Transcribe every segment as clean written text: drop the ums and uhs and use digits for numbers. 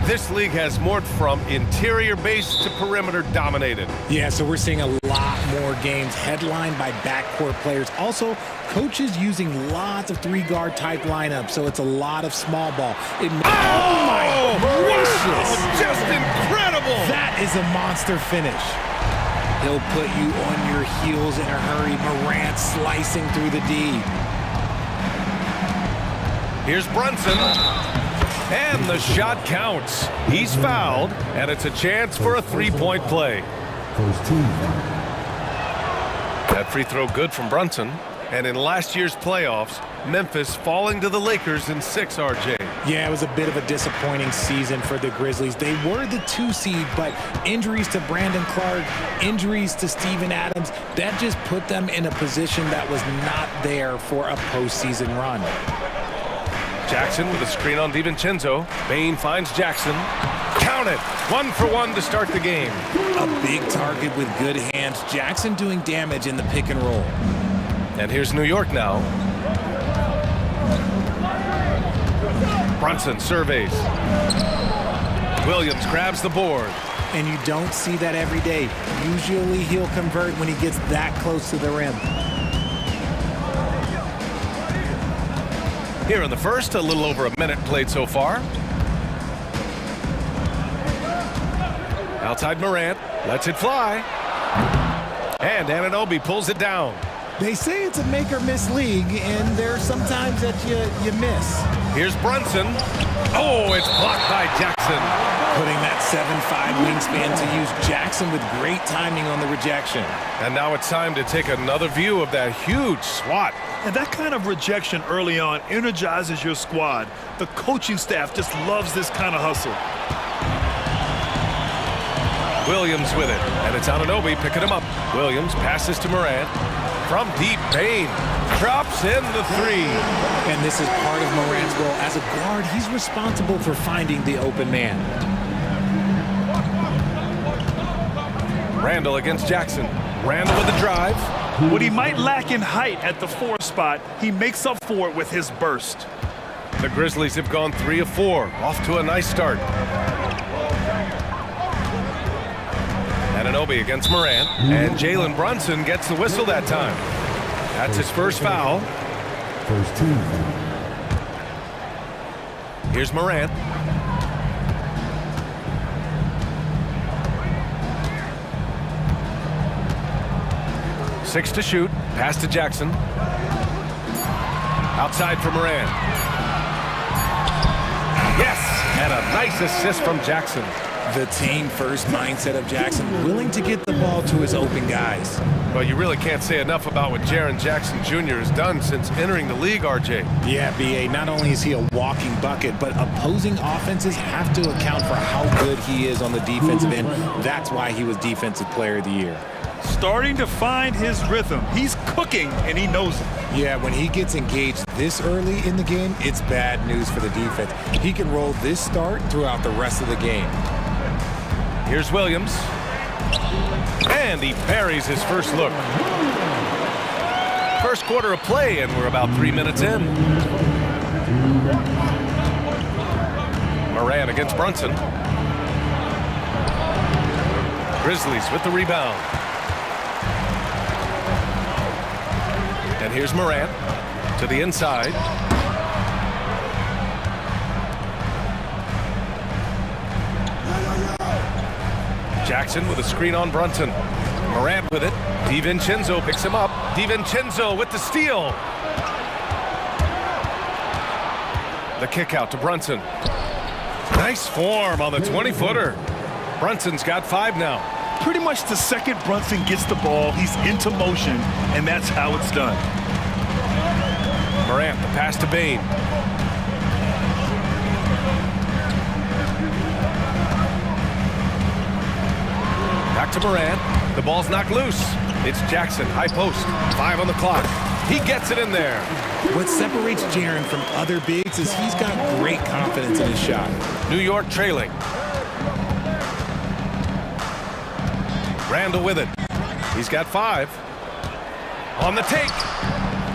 This league has morphed from interior-based to perimeter-dominated. Yeah, so we're seeing a lot more games headlined by backcourt players. Also, coaches using lots of three-guard type lineups, so it's a lot of small ball. Oh my gracious! Just incredible! That is a monster finish. He'll put you on your heels in a hurry. Morant slicing through the D. Here's Brunson. And the shot counts. He's fouled, and it's a chance for a three-point play. That free throw good from Brunson. And in last year's playoffs, Memphis falling to the Lakers in 6, RJ. Yeah, it was a bit of a disappointing season for the Grizzlies. They were the 2 seed, but injuries to Brandon Clark, injuries to Steven Adams, that just put them in a position that was not there for a postseason run. Jackson with a screen on DiVincenzo. Bane finds Jackson. Count it! 1 for 1 to start the game. A big target with good hands. Jackson doing damage in the pick and roll. And here's New York now. Brunson surveys. Williams grabs the board. And you don't see that every day. Usually he'll convert when he gets that close to the rim. Here in the first, a little over a minute played so far. Outside Morant, lets it fly. And Anunoby pulls it down. They say it's a make-or-miss league, and there's sometimes that you miss. Here's Brunson. Oh, it's blocked by Jackson. Putting that 7'5" wingspan to use Jackson with great timing on the rejection. And now it's time to take another view of that huge swat. And that kind of rejection early on energizes your squad. The coaching staff just loves this kind of hustle. Williams with it, and it's Anunoby picking him up. Williams passes to Morant. From deep, Bane drops in the 3. And this is part of Morant's role. As a guard, he's responsible for finding the open man. Randall against Jackson. Randall with the drive. What he might lack in height at the 4 spot, he makes up for it with his burst. The Grizzlies have gone 3 of 4, off to a nice start. Anunoby against Morant, and Jalen Brunson gets the whistle that time. That's his first foul. First team. Here's Morant. Six to shoot. Pass to Jackson. Outside for Morant. Yes! And a nice assist from Jackson. The team-first mindset of Jackson, willing to get the ball to his open guys. Well, you really can't say enough about what Jaren Jackson Jr. has done since entering the league, RJ. Yeah, B.A., not only is he a walking bucket, but opposing offenses have to account for how good he is on the defensive end. That's why he was Defensive Player of the Year. Starting to find his rhythm. He's cooking, and he knows it. Yeah, when he gets engaged this early in the game, it's bad news for the defense. He can roll this start throughout the rest of the game. Here's Williams. And he parries his first look. First quarter of play, and we're about 3 minutes in. Morant against Brunson. Grizzlies with the rebound. And here's Morant to the inside. Jackson with a screen on Brunson. Morant with it. DiVincenzo picks him up. DiVincenzo with the steal. The kick out to Brunson. Nice form on the 20-footer. Brunson's got 5 now. Pretty much the second Brunson gets the ball, he's into motion, and that's how it's done. Morant, the pass to Bane. Back to Morant. The ball's knocked loose. It's Jackson, high post. 5 on the clock. He gets it in there. What separates Jaren from other bigs is he's got great confidence in his shot. New York trailing. Randall with it. He's got 5. On the take.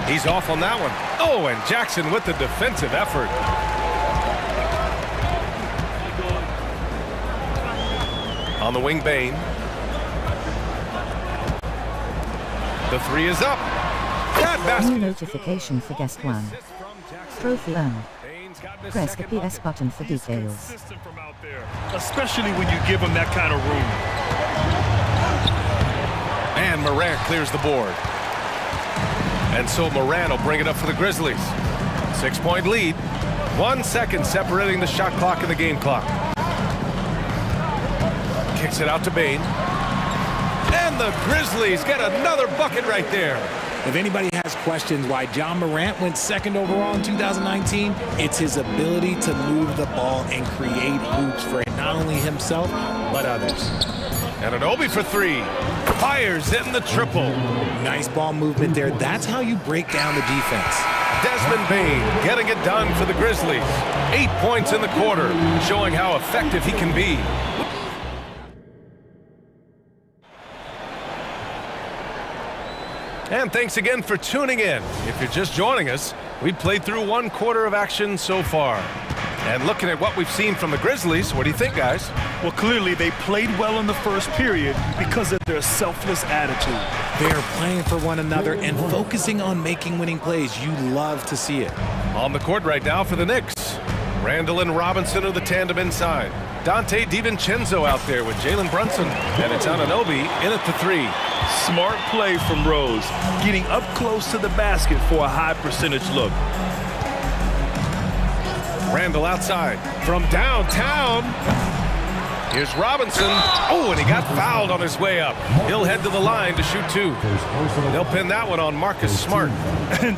He's off on that one. Oh, and Jackson with the defensive effort. On the wing, Bain. The three is up. That basket. New notification for guest one. Trophy earned. Press the PS button for details. Especially when you give him that kind of room. And Morant clears the board. And so Morant will bring it up for the Grizzlies. 6-point lead. 1 second separating the shot clock and the game clock. Kicks it out to Bain. And the Grizzlies get another bucket right there. If anybody has questions why John Morant went second overall in 2019, it's his ability to move the ball and create hoops for not only himself, but others. And an Obi for three. Fires in the triple. Nice ball movement there. That's how you break down the defense. Desmond Bain getting it done for the Grizzlies. 8 points in the quarter, showing how effective he can be. And thanks again for tuning in. If you're just joining us, we've played through 1 quarter of action so far. And looking at what we've seen from the Grizzlies, what do you think, guys? Well, clearly they played well in the first period because of their selfless attitude. They are playing for one another and focusing on making winning plays. You love to see it. On the court right now for the Knicks. Randall and Robinson are the tandem inside. Dante DiVincenzo out there with Jalen Brunson. And it's Anunoby in at the three. Smart play from Rose, getting up close to the basket for a high percentage look. Randall outside from downtown. Here's Robinson. Oh, and he got fouled on his way up. He'll head to the line to shoot 2. They'll pin that one on Marcus Smart.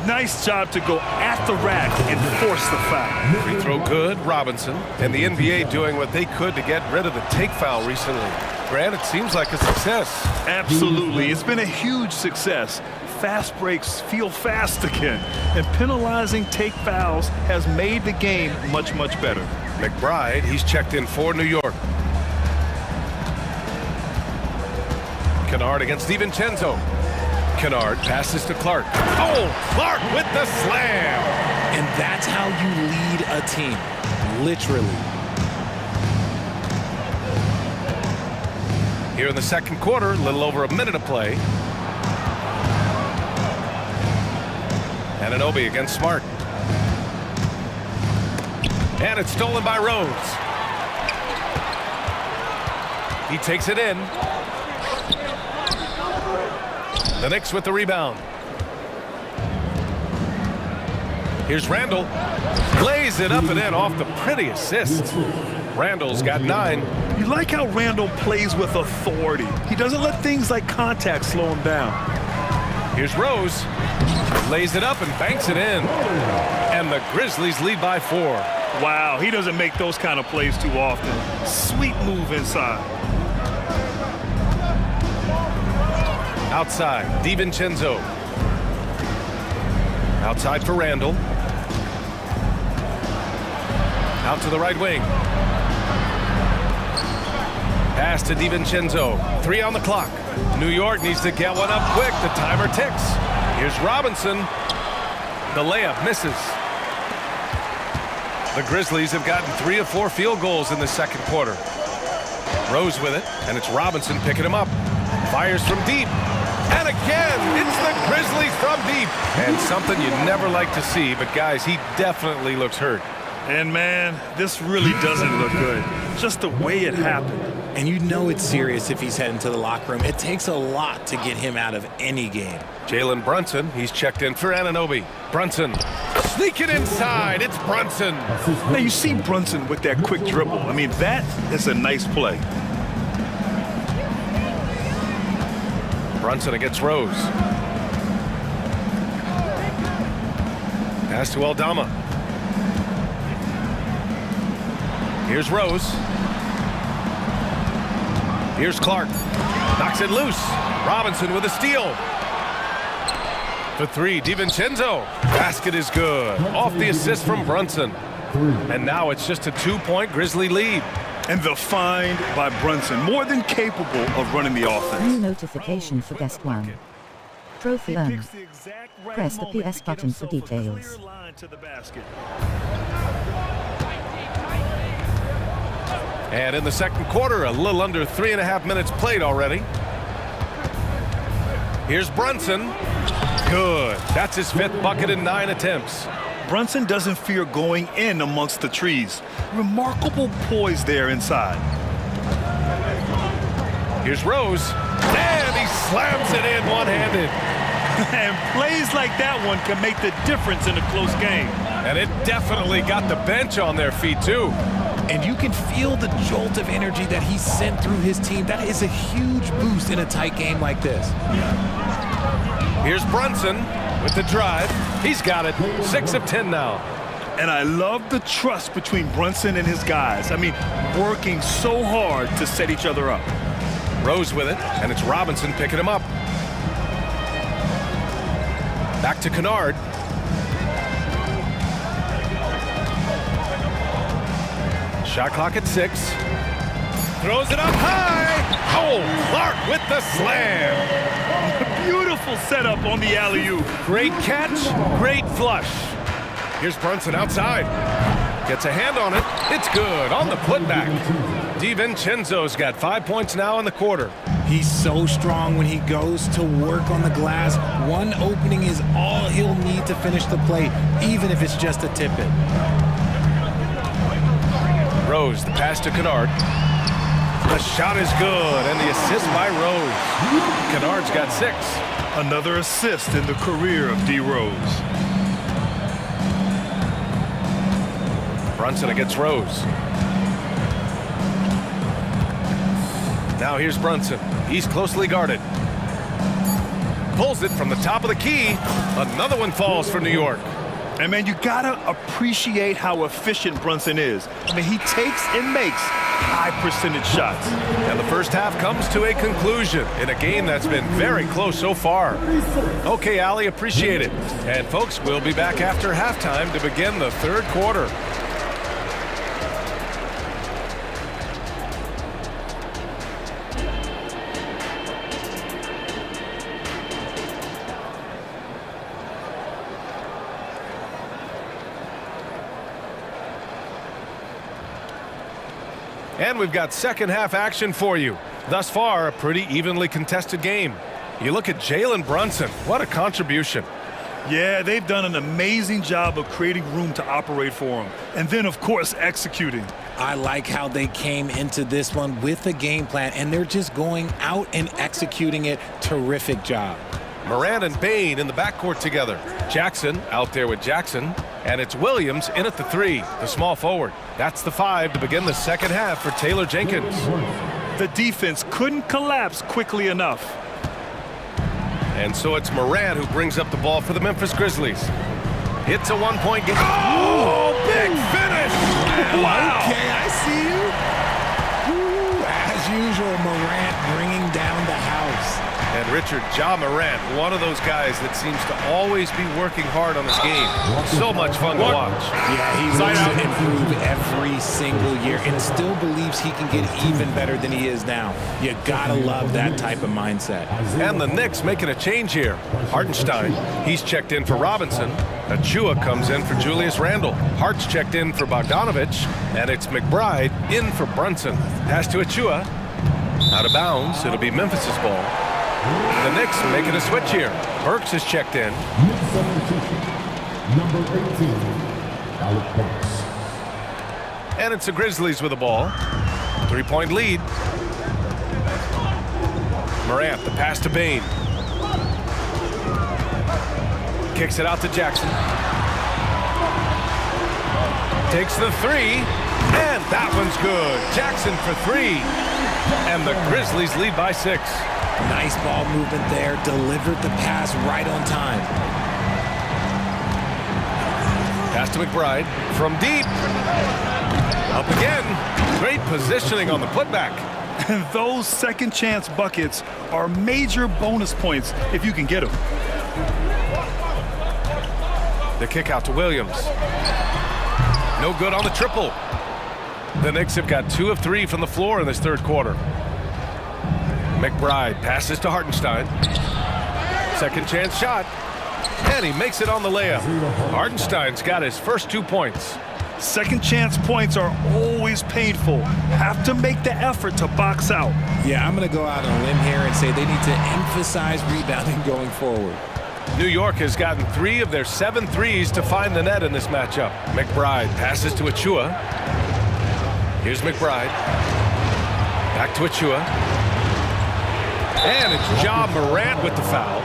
Nice job to go at the rack and force the foul. Free throw good, Robinson. And the NBA doing what they could to get rid of the take foul recently. Grant, it seems like a success. Absolutely. It's been a huge success. Fast breaks feel fast again. And penalizing take fouls has made the game much, much better. McBride, he's checked in for New York. Kennard against DiVincenzo. Kennard passes to Clark. Oh, Clark with the slam. And that's how you lead a team, literally. Here in the second quarter, a little over a minute of play. Anunoby against Smart. And it's stolen by Rose. He takes it in. The Knicks with the rebound. Here's Randall. Lays it up and in off the pretty assist. Randall's got 9. You like how Randall plays with authority. He doesn't let things like contact slow him down. Here's Rose. Lays it up and banks it in. And the Grizzlies lead by 4. Wow, he doesn't make those kind of plays too often. Sweet move inside. Outside, DiVincenzo. Outside for Randall. Out to the right wing. Pass to DiVincenzo. 3 on the clock. New York needs to get one up quick. The timer ticks. Here's Robinson. The layup misses. The Grizzlies have gotten 3 of 4 field goals in the second quarter. Rose with it, and it's Robinson picking him up. Fires from deep. And again, it's the Grizzlies from deep. And something you never like to see, but guys, he definitely looks hurt. And man, this really doesn't look good. Just the way it happened. And you know it's serious if he's heading to the locker room. It takes a lot to get him out of any game. Jalen Brunson, he's checked in for Anunoby. Brunson, sneaking inside, it's Brunson. Now you see Brunson with that quick dribble. I mean, that is a nice play. Brunson against Rose. Pass to Aldama. Here's Rose. Here's Clark. Knocks it loose. Robinson with a steal. For 3, DiVincenzo. Basket is good. Off the assist from Brunson. And now it's just a 2-point Grizzly lead. And the find by Brunson, more than capable of running the offense. New notification for guest one. Trophy He earned. picks the exact right Press the moment PS to get button for himself a clear details. line to the basket. And in the second quarter, a little under 3.5 minutes played already. Here's Brunson. Good. That's his 5th bucket in 9 attempts. Brunson doesn't fear going in amongst the trees. Remarkable poise there inside. Here's Rose. And he slams it in one-handed. And plays like that one can make the difference in a close game. And it definitely got the bench on their feet, too. And you can feel the jolt of energy that he sent through his team. That is a huge boost in a tight game like this. Here's Brunson with the drive. He's got it. 6 of 10 now. And I love the trust between Brunson and his guys. I mean, working so hard to set each other up. Rose with it, and it's Robinson picking him up. Back to Kennard. Shot clock at 6. Throws it up high. Oh, Clark with the slam. Beautiful setup on the alley-oop. Great catch, great flush. Here's Brunson outside. Gets a hand on it. It's good on the putback. DiVincenzo's got 5 points now in the quarter. He's so strong when he goes to work on the glass. One opening is all he'll need to finish the play, even if it's just a tip-in. Rose, the pass to Kennard. The shot is good, and the assist by Rose. Kennard's got 6. Another assist in the career of D. Rose. Brunson against Rose. Now here's Brunson. He's closely guarded. Pulls it from the top of the key. Another one falls for New York. And man, you gotta appreciate how efficient Brunson is. I mean, he takes and makes high percentage shots. And the first half comes to a conclusion in a game that's been very close so far. Okay, Allie, appreciate it. And folks, we'll be back after halftime to begin the third quarter. And we've got second half action for you. Thus far, a pretty evenly contested game. You look at Jalen Brunson. What a contribution. Yeah, they've done an amazing job of creating room to operate for him. And then, of course, executing. I like how they came into this one with a game plan, and they're just going out and executing it. Terrific job. Moran and Bain in the backcourt together. Jackson out there with Jackson. And it's Williams in at the 3, the small forward. That's the 5 to begin the second half for Taylor Jenkins. The defense couldn't collapse quickly enough. And so it's Moran who brings up the ball for the Memphis Grizzlies. Hits a 1-point game. Oh, big finish! Wow! Okay, I see you. Ooh, as usual, Morant bringing down the house. And Richard, Ja Morant, one of those guys that seems to always be working hard on his game. So much fun to watch. Yeah, he looks to improve every single year and still believes he can get even better than he is now. You gotta love that type of mindset. And the Knicks making a change here. Hartenstein, he's checked in for Robinson. Achua comes in for Julius Randle. Hart's checked in for Bogdanovich. And it's McBride in for Brunson. Pass to Achua. Out of bounds. It'll be Memphis's ball. The Knicks making a switch here. Burks is checked in. Number 18, Alec Burks. And it's the Grizzlies with the ball. 3-point lead. Morant, the pass to Bain. Kicks it out to Jackson. Takes the 3. And that one's good. Jackson for 3. And the Grizzlies lead by 6. Nice ball movement there. Delivered the pass right on time. Pass to McBride from deep. Up again. Great positioning on the putback. And those second chance buckets are major bonus points if you can get them. The kick out to Williams. No good on the triple. The Knicks have got 2 of 3 from the floor in this third quarter. McBride passes to Hartenstein. Second chance shot. And he makes it on the layup. Hardenstein's got his first 2 points. Second chance points are always painful. Have to make the effort to box out. Yeah, I'm going to go out on a limb here and say they need to emphasize rebounding going forward. New York has gotten 3 of their 7 threes to find the net in this matchup. McBride passes to Achua. Here's McBride. Back to Achua. And it's Ja Morant with the foul.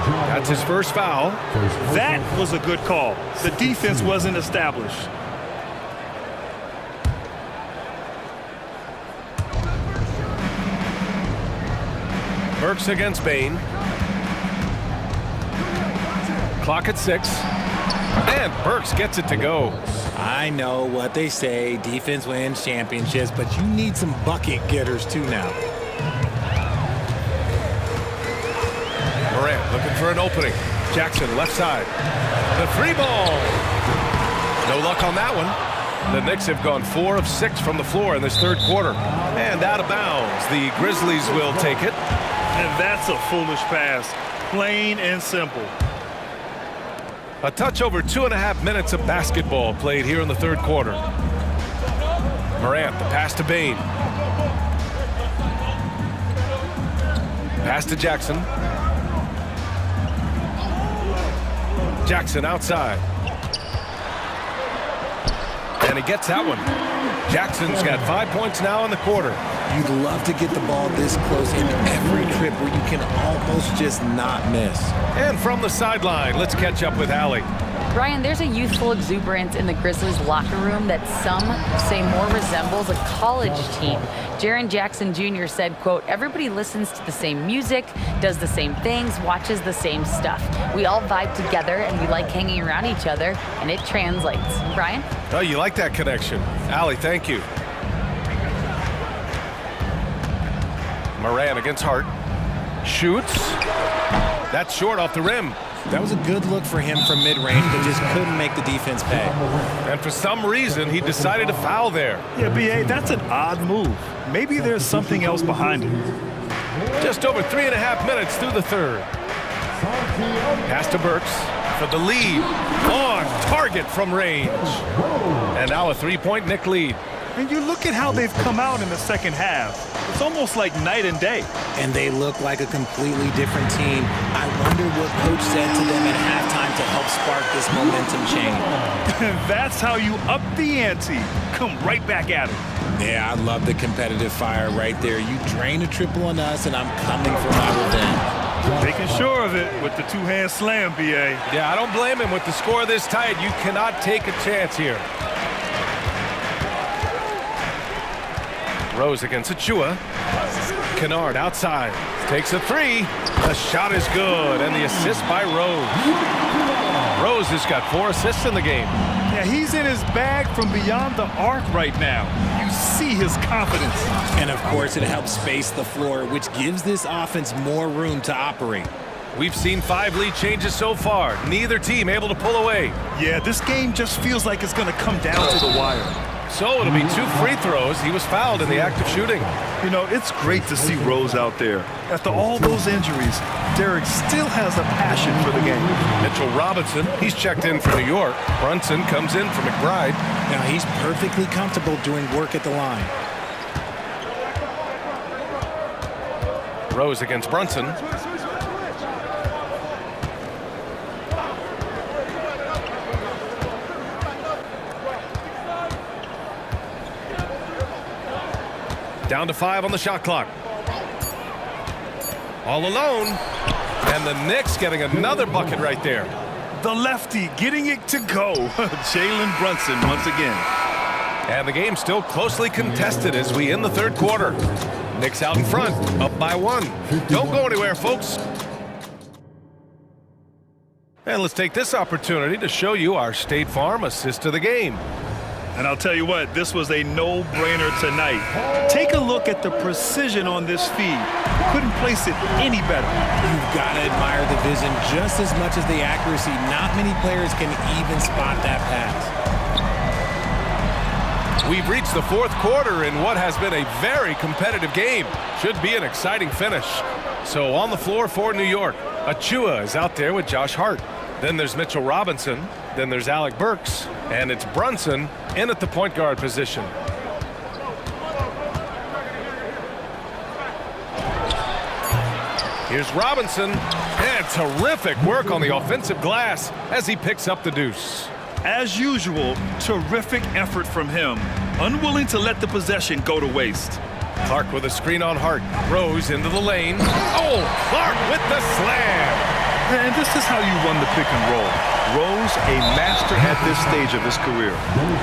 That's his first foul. That was a good call. The defense wasn't established. Burks against Bain. Clock at 6. And Burks gets it to go. I know what they say, defense wins championships, but you need some bucket getters too now. Morant looking for an opening. Jackson left side. The 3 ball. No luck on that one. The Knicks have gone 4 of 6 from the floor in this third quarter. And out of bounds. The Grizzlies will take it. And that's a foolish pass. Plain and simple. A touch over 2.5 minutes of basketball played here in the third quarter. Morant, the pass to Bain. Pass to Jackson. Jackson outside. And he gets that one. Jackson's got 5 points now in the quarter. You'd love to get the ball this close in every trip where you can almost just not miss. And from the sideline, let's catch up with Allie. Brian, there's a youthful exuberance in the Grizzlies locker room that some say more resembles a college team. Jaren Jackson Jr. said, quote, everybody listens to the same music, does the same things, watches the same stuff. We all vibe together and we like hanging around each other, and it translates. Brian? Oh, you like that connection. Allie, thank you. Morant against Hart. Shoots. That's short off the rim. That was a good look for him from mid-range, but just couldn't make the defense pay. And for some reason, he decided to foul there. Yeah, B.A., that's an odd move. Maybe there's something else behind it. Just over 3.5 minutes through the third. Pass to Burks for the lead. On target from range. And now a 3-point Knick lead. And you look at how they've come out in the second half. It's almost like night and day. And they look like a completely different team. I wonder what coach said to them at halftime to help spark this momentum change. That's how you up the ante. Come right back at it. Yeah, I love the competitive fire right there. You drain a triple on us, and I'm coming for my revenge. Making sure of it with the two-hand slam, B.A. Yeah, I don't blame him. With the score this tight, you cannot take a chance here. Rose against Achua. Kennard outside. Takes a 3. The shot is good, and the assist by Rose. Rose has got 4 assists in the game. Yeah, he's in his bag from beyond the arc right now. You see his confidence. And, of course, it helps space the floor, which gives this offense more room to operate. We've seen 5 lead changes so far. Neither team able to pull away. Yeah, this game just feels like it's going to come down to the wire. So it'll be 2 free throws. He was fouled in the act of shooting. You know, it's great to see Rose out there. After all those injuries, Derek still has a passion for the game. Mitchell Robinson, he's checked in for New York. Brunson comes in for McBride. Now he's perfectly comfortable doing work at the line. Rose against Brunson. Down to 5 on the shot clock. All alone. And the Knicks getting another bucket right there. The lefty getting it to go. Jalen Brunson once again. And the game still closely contested as we end the third quarter. Knicks out in front, up by 1. Don't go anywhere, folks. And let's take this opportunity to show you our State Farm assist of the game. And I'll tell you what, this was a no-brainer tonight. Take a look at the precision on this feed. Couldn't place it any better. You've got to admire the vision just as much as the accuracy. Not many players can even spot that pass. We've reached the fourth quarter in what has been a very competitive game. Should be an exciting finish. So on the floor for New York, Achua is out there with Josh Hart. Then there's Mitchell Robinson. Then there's Alec Burks. And it's Brunson in at the point guard position. Here's Robinson. And terrific work on the offensive glass as he picks up the deuce. As usual, terrific effort from him. Unwilling to let the possession go to waste. Clark with a screen on Hart. Rose into the lane. Oh, Clark with the slam. And this is how you run the pick and roll. Rose, a master at this stage of his career.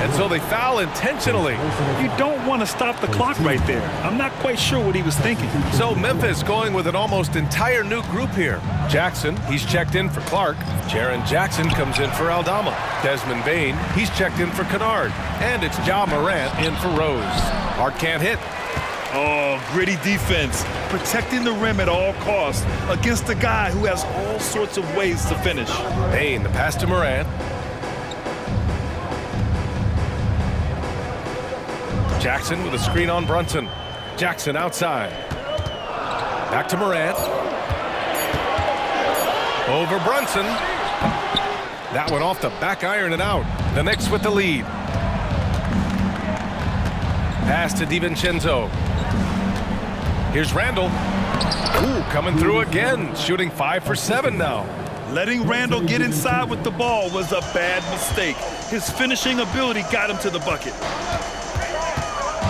And so they foul intentionally. You don't want to stop the clock right there. I'm not quite sure what he was thinking. So Memphis going with an almost entire new group here. Jackson, he's checked in for Clark. Jaren Jackson comes in for Aldama. Desmond Bain, he's checked in for Kennard. And it's Ja Morant in for Rose. Hart can't hit. Oh, gritty defense. Protecting the rim at all costs against a guy who has all sorts of ways to finish. Bain, the pass to Morant. Jackson with a screen on Brunson. Jackson outside. Back to Morant. Over Brunson. That one off the back iron and out. The Knicks with the lead. Pass to DiVincenzo. Here's Randall. Ooh, coming through again. Shooting 5 for 7 now. Letting Randall get inside with the ball was a bad mistake. His finishing ability got him to the bucket.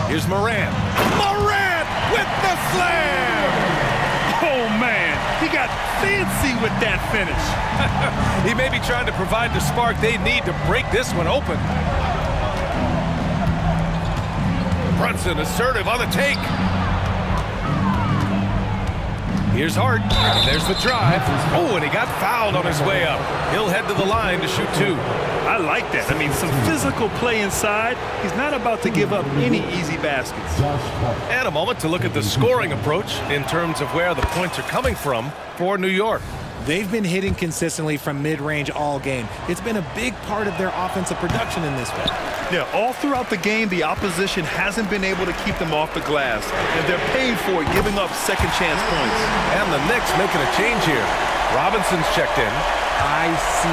Here's Morant. Morant with the slam! Oh, man. He got fancy with that finish. He may be trying to provide the spark they need to break this one open. Brunson assertive on the take. Here's Hart. There's the drive. Oh, and he got fouled on his way up. He'll head to the line to shoot 2. I like that. I mean, some physical play inside. He's not about to give up any easy baskets. And a moment to look at the scoring approach in terms of where the points are coming from for New York. They've been hitting consistently from mid-range all game. It's been a big part of their offensive production in this one. Yeah, all throughout the game, the opposition hasn't been able to keep them off the glass, and they're paying for it, giving up second chance points. And the Knicks making a change here. Robinson's checked in. ICE,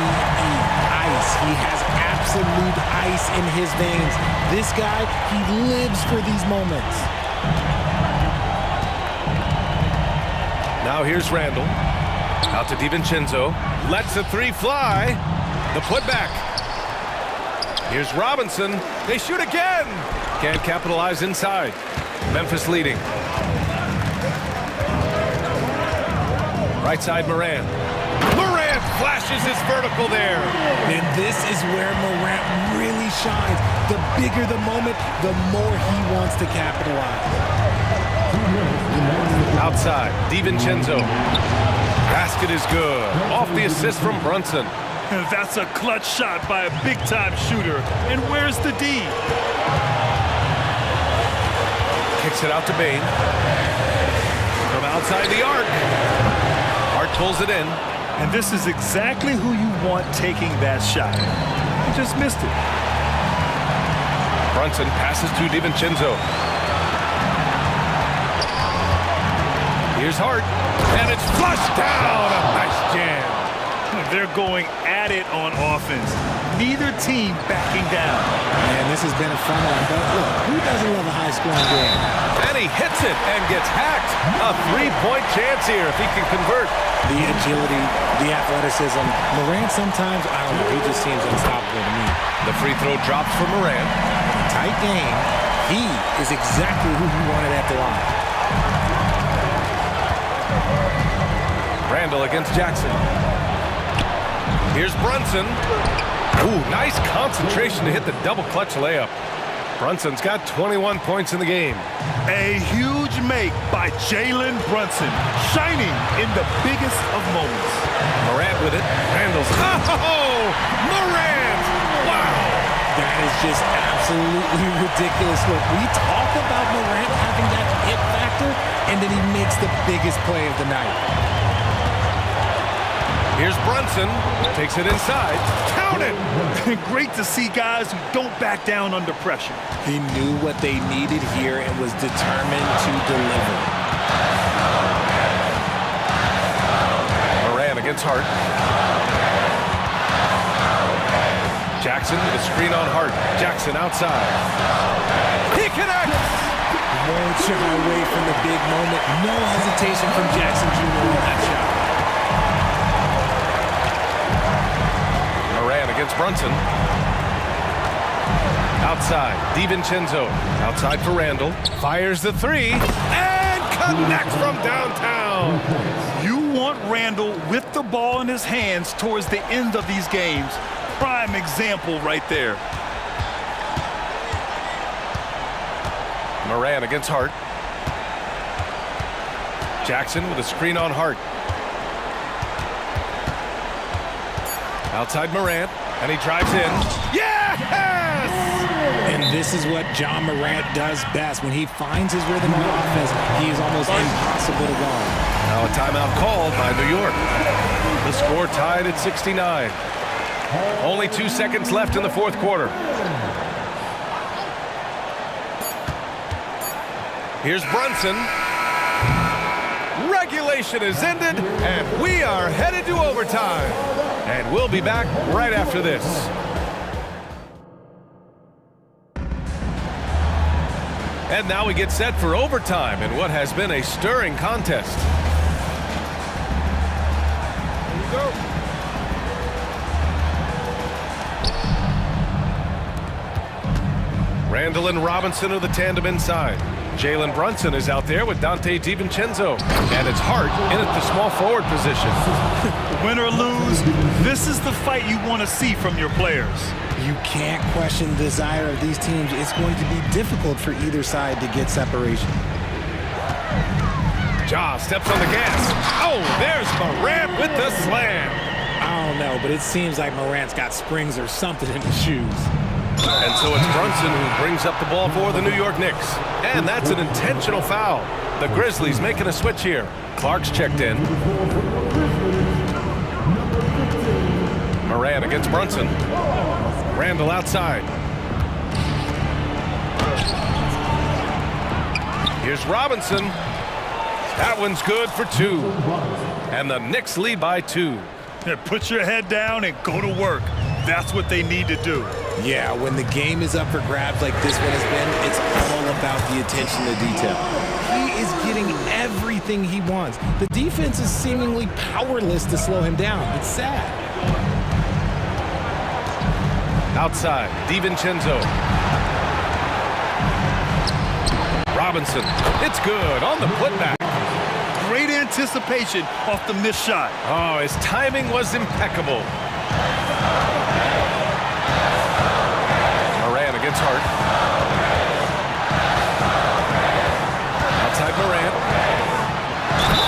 ice. He has absolute ice in his veins. This guy, he lives for these moments. Now here's Randall. Out to DiVincenzo. Lets the 3 fly. The putback. Here's Robinson. They shoot again. Can't capitalize inside. Memphis leading. Right side Morant. Morant flashes his vertical there. And this is where Morant really shines. The bigger the moment, the more he wants to capitalize. Outside, DiVincenzo. Basket is good. Off the assist from Brunson. That's a clutch shot by a big-time shooter. And where's the D? Kicks it out to Bain. From outside the arc. Hart pulls it in. And this is exactly who you want taking that shot. He just missed it. Brunson passes to DiVincenzo. Here's Hart. And it's flushed down. A nice jam. They're going at it on offense. Neither team backing down. Man, this has been a fun one. But look, who doesn't love a high-scoring game? And he hits it and gets hacked. A 3-point chance here if he can convert. The agility, the athleticism. Morant sometimes, I don't know, he just seems unstoppable to me. The free throw drops for Morant. Tight game. He is exactly who you wanted at the line. Randall against Jackson. Here's Brunson. Ooh, nice concentration to hit the double clutch layup. Brunson's got 21 points in the game. A huge make by Jalen Brunson, shining in the biggest of moments. Morant with it. Randall's. Oh, Morant! Wow. That is just absolutely ridiculous. Look, we talk about Morant having that hit factor, and then he makes the biggest play of the night. Here's Brunson. Takes it inside. Count it! Great to see guys who don't back down under pressure. He knew what they needed here and was determined to deliver. Morant against Hart. Jackson with a screen on Hart. Jackson outside. He connects! Won't shy away from the big moment. No hesitation from Jackson Jr. in that shot. Moran against Brunson. Outside, DiVincenzo. Outside for Randall. Fires the three. And connects from downtown. You want Randall with the ball in his hands towards the end of these games. Prime example right there. Moran against Hart. Jackson with a screen on Hart. Outside Morant, and he drives in. Yes! And this is what John Morant does best. When he finds his rhythm on offense, he is almost impossible to guard. Now a timeout called by New York. The score tied at 69. Only 2 seconds left in the fourth quarter. Here's Brunson. Regulation is ended, and we are headed to overtime. And we'll be back right after this. And now we get set for overtime in what has been a stirring contest. Here you go. Randall and Robinson are the tandem inside. Jalen Brunson is out there with Dante DiVincenzo. And it's Hart in at the small forward position. Win or lose, this is the fight you want to see from your players. You can't question the desire of these teams. It's going to be difficult for either side to get separation. Ja steps on the gas. Oh, there's Morant with the slam. I don't know, but it seems like Morant's got springs or something in his shoes. And so it's Brunson who brings up the ball for the New York Knicks. And that's an intentional foul. The Grizzlies making a switch here. Clark's checked in. Moran against Brunson. Randall outside. Here's Robinson. That one's good for two. And the Knicks lead by 2. Put your head down and go to work. That's what they need to do. Yeah, when the game is up for grabs like this one has been, it's all about the attention to detail. He is getting everything he wants. The defense is seemingly powerless to slow him down. It's sad. Outside, DiVincenzo. Robinson, it's good on the putback. Great anticipation off the missed shot. Oh, his timing was impeccable. Moran against Hart. Outside Moran.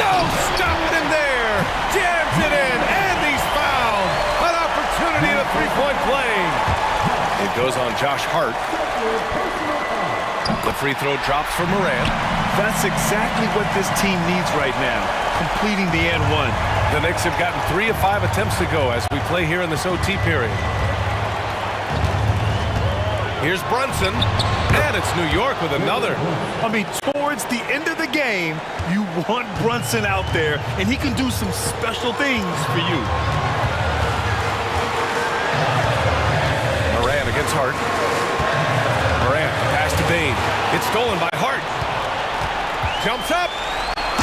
No, stopped him there. Jams it in, and he's fouled. An opportunity at a three-point play. It goes on Josh Hart. The free throw drops for Moran. That's exactly what this team needs right now, completing the and one. The Knicks have gotten 3 of 5 attempts to go as we play here in this OT period. Here's Brunson, and it's New York with another. I mean, towards the end of the game, you want Brunson out there, and he can do some special things for you. Moran against Hart. Moran, pass to Bain. It's stolen by Hart. Jumps up,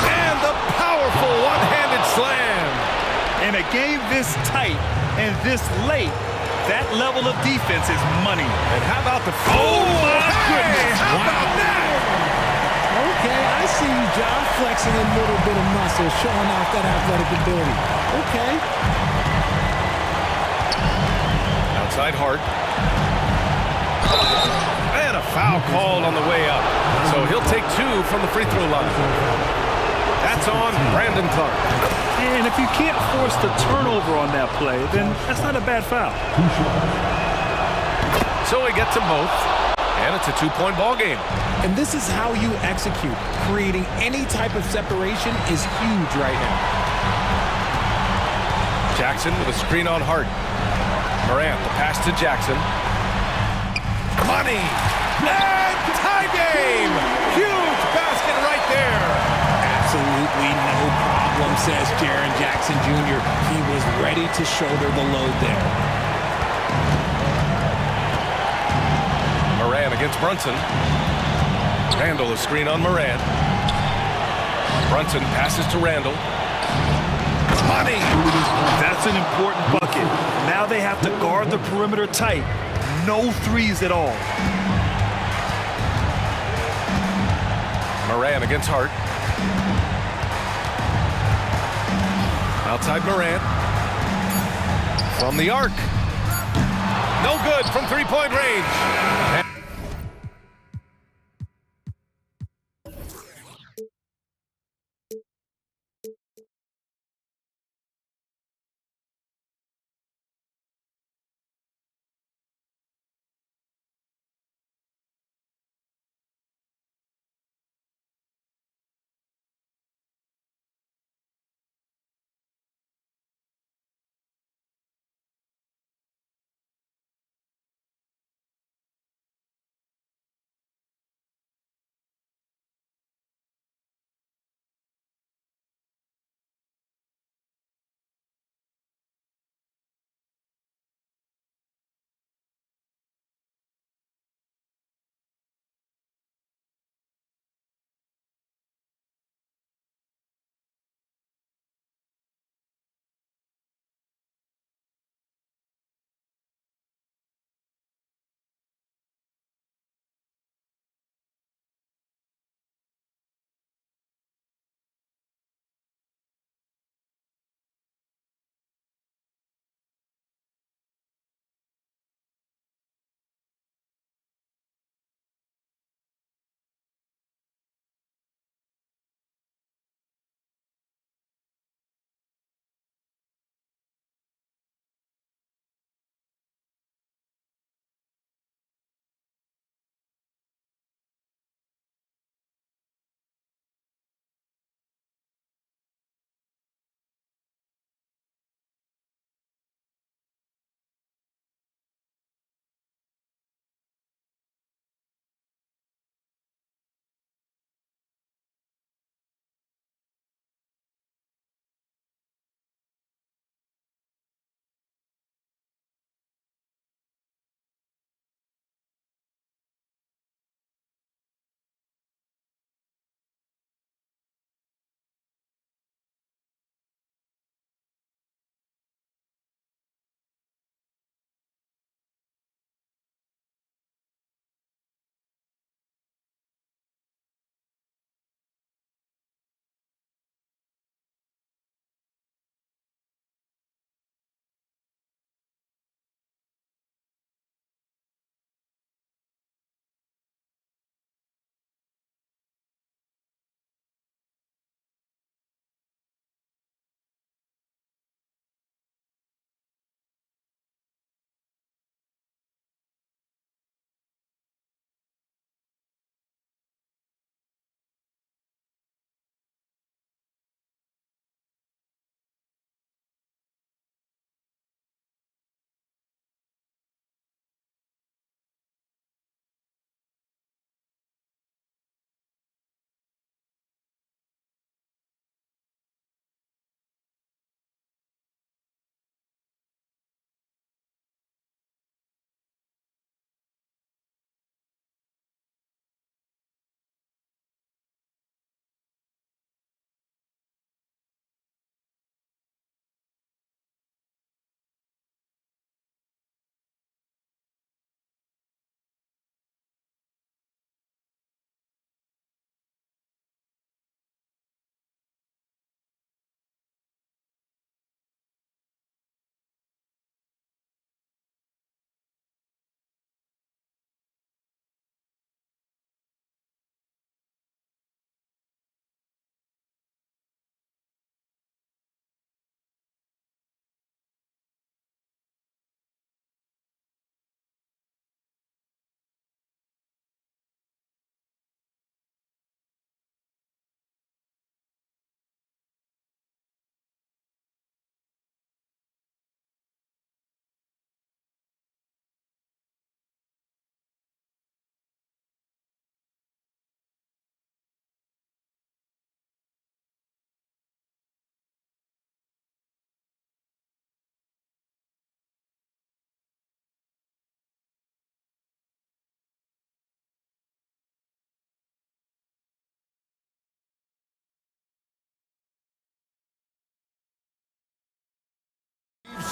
and the powerful one-handed slam. In a game this tight and this late, that level of defense is money. And how about the... Oh, my goodness! How about that? Okay, I see you, John, flexing a little bit of muscle, showing off that athletic ability. Okay. Outside Hart. And a foul called on the way up. So he'll take 2 from the free throw line. That's on Brandon Clark. And if you can't force the turnover on that play, then that's not a bad foul. So he gets them both, and it's a 2-point ball game. And this is how you execute. Creating any type of separation is huge right now. Jackson with a screen on Hart. Morant, the pass to Jackson. Money! And tie game! Huge basket right there! Absolutely no problem problem, says Jaren Jackson Jr. He was ready to shoulder the load there. Moran against Brunson. Randall, a screen on Moran. Brunson passes to Randall. Money! That's an important bucket. Now they have to guard the perimeter tight. No threes at all. Moran against Hart. Outside Moran. From the arc. No good from three-point range.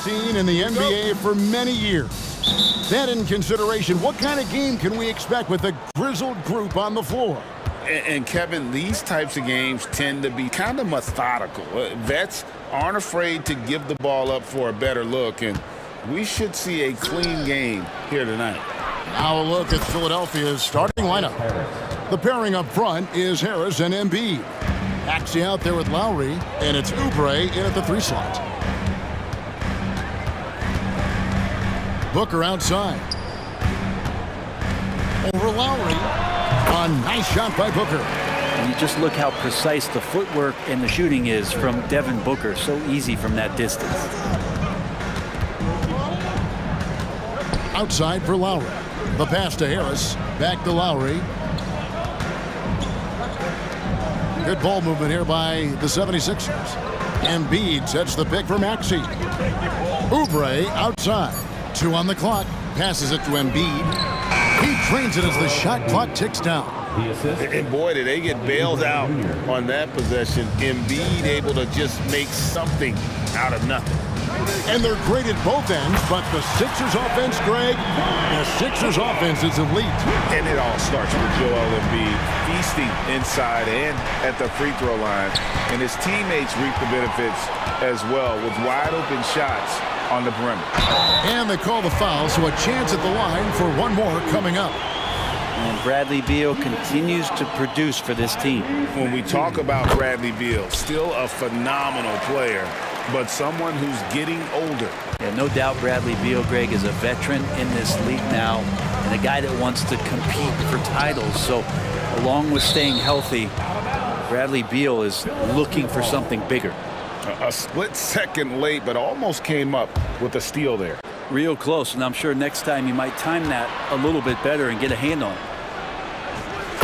seen in the NBA for many years. That in consideration, what kind of game can we expect with a grizzled group on the floor? And Kevin, these types of games tend to be kind of methodical. Vets aren't afraid to give the ball up for a better look, and we should see a clean game here tonight. Now a look at Philadelphia's starting lineup. The pairing up front is Harris and Embiid. Maxey out there with Lowry, and it's Oubre in at the 3 slot. Booker outside. Over Lowry. A nice shot by Booker. And you just look how precise the footwork and the shooting is from Devin Booker. So easy from that distance. Outside for Lowry. The pass to Harris. Back to Lowry. Good ball movement here by the 76ers. Embiid sets the pick for Maxey. Oubre outside. 2 on the clock. Passes it to Embiid. He trains it as the shot clock ticks down. And boy, did they get bailed out on that possession. Embiid able to just make something out of nothing. And they're great at both ends, but the Sixers offense, Greg, the Sixers offense is elite. And it all starts with Joel Embiid feasting inside and at the free throw line. And his teammates reap the benefits as well with wide open shots on the perimeter. And they call the foul, so a chance at the line for one more coming up. And Bradley Beal continues to produce for this team. When we talk about Bradley Beal, still a phenomenal player, but someone who's getting older. Yeah, no doubt Bradley Beal, Greg, is a veteran in this league now and a guy that wants to compete for titles. So along with staying healthy, Bradley Beal is looking for something bigger. A split second late, but almost came up with a steal there. Real close, and I'm sure next time you might time that a little bit better and get a hand on it.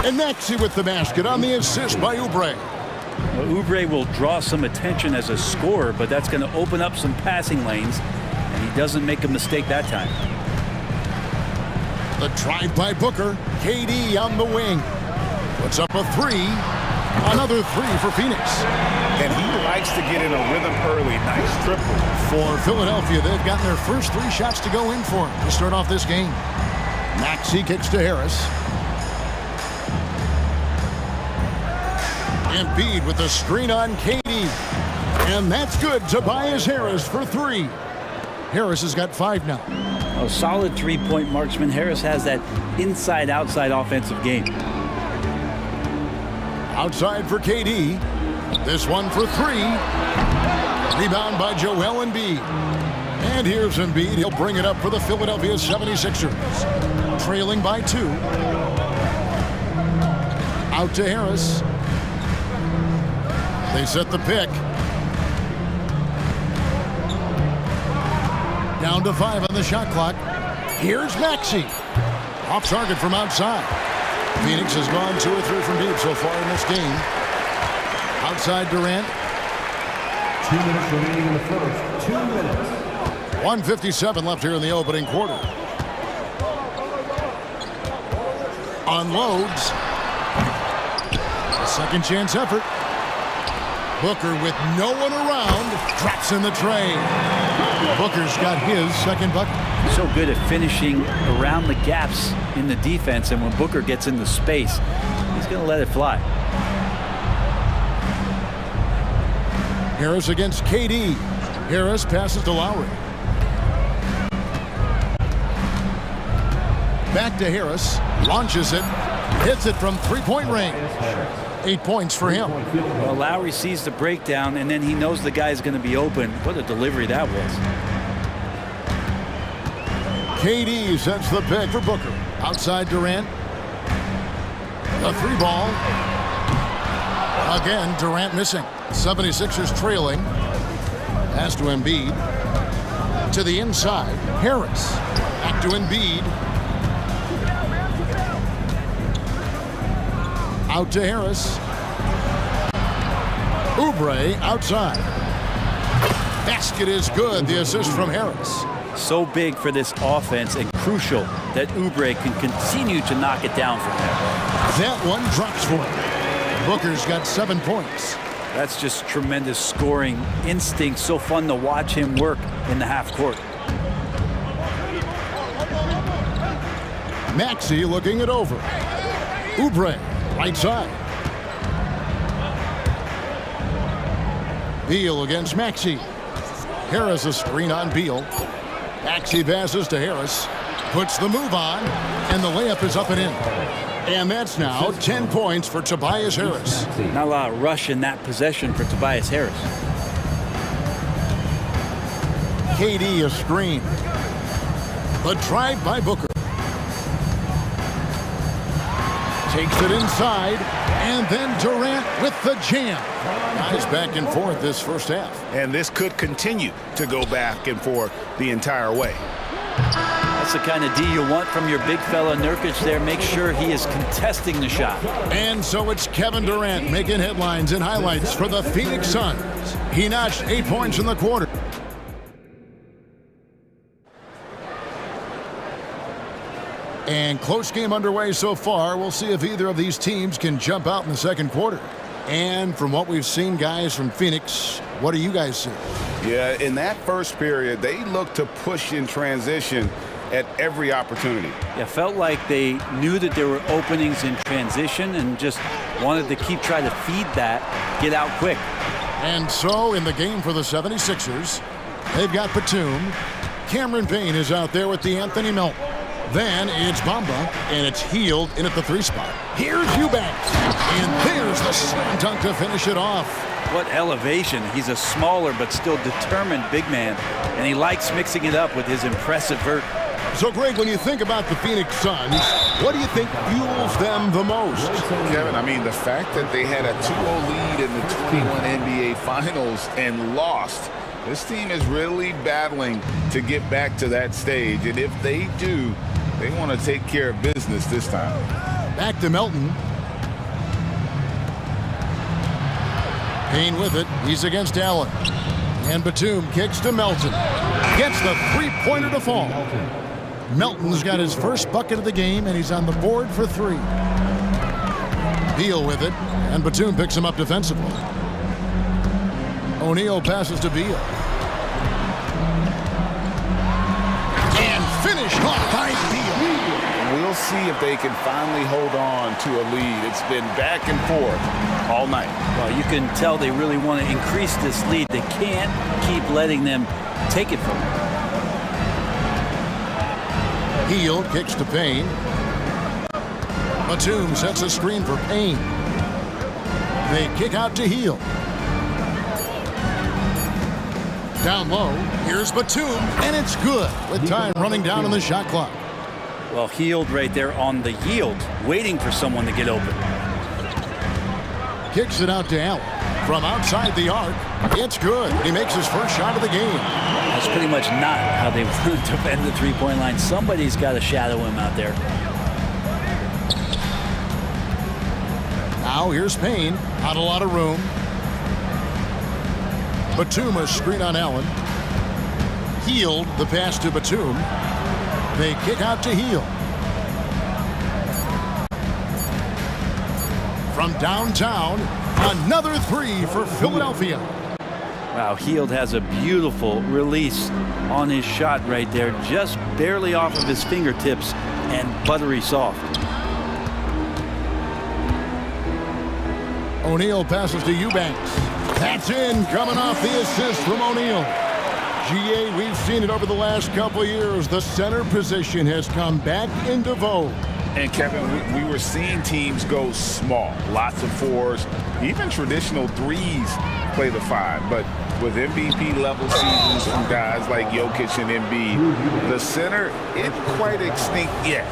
And Maxey with the basket on the assist by Oubre. Well, Oubre will draw some attention as a scorer, but that's going to open up some passing lanes, and he doesn't make a mistake that time. The drive by Booker. KD on the wing. Puts up a 3. Another 3 for Phoenix. And he likes to get in a rhythm early. Nice triple. For Philadelphia, they've gotten their first 3 shots to go in for him to start off this game. Maxey kicks to Harris. Embiid with the screen on KD. And that's good. Tobias Harris for 3. Harris has got 5 now. A solid 3-point marksman. Harris has that inside-outside offensive game. Outside for KD. This one for 3. Rebound by Joel Embiid. And here's Embiid. He'll bring it up for the Philadelphia 76ers. Trailing by 2. Out to Harris. They set the pick. Down to 5 on the shot clock. Here's Maxey. Off target from outside. Phoenix has gone 2 or 3 from deep so far in this game. Outside Durant. 2 minutes remaining in the first. 2 minutes. 1:57 left here in the opening quarter. Unloads. A second chance effort. Booker with no one around. Drops in the tray. Booker's got his second bucket. So good at finishing around the gaps in the defense, and when Booker gets into space, he's going to let it fly. Harris against KD. Harris passes to Lowry. Back to Harris. Launches it. Hits it from 3-point range. 8 points for him. Well, Lowry sees the breakdown, and then he knows the guy's going to be open. What a delivery that was. KD sets the pick for Booker. Outside Durant. A 3 ball. Again, Durant missing. 76ers trailing. Pass to Embiid. To the inside. Harris. Back to Embiid. Out to Harris. Oubre outside. Basket is good. The assist from Harris. So big for this offense and crucial that Oubre can continue to knock it down from there. That one drops for him. Booker's got 7 points. That's just tremendous scoring instinct. So fun to watch him work in the half court. Maxey looking it over. Oubre, right side. Beal against Maxey. Harris a screen on Beal. Maxey passes to Harris. Puts the move on, and the layup is up and in. And that's now 10 points for Tobias Harris. Not a lot of rush in that possession for Tobias Harris. KD a screen. The drive by Booker. Takes it inside, and then Durant with the jam. Guys back and forth this first half. And this could continue to go back and forth the entire way. That's the kind of D you want from your big fella Nurkic there. Make sure he is contesting the shot. And so it's Kevin Durant making headlines and highlights for the Phoenix Suns. He notched 8 points in the quarter. And close game underway so far. We'll see if either of these teams can jump out in the second quarter. And from what we've seen, guys, from Phoenix, what do you guys see? Yeah, in that first period, they looked to push in transition at every opportunity. Yeah, felt like they knew that there were openings in transition and just wanted to keep trying to feed that, get out quick. And so in the game for the 76ers, they've got Batum. Cameron Payne is out there with the Anthony Melton. Then it's Bamba, and it's Hield in at the 3 spot. Here's Eubanks, and there's the slam dunk to finish it off. What elevation. He's a smaller but still determined big man, and he likes mixing it up with his impressive vert. So, Greg, when you think about the Phoenix Suns, what do you think fuels them the most? Kevin, I mean, the fact that they had a 2-0 lead in the 21 NBA Finals and lost. This team is really battling to get back to that stage, and if they do, they want to take care of business this time. Back to Melton. Payne with it. He's against Allen. And Batum kicks to Melton. Gets the three-pointer to fall. Melton's got his first bucket of the game, and he's on the board for 3. Beal with it, and Batum picks him up defensively. O'Neal passes to Beal. And finished off by Beal. We'll see if they can finally hold on to a lead. It's been back and forth all night. Well, you can tell they really want to increase this lead. They can't keep letting them take it from them. Hield kicks to Payne. Batum sets a screen for Payne. They kick out to Hield. Down low, here's Batum, and it's good with time running down on the shot clock. Well, Hield right there on the yield, waiting for someone to get open. Kicks it out to Allen. From outside the arc, it's good. He makes his first shot of the game. That's pretty much not how they want to defend the three-point line. Somebody's got to shadow him out there. Now here's Payne. Not a lot of room. Batum a screen on Allen. Hield the pass to Batum. They kick out to Hield. From downtown, another 3 for Philadelphia. Wow, Hield has a beautiful release on his shot right there, just barely off of his fingertips and buttery soft. O'Neal passes to Eubanks. That's in, coming off the assist from O'Neal. GA, we've seen it over the last couple of years. The center position has come back into vogue. And Kevin, we were seeing teams go small, lots of 4s, even traditional 3s play the 5. But with MVP level seasons from guys like Jokic and Embiid, the center isn't quite extinct yet.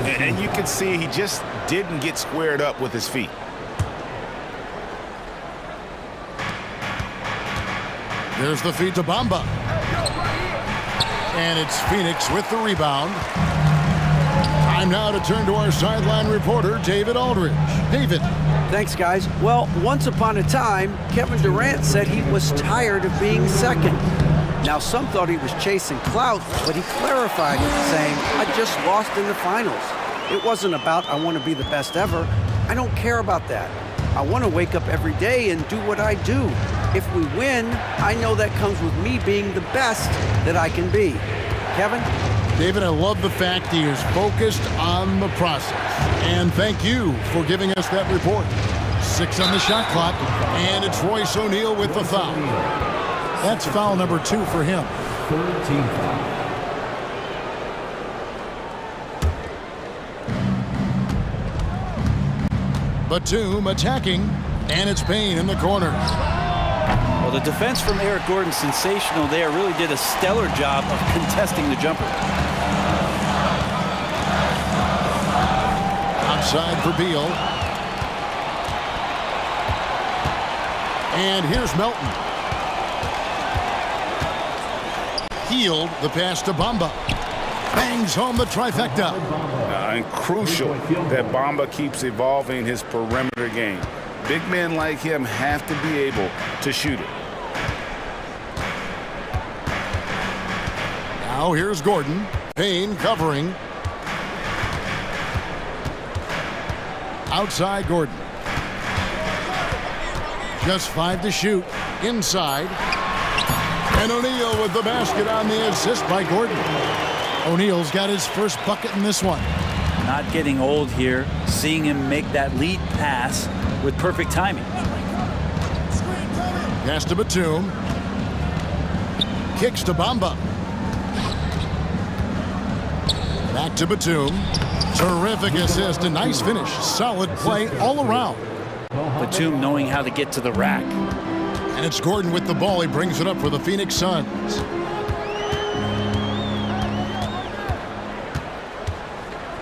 And you can see he just didn't get squared up with his feet. There's the feed to Bamba. And it's Phoenix with the rebound. Time now to turn to our sideline reporter, David Aldridge. David. Thanks, guys. Well, once upon a time, Kevin Durant said he was tired of being second. Now, some thought he was chasing clout, but he clarified it, saying, I just lost in the finals. It wasn't about I want to be the best ever. I don't care about that. I want to wake up every day and do what I do. If we win, I know that comes with me being the best that I can be. Kevin? David, I love the fact he is focused on the process. And thank you for giving us that report. 6 on the shot clock, and it's Royce O'Neal with the foul. That's foul number 2 for him. Third team foul. Batum attacking, and it's Payne in the corner. Well, the defense from Eric Gordon, sensational there, really did a stellar job of contesting the jumper. Outside for Beal. And here's Melton. Healed the pass to Bamba. Bangs home the trifecta. And crucial that Bamba keeps evolving his perimeter game. Big men like him have to be able to shoot it. Now here's Gordon. Payne covering. Outside Gordon. Just 5 to shoot. Inside. And O'Neal with the basket on the assist by Gordon. O'Neal's got his first bucket in this one. Not getting old here, seeing him make that lead pass with perfect timing. Pass to Batum. Kicks to Bamba. Back to Batum. Terrific assist, a nice finish. Solid play all around. Batum knowing how to get to the rack. And it's Gordon with the ball. He brings it up for the Phoenix Suns.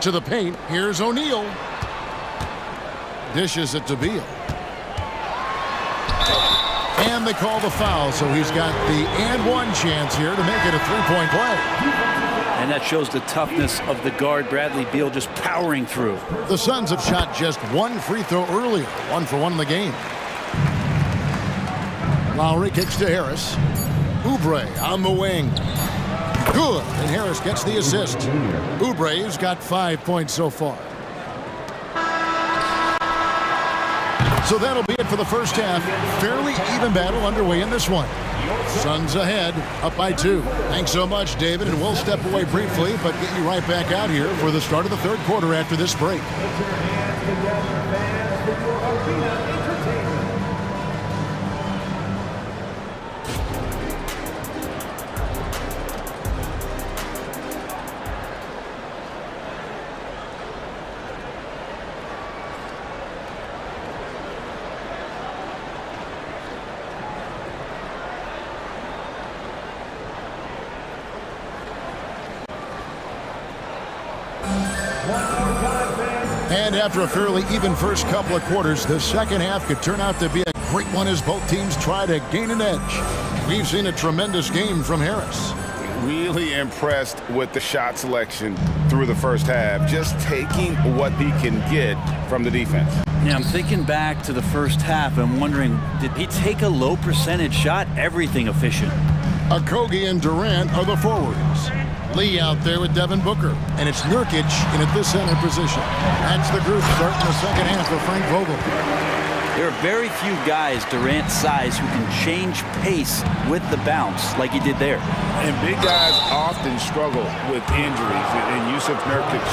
To the paint. Here's O'Neal. Dishes it to Beal. And they call the foul, so he's got the and one chance here to make it a three-point play. And that shows the toughness of the guard, Bradley Beal, just powering through. The Suns have shot just one free throw earlier. 1 for 1 in the game. Lowry kicks to Harris. Oubre on the wing. Good, and Harris gets the assist. Oubre's got 5 points so far. So that'll be it for the first half. Fairly even battle underway in this one. Suns ahead, up by 2. Thanks so much, David, and we'll step away briefly, but get you right back out here for the start of the third quarter after this break. And after a fairly even first couple of quarters, the second half could turn out to be a great one as both teams try to gain an edge. We've seen a tremendous game from Harris. Really impressed with the shot selection through the first half, just taking what he can get from the defense. Yeah, I'm thinking back to the first half and wondering, did he take a low percentage shot? Everything efficient. Okogie and Durant are the forwards. Lee out there with Devin Booker. And it's Nurkic in at the center position. That's the group starting the second half for Frank Vogel. There are very few guys Durant's size who can change pace with the bounce like he did there. And big guys often struggle with injuries, and Yusuf Nurkic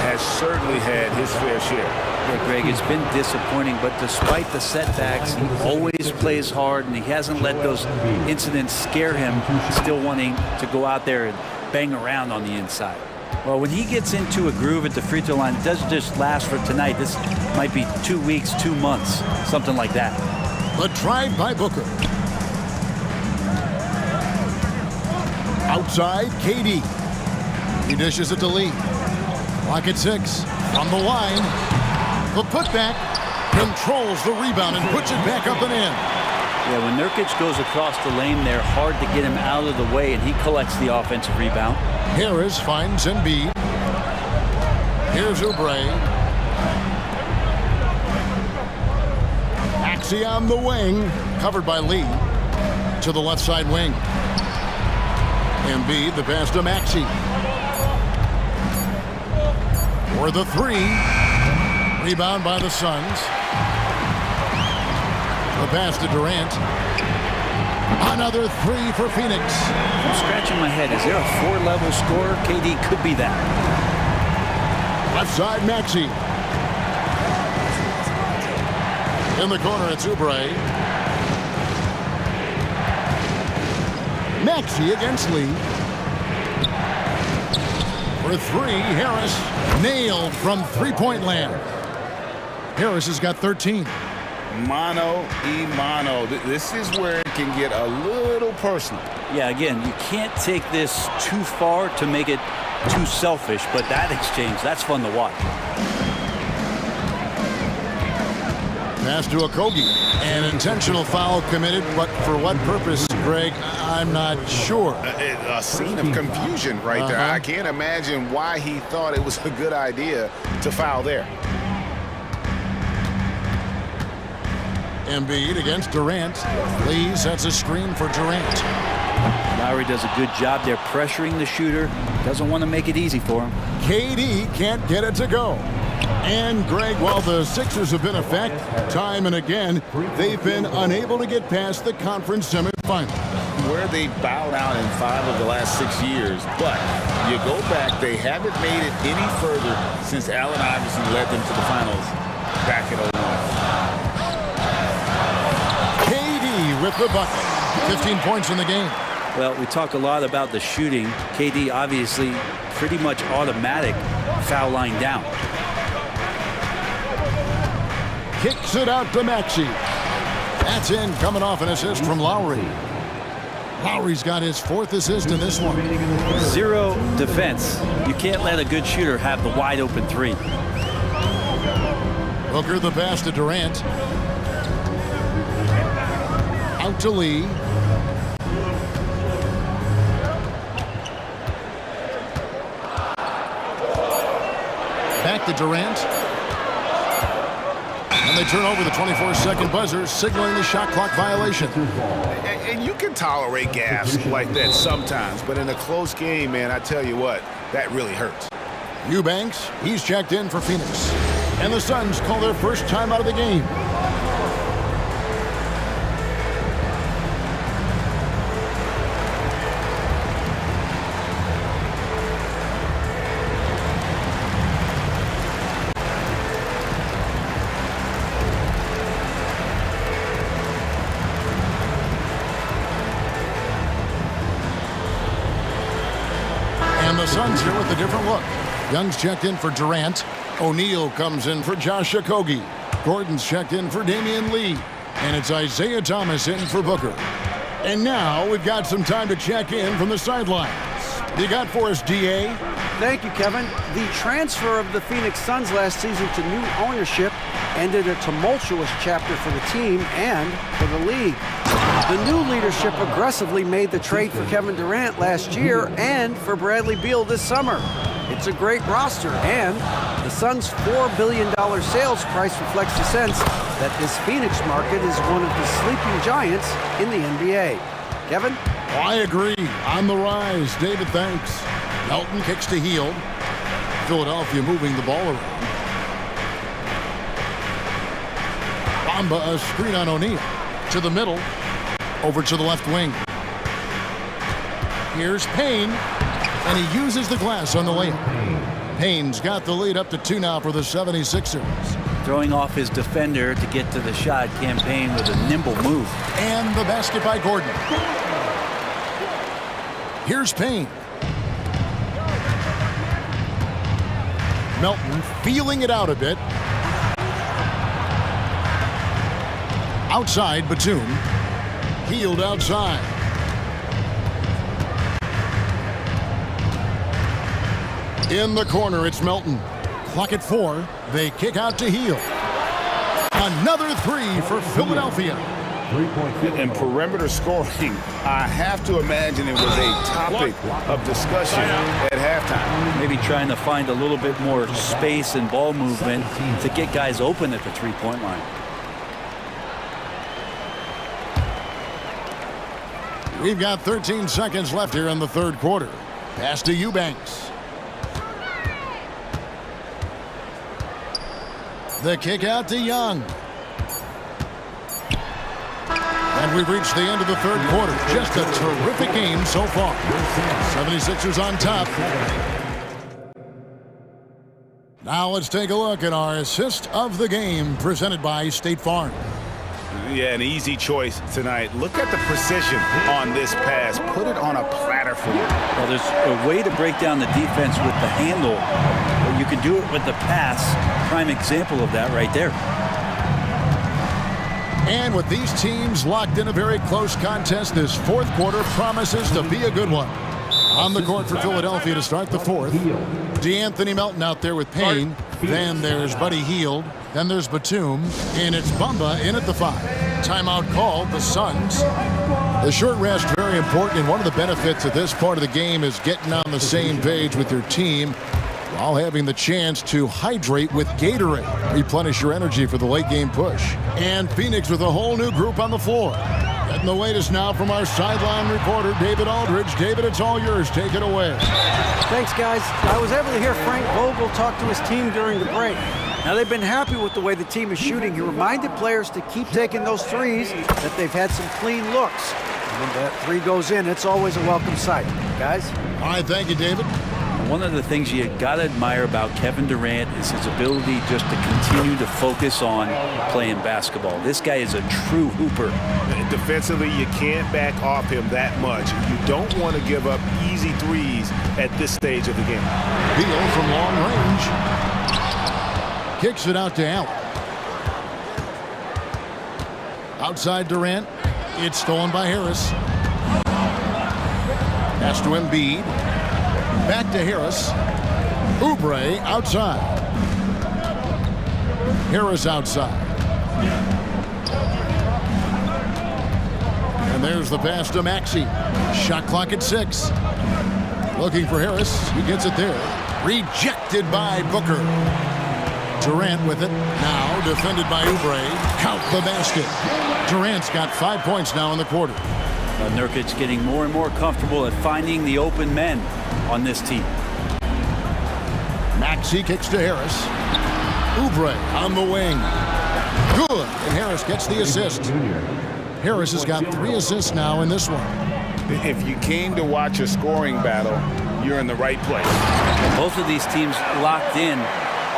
has certainly had his fair share. Yeah, Greg, it's been disappointing, but despite the setbacks, he always plays hard, and he hasn't let those incidents scare him, still wanting to go out there and bang around on the inside. Well, when he gets into a groove at the free throw line, it doesn't just last for tonight. This might be 2 weeks, 2 months, something like that. The drive by Booker. Outside, KD. He dishes it to Lee. Clock at 6. On the line. The putback. Controls the rebound and puts it back up and in. Yeah, when Nurkic goes across the lane there, hard to get him out of the way, and he collects the offensive rebound. Harris finds Embiid. Here's Oubre. Maxey on the wing, covered by Lee. To the left side wing. Embiid, the pass to Maxey. For the 3. Rebound by the Suns. The pass to Durant. Another three for Phoenix. I'm scratching my head. Is there a 4-level scorer? KD could be that. Left side, Maxey. In the corner, it's Oubre. Maxey against Lee. For three, Harris. Nailed from three-point land. Harris has got 13. Mano. This is where it can get a little personal. Yeah, again, you can't take this too far to make it too selfish, but that exchange, that's fun to watch. Pass to Okogie. An intentional foul committed, but for what purpose, Greg, I'm not sure. A scene of confusion right there. I can't imagine why he thought it was a good idea to foul there. Embiid against Durant. Lee sets a screen for Durant. Lowry does a good job there pressuring the shooter. Doesn't want to make it easy for him. KD can't get it to go. And Greg, while the Sixers have been a fact time and again, they've been unable to get past the conference semifinal. Where they bowed out in 5 of the last 6 years. But you go back, they haven't made it any further since Allen Iverson led them to the finals back in 01. With the bucket. 15 points in the game. Well, we talk a lot about the shooting. KD obviously pretty much automatic foul line down. Kicks it out to Maxey. That's in, coming off an assist from Lowry. Lowry's got his 4th assist in this one. Zero defense. You can't let a good shooter have the wide open three. Booker the pass to Durant. Out to Lee. Back to Durant. And they turn over the 24-second buzzer, signaling the shot clock violation. And you can tolerate gas like that sometimes, but in a close game, man, I tell you what, that really hurts. Eubanks, he's checked in for Phoenix. And the Suns call their first time out of the game. The Suns here with a different look. Young's checked in for Durant. O'Neal comes in for Josh Okogie. Gordon's checked in for Damian Lee. And it's Isaiah Thomas in for Booker. And now we've got some time to check in from the sidelines. You got for us, DA? Thank you, Kevin. The transfer of the Phoenix Suns last season to new ownership ended a tumultuous chapter for the team and for the league. The new leadership aggressively made the trade for Kevin Durant last year and for Bradley Beal this summer. It's a great roster, and the Suns' $4 billion sales price reflects the sense that this Phoenix market is one of the sleeping giants in the NBA. Kevin? I agree. On the rise. David, thanks. Melton kicks to Hield. Philadelphia moving the ball around. Bamba, a screen on O'Neal. To the middle. Over to the left wing. Here's Payne. And he uses the glass on the layup. Payne's got the lead up to 2 now for the 76ers. Throwing off his defender to get to the shot. Campaign with a nimble move. And the basket by Gordon. Here's Payne. Melton feeling it out a bit. Outside, Batum. Hield outside. In the corner, it's Melton. Clock at 4. They kick out to Hield. Another 3 for Philadelphia. And perimeter scoring, I have to imagine it was a topic of discussion at halftime. Maybe trying to find a little bit more space and ball movement to get guys open at the three-point line. We've got 13 seconds left here in the third quarter. Pass to Eubanks. The kick out to Young. And we've reached the end of the third quarter. Just a terrific game so far. 76ers on top. Now let's take a look at our assist of the game presented by State Farm. Yeah, an easy choice tonight. Look at the precision on this pass. Put it on a platter for you. Well, there's a way to break down the defense with the handle, but you can do it with the pass. Prime example of that right there. And with these teams locked in a very close contest, this fourth quarter promises to be a good one. On the court for Philadelphia to start the fourth. DeAnthony Melton out there with Payne. Then there's Buddy Hield. Then there's Batum. And it's Bumba in at the 5. Timeout called, the Suns. The short rest, very important. And one of the benefits of this part of the game is getting on the same page with your team while having the chance to hydrate with Gatorade. Replenish your energy for the late game push. And Phoenix with a whole new group on the floor. Getting the latest now from our sideline reporter, David Aldridge. David, it's all yours. Take it away. Thanks, guys. I was able to hear Frank Vogel talk to his team during the break. Now, they've been happy with the way the team is shooting. He reminded players to keep taking those threes, that they've had some clean looks. And when that three goes in, it's always a welcome sight. Guys? All right, thank you, David. One of the things you got to admire about Kevin Durant is his ability just to continue to focus on playing basketball. This guy is a true hooper. Defensively, you can't back off him that much. You don't want to give up easy threes at this stage of the game. Beal from long range. Kicks it out to Allen. Outside Durant. It's stolen by Harris. Pass to Embiid. Back to Harris. Oubre outside. Harris outside. And there's the pass to Maxey. Shot clock at 6. Looking for Harris. He gets it there. Rejected by Booker. Durant with it. Now defended by Oubre. Count the basket. Durant's got 5 points now in the quarter. Nurkic getting more and more comfortable at finding the open men on this team. Maxey kicks to Harris. Oubre on the wing. Good. And Harris gets the assist. Harris has got 3 assists now in this one. If you came to watch a scoring battle, you're in the right place. Both of these teams locked in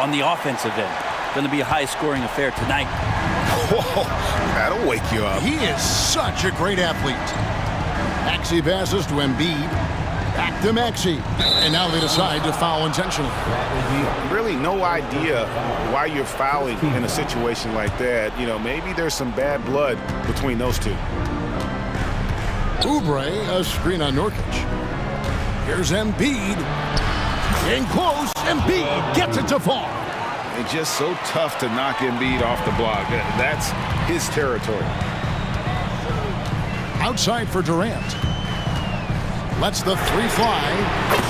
on the offensive end. Going to be a high-scoring affair tonight. Whoa, that'll wake you up. He is such a great athlete. Maxey passes to Embiid. Back to Maxey. And now they decide to foul intentionally. Really no idea why you're fouling in a situation like that. You know, maybe there's some bad blood between those two. Oubre, a screen on Nurkic. Here's Embiid. In close, Embiid gets it to fall. It's just so tough to knock Embiid off the block. That's his territory. Outside for Durant. Lets the 3 fly.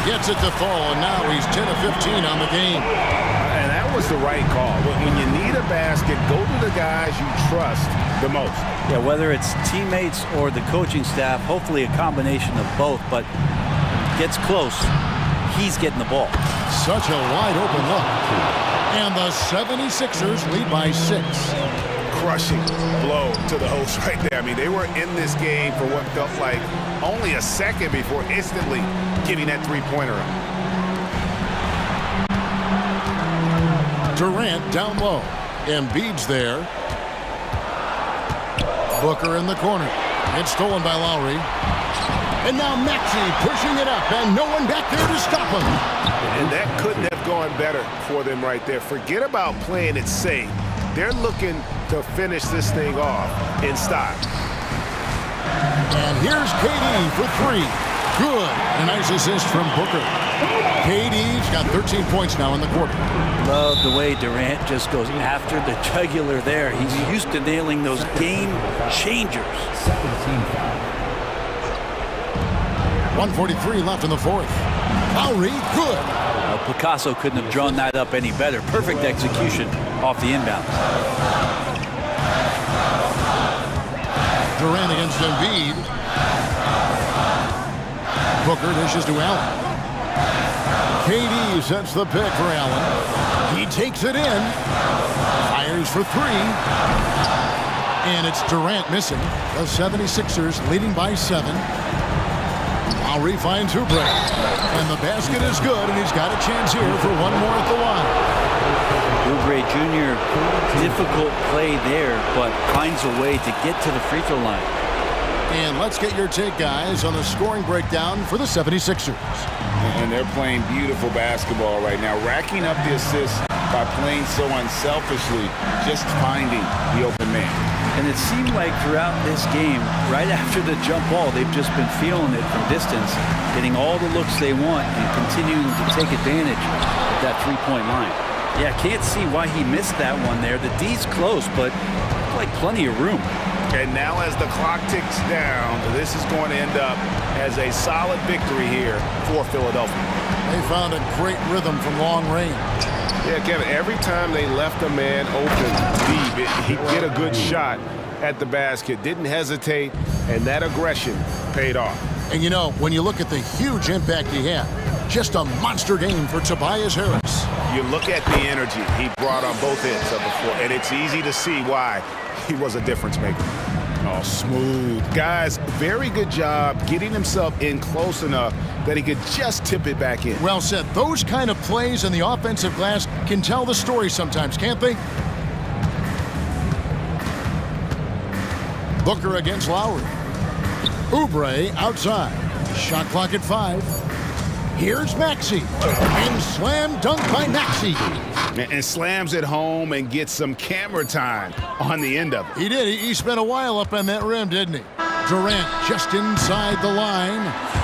Gets it to fall, and now he's 10 of 15 on the game. And that was the right call. When you need a basket, go to the guys you trust the most. Yeah, whether it's teammates or the coaching staff, hopefully a combination of both, but gets close, he's getting the ball. Such a wide open look. And the 76ers lead by 6. Crushing blow to the host right there. I mean, they were in this game for what felt like only a second before instantly getting that three-pointer up. Durant down low. Embiid's there. Booker in the corner. It's stolen by Lowry. And now Maxey pushing it up, and no one back there to stop him. And that couldn't have gone better for them right there. Forget about playing it safe. They're looking to finish this thing off in style. And here's KD for 3. Good. A nice assist from Booker. KD's got 13 points now in the quarter. Love the way Durant just goes after the jugular there. He's used to nailing those game changers. 1:43 left in the fourth. Lowry, good. Picasso couldn't have drawn that up any better. Perfect execution off the inbound. Durant against Embiid. Booker dishes to Allen. KD sets the pick for Allen. He takes it in. Fires for 3. And it's Durant missing. The 76ers leading by 7. Lowry finds Oubre. And the basket is good, and he's got a chance here for one more at the line. Oubre Jr., difficult play there, but finds a way to get to the free throw line. And let's get your take, guys, on the scoring breakdown for the 76ers. And they're playing beautiful basketball right now, racking up the assists by playing so unselfishly, just finding the open man. And it seemed like throughout this game, right after the jump ball, they've just been feeling it from distance, getting all the looks they want and continuing to take advantage of that three-point line. Yeah, can't see why he missed that one there. The D's close, but like plenty of room. And now as the clock ticks down, this is going to end up as a solid victory here for Philadelphia. They found a great rhythm from long range. Yeah, Kevin, every time they left a man open deep, he'd get a good shot at the basket. Didn't hesitate, and that aggression paid off. And you know, when you look at the huge impact he had, just a monster game for Tobias Harris. You look at the energy he brought on both ends of the floor, and it's easy to see why he was a difference maker. Oh, smooth. Guys, very good job getting himself in close enough that he could just tip it back in. Well said. Those kind of plays in the offensive glass can tell the story sometimes, can't they? Booker against Lowry. Oubre outside. Shot clock at 5. Here's Maxey. And slam dunk by Maxey. And slams it home and gets some camera time on the end of it. He did. He spent a while up on that rim, didn't he? Durant just inside the line.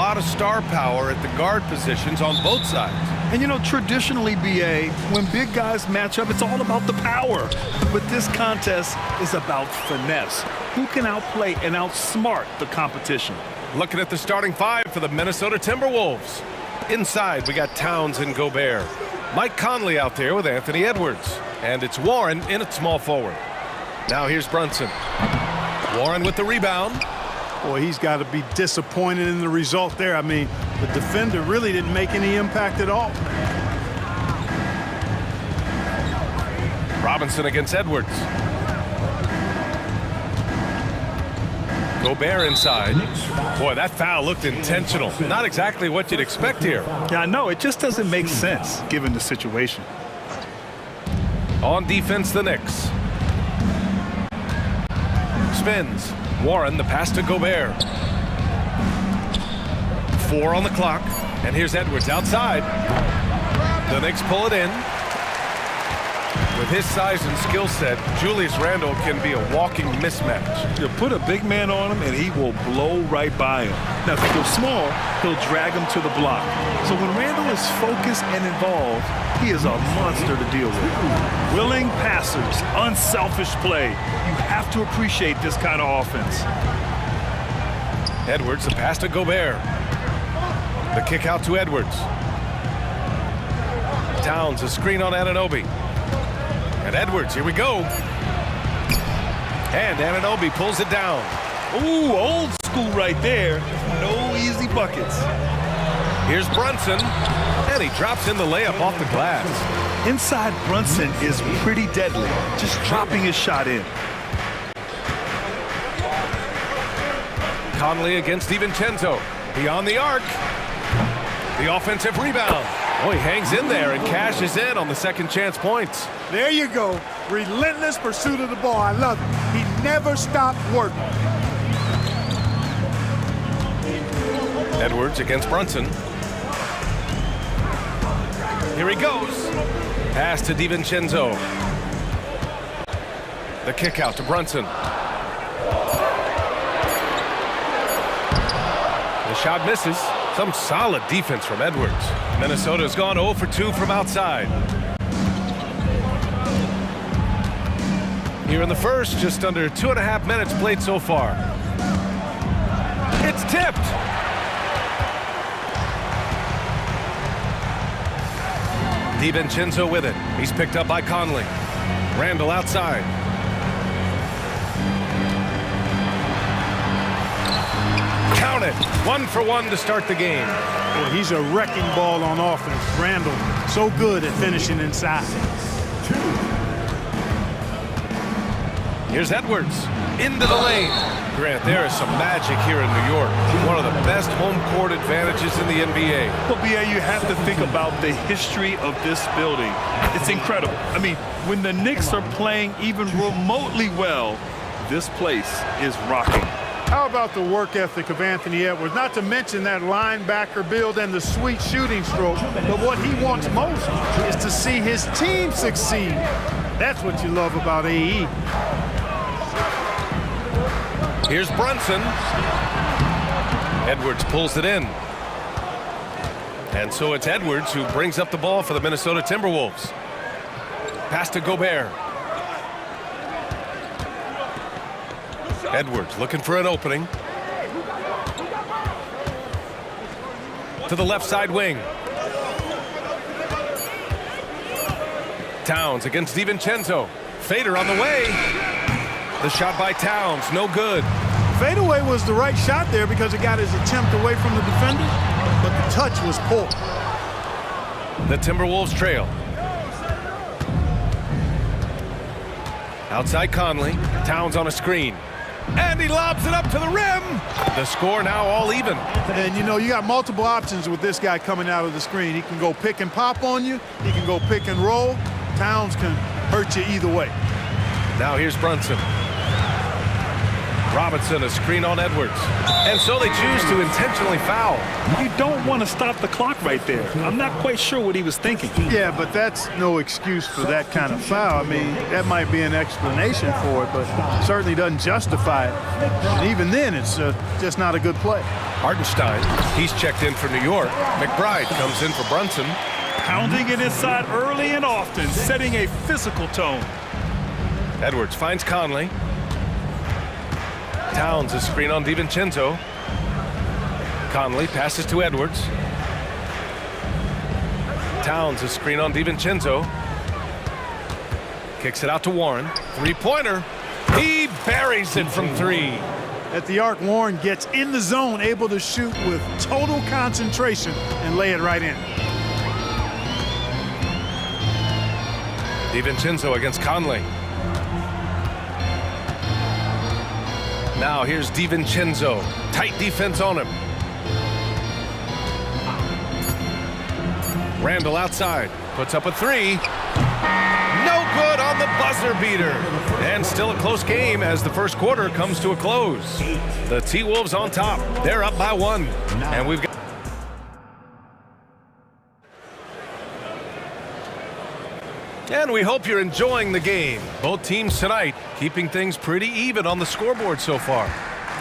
lot of star power at the guard positions on both sides. And you know, traditionally, BA, when big guys match up, it's all about the power. But this contest is about finesse. Who can outplay and outsmart the competition? Looking at the starting five for the Minnesota Timberwolves. Inside, we got Towns and Gobert. Mike Conley out there with Anthony Edwards. And it's Warren in at small forward. Now here's Brunson. Warren with the rebound. Boy, he's got to be disappointed in the result there. I mean, the defender really didn't make any impact at all. Robinson against Edwards. Gobert inside. Boy, that foul looked intentional. Not exactly what you'd expect here. Yeah, I know. It just doesn't make sense given the situation. On defense, the Knicks. Spins. Warren, the pass to Gobert. 4 on the clock. And here's Edwards outside. The Knicks pull it in. With his size and skill set, Julius Randle can be a walking mismatch. You put a big man on him, and he will blow right by him. Now, if he goes small, he'll drag him to the block. So when Randle is focused and involved, he is a monster to deal with. Willing passers, unselfish play. You have to appreciate this kind of offense. Edwards, the pass to Gobert. The kick out to Edwards. Towns, a screen on Anunoby. And Edwards, here we go. And Anunoby pulls it down. Ooh, old school right there. No easy buckets. Here's Brunson. And he drops in the layup off the glass. Inside Brunson is pretty deadly. Just dropping his shot in. Conley against DiVincenzo. Beyond the arc. The offensive rebound. Oh, he hangs in there and cashes in on the second chance points. There you go. Relentless pursuit of the ball. I love it. He never stopped working. Edwards against Brunson. Here he goes. Pass to DiVincenzo. The kick out to Brunson. The shot misses. Some solid defense from Edwards. Minnesota's gone 0 for 2 from outside. Here in the first, just under 2.5 minutes played so far. It's tipped. DiVincenzo with it. He's picked up by Conley. Randle outside. Count it. 1 for 1 to start the game. Well, he's a wrecking ball on offense. Randle, so good at finishing inside. Here's Edwards. Into the lane. Grant, there is some magic here in New York. One of the best home court advantages in the NBA. Well, BA, you have to think about the history of this building. It's incredible. I mean, when the Knicks are playing even remotely well, this place is rocking. How about the work ethic of Anthony Edwards? Not to mention that linebacker build and the sweet shooting stroke. But what he wants most is to see his team succeed. That's what you love about AE. Here's Brunson. Edwards pulls it in. And so it's Edwards who brings up the ball for the Minnesota Timberwolves. Pass to Gobert. Edwards looking for an opening. To the left side wing. Towns against DiVincenzo. Fader on the way. The shot by Towns, no good. Fadeaway was the right shot there because it got his attempt away from the defender, but the touch was poor. The Timberwolves trail. Outside Conley. Towns on a screen. And he lobs it up to the rim. The score now all even. And, you know, you got multiple options with this guy coming out of the screen. He can go pick and pop on you. He can go pick and roll. Towns can hurt you either way. Now here's Brunson. Robinson, a screen on Edwards. And so they choose to intentionally foul. You don't want to stop the clock right there. I'm not quite sure what he was thinking. Yeah, but that's no excuse for that kind of foul. I mean, that might be an explanation for it, but certainly doesn't justify it. And even then, it's just not a good play. Hartenstein, he's checked in for New York. McBride comes in for Brunson. Pounding it inside early and often, setting a physical tone. Edwards finds Conley. Towns a screen on DiVincenzo. Conley passes to Edwards. Towns a screen on DiVincenzo. Kicks it out to Warren. Three-pointer. He buries it from three. At the arc, Warren gets in the zone, able to shoot with total concentration and lay it right in. DiVincenzo against Conley. Now here's DiVincenzo. Tight defense on him. Randall outside. Puts up a three. No good on the buzzer beater. And still a close game as the first quarter comes to a close. The T-Wolves on top. They're up by one. And we've got... And we hope you're enjoying the game. Both teams tonight keeping things pretty even on the scoreboard so far.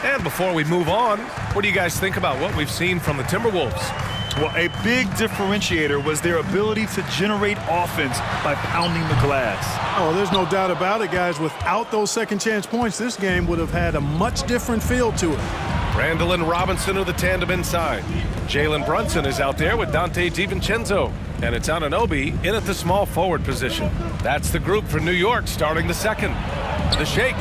And before we move on, what do you guys think about what we've seen from the Timberwolves? Well, a big differentiator was their ability to generate offense by pounding the glass. Oh, there's no doubt about it, guys. Without those second chance points, this game would have had a much different feel to it. Randall and Robinson are the tandem inside. Jalen Brunson is out there with Dante DiVincenzo. And it's Anunoby in at the small forward position. That's the group for New York starting the second. The shake.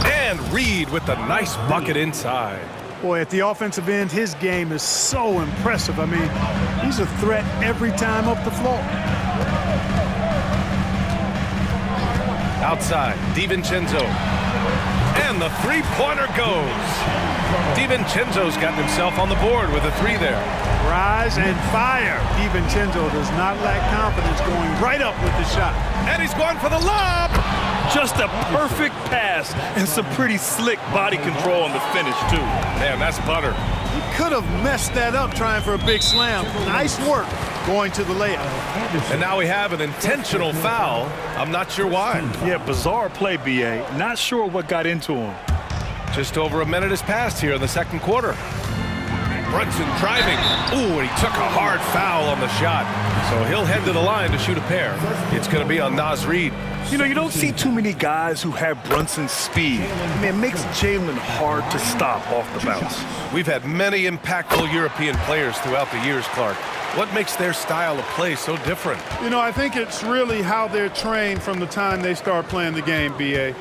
And Reed with the nice bucket inside. Boy, at the offensive end, his game is so impressive. I mean, he's a threat every time up the floor. Outside, DiVincenzo. And the three-pointer goes. DiVincenzo's gotten himself on the board with a three there. Rise and fire. DiVincenzo does not lack confidence, going right up with the shot. And he's going for the lob. Just a perfect pass and some pretty slick body control on the finish, too. Man, that's butter. He could have messed that up trying for a big slam. Nice work going to the layup. And now we have an intentional foul. I'm not sure why. Yeah, bizarre play, B.A. Not sure what got into him. Just over a minute has passed here in the second quarter. Brunson driving. Ooh, and he took a hard foul on the shot. So he'll head to the line to shoot a pair. It's going to be on Naz Reid. You know, you don't see too many guys who have Brunson's speed. I mean, it makes Jalen hard to stop off the bounce. We've had many impactful European players throughout the years, Clark. What makes their style of play so different? You know, I think it's really how they're trained from the time they start playing the game, B.A.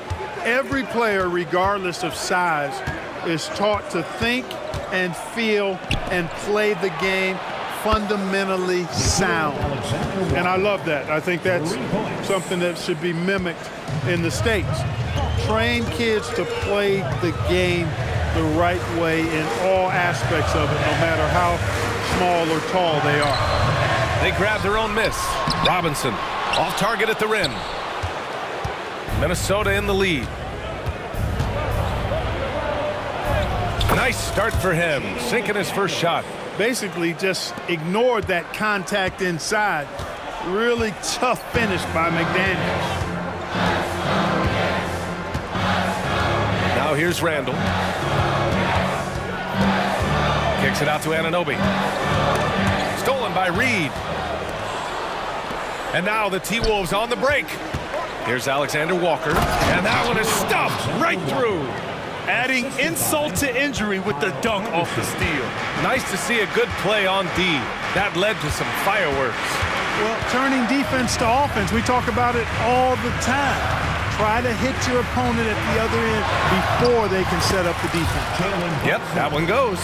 Every player, regardless of size, is taught to think and feel and play the game fundamentally sound. And I love that. I think that's something that should be mimicked in the States. Train kids to play the game the right way in all aspects of it, no matter how small or tall they are. They grab their own miss. Robinson off target at the rim. Minnesota in the lead. Nice start for him, sinking his first shot. Basically just ignored that contact inside. Really tough finish by McDaniels. Now here's Randall. Kicks it out to Anunoby. Stolen by Reed. And now the T-Wolves on the break. Here's Alexander Walker. And that one is stuffed right through. Adding insult to injury with the dunk off the steal. Nice to see a good play on D. That led to some fireworks. Well, turning defense to offense, we talk about it all the time. Try to hit your opponent at the other end before they can set up the defense. Yep, that one goes.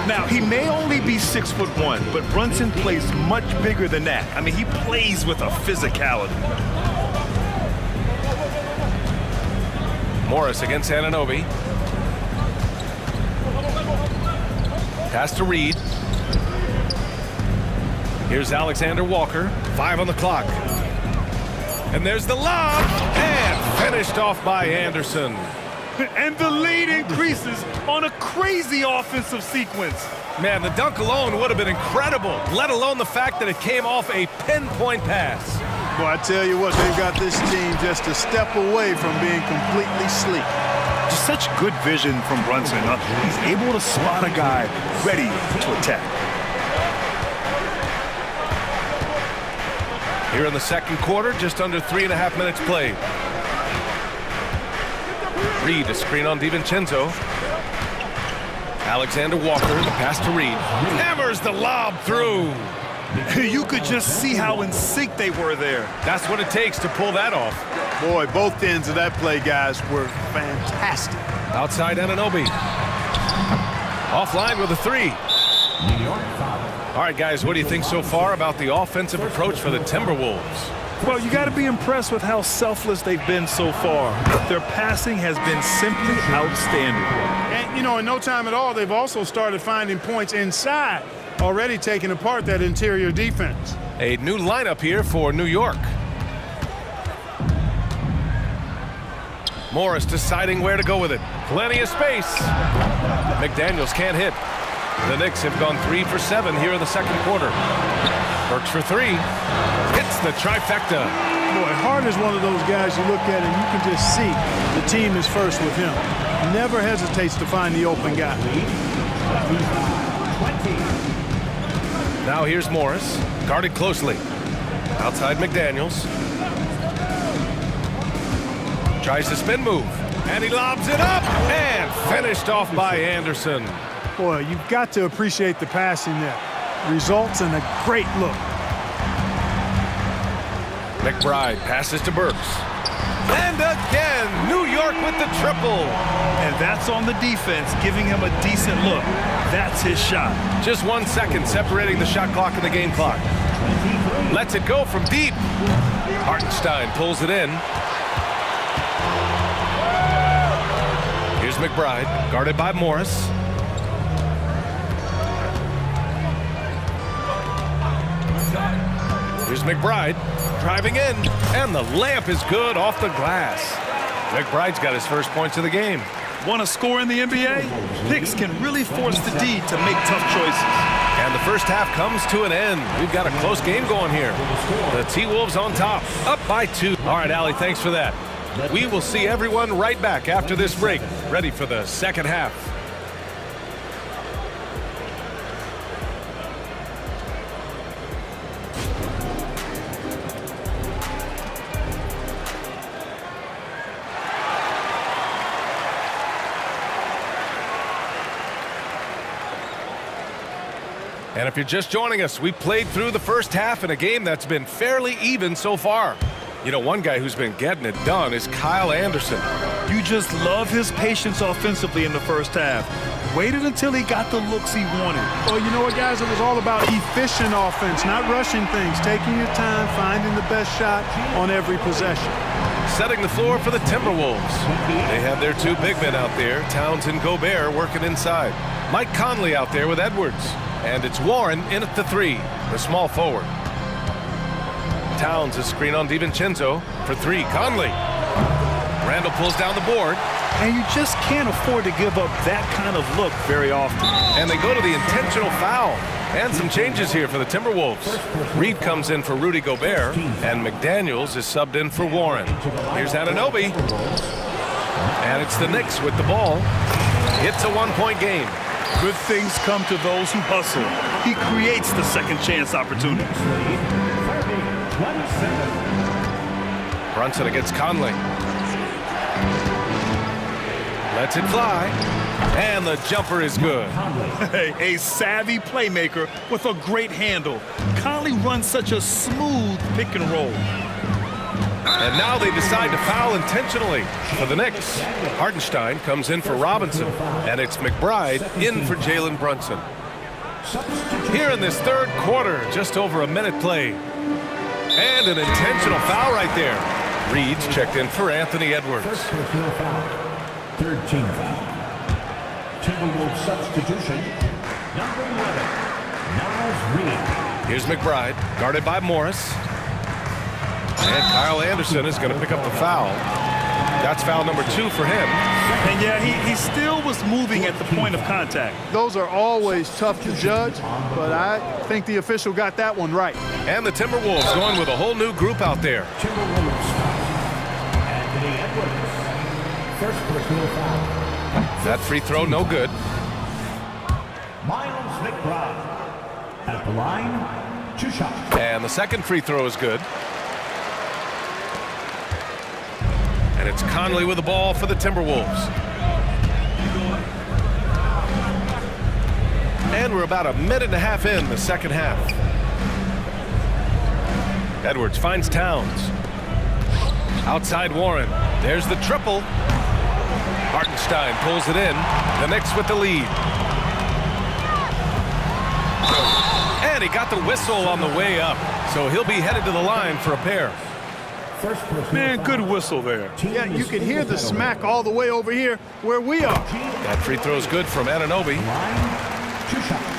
Now, he may only be 6'1", but Brunson plays much bigger than that. I mean, he plays with a physicality. Morris against Anunoby. Pass to Reed. Here's Alexander Walker. 5 on the clock. And there's the lob. And finished off by Anderson. And the lead increases on a crazy offensive sequence. Man, the dunk alone would have been incredible, let alone the fact that it came off a pinpoint pass. Well, I tell you what, they've got this team just a step away from being completely sleek. Just such good vision from Brunson. He's able to spot a guy ready to attack. Here in the second quarter, just under 3.5 minutes played. Reed, a screen on DiVincenzo. Alexander Walker, the pass to Reed. Hammers the lob through. You could just see how in sync they were there. That's what it takes to pull that off. Boy, both ends of that play, guys, were fantastic. Outside Anunoby. Offline with a three. All right, guys, what do you think so far about the offensive approach for the Timberwolves? Well, you got to be impressed with how selfless they've been so far. Their passing has been simply outstanding. And, you know, in no time at all, they've also started finding points inside, already taking apart that interior defense. A new lineup here for New York. Morris deciding where to go with it. Plenty of space. McDaniels can't hit. The Knicks have gone 3 for 7 here in the second quarter. Burks for three. Hits the trifecta. Boy, Hart is one of those guys you look at and you can just see the team is first with him. Never hesitates to find the open guy. Now here's Morris, guarded closely. Outside McDaniels. Tries to spin move, and he lobs it up, and finished off by Anderson. Boy, you've got to appreciate the passing there. Results in a great look. McBride passes to Burks. And again, New York with the triple. And that's on the defense, giving him a decent look. That's his shot. Just 1 second separating the shot clock and the game clock. Lets it go from deep. Hartenstein pulls it in. Here's McBride, guarded by Morris. Here's McBride, driving in, and the layup is good off the glass. McBride's got his first points of the game. Want to score in the NBA? Knicks can really force the D to make tough choices. And the first half comes to an end. We've got a close game going here. The T-Wolves on top, up by 2. All right, Allie, thanks for that. We will see everyone right back after this break, ready for the second half. And if you're just joining us, we played through the first half in a game that's been fairly even so far. You know, one guy who's been getting it done is Kyle Anderson. You just love his patience offensively in the first half. Waited until he got the looks he wanted. Well, you know what, guys? It was all about efficient offense, not rushing things, taking your time, finding the best shot on every possession. Setting the floor for the Timberwolves. They have their two big men out there, Towns and Gobert, working inside. Mike Conley out there with Edwards. And it's Warren in at the three, the small forward. Towns is screen on DiVincenzo for three. Conley. Randall pulls down the board. And you just can't afford to give up that kind of look very often. And they go to the intentional foul. And some changes here for the Timberwolves. Reed comes in for Rudy Gobert, and McDaniels is subbed in for Warren. Here's Anunoby. And it's the Knicks with the ball. It's a one-point game. Good things come to those who hustle. He creates the second chance opportunities. Brunson against Conley. Lets it fly. And the jumper is good. A savvy playmaker with a great handle. Conley runs such a smooth pick and roll. And now they decide to foul intentionally for the Knicks. Hartenstein comes in for Robinson, and it's McBride in for Jalen Brunson. Here in this third quarter, just over a minute played. And an intentional foul right there. Reed's checked in for Anthony Edwards. Third team foul. Timberwolves substitution, number 11, Miles Reed. Here's McBride, guarded by Morris. And Kyle Anderson is going to pick up the foul. That's foul number 2 for him. And yeah, he still was moving at the point of contact. Those are always tough to judge, but I think the official got that one right. And the Timberwolves going with a whole new group out there. First personal foul. That free throw, no good. Miles McBride at the line, 2 shots. And the second free throw is good. And it's Conley with the ball for the Timberwolves. And we're about a minute and a half in the second half. Edwards finds Towns. Outside Warren. There's the triple. Hartenstein pulls it in. The Knicks with the lead. And he got the whistle on the way up. So he'll be headed to the line for a pair. Man, good whistle there. Yeah, you can hear the smack all the way over here where we are. That free throw is good from Anunoby. 2 shots.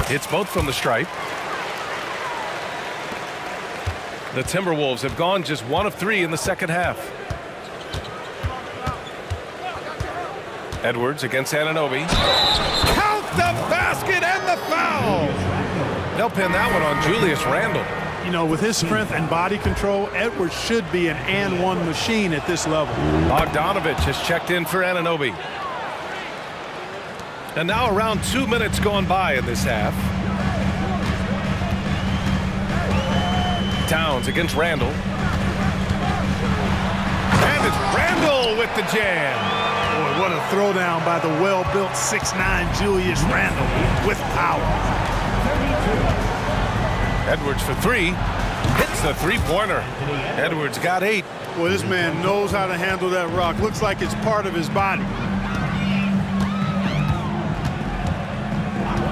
Hits both from the stripe. The Timberwolves have gone just 1 of 3 in the second half. Edwards against Anunoby. Count the basket and the foul! They'll pin that one on Julius Randle. You know, with his strength and body control, Edwards should be an and-one machine at this level. Bogdanovich has checked in for Anunoby. And now around 2 minutes going by in this half. Towns against Randle. And it's Randle with the jam. Boy, what a throwdown by the well-built 6'9" Julius Randle with power. Edwards for 3. Hits the three-pointer. Edwards got 8. Boy, this man knows how to handle that rock. Looks like it's part of his body.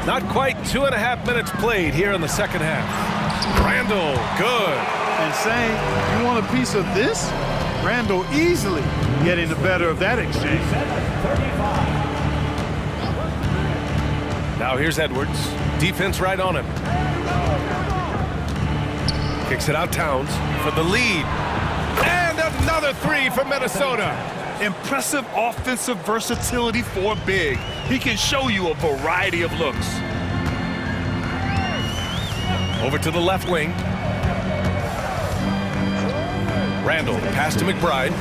Not quite 2.5 minutes played here in the second half. Randle, good. And saying, you want a piece of this? Randle easily getting the better of that exchange. Now here's Edwards. Defense right on him. Kicks it out Towns for the lead. And another 3 for Minnesota. Impressive offensive versatility for big. He can show you a variety of looks. Over to the left wing. Randle, pass to McBride.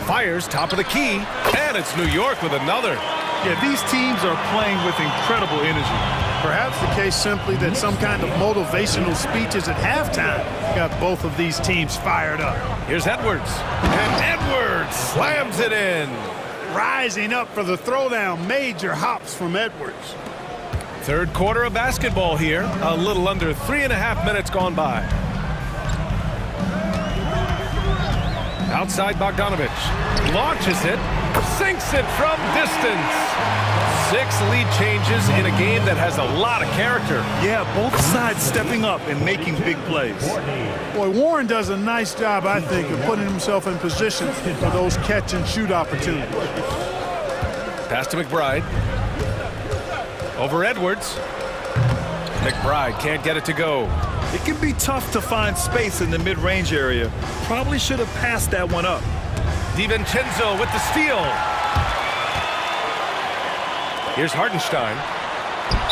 Fires, top of the key. And it's New York with another. Yeah, these teams are playing with incredible energy. Perhaps the case simply that some kind of motivational speeches at halftime got both of these teams fired up. Here's Edwards. And Edwards slams it in. Rising up for the throwdown. Major hops from Edwards. Third quarter of basketball here. A little under 3.5 minutes gone by. Outside Bogdanovich. Launches it. Sinks it from distance. 6 lead changes in a game that has a lot of character. Yeah, both sides stepping up and making big plays. Boy, Warren does a nice job, I think, of putting himself in position for those catch-and-shoot opportunities. Pass to McBride. Over Edwards. McBride can't get it to go. It can be tough to find space in the mid-range area. Probably should have passed that one up. DiVincenzo with the steal. Here's Hartenstein.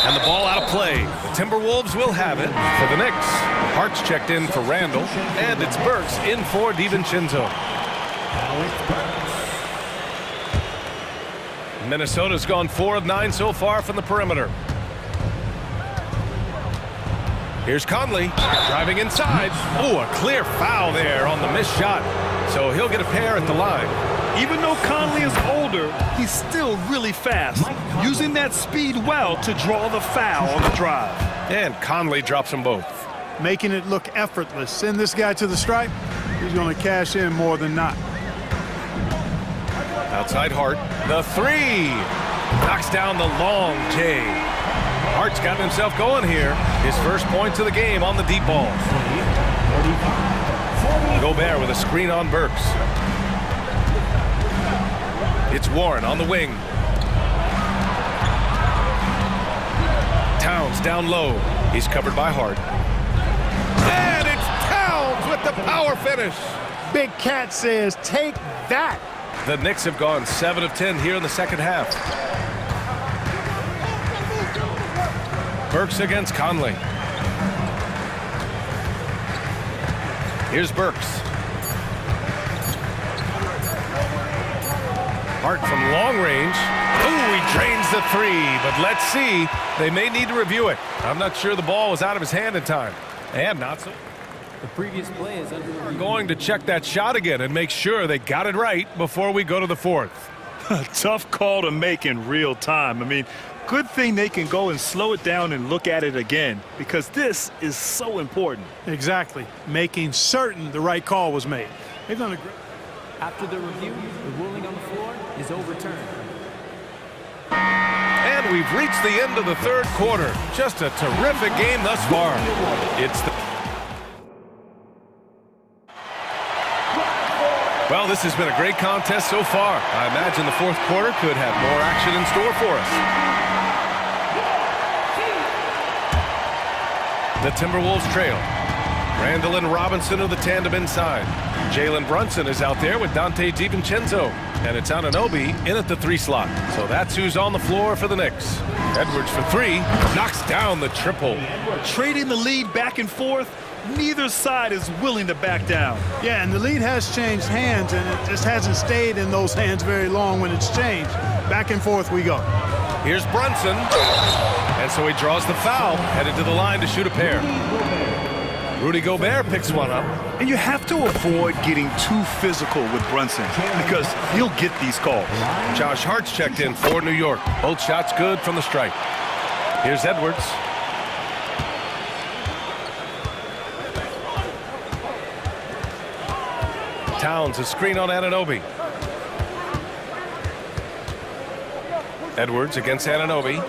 And the ball out of play. The Timberwolves will have it for the Knicks. Hart's checked in for Randle. And it's Burks in for DiVincenzo. Minnesota's gone 4 of 9 so far from the perimeter. Here's Conley driving inside. Oh, a clear foul there on the missed shot. So he'll get a pair at the line. Even though Conley is older, he's still really fast, using that speed well to draw the foul on the drive. And Conley drops them both. Making it look effortless. Send this guy to the stripe. He's going to cash in more than not. Outside Hart. The 3. Knocks down the long J. Hart's gotten himself going here. His first points of the game on the deep ball. Gobert with a screen on Burks. It's Warren on the wing. Towns down low. He's covered by Hart. with the power finish. Big Cat says, take that. The Knicks have gone 7 of 10 here in the second half. Burks against Conley. Here's Burks. Hart from long range. Ooh, he drains the three, but let's see. They may need to review it. I'm not sure the ball was out of his hand in time. And not so. The previous play is under review. We're going to check that shot again and make sure they got it right before we go to the fourth. Tough call to make in real time. I mean, good thing they can go and slow it down and look at it again, because this is so important. Exactly. Making certain the right call was made. They've done a great. After the review, the ruling on the floor is overturned. And we've reached the end of the third quarter. Just a terrific game thus far. It's the... Well, this has been a great contest so far. I imagine the fourth quarter could have more action in store for us. The Timberwolves trail. Randall and Robinson are the tandem inside. Jalen Brunson is out there with Dante DiVincenzo. And it's Anunoby in at the 3 slot. So that's who's on the floor for the Knicks. Edwards for 3. Knocks down the triple. Trading the lead back and forth. Neither side is willing to back down. Yeah, and the lead has changed hands, and it just hasn't stayed in those hands very long when it's changed. Back and forth we go. Here's Brunson. And so he draws the foul, headed to the line to shoot a pair. Rudy Gobert picks one up. And you have to avoid getting too physical with Brunson, because he'll get these calls. Josh Hart's checked in for New York. Both shots good from the stripe. Here's Edwards. Towns, a screen on Anunoby. Edwards against Anunoby.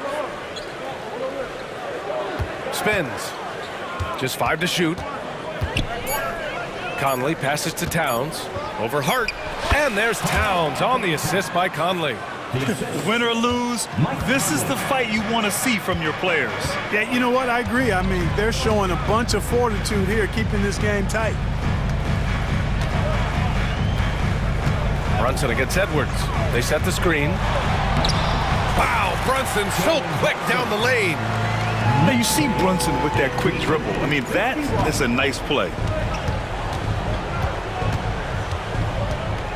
Spins. Just 5 to shoot. Conley passes to Towns. Over Hart. And there's Towns on the assist by Conley. Win or lose, this is the fight you want to see from your players. Yeah, you know what? I agree. I mean, they're showing a bunch of fortitude here, keeping this game tight. Brunson against Edwards. They set the screen. Wow, Brunson so quick down the lane. Now you see Brunson with that quick dribble. I mean, that is a nice play.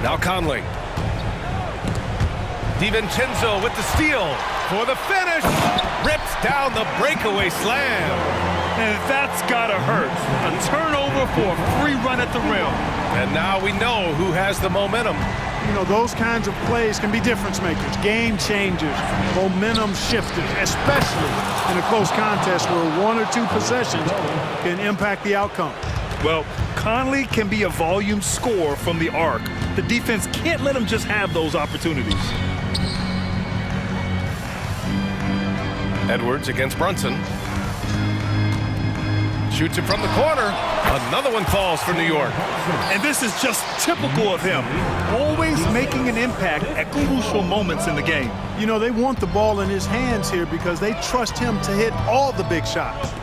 Now Conley. DiVincenzo with the steal for the finish. Rips down the breakaway slam. And that's gotta hurt. A turnover for a free run at the rim. And now we know who has the momentum. You know, those kinds of plays can be difference makers, game changers, momentum shifters, especially in a close contest where 1 or 2 possessions can impact the outcome. Well, Conley can be a volume scorer from the arc. The defense can't let him just have those opportunities. Edwards against Brunson. Shoots it from the corner. Another one falls for New York. And this is just typical of him. Always making an impact at crucial moments in the game. You know, they want the ball in his hands here because they trust him to hit all the big shots.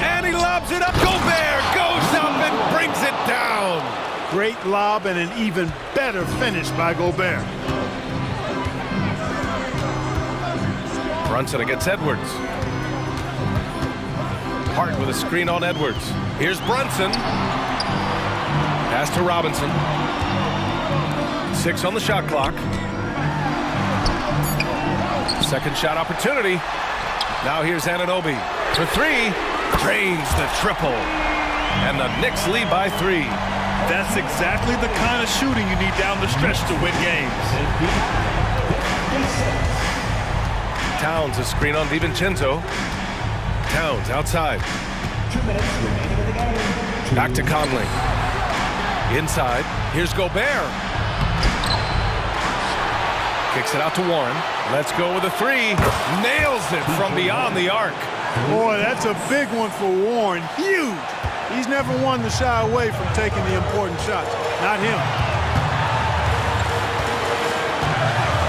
And he lobs it up. Gobert goes up and brings it down. Great lob and an even better finish by Gobert. Brunson against Edwards. Hart with a screen on Edwards. Here's Brunson. Pass to Robinson. 6 on the shot clock. Second shot opportunity. Now here's Anunoby for 3. Drains the triple. And the Knicks lead by 3. That's exactly the kind of shooting you need down the stretch to win games. Towns, a screen on DiVincenzo. Towns outside. 2 minutes remaining in the game. Back to Conley. Inside. Here's Gobert. Kicks it out to Warren. Let's go with a 3. Nails it from beyond the arc. Boy, that's a big one for Warren. Huge. He's never one to shy away from taking the important shots. Not him.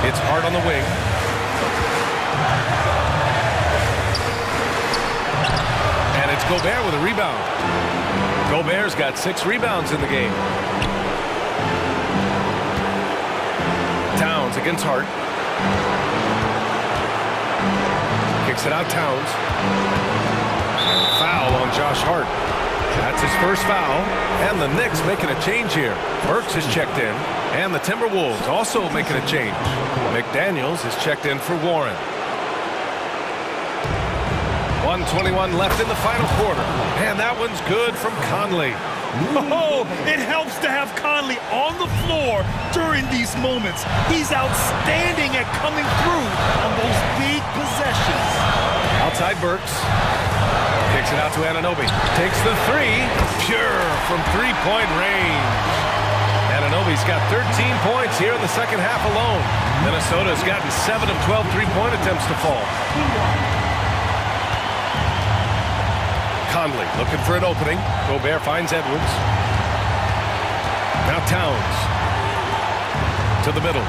It's Hart on the wing. And it's Gobert with a rebound. Gobert's got 6 rebounds in the game. Towns against Hart. Kicks it out, Towns. Foul on Josh Hart. That's his first foul. And the Knicks making a change here. Burks is checked in. And the Timberwolves also making a change. McDaniels is checked in for Warren. 1:21 left in the final quarter. And that one's good from Conley. Oh, it helps to have Conley on the floor during these moments. He's outstanding at coming through on those big possessions. Outside Burks. Kicks it out to Anunoby. Takes the 3. Pure from three-point range. Anunoby's got 13 points here in the second half alone. Minnesota's gotten 7 of 12 three-point attempts to fall. Conley looking for an opening. Gobert finds Edwards. Now Towns. To the middle.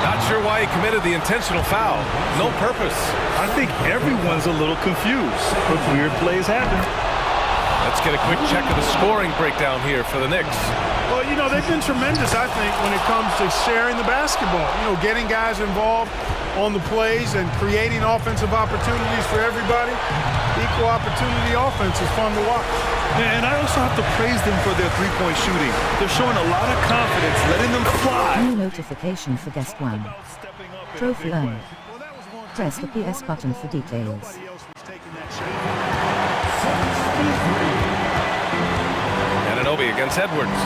Not sure why he committed the intentional foul. No purpose. I think everyone's a little confused, but weird plays happen. Let's get a quick check of the scoring breakdown here for the Knicks. Well, you know, they've been tremendous, I think, when it comes to sharing the basketball. You know, getting guys involved on the plays and creating offensive opportunities for everybody. Equal opportunity offense is fun to watch. And I also have to praise them for their three-point shooting. They're showing a lot of confidence, letting them fly. New notification for guest 1. Trophy earned. Press the PS button for details. Anunoby against Edwards.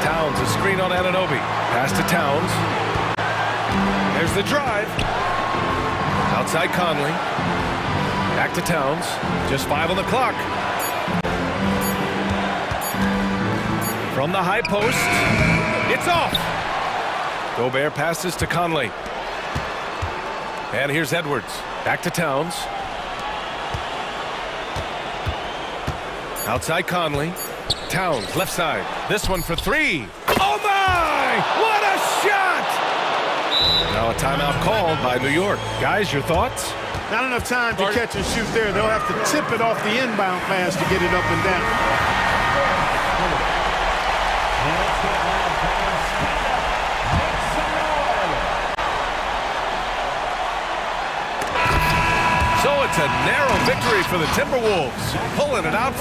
Towns, a screen on Anunoby. Pass to Towns. There's the drive. Outside Conley. Back to Towns. Just 5 on the clock. From the high post. It's off. Gobert passes to Conley. And here's Edwards. Back to Towns. Outside Conley. Towns, left side. This one for 3. Oh my! What a shot! Now a timeout called by New York. Guys, your thoughts? Not enough time to catch and shoot there. They'll have to tip it off the inbound pass to get it up and down. So it's a narrow victory for the Timberwolves, pulling it out.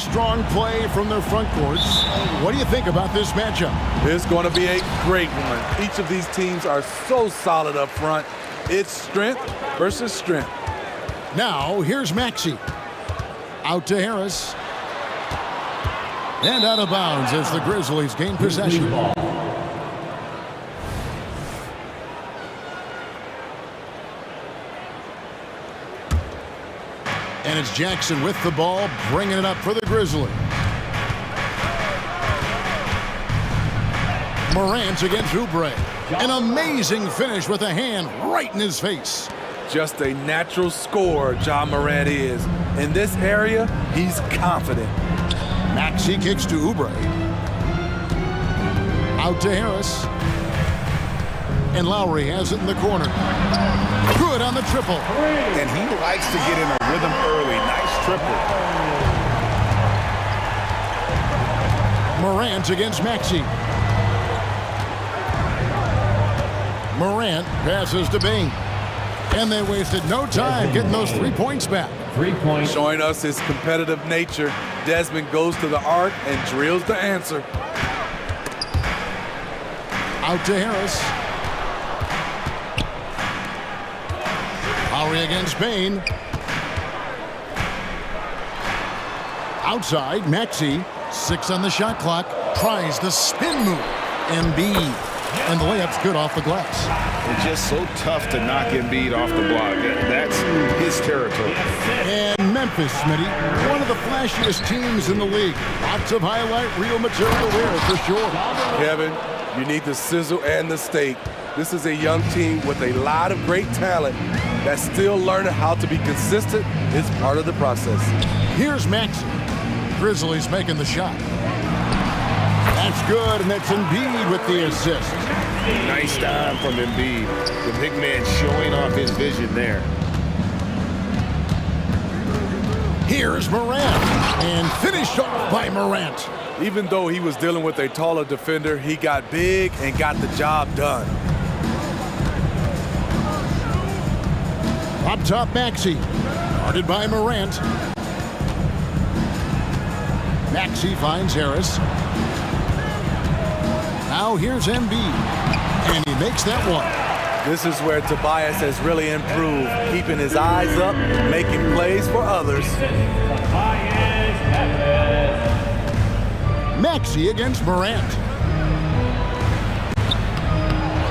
strong play from their front courts. What do you think about this matchup? It's going to be a great one. Each of these teams are so solid up front. It's strength versus strength. Now, here's Maxey. Out to Harris. And out of bounds as the Grizzlies gain possession. And it's Jackson with the ball, bringing it up for the Grizzlies. Morant against Oubre. An amazing finish with a hand right in his face. Just a natural scorer, Ja Morant is. In this area, he's confident. Maxey kicks to Oubre. Out to Harris. And Lowry has it in the corner. Good on the triple. And he likes to get in a rhythm early. Nice triple. Morant against Maxey. Morant passes to Bing. And they wasted no time getting those 3 points back. 3 points. Showing us his competitive nature. Desmond goes to the arc and drills the answer. Out to Harris. Lowry against Bain. Outside, Maxey. 6 on the shot clock. Tries the spin move. Embiid. And the layup's good off the glass. It's just so tough to knock Embiid off the block. That's his territory. And Memphis, Smitty, one of the flashiest teams in the league. Lots of highlight reel material there for sure. Kevin, you need the sizzle and the steak. This is a young team with a lot of great talent that's still learning how to be consistent. It's part of the process. Here's Maxey. Grizzlies making the shot. That's good, and that's Embiid with the assist. Nice time from Embiid. The big man showing off his vision there. Here's Morant, and finished off by Morant. Even though he was dealing with a taller defender, he got big and got the job done. Up top, Maxey. Guarded by Morant. Maxey finds Harris. Now here's Embiid, and he makes that one. This is where Tobias has really improved, keeping his eyes up, making plays for others. Maxey against Morant.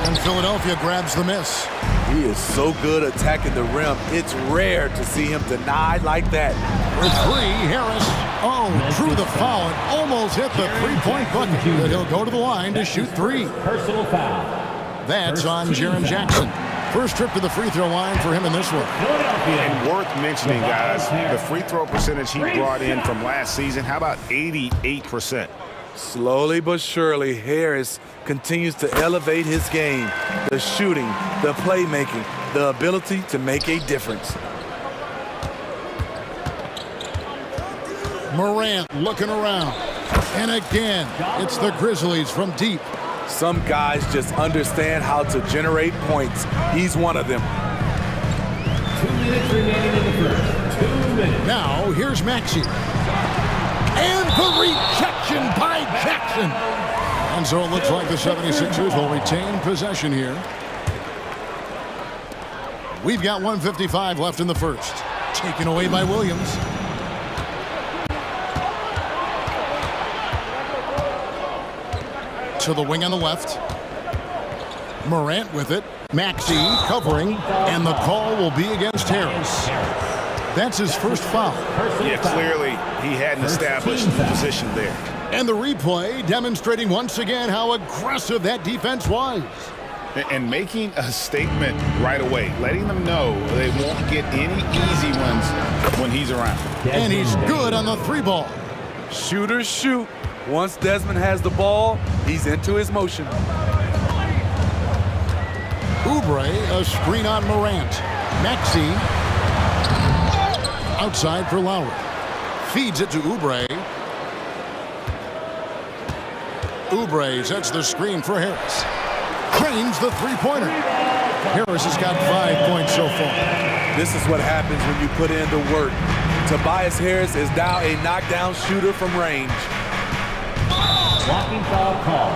And Philadelphia grabs the miss. He is so good attacking the rim. It's rare to see him denied like that. For 3, Harris. Oh, drew the foul and almost hit the three-point bucket. But he'll go to the line to shoot 3. Personal foul. That's on Jaren Jackson. First trip to the free throw line for him in this one. And worth mentioning, guys, the free throw percentage he brought in from last season, how about 88%? Slowly but surely, Harris continues to elevate his game. The shooting, the playmaking, the ability to make a difference. Morant looking around. And again, it's the Grizzlies from deep. Some guys just understand how to generate points. He's one of them. 2 minutes remaining in the first. 2 minutes. Now, here's Maxey. And the rejection by Jackson. And so it looks like the 76ers will retain possession here. We've got 1:55 left in the first. Taken away by Williams. To the wing on the left. Morant with it. Maxey covering. And the call will be against Harris. That's his first foul. Yeah, clearly he hadn't established the position there. And the replay demonstrating once again how aggressive that defense was. And making a statement right away, letting them know they won't get any easy ones when he's around. And he's good on the 3 ball. Shooters shoot. Once Desmond has the ball, he's into his motion. Oubre, a screen on Morant. Maxey. Outside for Lowry. Feeds it to Oubre. Oubre sets the screen for Harris. Drains the three-pointer. Harris has got 5 points so far. This is what happens when you put in the work. Tobias Harris is now a knockdown shooter from range. Blocking foul call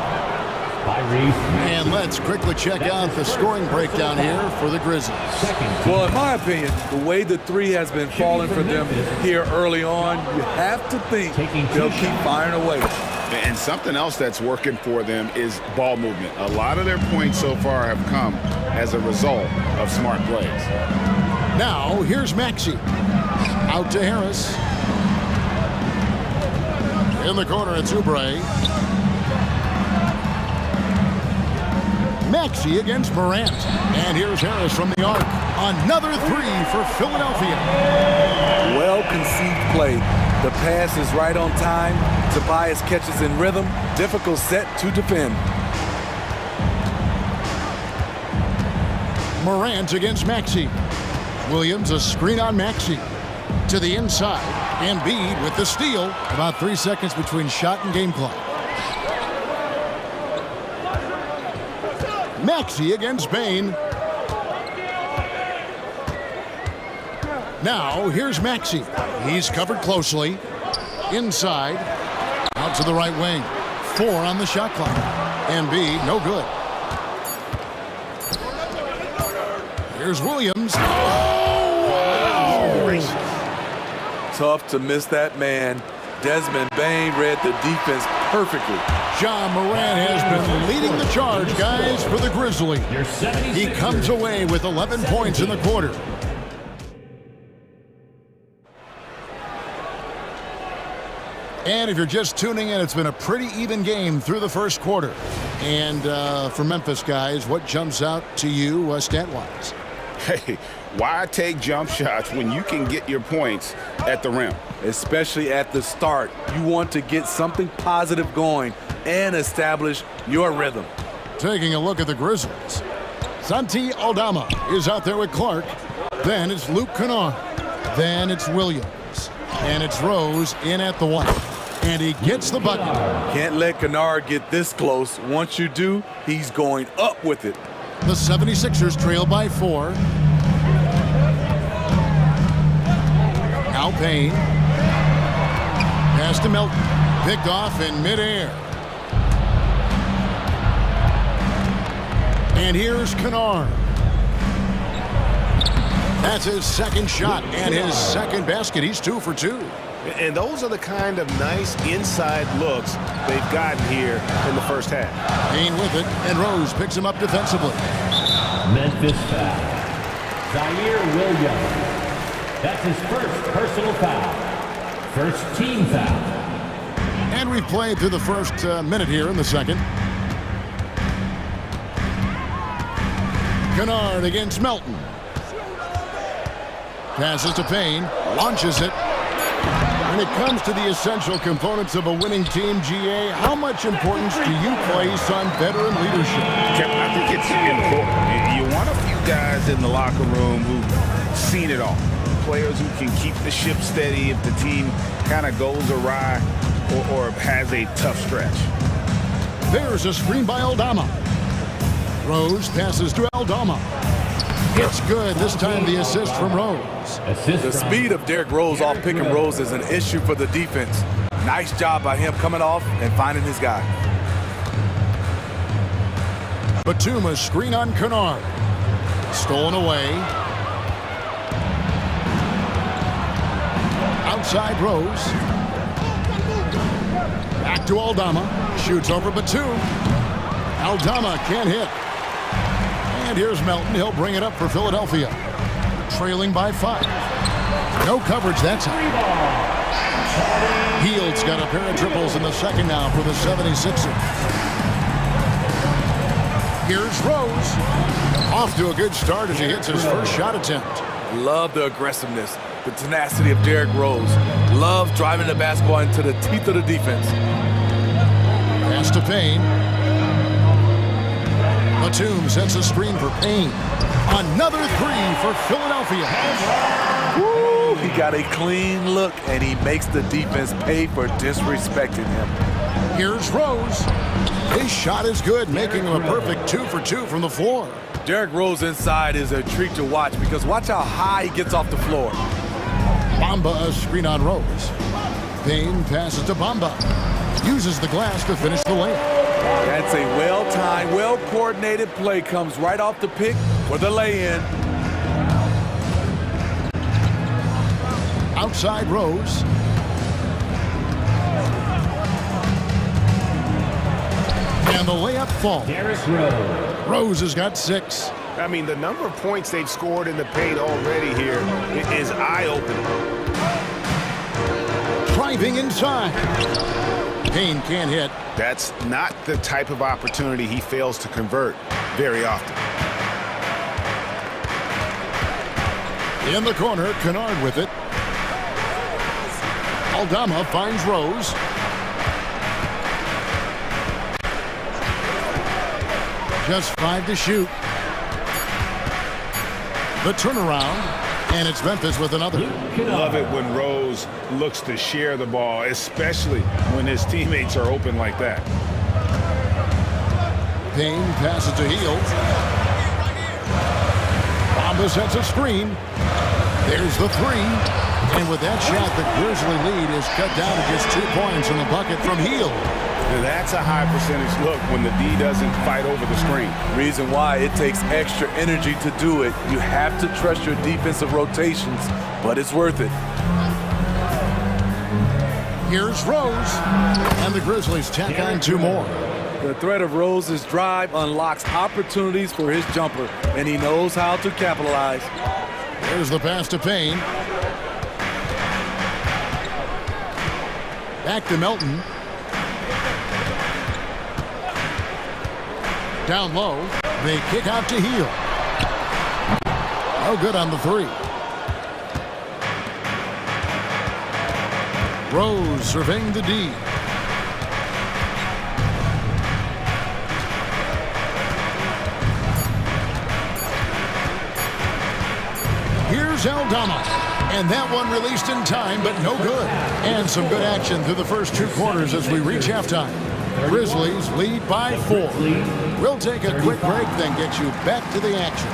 by Reese. And let's quickly check out the scoring breakdown here for the Grizzlies. Well, in my opinion, the way the three has been falling for them here early on, you have to think they'll keep firing away. And something else that's working for them is ball movement. A lot of their points so far have come as a result of smart plays. Now, here's Maxey. Out to Harris. In the corner, it's Oubre. Maxey against Morant. And here's Harris from the arc. Another three for Philadelphia. Well-conceived play. The pass is right on time. Tobias catches in rhythm. Difficult set to defend. Morant against Maxey. Williams, a screen on Maxey. To the inside. Embiid with the steal. About 3 seconds between shot and game clock. Maxey against Bain. Now, here's Maxey. He's covered closely. Inside. Out to the right wing. 4 on the shot clock. Embiid, no good. Here's Williams. Tough to miss that man. Desmond Bain read the defense perfectly. Ja Morant has been leading the charge, guys, for the Grizzlies. He comes away with 11 points in the quarter. And if you're just tuning in, it's been a pretty even game through the first quarter. And for Memphis, guys, what jumps out to you stat-wise? Hey, why take jump shots when you can get your points at the rim? Especially at the start. You want to get something positive going and establish your rhythm. Taking a look at the Grizzlies. Santi Aldama is out there with Clark. Then it's Luke Kennard. Then it's Williams. And it's Rose in at the one. And he gets the bucket. Can't let Kennard get this close. Once you do, he's going up with it. The 76ers trail by 4. Now Payne. Pass to Melton. Picked off in midair. And here's Kennard. That's his second shot and his second basket. He's 2 for 2. And those are the kind of nice inside looks they've gotten here in the first half. Payne with it, and Rose picks him up defensively. Memphis foul. Zaire Williams. That's his first personal foul. First team foul. And we've played through the first minute here in the second. Kennard against Melton. Passes to Payne, launches it. When it comes to the essential components of a winning team, GA, how much importance do you place on veteran leadership? I think it's important. You want a few guys in the locker room who've seen it all. Players who can keep the ship steady if the team kind of goes awry or has a tough stretch. There's a screen by Aldama. Rose passes to Aldama. It's good. This time the assist from Rose. The speed of Derrick Rose off pick and rolls is an issue for the defense. Nice job by him coming off and finding his guy. Batuma's screen on Kennard. Stolen away. Outside Rose. Back to Aldama. Shoots over Batum. Aldama can't hit. And here's Melton. He'll bring it up for Philadelphia. Trailing by 5. No coverage that time. Hield's got a pair of triples in the second now for the 76ers. Here's Rose. Off to a good start as he hits his first shot attempt. Love the aggressiveness, the tenacity of Derrick Rose. Love driving the basketball into the teeth of the defense. Pass to Payne. Batum sets a screen for Payne. Another 3 for Philadelphia. Woo! He got a clean look, and he makes the defense pay for disrespecting him. Here's Rose. His shot is good, making him a perfect 2 for 2 from the floor. Derrick Rose inside is a treat to watch because watch how high he gets off the floor. Bamba a screen on Rose. Payne passes to Bamba. Uses the glass to finish the layup. That's a well-timed, well-coordinated play. Comes right off the pick for the lay-in. Outside Rose. And the layup falls. Rose has got 6. I mean, the number of points they've scored in the paint already here is eye-opening. Driving inside. Payne can't hit. That's not the type of opportunity he fails to convert very often. In the corner, Kennard with it. Aldama finds Rose. Just 5 to shoot. The turnaround, and it's Memphis with another. Love it when Rose looks to share the ball, especially when his teammates are open like that. Payne passes to Heel. Bamba sets a screen. There's the 3. And with that shot, the Grizzly lead is cut down to just 2 points in the bucket from Heel. That's a high percentage look when the D doesn't fight over the screen. Reason why it takes extra energy to do it. You have to trust your defensive rotations, but it's worth it. Here's Rose, and the Grizzlies tack on 2 more. The threat of Rose's drive unlocks opportunities for his jumper, and he knows how to capitalize. There's the pass to Payne. Back to Melton. Down low, they kick out to Heel. No good on the 3. Rose surveying the D. Here's Aldama. And that one released in time, but no good. And some good action through the first 2 quarters as we reach halftime. Grizzlies lead by 4. We'll take a quick break, then get you back to the action.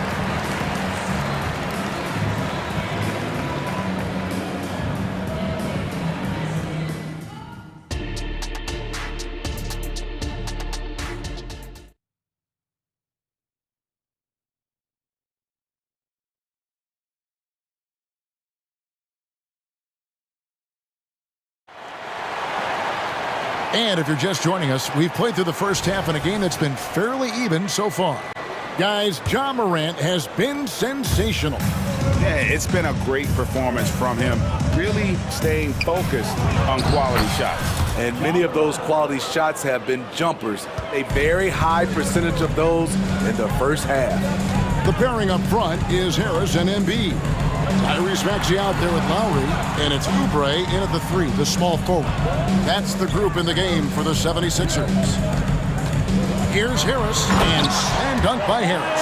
And if you're just joining us, we've played through the first half in a game that's been fairly even so far. Guys, Ja Morant has been sensational. Yeah, it's been a great performance from him, really staying focused on quality shots. And many of those quality shots have been jumpers. A very high percentage of those in the first half. The pairing up front is Harris and Embiid. Tyrese Maxey out there with Lowry, and it's Oubre in at the 3, the small forward. That's the group in the game for the 76ers. Here's Harris, and slam dunk by Harris.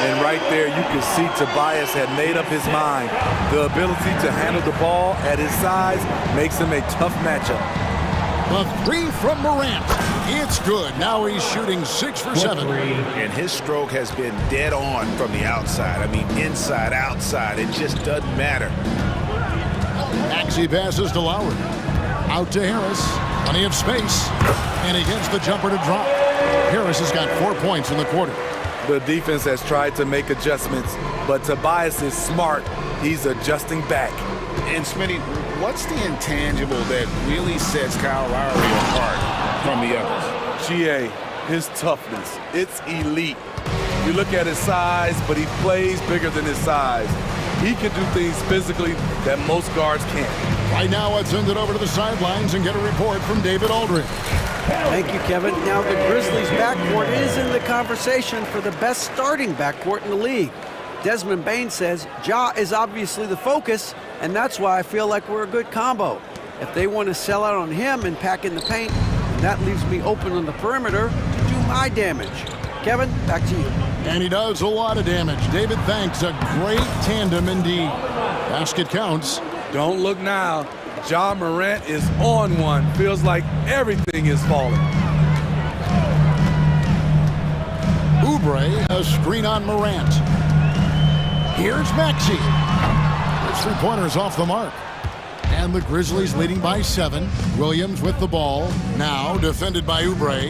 And right there, you can see Tobias had made up his mind. The ability to handle the ball at his size makes him a tough matchup. The 3 from Morant. It's good. Now he's shooting 6 for 7. And his stroke has been dead on from the outside. I mean, inside, outside. It just doesn't matter. Maxey passes to Lowry. Out to Harris. Plenty of space. And he gets the jumper to drop. Harris has got 4 points in the quarter. The defense has tried to make adjustments, but Tobias is smart. He's adjusting back. And Smitty, what's the intangible that really sets Kyle Lowry apart from the others? GA, his toughness. It's elite. You look at his size, but he plays bigger than his size. He can do things physically that most guards can't. Right now, let's send it over to the sidelines and get a report from David Aldridge. Thank you, Kevin. Now the Grizzlies' backcourt is in the conversation for the best starting backcourt in the league. Desmond Bain says Ja is obviously the focus, and that's why I feel like we're a good combo. If they want to sell out on him and pack in the paint, that leaves me open on the perimeter to do my damage. Kevin, back to you. And he does a lot of damage. David, thanks. A great tandem indeed. Basket counts. Don't look now. Ja Morant is on one. Feels like everything is falling. Oubre, a screen on Morant. Here's Maxey. His 3-pointer's off the mark. And the Grizzlies leading by 7. Williams with the ball. Now defended by Oubre.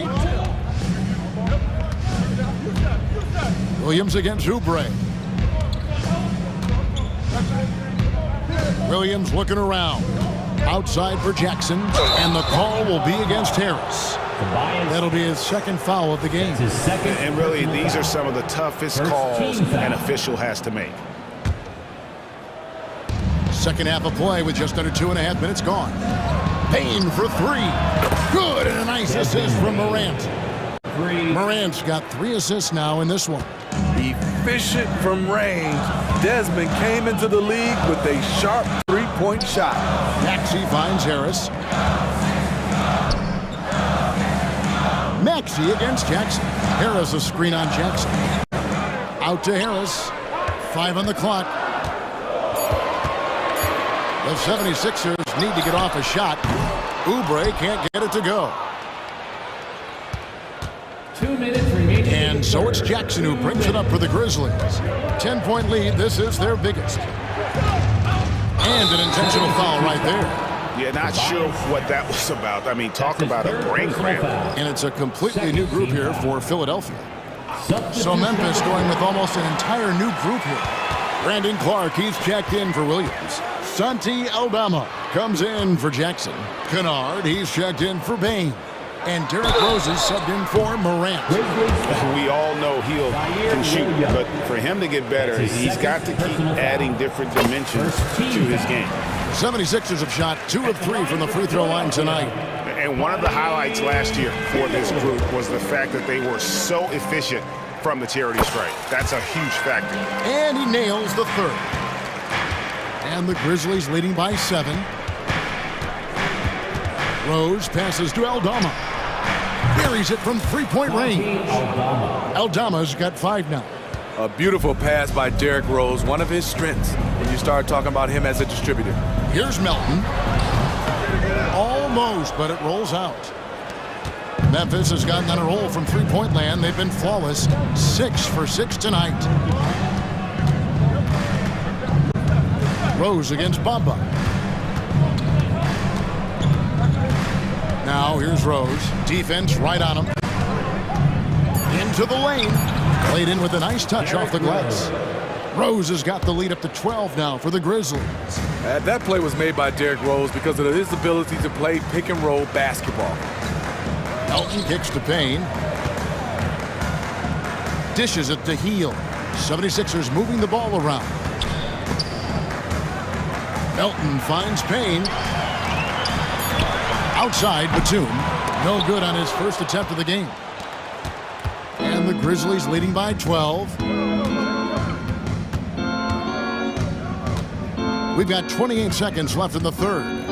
Williams against Oubre. Williams looking around. Outside for Jackson. And the call will be against Harris. That'll be his second foul of the game. And really, these are some of the toughest calls an official has to make. Second half of play with just under 2.5 minutes gone. Payne for 3. Good, and a nice assist from Morant. Morant's got 3 assists now in this one. Efficient from range. Desmond came into the league with a sharp three-point shot. Maxey finds Harris. Maxey against Jackson. Harris a screen on Jackson. Out to Harris. 5 on the clock. The 76ers need to get off a shot. Oubre can't get it to go. 2 minutes remaining. And so it's Jackson who brings it up for the Grizzlies. 10-point lead. This is their biggest. And an intentional foul right there. Yeah, not sure what that was about. I mean, talk about a brain cramp. And it's a completely new group here for Philadelphia. So Memphis going with almost an entire new group here. Brandon Clark, he's checked in for Williams. Santi Aldama comes in for Jackson. Kennard, he's checked in for Payne. And Derrick Rose is subbed in for Morant. We all know he can shoot, but for him to get better, he's got to keep adding different dimensions to his game. 76ers have shot 2 of 3 from the free throw line tonight. And one of the highlights last year for this group was the fact that they were so efficient from the charity stripe. That's a huge factor. And he nails the 3rd. And the Grizzlies leading by 7. Rose passes to Aldama. Buries it from 3-point range. Aldama's got 5 now. A beautiful pass by Derrick Rose, one of his strengths when you start talking about him as a distributor. Here's Melton. Almost, but it rolls out. Memphis has gotten on a roll from 3-point land. They've been flawless. 6 for 6 tonight. Rose against Bamba. Now here's Rose. Defense right on him. Into the lane. Played in with a nice touch off the glass. Rose has got the lead up to 12 now for the Grizzlies. That play was made by Derrick Rose because of his ability to play pick-and-roll basketball. Melton kicks to Payne. Dishes it to Heel. 76ers moving the ball around. Melton finds Payne. Outside, Batum. No good on his first attempt of the game. And the Grizzlies leading by 12. We've got 28 seconds left in the 3rd.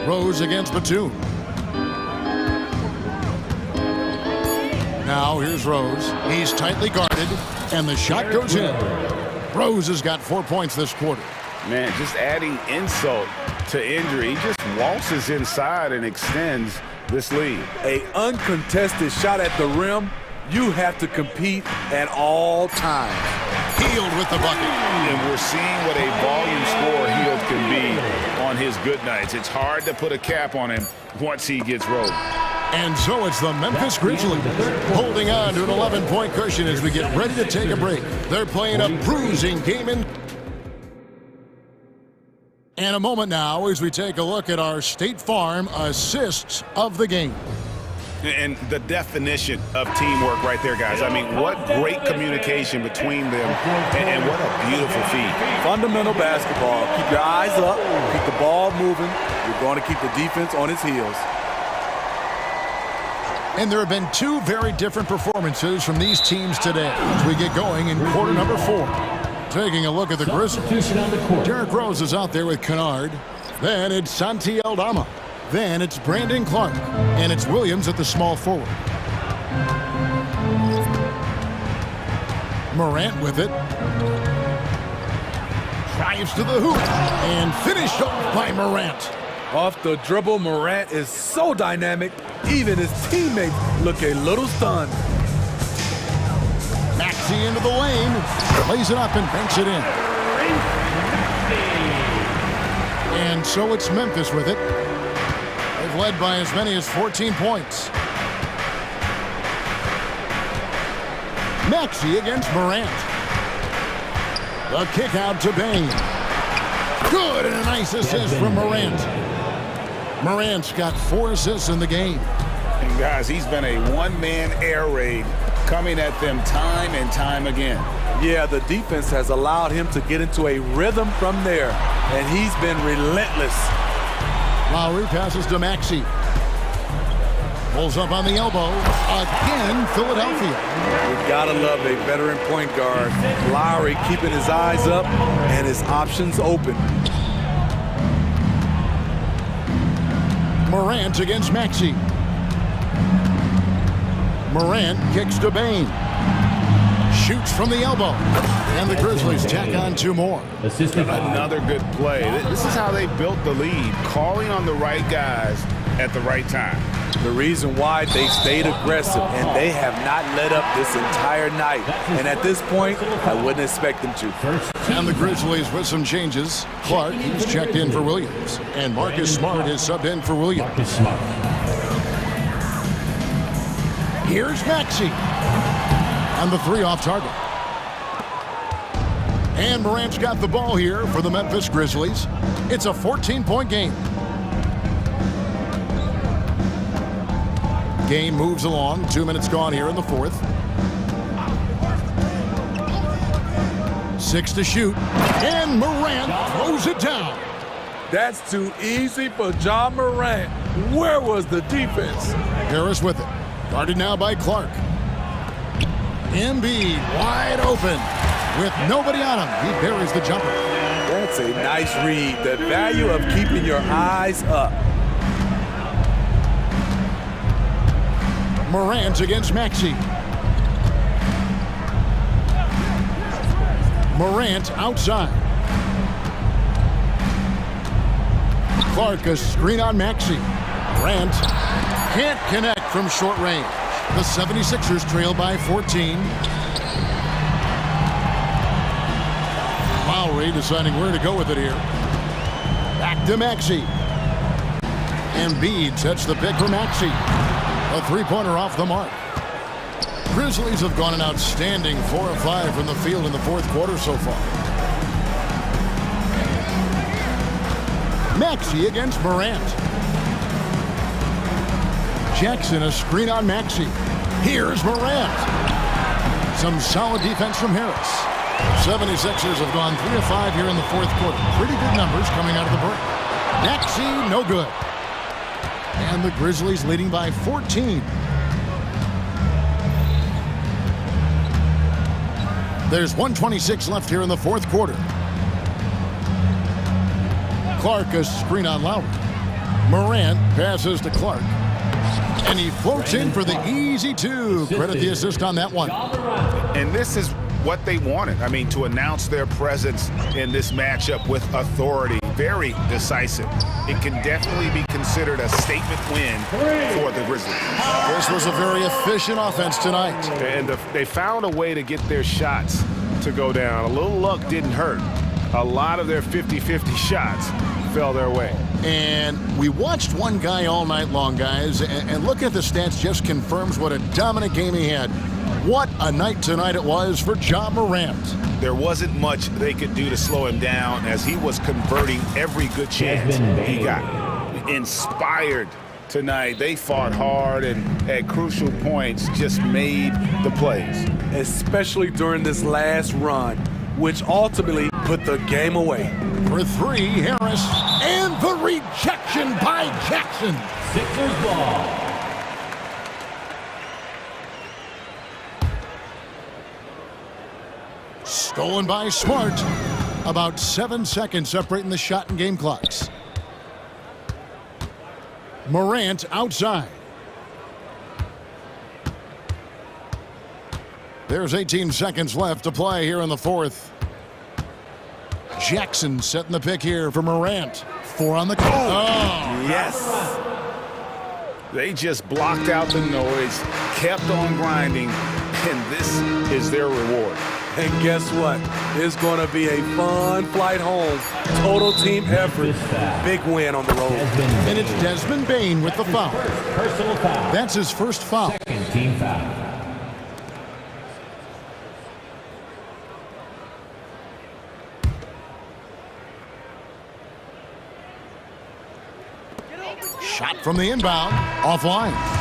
Rose against Batum. Now here's Rose. He's tightly guarded, and the shot goes in. Rose has got 4 points this quarter. Man, just adding insult to injury. He just waltzes inside and extends this lead. An uncontested shot at the rim, you have to compete at all times. Healed with the bucket. And we're seeing what a volume scorer Healed can be on his good nights. It's hard to put a cap on him once he gets rolled. And so it's the Memphis Grizzlies holding on to an 11-point cushion as we get ready to take a break. They're playing a bruising game in a moment now as we take a look at our State Farm assists of the game. And the definition of teamwork right there, guys. I mean, what great communication between them, and what a beautiful feed. Fundamental basketball. Keep your eyes up, keep the ball moving. You're going to keep the defense on its heels. And there have been 2 very different performances from these teams today as we get going in quarter number 4. Taking a look at the Grizzlies. Derrick Rose is out there with Kennard. Then it's Santi Aldama. Then it's Brandon Clark. And it's Williams at the small forward. Morant with it. Drives to the hoop. And finished off by Morant. Off the dribble, Morant is so dynamic. Even his teammates look a little stunned. Maxey into the lane. Plays it up and banks it in. And so it's Memphis with it. They've led by as many as 14 points. Maxey against Morant. The kick out to Bain. Good, and a nice assist from Morant. Morant's got 4 assists in the game. And guys, he's been a one-man air raid coming at them time and time again. Yeah, the defense has allowed him to get into a rhythm from there, and he's been relentless. Lowry passes to Maxey. Pulls up on the elbow. Again, Philadelphia. You've got to love a veteran point guard. Lowry keeping his eyes up and his options open. Morant against Maxey. Morant kicks to Bain. Shoots from the elbow. And the Grizzlies tack on 2 more. Another good play. This is how they built the lead, calling on the right guys at the right time. The reason why they stayed aggressive, and they have not let up this entire night. And at this point, I wouldn't expect them to. And the Grizzlies with some changes. Clark, he's checked in for Williams. And Marcus Smart is subbed in for Williams. Here's Maxey. And the 3 off target. And Morant's got the ball here for the Memphis Grizzlies. It's a 14-point game. Game moves along. 2 minutes gone here in the 4th. 6 to shoot. And Morant throws it down. That's too easy for Ja Morant. Where was the defense? Harris with it. Guarded now by Clark. Embiid wide open. With nobody on him, he buries the jumper. That's a nice read. The value of keeping your eyes up. Morant against Maxey. Morant outside. Clark a screen on Maxey. Morant can't connect from short range. The 76ers trail by 14. Lowry deciding where to go with it here. Back to Maxey. Embiid sets the pick for Maxey. A 3-pointer off the mark. Grizzlies have gone an outstanding 4 of 5 from the field in the 4th quarter so far. Maxey against Morant. Jackson a screen on Maxey. Here's Morant. Some solid defense from Harris. 76ers have gone 3 of 5 here in the 4th quarter. Pretty good numbers coming out of the break. Maxey, no good. And the Grizzlies leading by 14. There's 1:26 left here in the 4th quarter. Clark a screen on Lowry. Morant passes to Clark. And he floats in for the easy 2. Credit the assist on that one. And this is what they wanted. I mean, to announce their presence in this matchup with authority. Very decisive. It can definitely be considered a statement win for the Grizzlies. This was a very efficient offense tonight. And they found a way to get their shots to go down. A little luck didn't hurt. A lot of their 50-50 shots fell their way. And we watched one guy all night long, guys, and looking at the stats just confirms what a dominant game he had. What a night tonight it was for Ja Morant. There wasn't much they could do to slow him down as he was converting every good chance he got. Inspired tonight. They fought hard and at crucial points just made the plays. Especially during this last run, which ultimately put the game away. For 3, Harris, and the rejection by Jackson. Sixers ball. Stolen by Smart. About 7 seconds separating the shot and game clocks. Morant outside. There's 18 seconds left to play here in the 4th. Jackson setting the pick here for Morant. 4 on the clock. Oh, yes. They just blocked out the noise, kept on grinding, and this is their reward. And guess what? It's going to be a fun flight home. Total team effort. Big win on the road. And it's Desmond Bain with the foul. Personal foul. That's his first foul. Second team foul. Shot from the inbound, offline.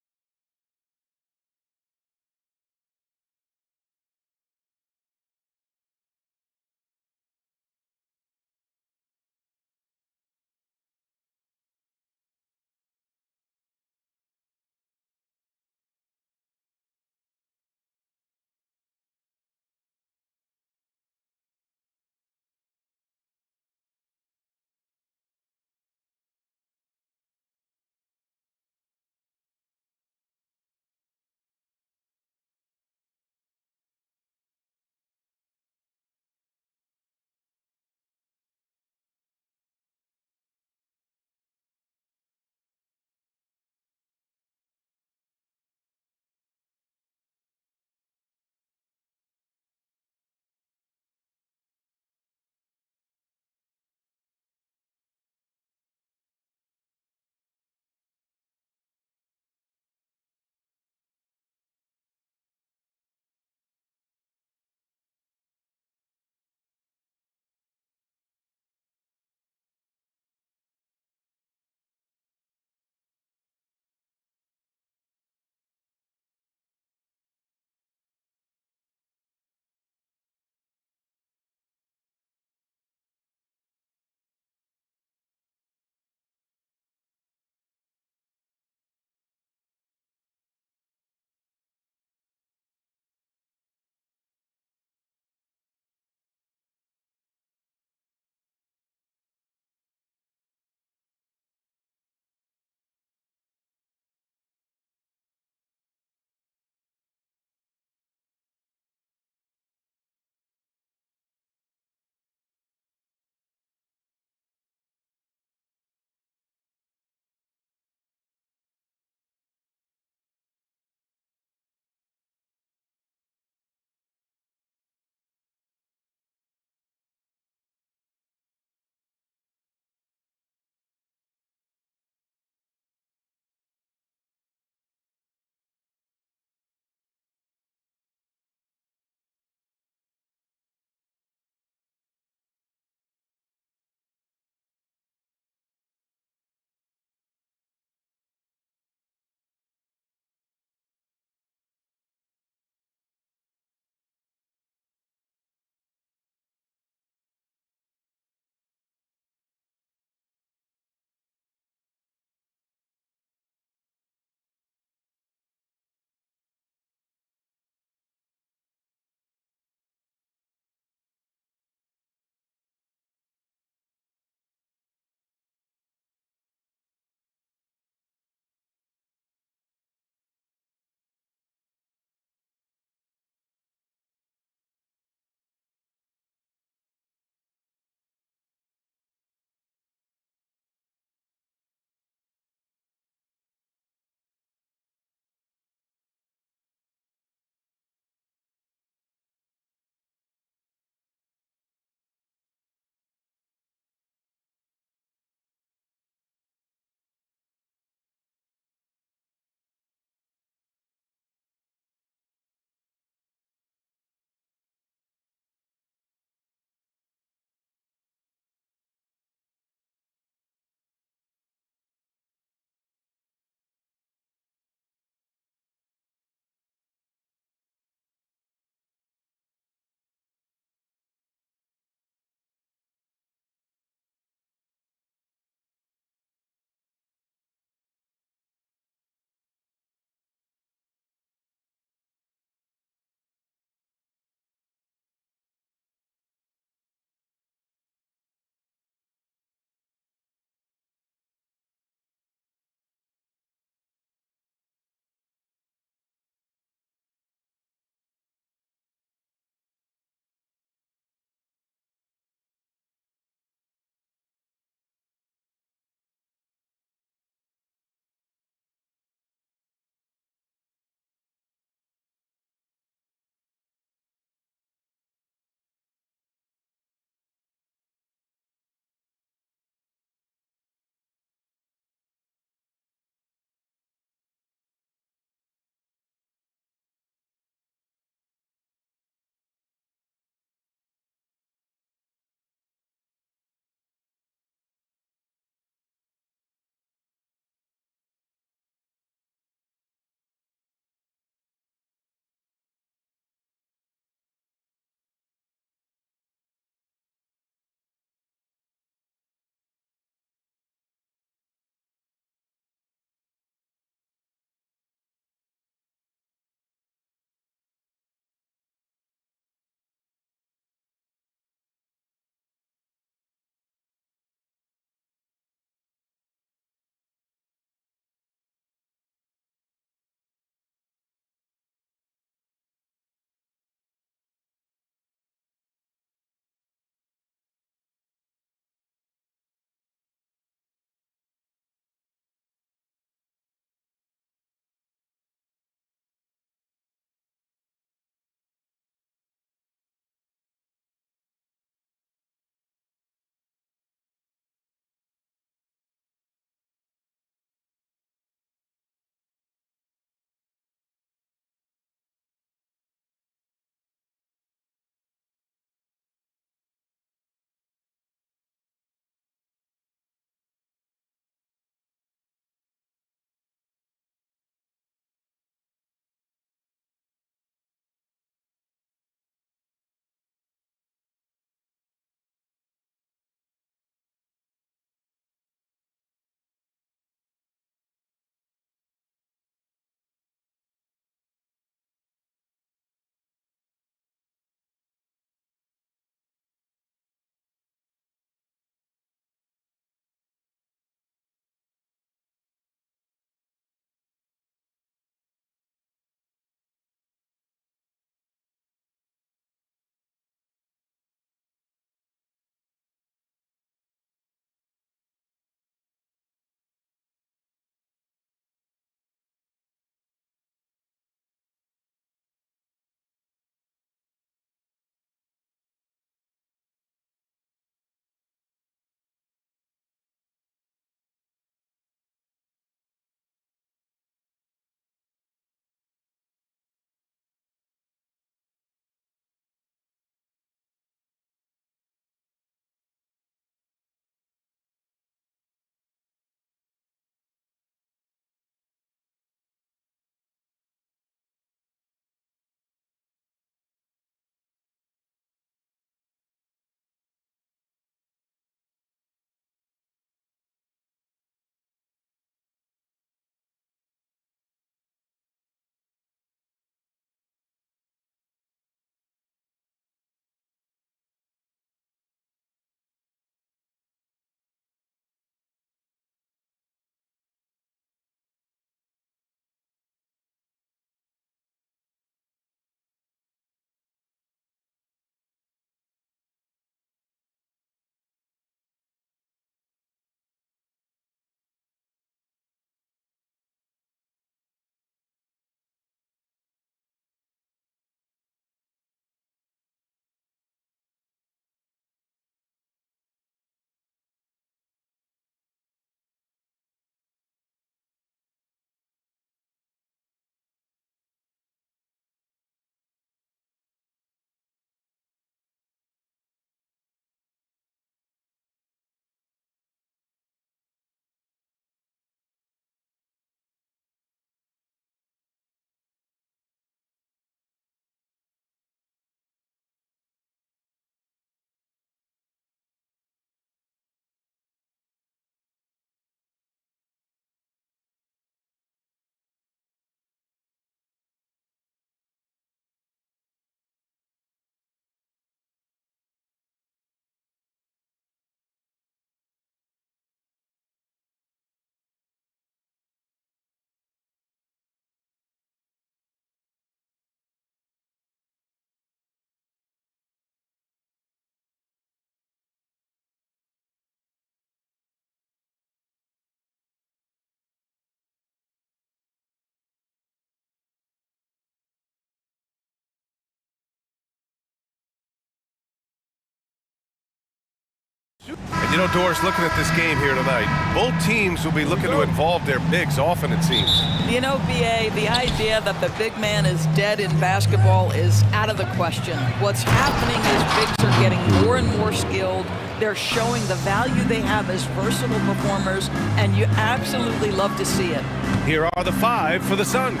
You know, Doris, looking at this game here tonight, both teams will be looking to involve their bigs often, it seems. You know, BA, the idea that the big man is dead in basketball is out of the question. What's happening is bigs are getting more and more skilled. They're showing the value they have as versatile performers, and you absolutely love to see it. Here are the 5 for the Suns.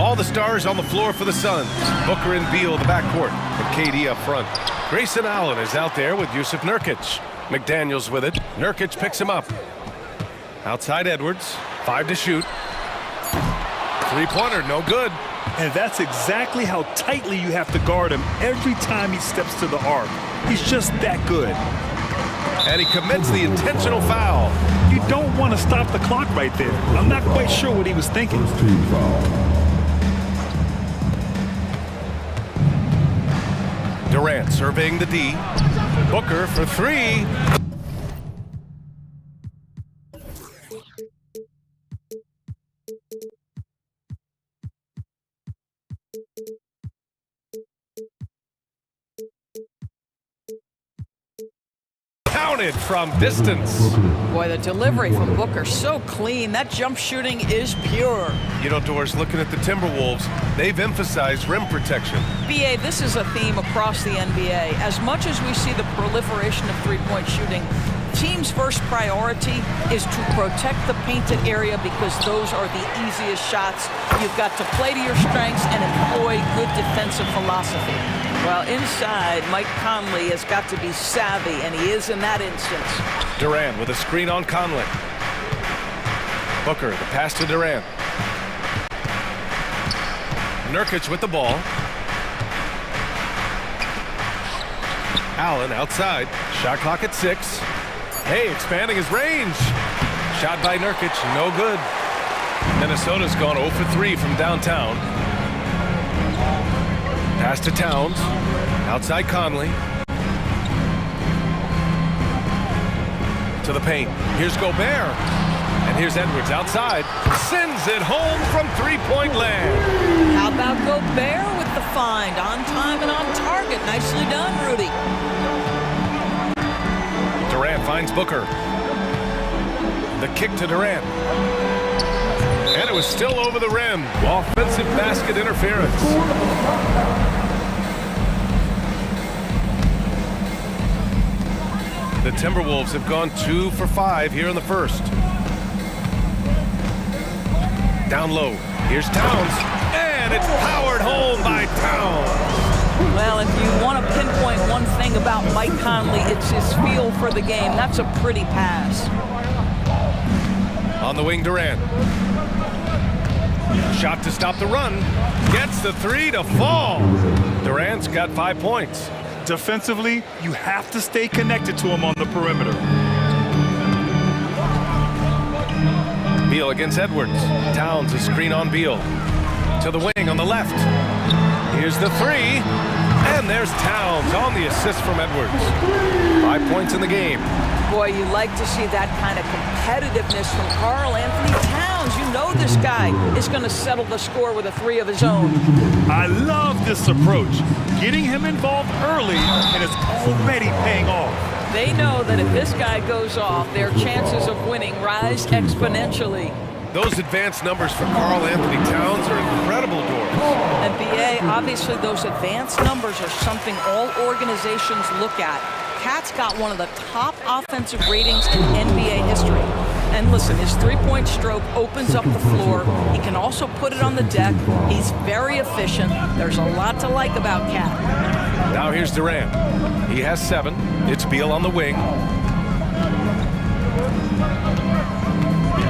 All the stars on the floor for the Suns. Booker and Beal in the backcourt, and KD up front. Grayson Allen is out there with Yusuf Nurkic. McDaniels with it. Nurkic picks him up. Outside Edwards. 5 to shoot. Three-pointer, no good. And that's exactly how tightly you have to guard him every time he steps to the arc. He's just that good. And he commits the intentional foul. You don't want to stop the clock right there. I'm not quite sure what he was thinking. Durant surveying the D. Booker for 3. Counted from distance. Boy, the delivery from Booker, so clean. That jump shooting is pure. You know, Doris, looking at the Timberwolves, they've emphasized rim protection. BA, this is a theme across the NBA. As much as we see the proliferation of three-point shooting, team's first priority is to protect the painted area because those are the easiest shots. You've got to play to your strengths and employ good defensive philosophy. Well, inside, Mike Conley has got to be savvy, and he is in that instance. Durant with a screen on Conley. Booker, the pass to Durant. Nurkic with the ball. Allen outside. Shot clock at 6. Hey, expanding his range. Shot by Nurkic, no good. Minnesota's gone 0 for 3 from downtown. Pass to Towns. Outside Conley. To the paint. Here's Gobert. And here's Edwards outside. Sends it home from three-point land. How about Gobert with the find? On time and on target. Nicely done, Rudy. Durant finds Booker. The kick to Durant. And it was still over the rim. Offensive basket interference. The Timberwolves have gone 2 for 5 here in the first. Down low. Here's Towns. And it's powered home by Towns. Well, if you want to pinpoint one thing about Mike Conley, it's his feel for the game. That's a pretty pass. On the wing, Durant. Shot to stop the run. Gets the 3 to fall. Durant's got 5 points. Defensively, you have to stay connected to him on the perimeter. Beal against Edwards. Towns a screen on Beal. To the wing on the left. Here's the 3. And there's Towns on the assist from Edwards. 5 points in the game. Boy, you like to see that kind of competitiveness from Karl Anthony Towns. You know this guy is going to settle the score with a 3 of his own. I love this approach. Getting him involved early, and it's already paying off. They know that if this guy goes off, their chances of winning rise exponentially. Those advanced numbers for Karl Anthony Towns are incredible, Doris. And BA, obviously those advanced numbers are something all organizations look at. Cat's got one of the top offensive ratings in NBA history. And listen, his three-point stroke opens up the floor. He can also put it on the deck. He's very efficient. There's a lot to like about Cat. Now here's Durant. He has 7. It's Beal on the wing.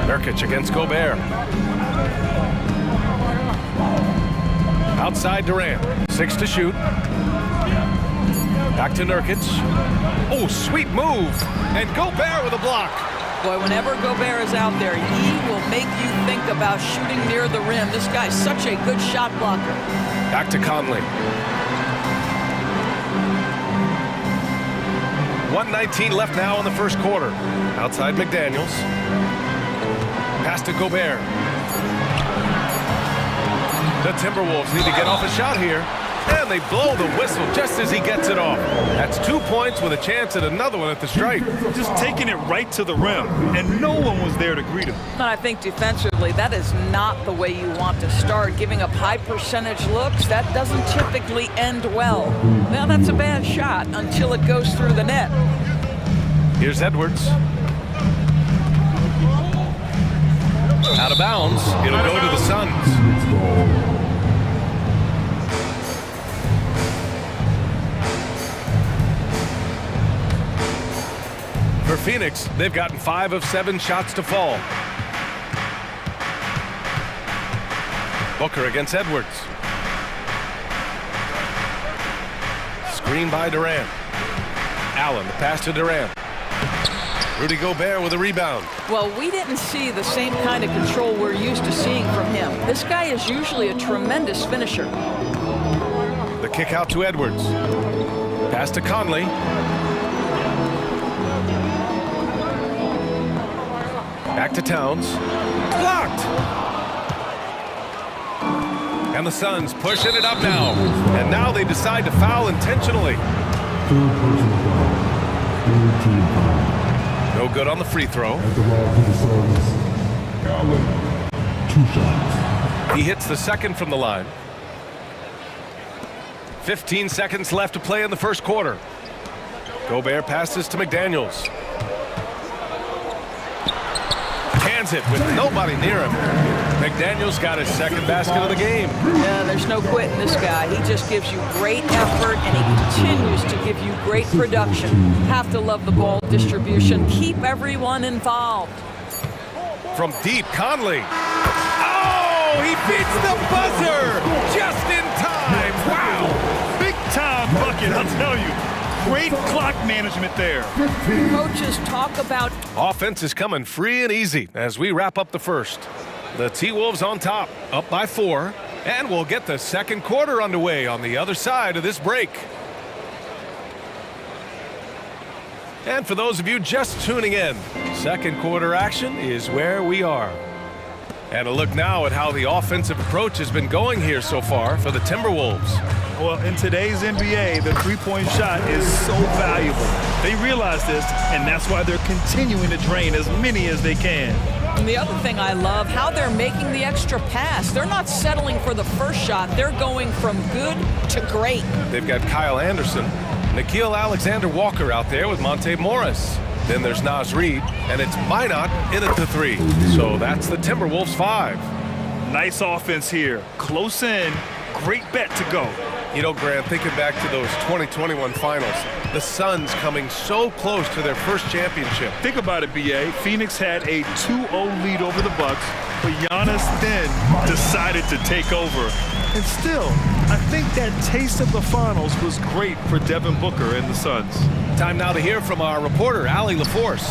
Nurkic against Gobert. Outside Durant. 6 to shoot. Back to Nurkic. Oh, sweet move. And Gobert with a block. Boy, whenever Gobert is out there, he will make you think about shooting near the rim. This guy's such a good shot blocker. Back to Conley. 1:19 left now in the first quarter. Outside McDaniels. Pass to Gobert. The Timberwolves need to get off a shot here. And they blow the whistle just as he gets it off. That's 2 points with a chance at another one at the stripe. Just taking it right to the rim, and no one was there to greet him. And I think defensively, that is not the way you want to start. Giving up high percentage looks, that doesn't typically end well. Now that's a bad shot until it goes through the net. Here's Edwards. Out of bounds. It'll go to the Suns. For Phoenix, they've gotten 5 of 7 shots to fall. Booker against Edwards. Screen by Durant. Allen, the pass to Durant. Rudy Gobert with a rebound. Well, we didn't see the same kind of control we're used to seeing from him. This guy is usually a tremendous finisher. The kick out to Edwards. Pass to Conley. Back to Towns. Blocked! And the Suns pushing it up now. And now they decide to foul intentionally. No good on the free throw. He hits the second from the line. 15 seconds left to play in the first quarter. Gobert passes to McDaniels. Hands it with nobody near him. McDaniels got his second basket of the game. Yeah, there's no quitting this guy. He just gives you great effort, and he continues to give you great production. Have to love the ball distribution. Keep everyone involved. From deep, Conley. Oh, he beats the buzzer just in time. Wow. Big time bucket, I'll tell you. Great clock management there. Coaches talk about... Offense is coming free and easy as we wrap up the first. The T-Wolves on top, up by 4, and we'll get the second quarter underway on the other side of this break. And for those of you just tuning in, second quarter action is where we are. And a look now at how the offensive approach has been going here so far for the Timberwolves. Well, in today's NBA, the three-point shot is so valuable. They realize this, and that's why they're continuing to drain as many as they can. And the other thing I love, how they're making the extra pass. They're not settling for the first shot. They're going from good to great. They've got Kyle Anderson, Nickeil Alexander-Walker out there with Monte Morris. Then there's Naz Reid, and it's Minot in at the 3. So that's the Timberwolves 5. Nice offense here. Close in. Great bet to go. You know, Grant, thinking back to those 2021 finals, the Suns coming so close to their first championship. Think about it, B.A. Phoenix had a 2-0 lead over the Bucks, but Giannis then decided to take over. And still, I think that taste of the finals was great for Devin Booker and the Suns. Time now to hear from our reporter, Allie LaForce.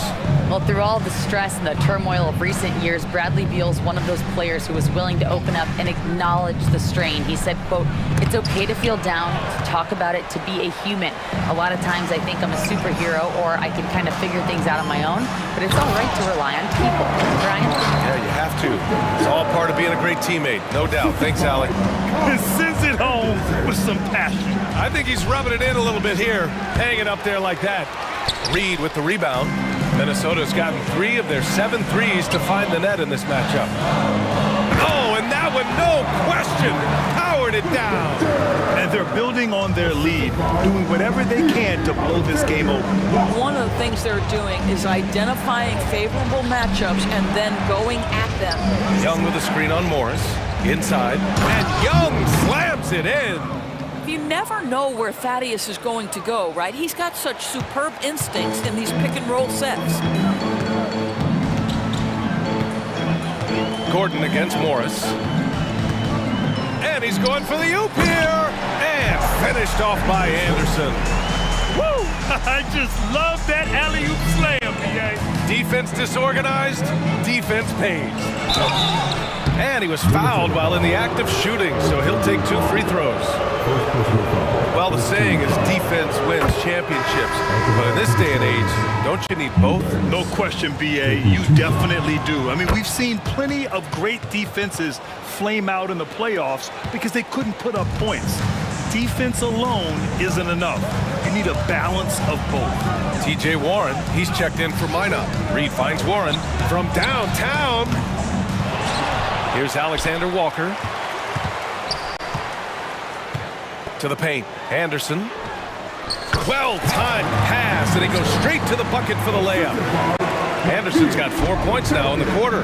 Well, through all the stress and the turmoil of recent years, Bradley Beal's one of those players who was willing to open up and acknowledge the strain. He said, quote, "It's okay to feel down, to talk about it, to be a human. A lot of times I think I'm a superhero or I can kind of figure things out on my own, but it's all right to rely on people." Brian? Yeah, you have to. It's all part of being a great teammate, no doubt. Thanks, Allie. And sends it home with some passion. I think he's rubbing it in a little bit here, hanging up there like that. Reed with the rebound. Minnesota's gotten 3 of their 7 threes to find the net in this matchup. Oh, and that one, no question, powered it down. And they're building on their lead, doing whatever they can to blow this game open. One of the things they're doing is identifying favorable matchups and then going at them. Young with a screen on Morris, inside, and Young slams it in. You never know where Thaddeus is going to go, right? He's got such superb instincts in these pick-and-roll sets. Gordon against Morris. And he's going for the oop here. And finished off by Anderson. Woo! I just love that alley-oop slam, B.A. Defense disorganized, defense pays. And he was fouled while in the act of shooting, so he'll take 2 free throws. Well, the saying is defense wins championships. But in this day and age, don't you need both? No question, B.A. You definitely do. I mean, we've seen plenty of great defenses flame out in the playoffs because they couldn't put up points. defense alone isn't enough. You need a balance of both. T.J. Warren, he's checked in for Minot. Reed finds Warren from downtown. Here's Alexander Walker. To the paint. Anderson. Well-timed pass, and he goes straight to the bucket for the layup. Anderson's got 4 points now in the quarter.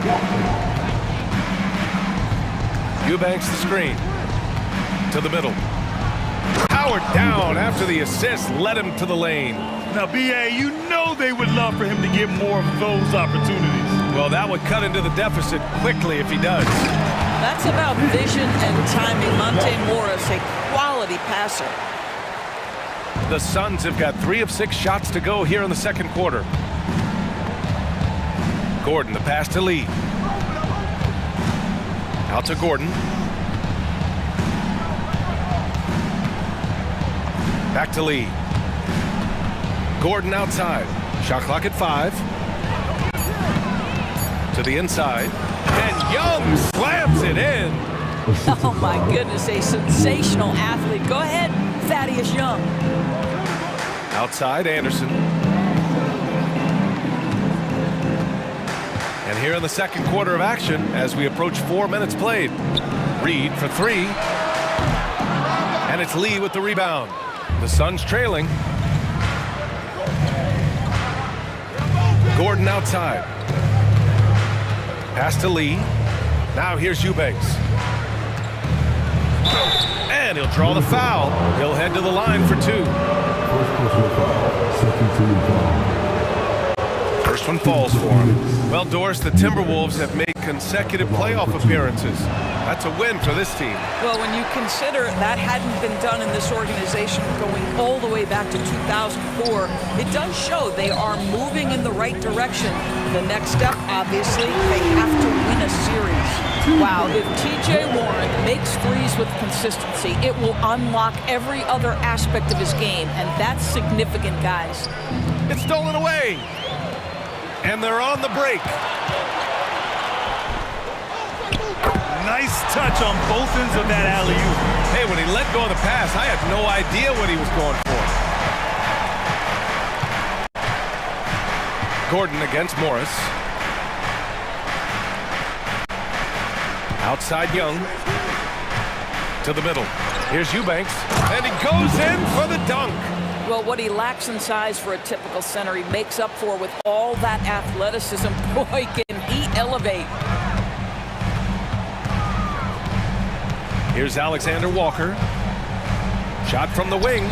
Eubanks the screen. To the middle. Howard down after the assist led him to the lane. Now, B.A., you know they would love for him to get more of those opportunities. Well, that would cut into the deficit quickly if he does. That's about vision and timing. Monte Morris, a quality passer. The Suns have got 3 of 6 shots to go here in the second quarter. Gordon, the pass to Lee. Out to Gordon. Back to Lee. Gordon outside. Shot clock at 5. To the inside. And Young slams it in. Oh, my goodness, a sensational athlete. Go ahead, Thaddeus Young. Outside, Anderson. And here in the second quarter of action, as we approach 4 minutes played. Reed for 3. And it's Lee with the rebound. The Suns trailing. Gordon outside. Pass to Lee. Now here's Eubanks. And he'll draw the foul. He'll head to the line for 2. First one falls for him. Well, Doris, the Timberwolves have made consecutive playoff appearances. That's a win for this team. Well, when you consider that hadn't been done in this organization going all the way back to 2004, it does show they are moving in the right direction. The next step, obviously, they have to win a series. Wow, if T.J. Warren makes threes with consistency, it will unlock every other aspect of his game, and that's significant, guys. It's stolen away. And they're on the break. Nice touch on both ends of that alley-oop. Hey, when he let go of the pass, I had no idea what he was going for. Gordon against Morris. Outside Young. To the middle. Here's Eubanks. And he goes in for the dunk. Well, what he lacks in size for a typical center, he makes up for with all that athleticism. Boy, can he elevate. Here's Alexander Walker. Shot from the wing.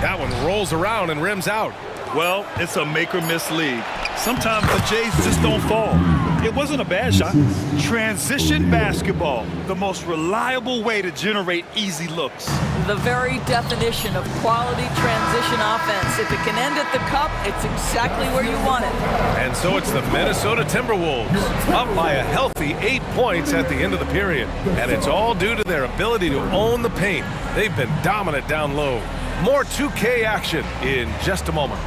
That one rolls around and rims out. Well, it's a make-or-miss league. Sometimes the Jays just don't fall. It wasn't a bad shot. Transition basketball, the most reliable way to generate easy looks. The very definition of quality transition offense. If it can end at the cup, it's exactly where you want it. And so it's the Minnesota Timberwolves, up by a healthy 8 points at the end of the period. And it's all due to their ability to own the paint. They've been dominant down low. More 2K action in just a moment.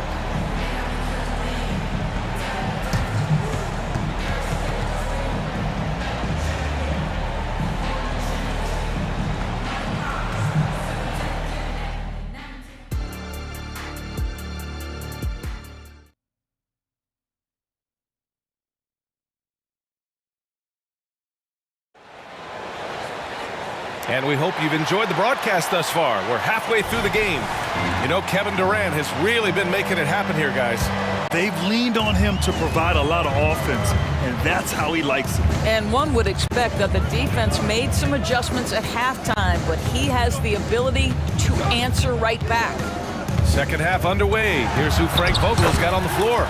And we hope you've enjoyed the broadcast thus far. We're halfway through the game. You know, Kevin Durant has really been making it happen here, guys. They've leaned on him to provide a lot of offense, and that's how he likes it. And one would expect that the defense made some adjustments at halftime, but he has the ability to answer right back. Second half underway. Here's who Frank Vogel's got on the floor.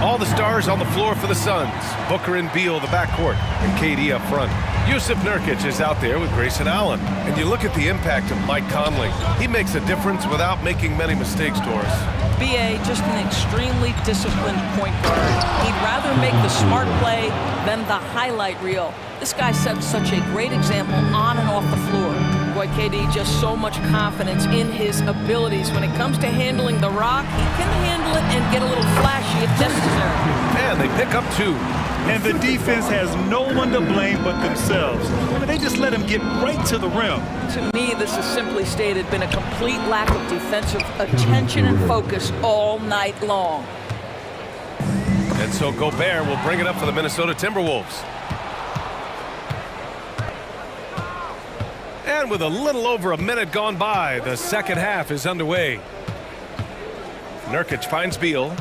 All the stars on the floor for the Suns. Booker and Beal, the backcourt, and KD up front. Yusuf Nurkic is out there with Grayson Allen. And you look at the impact of Mike Conley. He makes a difference without making many mistakes, Doris. B.A., just an extremely disciplined point guard. He'd rather make the smart play than the highlight reel. This guy sets such a great example on and off the floor. Boy, KD, just so much confidence in his abilities. When it comes to handling the rock, he can handle it and get a little flashy if necessary. And they pick up 2. And the defense has no one to blame but themselves. But they just let him get right to the rim. To me, this is simply stated been a complete lack of defensive attention and focus all night long. And so Gobert will bring it up for the Minnesota Timberwolves. And with a little over a minute gone by, the second half is underway. Nurkic finds Beal.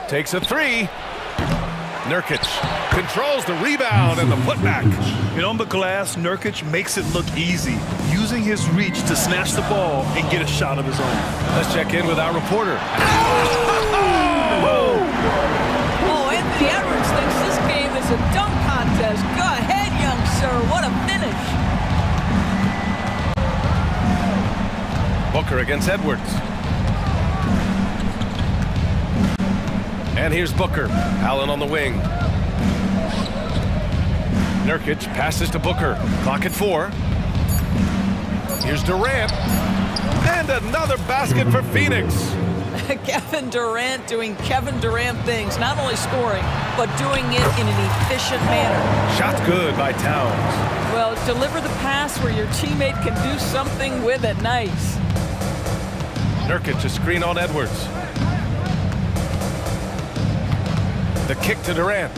Takes a three. Nurkic controls the rebound and the putback. And on the glass, Nurkic makes it look easy, using his reach to snatch the ball and get a shot of his own. Let's check in with our reporter. Oh, Anthony Edwards thinks this game is a dunk contest. Go ahead, young sir. What a finish. Booker against Edwards. And here's Booker. Allen on the wing. Nurkic passes to Booker. Clock at 4. Here's Durant. And another basket for Phoenix. Kevin Durant doing Kevin Durant things, not only scoring, but doing it in an efficient manner. Shot good by Towns. Well, deliver the pass where your teammate can do something with it. Nice. Nurkic, a screen on Edwards. The kick to Durant.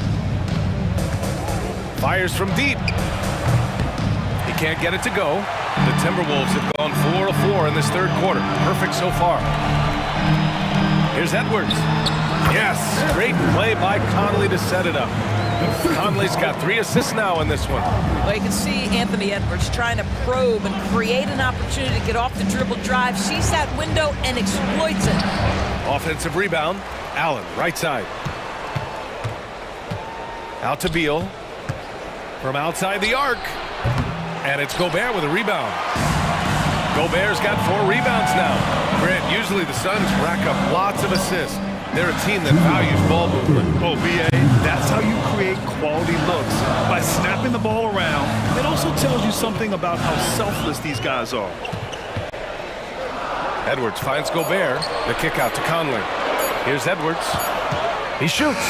Fires from deep. He can't get it to go. The Timberwolves have gone 4 of 4 in this third quarter. Perfect so far. Here's Edwards. Yes, great play by Conley to set it up. Conley's got 3 assists now in this one. Well, you can see Anthony Edwards trying to probe and create an opportunity to get off the dribble drive, sees that window and exploits it. Offensive rebound. Allen, right side. Out to Beal. From outside the arc. And it's Gobert with a rebound. Gobert's got 4 rebounds now. Grant, usually the Suns rack up lots of assists. They're a team that values ball movement. Oh, B.A., that's how you create quality looks. By snapping the ball around, it also tells you something about how selfless these guys are. Edwards finds Gobert. The kick out to Conley. Here's Edwards. He shoots.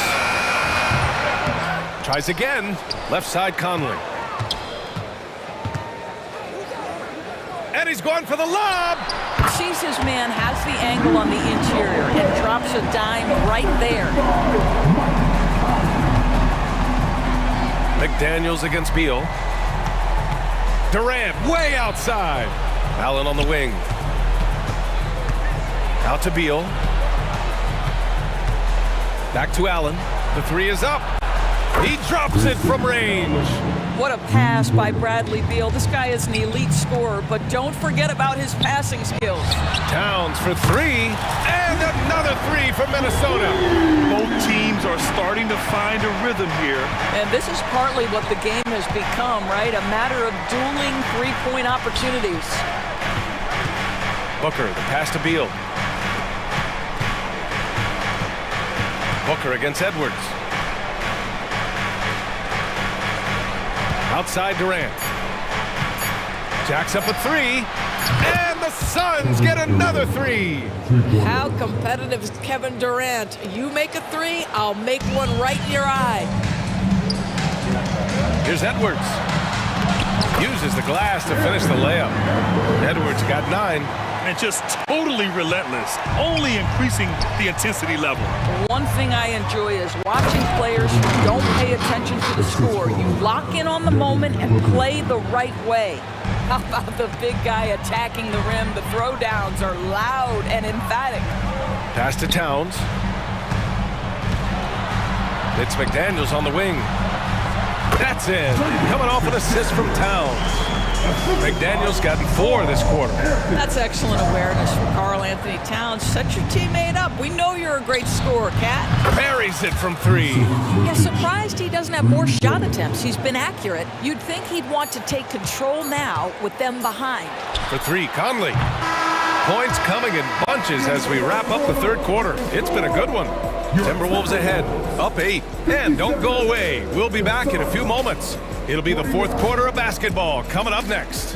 Tries again. Left side Conley. And he's going for the lob. Sees his man, has the angle on the interior, and drops a dime right there. McDaniels against Beal. Durant way outside. Allen on the wing. Out to Beal. Back to Allen. The 3 is up. He drops it from range. What a pass by Bradley Beal. This guy is an elite scorer, but don't forget about his passing skills. Towns for 3, and another 3 for Minnesota. Both teams are starting to find a rhythm here. And this is partly what the game has become, right? A matter of dueling three-point opportunities. Booker, the pass to Beal. Booker against Edwards. Outside Durant. Jacks up a 3. And the Suns get another 3. How competitive is Kevin Durant? You make a 3, I'll make one right in your eye. Here's Edwards. Uses the glass to finish the layup. Edwards got 9. And just totally relentless, only increasing the intensity level. One thing I enjoy is watching players who don't pay attention to the score. You lock in on the moment and play the right way. How about the big guy attacking the rim? The throwdowns are loud and emphatic. Pass to Towns. It's McDaniels on the wing. That's it. Coming off an assist from Towns. McDaniels gotten 4 this quarter. That's excellent awareness from Karl Anthony Towns. Set your teammate up. We know you're a great scorer, Cat. Parries it from 3. Yeah, surprised he doesn't have more shot attempts. He's been accurate. You'd think he'd want to take control now with them behind. For 3, Conley. Points coming in bunches as we wrap up the third quarter. It's been a good one. Timberwolves ahead, up 8. And don't go away. We'll be back in a few moments. It'll be the fourth quarter of basketball coming up next.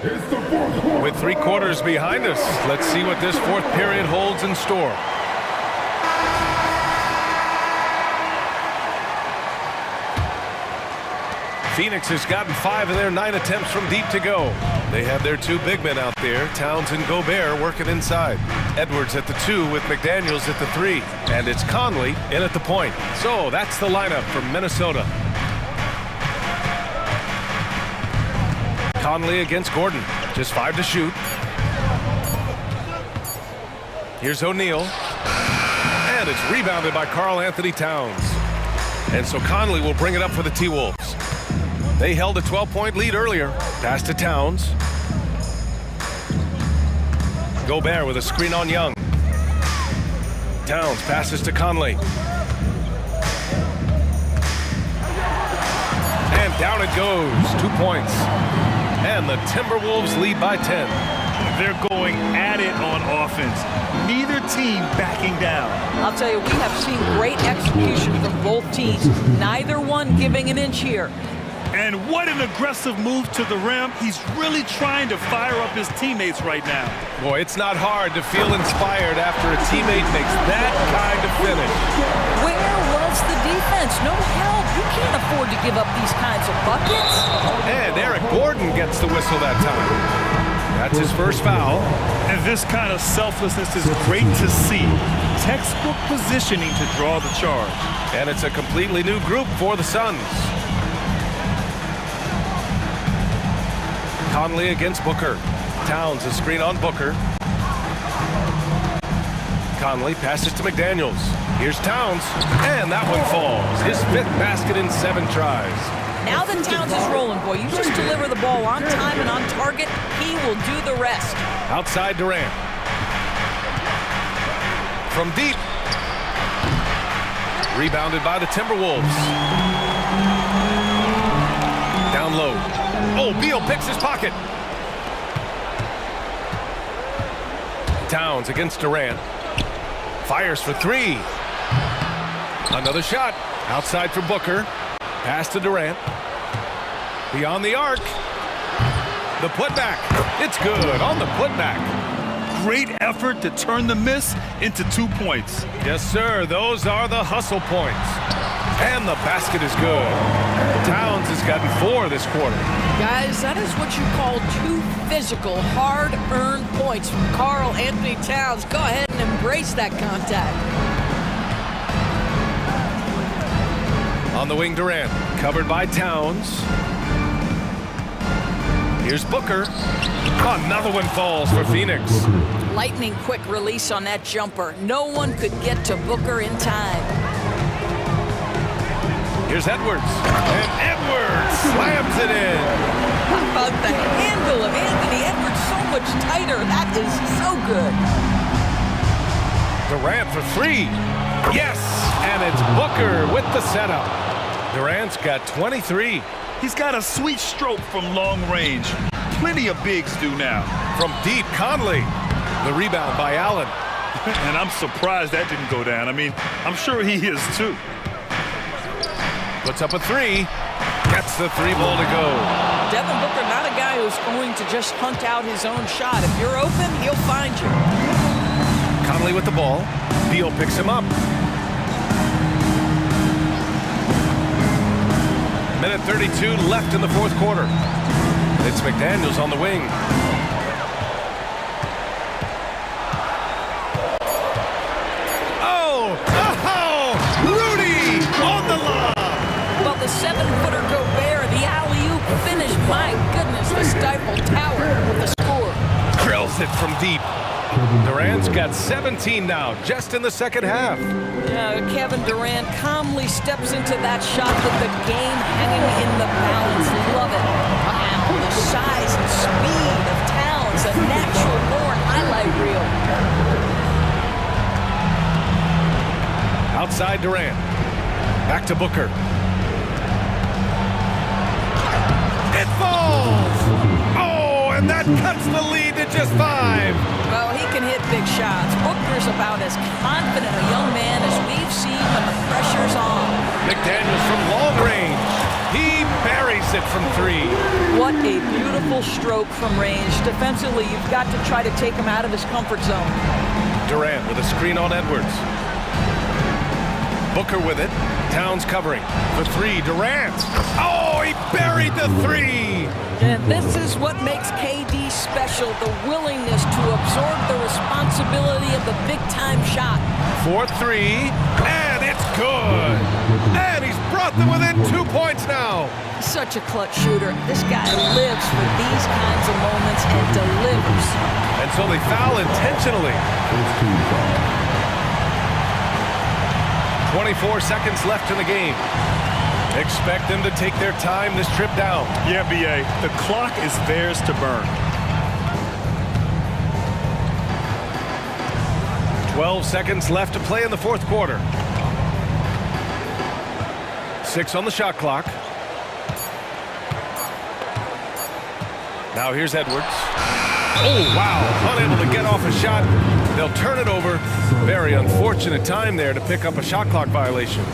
With 3 quarters behind us, let's see what this 4th period holds in store. Phoenix has gotten 5 of their 9 attempts from deep to go. They have their 2 big men out there, Towns and Gobert, working inside. Edwards at the 2 with McDaniels at the 3. And it's Conley in at the point. So that's the lineup from Minnesota. Conley against Gordon. Just 5 to shoot. Here's O'Neal. And it's rebounded by Karl Anthony Towns. And so Conley will bring it up for the T-Wolves. They held a 12-point lead earlier. Pass to Towns. Gobert with a screen on Young. Towns passes to Conley. And down it goes. 2 points. And the Timberwolves lead by 10. They're going at it on offense. Neither team backing down. I'll tell you, we have seen great execution from both teams. Neither one giving an inch here. And what an aggressive move to the rim. He's really trying to fire up his teammates right now. Boy, it's not hard to feel inspired after a teammate makes that kind of finish. Where was the defense? No help. You can't afford to give up these kinds of buckets. And Eric Gordon gets the whistle that time. That's his first foul. And this kind of selflessness is great to see. Textbook positioning to draw the charge. And it's a completely new group for the Suns. Conley against Booker. Towns a screen on Booker. Conley passes to McDaniels. Here's Towns, and that one falls. His 5th basket in 7 tries. Now that Towns is rolling, boy, you just deliver the ball on time and on target, he will do the rest. Outside Durant. From deep. Rebounded by the Timberwolves. Down low. Oh, Beal picks his pocket. Towns against Durant. Fires for 3. Another shot. Outside for Booker. Pass to Durant. Beyond the arc. The putback. It's good on the putback. Great effort to turn the miss into 2 points. Yes, sir. Those are the hustle points. And the basket is good. Towns has gotten 4 this quarter. Guys, that is what you call 2 physical, hard-earned points from Karl Anthony Towns. Go ahead and embrace that contact. On the wing, Durant. Covered by Towns. Here's Booker. Another one falls for Phoenix. Lightning quick release on that jumper. No one could get to Booker in time. Here's Edwards. And Edwards slams it in. How about the handle of Anthony Edwards? So much tighter. That is so good. Durant for 3. Yes! And it's Booker with the setup. Durant's got 23. He's got a sweet stroke from long range. Plenty of bigs do now. From deep, Conley. The rebound by Allen. And I'm surprised that didn't go down. I mean, I'm sure he is too. Puts up a 3. Gets the 3 ball to go. Devin Booker, not a guy who's going to just hunt out his own shot. If you're open, he'll find you. Conley with the ball. Beal picks him up. Minute 32 left in the 4th quarter. It's McDaniels on the wing. Rudy on the lob. Well, the 7-footer Gobert, the alley-oop finish. My goodness, the stifled tower with the score. Drills it from deep. Durant's got 17 now, just in the 2nd half. Yeah, Kevin Durant calmly steps into that shot with the game hanging in the balance. Love it. Wow, the size and speed of Towns, a natural-born highlight reel. Outside Durant. Back to Booker. It falls! Oh, and that cuts the lead to just 5. Well, he can hit big shots. Booker's about as confident a young man as we've seen when the pressure's on. McDaniels from long range. He buries makes it from 3. What a beautiful stroke from range. Defensively, you've got to try to take him out of his comfort zone. Durant with a screen on Edwards. Booker with it. Towns covering. For 3, Durant. Oh, he buried the 3! And this is what makes KD special, the willingness to absorb the responsibility of the big-time shot. For 3, and it's good! And he's brought them within 2 points now! Such a clutch shooter. This guy lives for these kinds of moments and delivers. And so they foul intentionally. 24 seconds left in the game. Expect them to take their time this trip down. Yeah, B.A., the clock is theirs to burn. 12 seconds left to play in the fourth quarter. 6 on the shot clock. Now here's Edwards. Oh, wow. Unable to get off a shot. They'll turn it over. Very unfortunate time there to pick up a shot clock violation.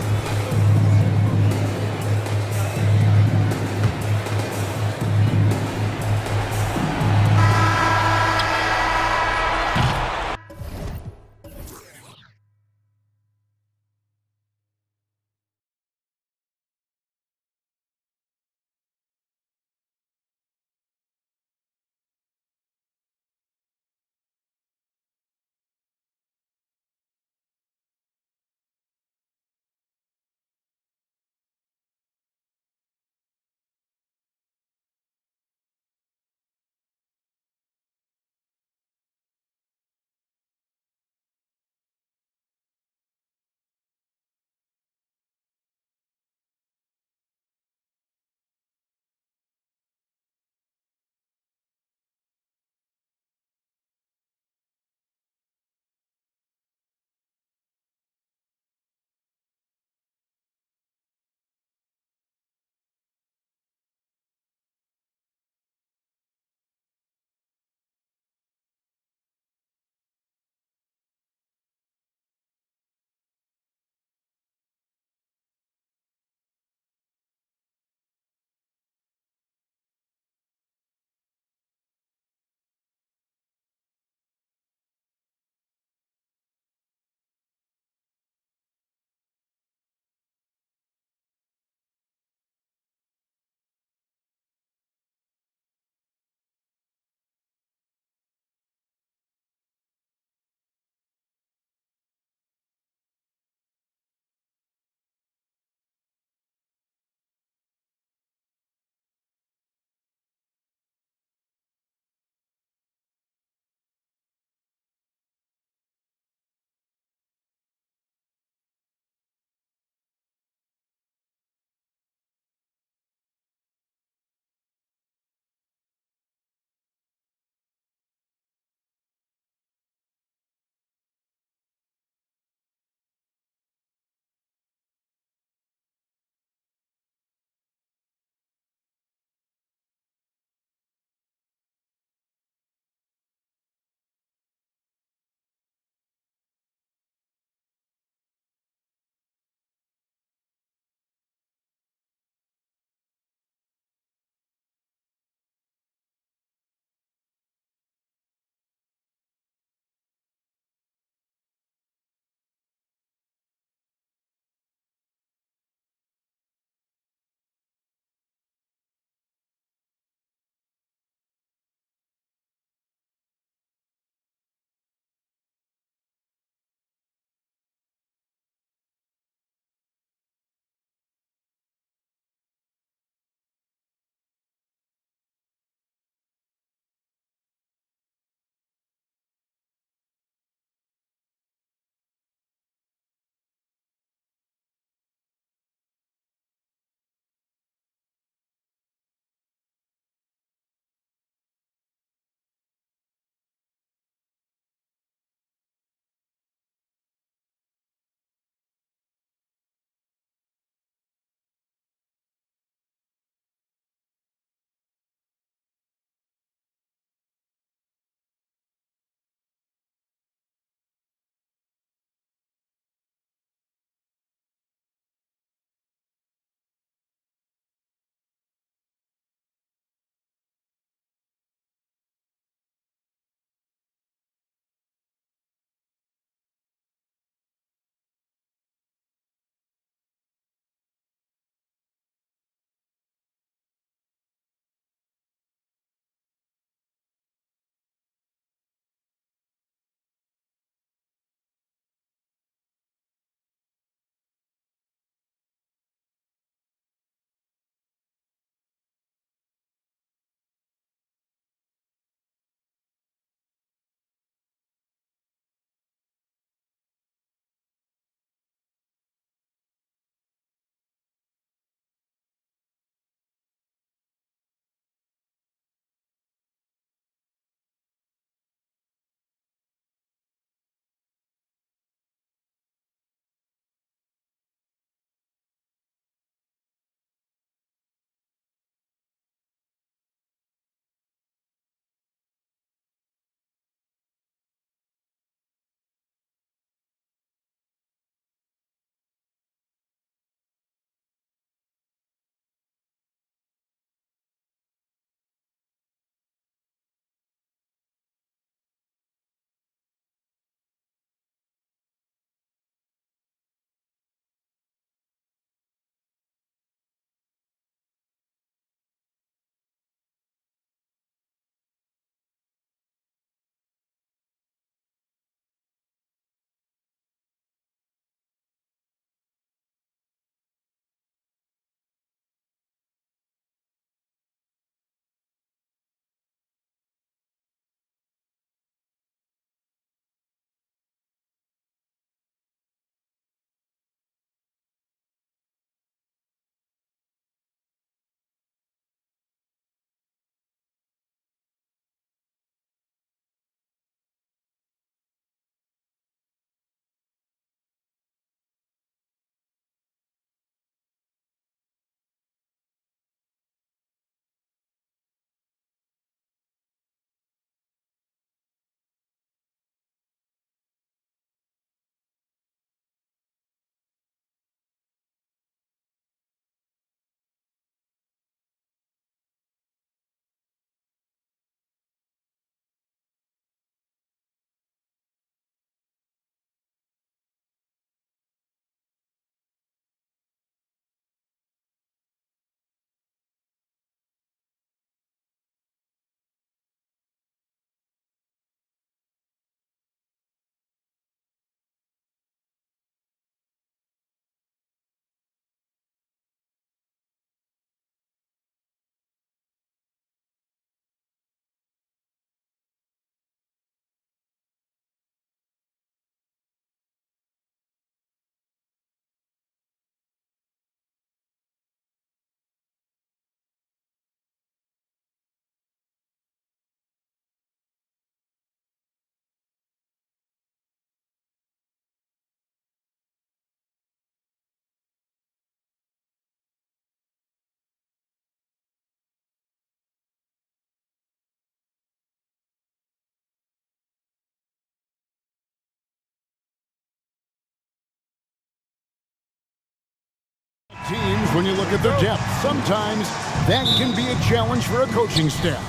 Teams, when you look at their depth, sometimes that can be a challenge for a coaching staff.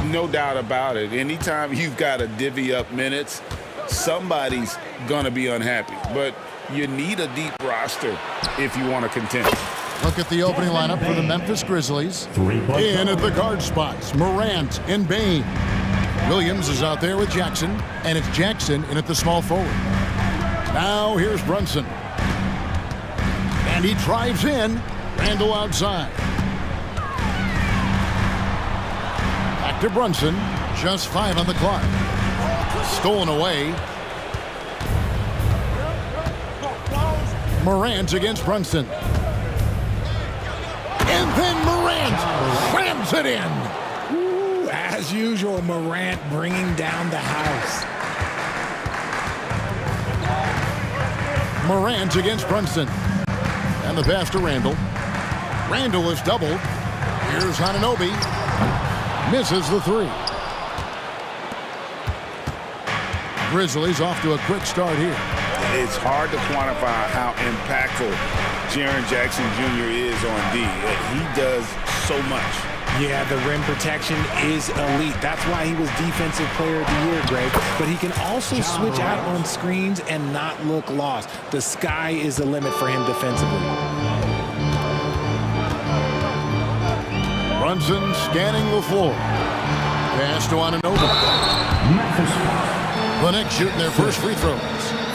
No doubt about it. Anytime you've got to divvy up minutes, somebody's going to be unhappy. But you need a deep roster if you want to contend. Look at the opening lineup for the Memphis Grizzlies. In at the guard spots, Morant and Bain. Williams is out there with Jackson, and it's Jackson in at the small forward. Now here's Brunson. And he drives in. Randall outside. Back to Brunson. Just 5 on the clock. Stolen away. Morant against Brunson. And then Morant slams it in. Ooh, as usual, Morant bringing down the house. Morant against Brunson. And the pass to Randall. Randall is doubled. Here's Anunoby. Misses the 3. Grizzlies off to a quick start here. It's hard to quantify how impactful Jaren Jackson Jr. is on D. He does so much. Yeah, the rim protection is elite. That's why he was Defensive Player of the Year, Greg. But he can also switch out on screens and not look lost. The sky is the limit for him defensively. Brunson scanning the floor. Pass to Anunoby. The Knicks shooting their first free throws.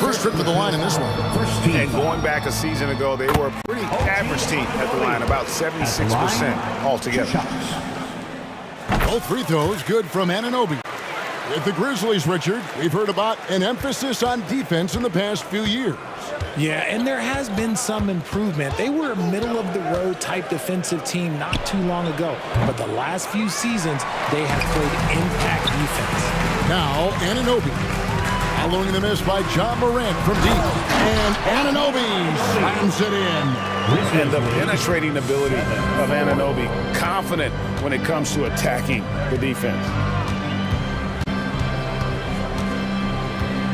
First trip to the line in this one. And going back a season ago, they were a pretty average team at the line, about 76% altogether. Both free throws good from Anunoby. With the Grizzlies, Richard, we've heard about an emphasis on defense in the past few years. Yeah, and there has been some improvement. They were a middle-of-the-road type defensive team not too long ago. But the last few seasons, they have played impact defense. Now, Anunoby. Following the miss by John Morant from deep. And Anunoby slams it in. And the penetrating ability of Anunoby, confident when it comes to attacking the defense.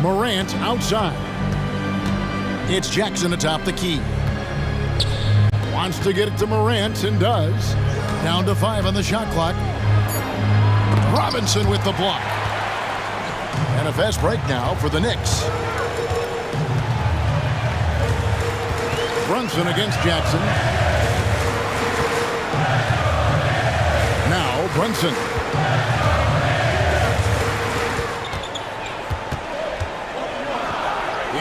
Morant outside. It's Jackson atop the key. Wants to get it to Morant and does. Down to 5 on the shot clock. Robinson with the block. And a fast break now for the Knicks. Brunson against Jackson. Now Brunson.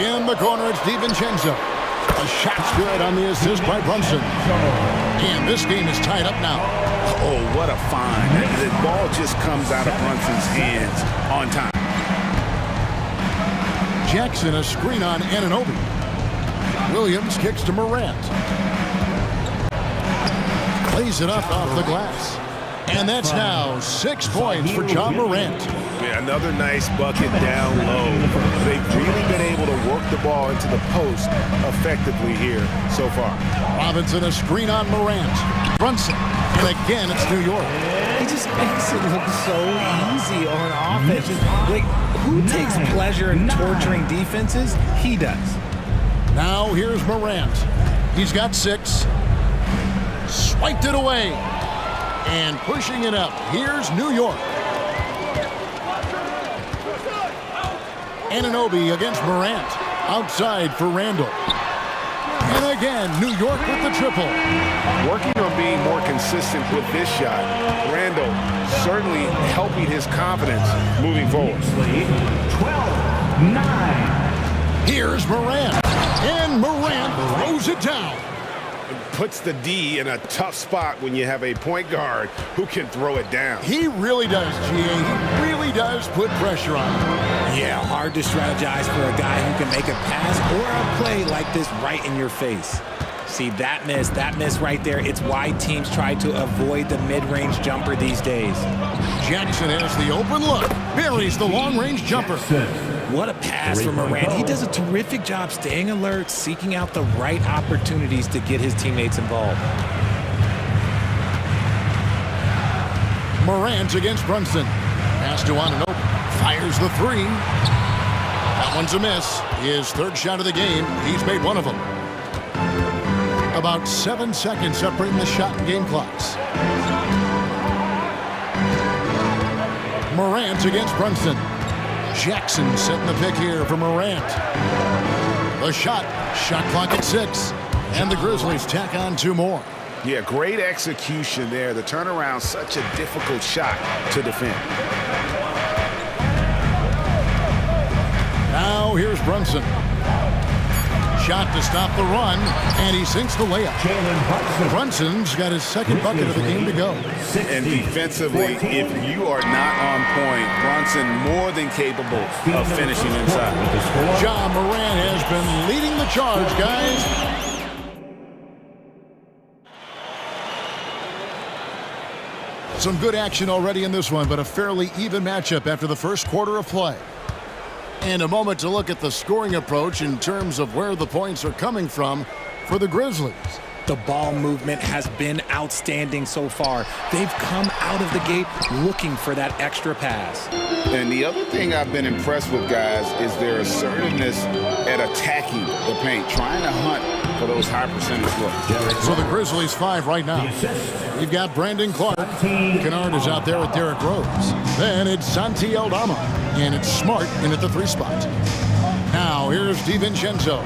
In the corner, it's DiVincenzo. A shot's good on the assist by Brunson. And this game is tied up now. Oh, what a find. The ball just comes out of Brunson's hands on time. Jackson a screen on Anunoby. Williams kicks to Morant. Plays it up off the glass. And that's now 6 points for John Morant. Yeah, another nice bucket down low. They've really been able to work the ball into the post effectively here so far. Robinson a screen on Morant. Brunson. And again, it's New York. He just makes it look so easy on offense. Like, who takes pleasure in torturing defenses? He does. Now here's Morant. He's got 6. Swiped it away. And pushing it up. Here's New York. Anunoby against Morant. Outside for Randall. And again, New York with the triple. Working on being more consistent with this shot. Randall certainly helping his confidence moving forward. 12-9. Here's Morant. And Morant throws it down. Puts the D in a tough spot when you have a point guard who can throw it down. He really does, GA. He really does put pressure on him. Yeah, hard to strategize for a guy who can make a pass or a play like this right in your face. See, that miss right there, it's why teams try to avoid the mid-range jumper these days. Jackson has the open look. Buries the long-range jumper. What a pass from Morant. He does a terrific job staying alert, seeking out the right opportunities to get his teammates involved. Morant against Brunson. Pass to Anunoby. Fires the 3. That one's a miss. His third shot of the game. He's made one of them. About 7 seconds separating the shot and game clocks. Morant against Brunson. Jackson setting the pick here for Morant. The shot clock at 6. And the Grizzlies tack on 2 more. Yeah, great execution there. The turnaround, such a difficult shot to defend. Now here's Brunson. Shot to stop the run, and he sinks the layup. Brunson's got his second bucket of the game to go. And defensively, if you are not on point, Brunson more than capable of finishing inside. Ja Morant has been leading the charge, guys. Some good action already in this one, but a fairly even matchup after the first quarter of play. And a moment to look at the scoring approach in terms of where the points are coming from for the Grizzlies. The ball movement has been outstanding so far. They've come out of the gate looking for that extra pass. And the other thing I've been impressed with, guys, is their assertiveness at attacking the paint, trying to hunt for those high percentage looks. So the Grizzlies 5 right now. We've got Brandon Clark. Kennard is out there with Derrick Rose. Then it's Santi Aldama. And it's Smart in at the 3 spot. Now here's DiVincenzo.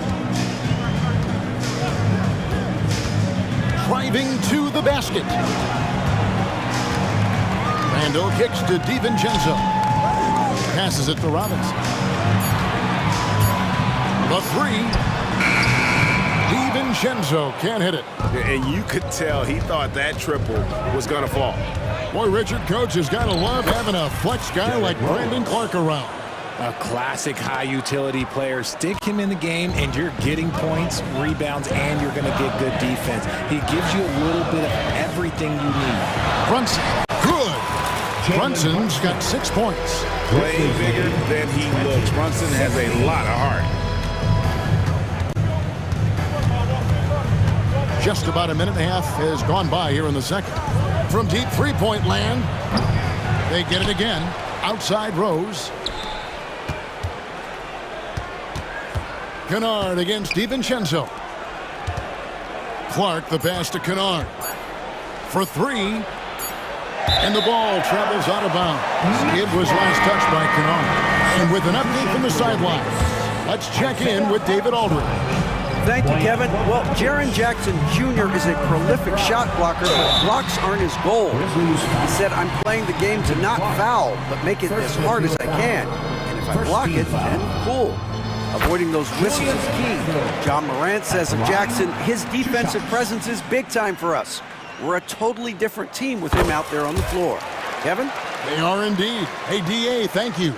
Driving to the basket. Randall kicks to DiVincenzo. Passes it to Robinson. The 3. DiVincenzo can't hit it. And you could tell he thought that triple was going to fall. Boy, Richard, coach has got to love having a flex guy like Brandon Clark around. A classic high-utility player. Stick him in the game, and you're getting points, rebounds, and you're going to get good defense. He gives you a little bit of everything you need. Brunson, good. Brunson's got 6 points. Playing bigger than he looks. Brunson has a lot of heart. Just about a minute and a half has gone by here in the second. From deep three-point land, they get it again. Outside Rose. Kennard against DiVincenzo. Clark, the pass to Kennard. For 3. And the ball travels out of bounds. It was last touched by Kennard. And with an update from the sideline, let's check in with David Aldridge. Thank you, Kevin. Well, Jaren Jackson Jr. is a prolific shot blocker, but blocks aren't his goal. He said, I'm playing the game to not foul, but make it as hard as I can. And if I block it, then cool. Avoiding those whistles is key. Ja Morant says of Jackson, his defensive presence is big time for us. We're a totally different team with him out there on the floor. Kevin? They are indeed. Hey, DA, thank you.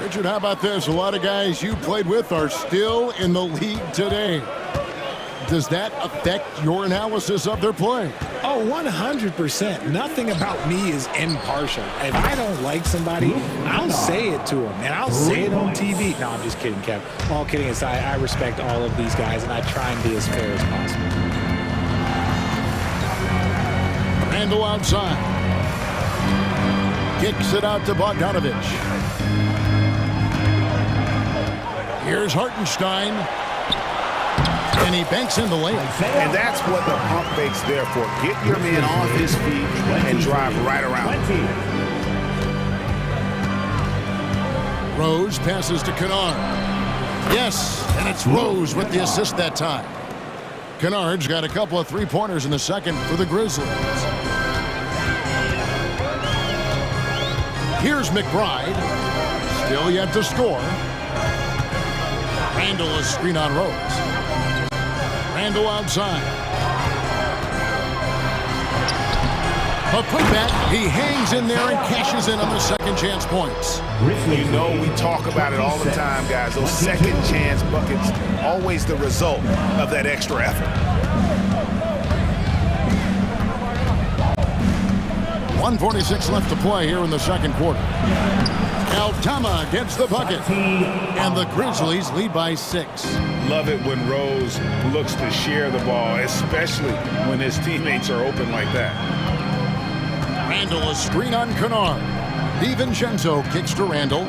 Richard, how about this? A lot of guys you played with are still in the league today. Does that affect your analysis of their play? Oh, 100%. Nothing about me is impartial. If I don't like somebody, I'll say it to them, and I'll say it on TV. No, I'm just kidding, Kev. All kidding aside, I respect all of these guys, and I try and be as fair as possible. Randall outside. Kicks it out to Bogdanovich. Here's Hartenstein. And he banks in the layup. And that's what the pump fake's there for. Get your man off his feet and drive right around. Rose passes to Kennard. Yes, and it's Rose with the assist that time. Kennard's got a couple of three-pointers in the second for the Grizzlies. Here's McBride. Still yet to score. Randall is screen on Rose. Randall outside. A putback. He hangs in there and cashes in on the second chance points. You know we talk about it all the time, guys. Those second chance buckets, always the result of that extra effort. 1:46 left to play here in the second quarter. Aldama gets the bucket. And the Grizzlies lead by 6. Love it when Rose looks to share the ball, especially when his teammates are open like that. Randall a screen on Kennard. DiVincenzo kicks to Randall.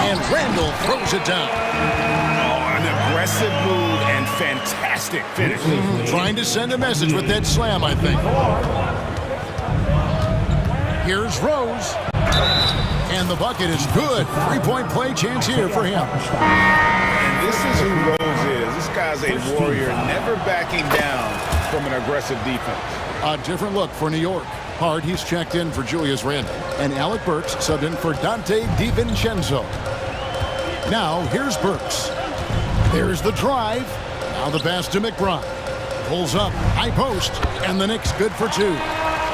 And Randall throws it down. Oh, an Aggressive move and fantastic finish. Trying to send a message with that slam, I think. Here's Rose. And the bucket is good. Three-point play chance here for him. And this is who Rose is. This guy's a warrior, never backing down from an aggressive defense. A different look for New York. Hard, he's checked in for Julius Randle. And Alec Burks subbed in for Dante DiVincenzo. Now, here's Burks. There's the drive. Now the pass to McBride. Pulls up, high post, and the Knicks good for two.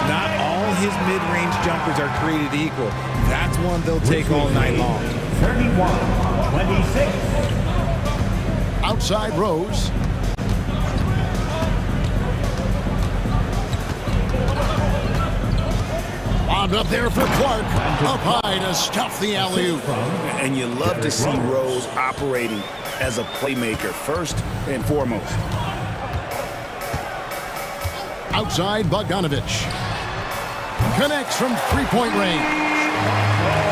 Not all his mid-range jumpers are created equal. That's one they'll take all night long. 31-26. Outside Rose. Bombed up there for Clark. Up high to stuff the alley-oop. And you love to see Rose operating as a playmaker first and foremost. Outside Bogdanovich. Connects from three-point range.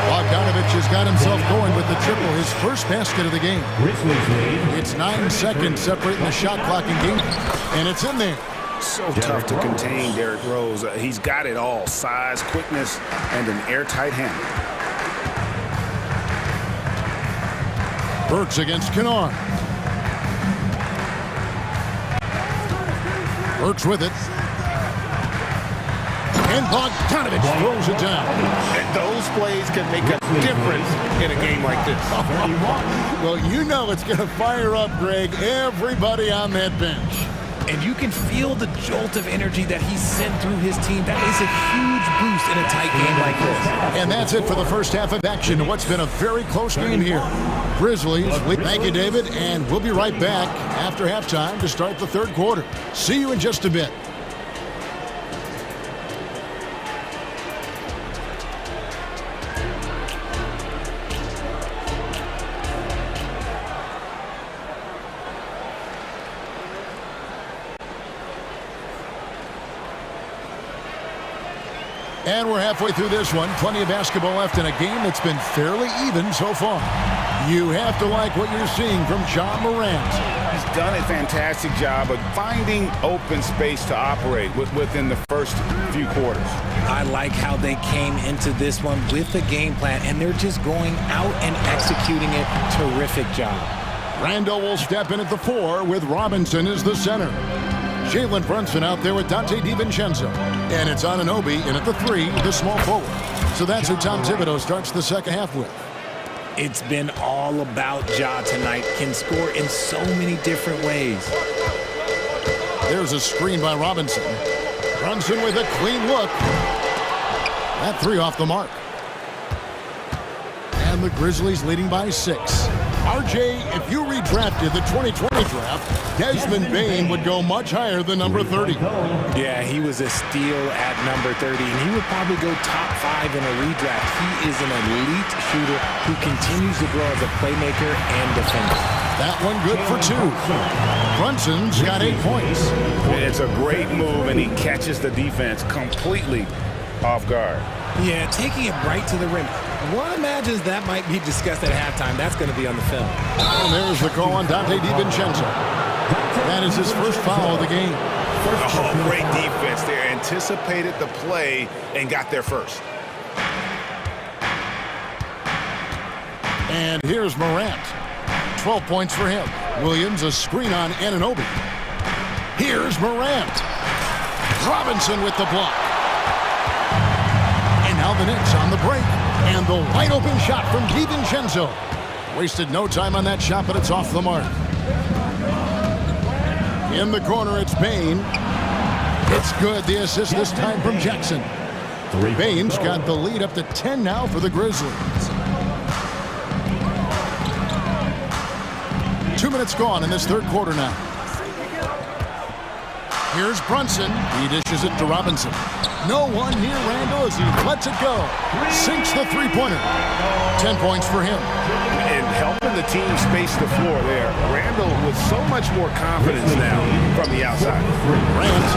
Bogdanovich has got himself going with the triple, his first basket of the game. It's 9 seconds separating the shot clock and game, and it's in there. So tough to contain Derrick Rose. He's got it all, size, quickness, and an airtight handle. Burks against Kennard. Burks with it. And Bogdanovich throws it down. And those plays can make a difference in a game like this. Well, you know it's going to fire up, Greg, everybody on that bench. And you can feel the jolt of energy that he sent through his team. That is a huge boost in a tight game like this. And that's it for the first half of action. What's been a very close game here. Grizzlies, thank you, David, and we'll be right back after halftime to start the third quarter. See you in just a bit. And we're halfway through this one. Plenty of basketball left in a game that's been fairly even so far. You have to like what you're seeing from John Morant. He's done a fantastic job of finding open space to operate within the first few quarters. I like how they came into this one with a game plan, and they're just going out and executing it. Terrific job. Randall will step in at the 4 with Robinson as the center. Jalen Brunson out there with Dante DiVincenzo. And it's Anunoby in at the 3, the small forward. So that's who Tom Thibodeau starts the second half with. It's been all about Ja tonight. Can score in so many different ways. There's a screen by Robinson. Brunson with a clean look. That 3 off the mark. And the Grizzlies leading by 6. RJ, if you redrafted the 2020 draft, Desmond Bane would go much higher than number 30. Yeah, he was a steal at number 30, and he would probably go top 5 in a redraft. He is an elite shooter who continues to grow as a playmaker and defender. That one good for 2. Brunson's got 8 points. It's a great move, and he catches the defense completely off guard. Yeah, taking it right to the rim. One imagines that might be discussed at halftime. That's going to be on the film. And there's the call on Dante DiVincenzo. That is his first foul of the game. Oh, great defense there. Anticipated the play and got there first. And here's Morant. 12 points for him. Williams, a screen on Anunoby. Here's Morant. Robinson with the block. And now the Knicks on the break. And the wide open shot from DiVincenzo. Wasted no time on that shot, but it's off the mark. In the corner, it's Bane. It's good. The assist this time from Jackson. Bane's got the lead up to 10 now for the Grizzlies. 2 minutes gone in this third quarter now. Here's Brunson. He dishes it to Robinson. No one near Randall as he lets it go. Sinks the three-pointer. 10 points for him. And helping the team space the floor there. Randall with so much more confidence now from the outside. Morant.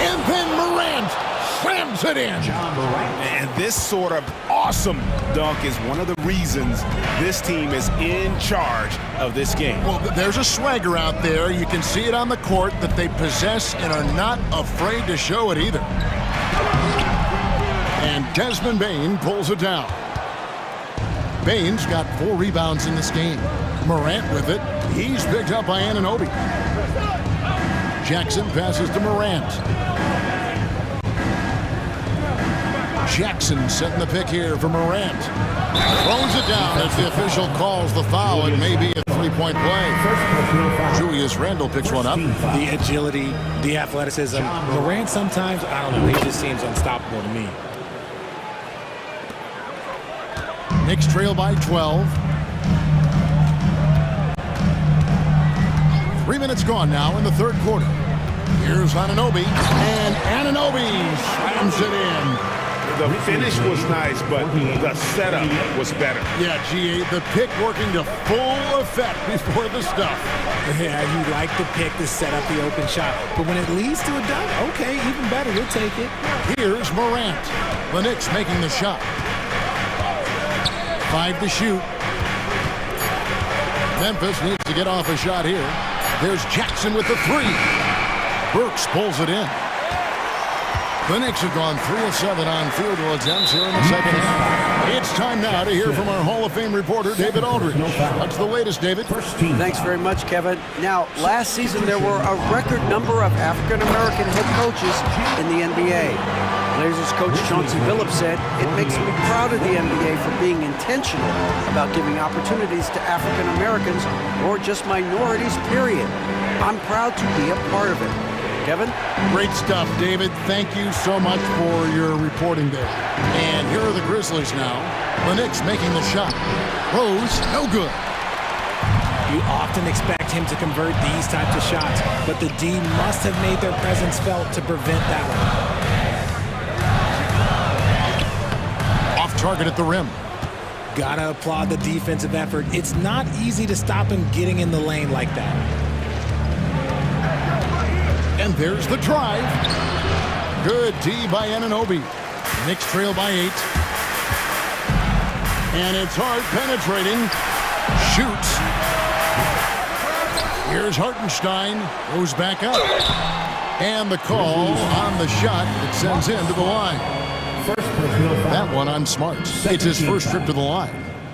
And then Morant slams pulls it in. And this sort of awesome dunk is one of the reasons this team is in charge of this game. Well, there's a swagger out there. You can see it on the court that they possess and are not afraid to show it either. And Desmond Bane pulls it down. Bane's got 4 rebounds in this game. Morant with it. He's picked up by Anunoby. Jackson passes to Morant. Jackson setting the pick here for Morant. Throws it down as the official calls the foul. It may be a 3-point play. Julius Randle picks one up. The agility, the athleticism. Morant sometimes, I don't know, he just seems unstoppable to me. Knicks trail by 12. 3 minutes gone now in the third quarter. Here's Anunoby, and Anunoby slams it in. The finish was nice, but the setup was better. Yeah, GA, the pick working to full effect before the stuff. Yeah, you like the pick to set up the open shot, but when it leads to a dunk, okay, even better, you'll take it. Here's Morant. The Knicks making the shot. 5 to shoot. Memphis needs to get off a shot here. There's Jackson with the 3. Burks pulls it in. The Knicks have gone 3 of 7 on field goal attempts here in the second half. It's time now to hear from our Hall of Fame reporter, David Aldridge. What's the latest, David? Thanks very much, Kevin. Now, last season there were a record number of African-American head coaches in the NBA. Blazers coach Chauncey Billups said, "It makes me proud of the NBA for being intentional about giving opportunities to African Americans or just minorities, period. I'm proud to be a part of it." Kevin? Great stuff, David. Thank you so much for your reporting there. And here are the Grizzlies now. The Knicks making the shot. Rose, no good. You often expect him to convert these types of shots, but the D must have made their presence felt to prevent that one. Off target at the rim. Gotta applaud the defensive effort. It's not easy to stop him getting in the lane like that. And there's the drive. Good D by Anunoby. Knicks trail by 8. And it's hard penetrating. Shoots. Here's Hartenstein. Goes back up. And the call on the shot that sends him to the line. That one on Smart. It's his first trip to the line.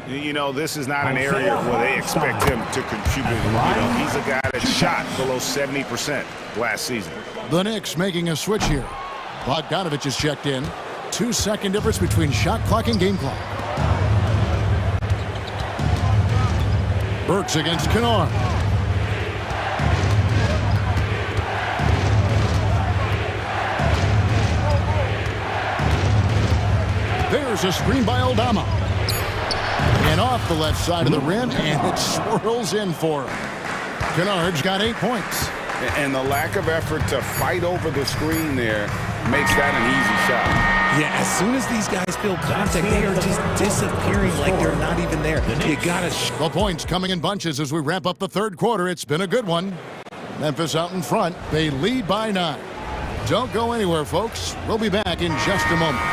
You know, this is not an area where they expect him to contribute. You know, he's a guy that shot below 70% last season. The Knicks making a switch here. Bogdanovich is checked in. 2-second difference between shot clock and game clock. Burks against Kennard. There's a screen by Aldama. And off the left side of the rim, and it swirls in for him. Kennard's got 8 points. And the lack of effort to fight over the screen there makes that an easy shot. Yeah, as soon as these guys feel contact, they are just disappearing like they're not even there. You gotta... The points coming in bunches as we wrap up the third quarter. It's been a good one. Memphis out in front. They lead by 9. Don't go anywhere, folks. We'll be back in just a moment.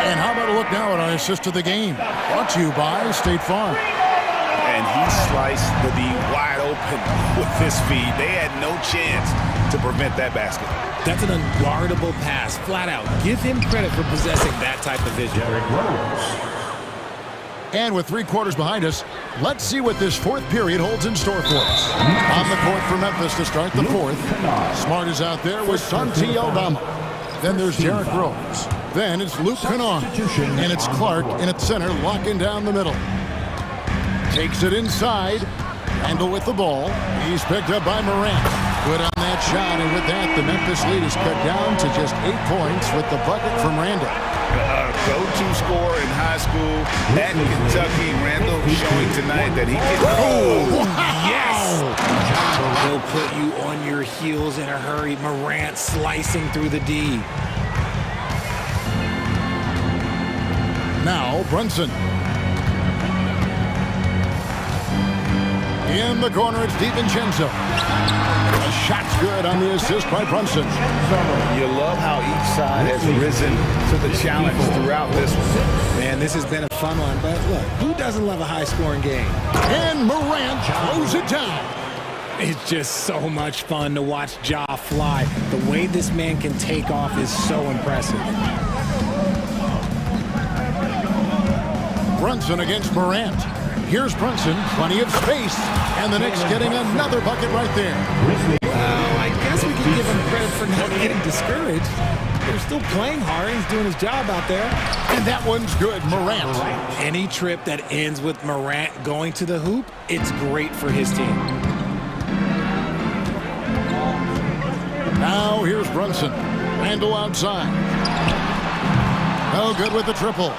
And how about a look now at our assist of the game? Brought to you by State Farm. And he sliced the D wide open with his feed. They had no chance to prevent that basket. That's an unguardable pass, flat out. Give him credit for possessing that type of vision. And with 3 quarters behind us, let's see what this fourth period holds in store for us. On the court for Memphis to start the fourth. Smart is out there with Santi Aldama. Then there's Derrick Rose. Then it's Luke Kennard. And it's Clark in at center, locking down the middle. Takes it inside. Randle with the ball. He's picked up by Morant. Good on that shot, and with that, the Memphis lead is cut down to just 8 points with the bucket from Randle. Go-to scorer in high school at Kentucky. Randle showing tonight that he can... Oh, yes! He'll put you on your heels in a hurry. Morant slicing through the D. Now, Brunson. In the corner, it's DiVincenzo. A shot's good on the assist by Brunson. You love how each side has risen to the challenge throughout this one. Man, this has been a fun one, but look, who doesn't love a high-scoring game? And Morant throws it down. It's just so much fun to watch Ja fly. The way this man can take off is so impressive. Brunson against Morant. Here's Brunson, plenty of space, and the Knicks getting another bucket right there. I guess we can give him credit for not getting discouraged. They're still playing hard. He's doing his job out there. And that one's good, Morant. Any trip that ends with Morant going to the hoop, it's great for his team. Now here's Brunson. Randle outside. Oh, good with the triple.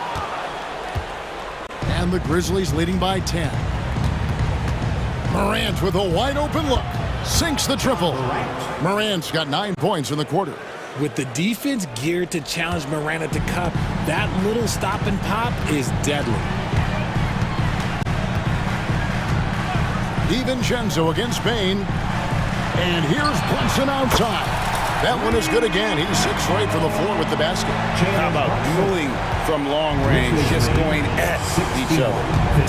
And the Grizzlies leading by 10. Morant with a wide open look. Sinks the triple. Morant's got 9 points in the quarter. With the defense geared to challenge Morant at the cup, that little stop and pop is deadly. DiVincenzo against Bain. And here's Brunson outside. That one is good again. He's 6 right from the floor with the basket. How about dueling from long range, just going at each other?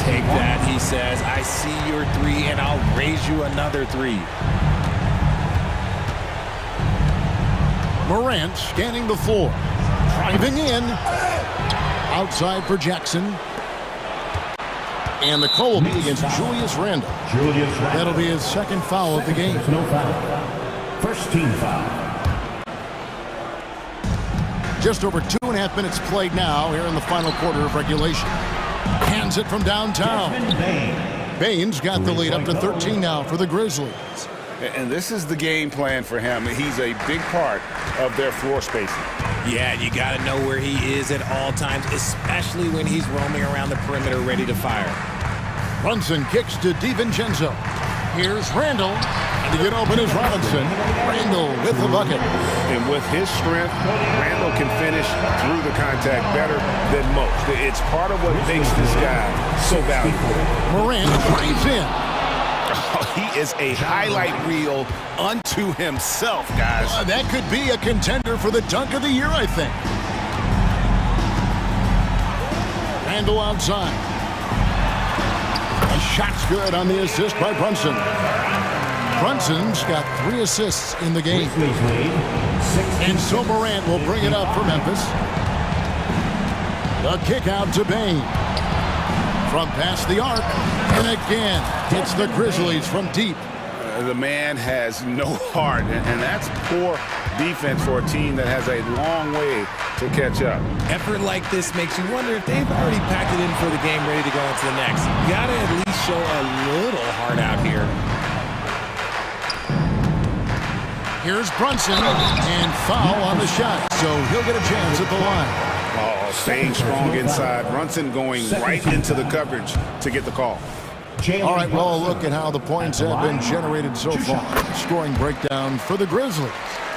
Take that, he says. I see your 3, and I'll raise you another 3. Morant scanning the floor. Driving in. Outside for Jackson. And the call will be against Julius Randle. That'll be his second foul of the game. No foul. First team foul. Just over 2.5 minutes played now here in the final quarter of regulation. Hands it from downtown. Bain's got the lead up to 13 now for the Grizzlies. And this is the game plan for him. He's a big part of their floor spacing. Yeah, you got to know where he is at all times, especially when he's roaming around the perimeter ready to fire. Brunson kicks to DiVincenzo. Here's Randle. And to get open is Robinson. Randle with the bucket. And with his strength, Randle can finish through the contact better than most. It's part of what makes this guy so valuable. Morant drives in. He is a highlight reel unto himself, guys. That could be a contender for the dunk of the year, I think. Randle outside. A shot's good on the assist by Brunson. Brunson's got 3 assists in the game. And so Morant will bring it up for Memphis. The kick out to Bain. From past the arc. And again, it's the Grizzlies from deep. The man has no heart, and that's poor defense for a team that has a long way to catch up. Effort like this makes you wonder if they've already packed it in for the game ready to go into the next. You got to at least show a little heart out here. Here's Brunson, and foul on the shot, so he'll get a chance at the line. Oh, staying strong inside. Brunson going right into the coverage to get the call. All right, well, look at how the points have been generated so far. Scoring breakdown for the Grizzlies.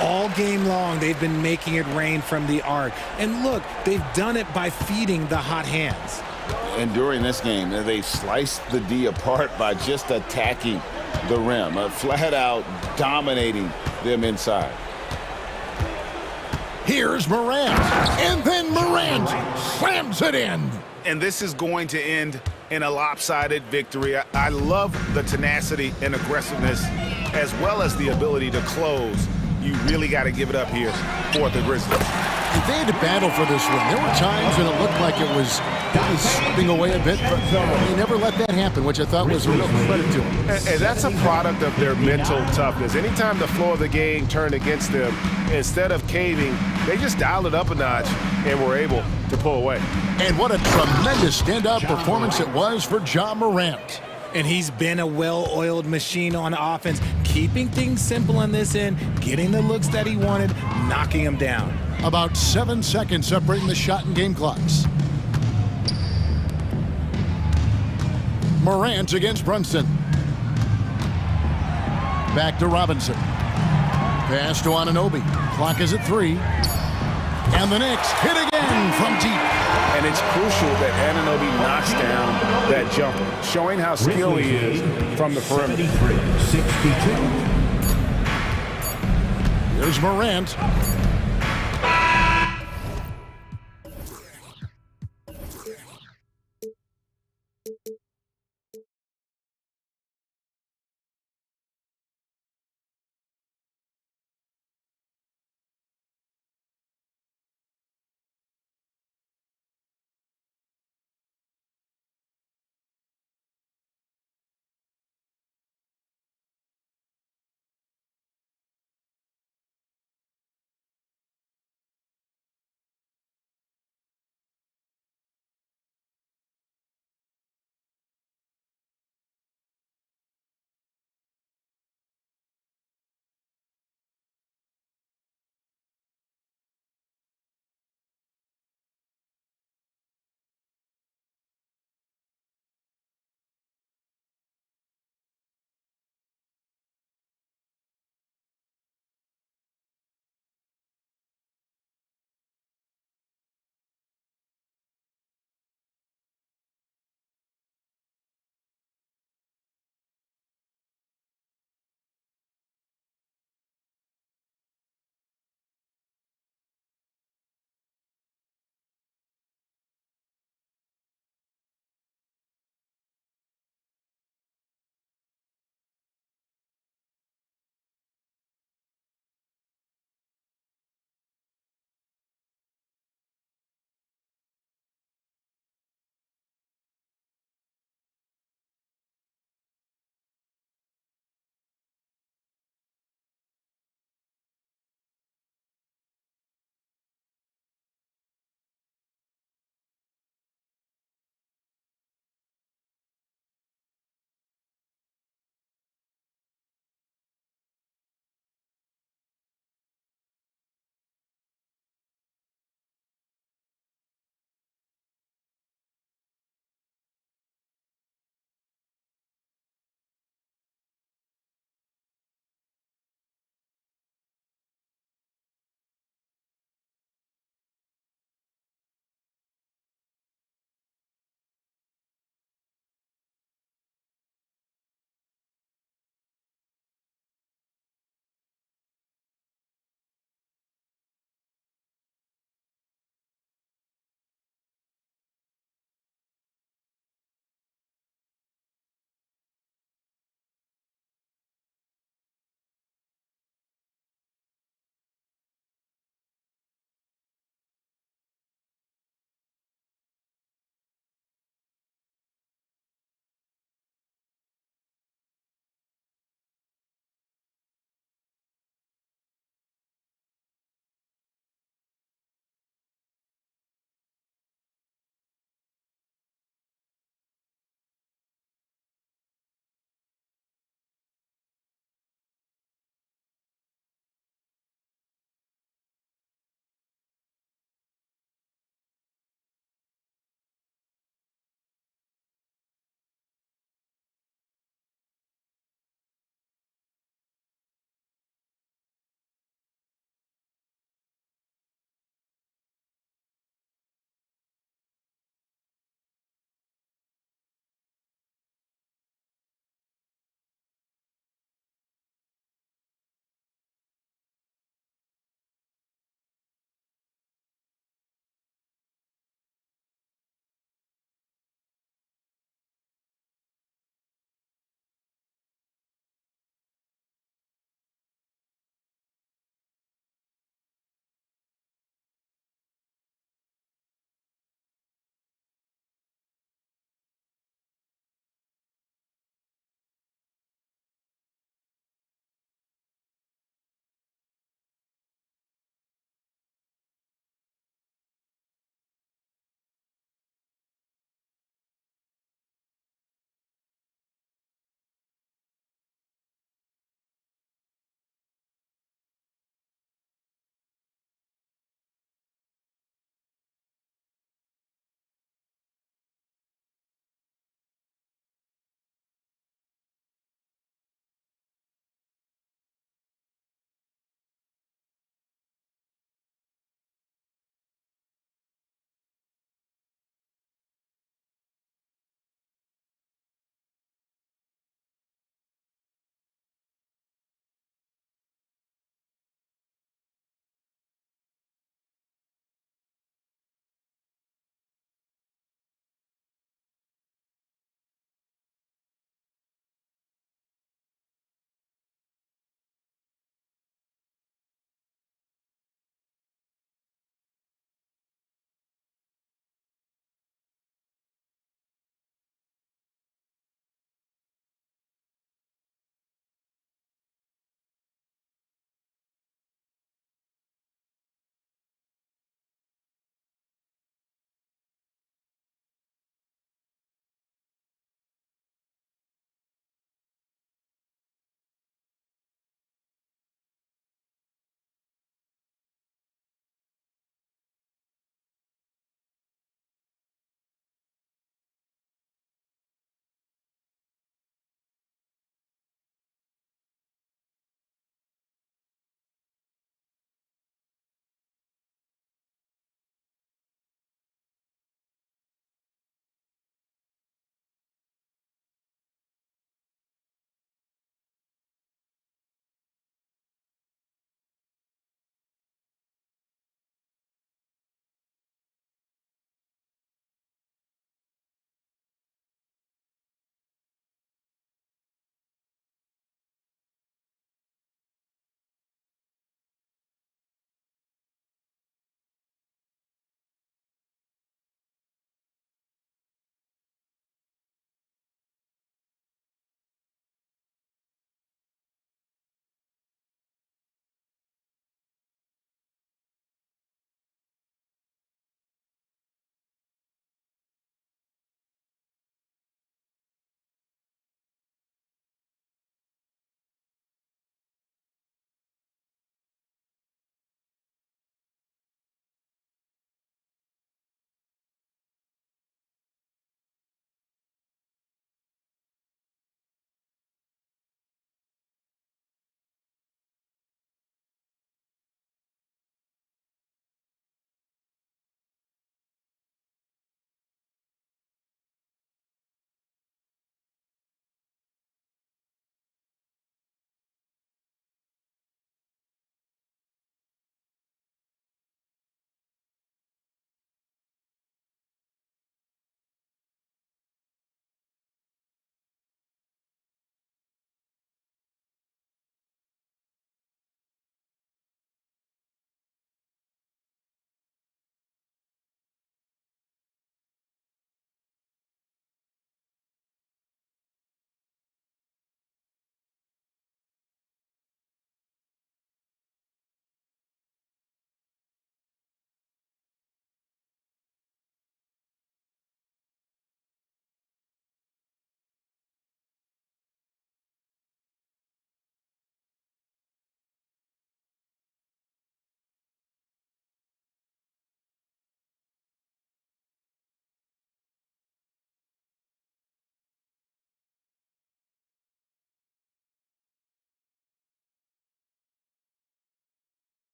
All game long, they've been making it rain from the arc. And look, they've done it by feeding the hot hands. And during this game, they sliced the D apart by just attacking the rim, flat out dominating them inside. Here's Morant, and then Morant slams it in. And this is going to end in a lopsided victory. I love the tenacity and aggressiveness, as well as the ability to close. You really got to give it up here for the Grizzlies. They had to battle for this one. There were times when it looked like it was slipping away a bit, but they never let that happen, which I thought was a real credit to them. And that's a product of their mental toughness. Anytime the floor of the game turned against them, instead of caving, they just dialed it up a notch and were able to pull away. And what a tremendous standout performance it was for Ja Morant. And he's been a well-oiled machine on offense, keeping things simple on this end, getting the looks that he wanted, knocking them down. About 7 seconds separating the shot and game clocks. Morant against Brunson. Back to Robinson. Pass to Anunoby. Clock is at 3. And the Knicks hit again from deep. And it's crucial that Anunoby knocks down that jumper, showing how skilled he is from the perimeter. Here's Morant.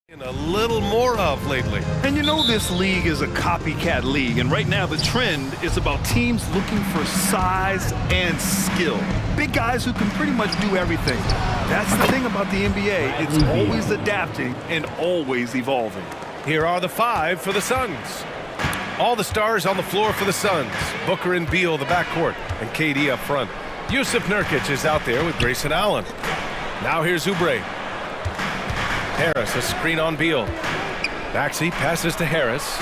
A little more of lately. And you know this league is a copycat league, and right now the trend is about teams looking for size and skill. Big guys who can pretty much do everything. That's the thing about the NBA. It's always adapting and always evolving. Here are the 5 for the Suns. All the stars on the floor for the Suns. Booker and Beal, the backcourt, and KD up front. Yusuf Nurkic is out there with Grayson Allen. Now here's Oubre. Harris, a screen on Beal. Maxey passes to Harris.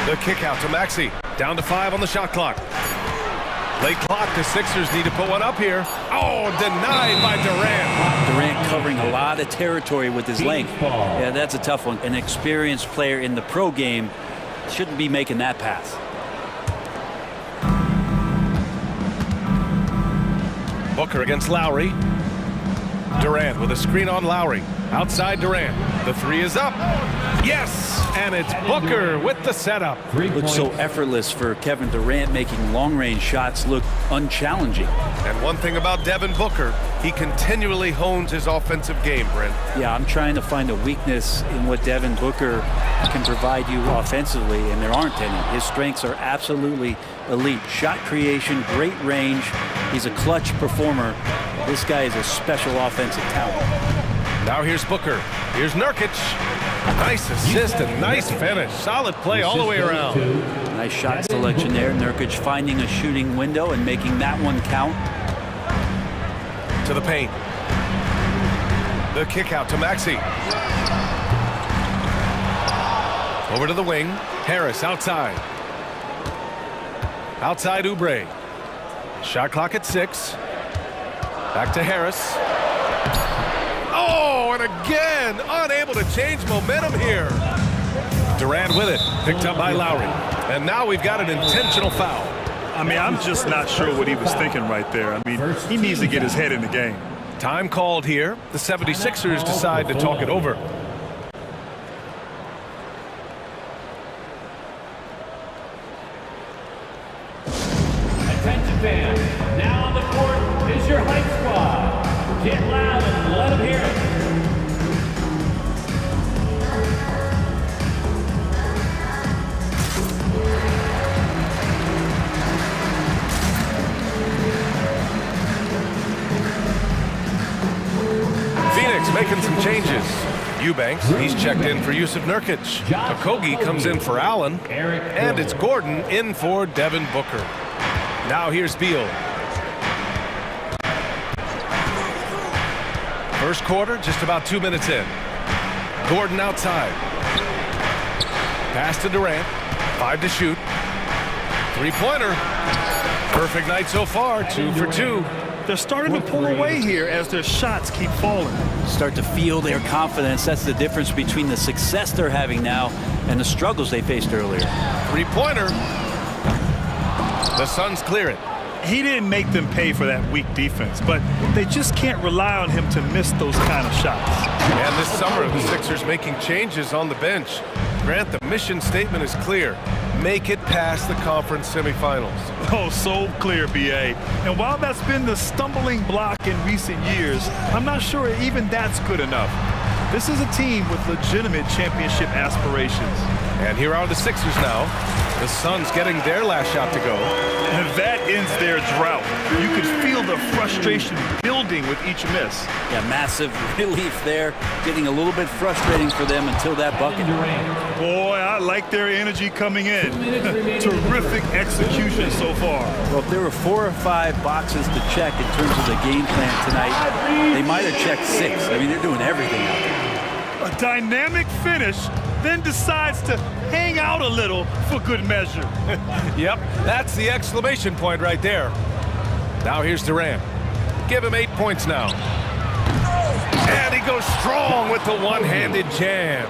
The kick out to Maxey. Down to 5 on the shot clock. Late clock, the Sixers need to put one up here. Oh, denied by Durant. Durant covering a lot of territory with his length. Yeah, that's a tough one. An experienced player in the pro game shouldn't be making that pass. Booker against Lowry. Durant with a screen on Lowry. Outside Durant. The 3 is up. Yes! And it's Booker with the setup. Looks so effortless for Kevin Durant, making long-range shots look unchallenging. And one thing about Devin Booker, he continually hones his offensive game, Brent. Yeah, I'm trying to find a weakness in what Devin Booker can provide you offensively, and there aren't any. His strengths are absolutely elite. Shot creation, great range. He's a clutch performer. This guy is a special offensive talent. Now here's Booker. Here's Nurkic. Nice assist and nice finish. Solid play all the way around. Nice shot selection there. Nurkic finding a shooting window and making that one count. To the paint. The kick out to Maxey. Over to the wing. Harris outside. Outside Oubre. Shot clock at 6. Back to Harris. Oh, and again, unable to change momentum here. Durant with it, picked up by Lowry. And now we've got an intentional foul. I mean, I'm just not sure what he was thinking right there. I mean, he needs to get his head in the game. Time called here. The 76ers decide to talk it over. Attention fans, now on the court is your hype squad. Get loud and let them hear it. Phoenix making some changes. Eubanks, he's checked in for Yusuf Nurkic. Okogie comes in for Allen. And it's Gordon in for Devin Booker. Now here's Beal. First quarter, just about 2 minutes in. Gordon outside. Pass to Durant. 5 to shoot. Three-pointer. Perfect night so far, 2 for 2. They're starting to pull away here as their shots keep falling. Start to feel their confidence. That's the difference between the success they're having now and the struggles they faced earlier. Three-pointer. The Suns clear it. He didn't make them pay for that weak defense, but they just can't rely on him to miss those kind of shots. And this summer, the Sixers making changes on the bench. Grant, the mission statement is clear. Make it past the conference semifinals. Oh, so clear, B.A. And while that's been the stumbling block in recent years, I'm not sure even that's good enough. This is a team with legitimate championship aspirations. And here are the Sixers now. The Suns getting their last shot to go. And that ends their drought. You could feel the frustration building with each miss. Yeah, massive relief there. Getting a little bit frustrating for them until that bucket. Boy, I like their energy coming in. Terrific execution so far. Well, if there were 4 or 5 boxes to check in terms of the game plan tonight, they might have checked 6. I mean, they're doing everything out there. A dynamic finish, then decides to hang out a little for good measure. Yep, that's the exclamation point right there. Now here's Durant. Give him 8 points now. And he goes strong with the one-handed jam.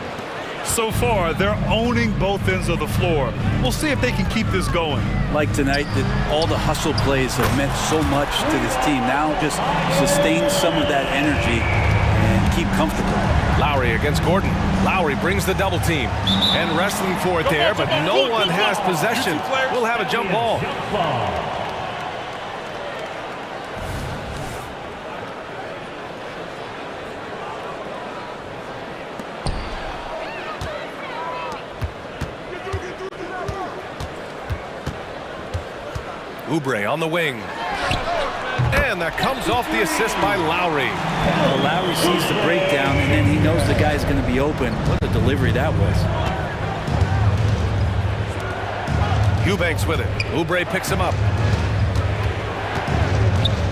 So far, they're owning both ends of the floor. We'll see if they can keep this going. Like tonight, that all the hustle plays have meant so much to this team. Now just sustain some of that energy and keep comfortable. Lowry against Gordon. Lowry brings the double team and wrestling for it there, but no one has possession. We'll have a jump ball. Oubre on the wing. And that comes off the assist by Lowry. Well, Lowry sees the breakdown, and then he knows the guy's going to be open. What a delivery that was. Eubanks with it. Oubre picks him up.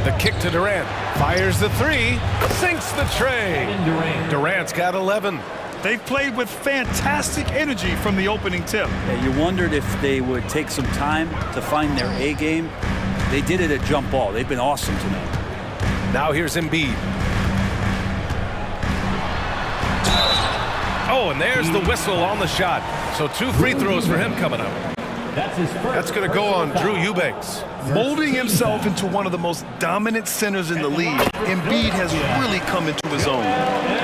The kick to Durant. Fires the three. Sinks the tray. Durant's got 11. They've played with fantastic energy from the opening tip. Yeah, you wondered if they would take some time to find their A game. They did it at jump ball. They've been awesome tonight. Now here's Embiid. Oh, and there's the whistle on the shot. So 2 free throws for him coming up. That's going to go on Drew Eubanks. Molding himself into one of the most dominant centers in the league, Embiid has really come into his own.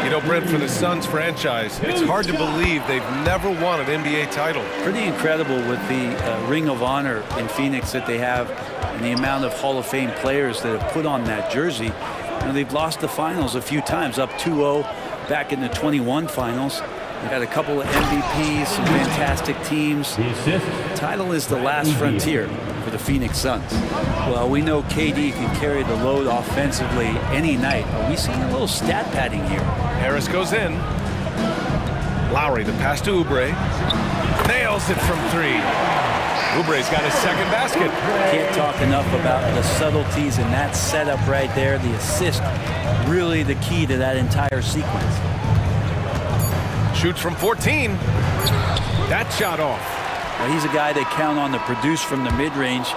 You know, Brent, for the Suns franchise, it's hard to believe they've never won an NBA title. Pretty incredible with the Ring of Honor in Phoenix that they have and the amount of Hall of Fame players that have put on that jersey. You know, they've lost the finals a few times, up 2-0 back in the 21 finals. They've got a couple of MVPs, some fantastic teams. The title is the last frontier for the Phoenix Suns. Well, we know KD can carry the load offensively any night. Are we seeing a little stat padding here? Harris goes in. Lowry, the pass to Oubre. Nails it from 3. Oubre's got his second basket. Can't talk enough about the subtleties in that setup right there. The assist, really the key to that entire sequence. Shoots from 14. That shot off. Well, he's a guy they count on to produce from the mid-range.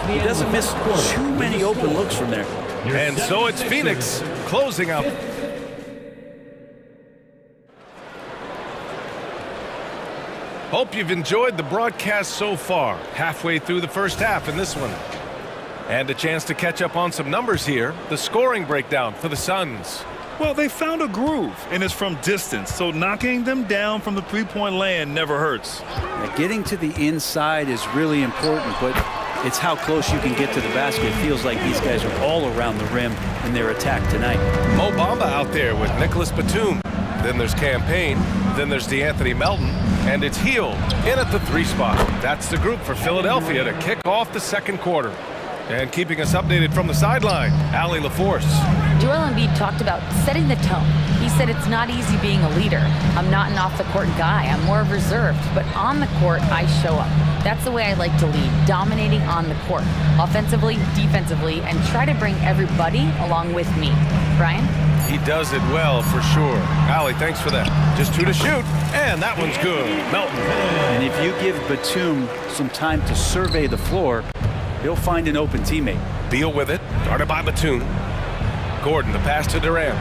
He doesn't miss too many open looks from there. And so it's Phoenix closing up. Hope you've enjoyed the broadcast so far. Halfway through the first half in this one. And a chance to catch up on some numbers here. The scoring breakdown for the Suns. Well, they found a groove, and it's from distance, so knocking them down from the three-point land never hurts. Now, getting to the inside is really important, but it's how close you can get to the basket. It feels like these guys are all around the rim in their attack tonight. Mo Bamba out there with Nicholas Batum. Then there's Campaign. Then there's DeAnthony Melton. And it's Hield in at the 3 spot. That's the group for Philadelphia to kick off the second quarter. And keeping us updated from the sideline, Allie LaForce. Joel Embiid talked about setting the tone. He said it's not easy being a leader. I'm not an off-the-court guy. I'm more reserved. But on the court, I show up. That's the way I like to lead, dominating on the court, offensively, defensively, and try to bring everybody along with me. Brian? He does it well, for sure. Allie, thanks for that. Just 2 to shoot, and that one's good. Melton. And if you give Batum some time to survey the floor, he'll find an open teammate. Beal with it, guarded by Batum. Gordon, the pass to Durant.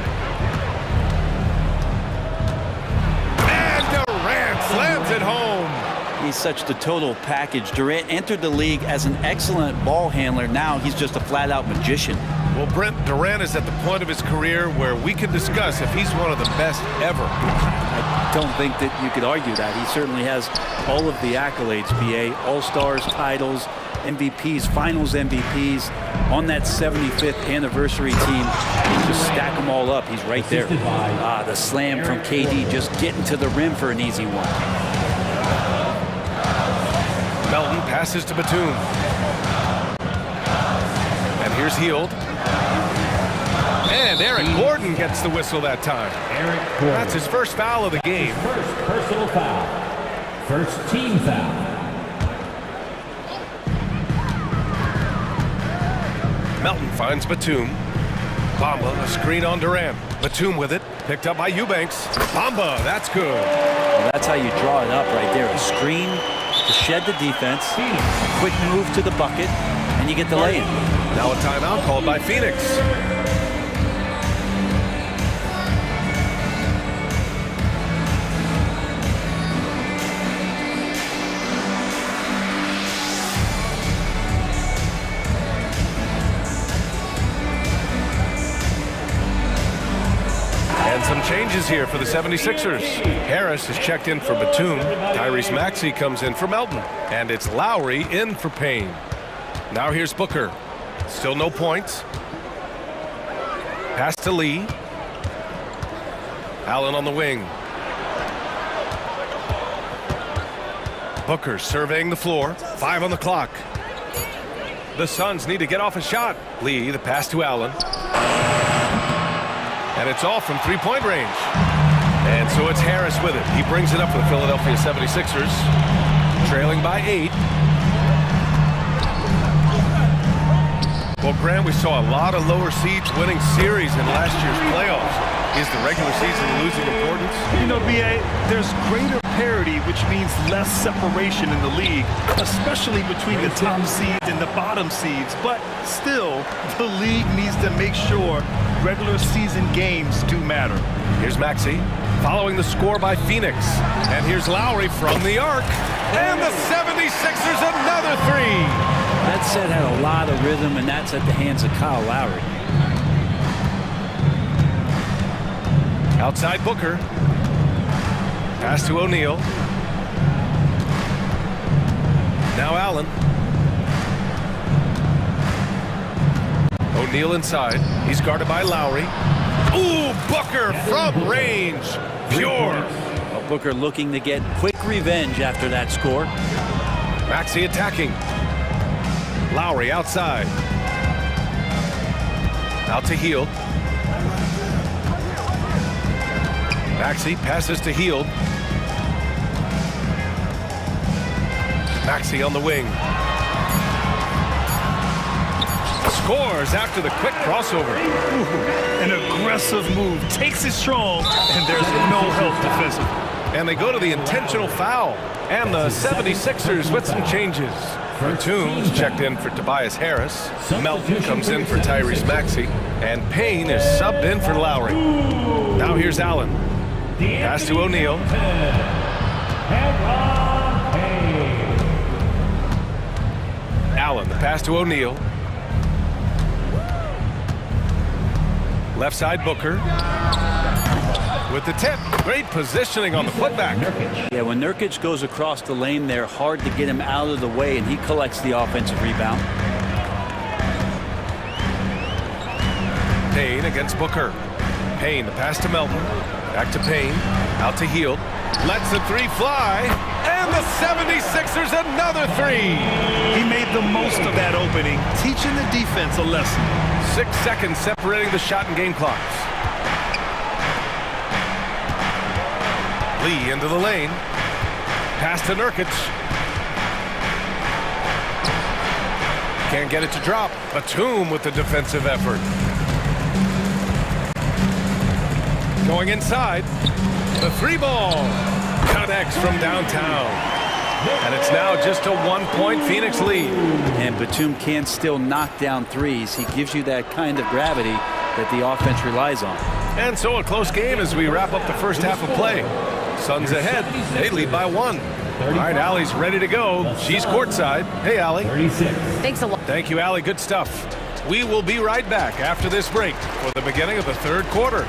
And Durant slams it home. He's such the total package. Durant entered the league as an excellent ball handler. Now he's just a flat-out magician. Well, Brent, Durant is at the point of his career where we can discuss if he's one of the best ever. I don't think that you could argue that. He certainly has all of the accolades, BA. All-Stars, titles, MVPs, Finals MVPs. On that 75th anniversary team, just stack them all up. He's right there. The slam from KD, just getting to the rim for an easy one. Melton passes to Batum. And here's Hield. And Eric Gordon gets the whistle that time. That's his first foul of the game. First personal foul. First team foul. Melton finds Batum. Bamba, a screen on Durant. Batum with it, picked up by Eubanks. Bamba, that's good. Well, that's how you draw it up right there. A screen to shed the defense, quick move to the bucket, and you get the lay-in. Now a timeout called by Phoenix. And some changes here for the 76ers. Harris is checked in for Batum. Tyrese Maxey comes in for Melton. And it's Lowry in for Payne. Now here's Booker. Still no points. Pass to Lee. Allen on the wing. Booker surveying the floor. 5 on the clock. The Suns need to get off a shot. Lee, the pass to Allen. And it's all from three-point range. And so it's Harris with it. He brings it up for the Philadelphia 76ers, trailing by 8. Well, Graham, we saw a lot of lower seeds winning series in last year's playoffs. Is the regular season losing importance? You know, B.A., there's greater parity, which means less separation in the league, especially between the top seeds and the bottom seeds. But still, the league needs to make sure regular season games do matter. Here's Maxey following the score by Phoenix. And here's Lowry from the arc. And the 76ers another three. That set had a lot of rhythm, and that's at the hands of Kyle Lowry. Outside Booker. Pass to O'Neal. Now Allen. O'Neal inside. He's guarded by Lowry. Ooh, Booker from range. Pure. Well, Booker looking to get quick revenge after that score. Maxey attacking. Lowry outside. Out to Hield. Maxey passes to Hield. Maxey on the wing. Scores after the quick crossover. An aggressive move. Takes it strong, and there's no help defensively. And they go to the intentional foul. And the 76ers with some changes. Batum's checked in for Tobias Harris. Melton comes in for Tyrese Maxey. And Payne is subbed in for Lowry. Now here's Allen. Pass to O'Neal. Allen, the pass to O'Neal. Left side Booker. With the tip. Great positioning on the putback. Yeah, when Nurkic goes across the lane there, hard to get him out of the way, and he collects the offensive rebound. Payne against Booker. Payne, the pass to Melton. Back to Payne. Out to Hield. Lets the three fly. And the 76ers another three. He made the most of that opening, teaching the defense a lesson. 6 seconds separating the shot and game clocks. Lee into the lane. Pass to Nurkic. Can't get it to drop. Batum with the defensive effort. Going inside. The three ball. Connects from downtown. And it's now just a 1-point Phoenix lead. And Batum can still knock down threes. He gives you that kind of gravity that the offense relies on. And so a close game as we wrap up the first half of play. Suns ahead. They lead by 1. All right, Allie's ready to go. She's courtside. Hey, Allie. Thanks a lot. Thank you, Allie. Good stuff. We will be right back after this break for the beginning of the third quarter.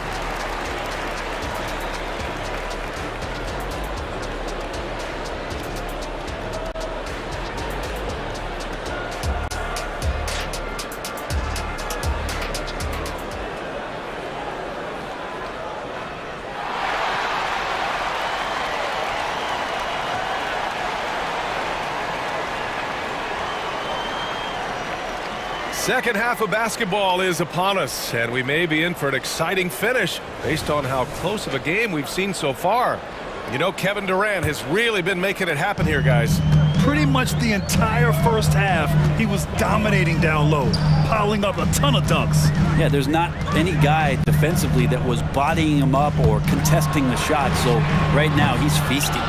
Second half of basketball is upon us, and we may be in for an exciting finish based on how close of a game we've seen so far. You know, Kevin Durant has really been making it happen here, guys. Pretty much the entire first half, he was dominating down low, piling up a ton of dunks. Yeah, there's not any guy defensively that was bodying him up or contesting the shot, so right now he's feasting.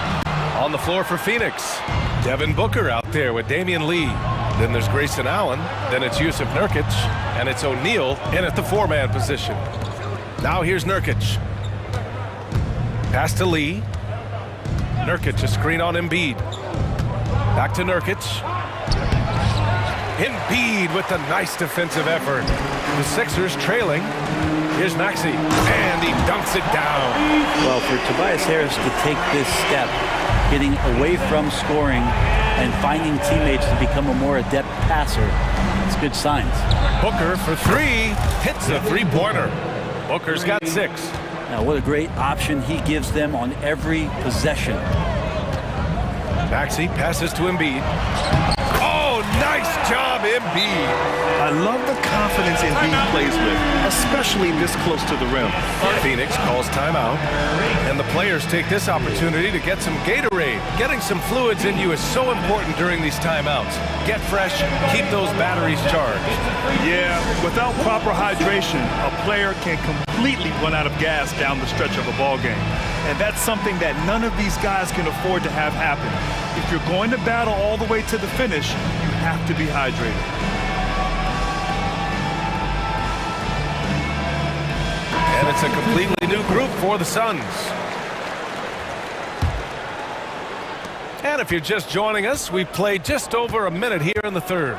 On the floor for Phoenix, Devin Booker out there with Damian Lee. Then there's Grayson Allen. Then it's Yusuf Nurkic. And it's O'Neal in at the four-man position. Now here's Nurkic. Pass to Lee. Nurkic, a screen on Embiid. Back to Nurkic. Embiid with the nice defensive effort. The Sixers trailing. Here's Maxey. And he dunks it down. Well, for Tobias Harris to take this step, getting away from scoring and finding teammates to become a more adept passer, it's good signs. Booker for three. Hits a three-pointer. Booker's got 6. Now, what a great option he gives them on every possession. Maxey passes to Embiid. Oh, nice job Embiid. I love the confidence Embiid plays with, especially this close to the rim. Phoenix calls timeout, and the players take this opportunity to get some Gatorade. Getting some fluids in you is so important during these timeouts. Get fresh, keep those batteries charged. Yeah, without proper hydration, a player can completely run out of gas down the stretch of a ball game. And that's something that none of these guys can afford to have happen. If you're going to battle all the way to the finish, you have to be hydrated. And it's a completely new group for the Suns. And if you're just joining us, we've played just over a minute here in the third.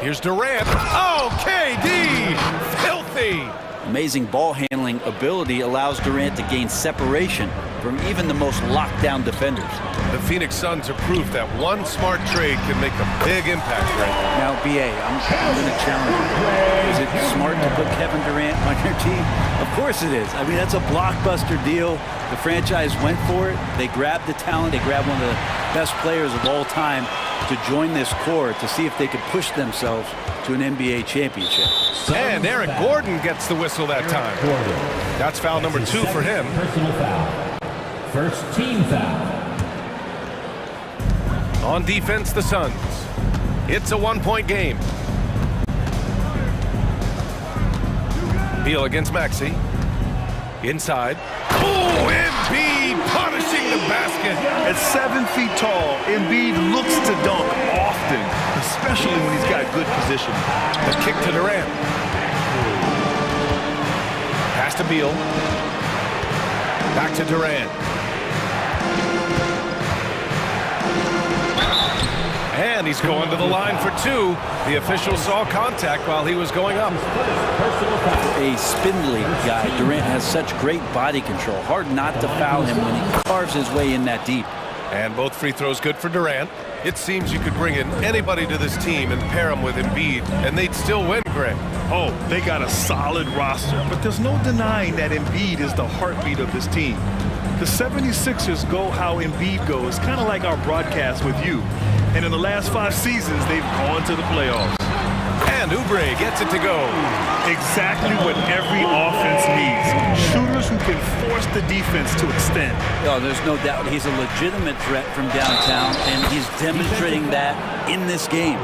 Here's Durant. Oh, KD! Filthy! Amazing ball handling ability allows Durant to gain separation from even the most locked-down defenders. The Phoenix Suns have proved that one smart trade can make a big impact right now. Now, BA, I'm going to challenge you. Is it smart to put Kevin Durant on your team? Of course it is. I mean, that's a blockbuster deal. The franchise went for it. They grabbed the talent. They grabbed one of the best players of all time to join this core to see if they could push themselves to an NBA championship. And Aaron Gordon gets the whistle that time. That's foul number 2 for him. Personal foul. First team foul. On defense, the Suns. It's a 1-point game. Beal against Maxey. Inside. Oh, Embiid punishing the basket. At 7 feet tall, Embiid looks to dunk often, especially when he's got good position. The kick to Durant. Pass to Beal. Back to Durant. And he's going to the line for 2. The official saw contact while he was going up. A spindly guy. Durant has such great body control. Hard not to foul him when he carves his way in that deep. And both free throws good for Durant. It seems you could bring in anybody to this team and pair them with Embiid, and they'd still win, Greg. Oh, they got a solid roster, but there's no denying that Embiid is the heartbeat of this team. The 76ers go how Embiid goes, kind of like our broadcast with you. And in the last 5 seasons, they've gone to the playoffs. And Oubre gets it to go. Exactly what every offense needs. Shooters who can force the defense to extend. Oh, there's no doubt he's a legitimate threat from downtown, and he's demonstrating that in this game.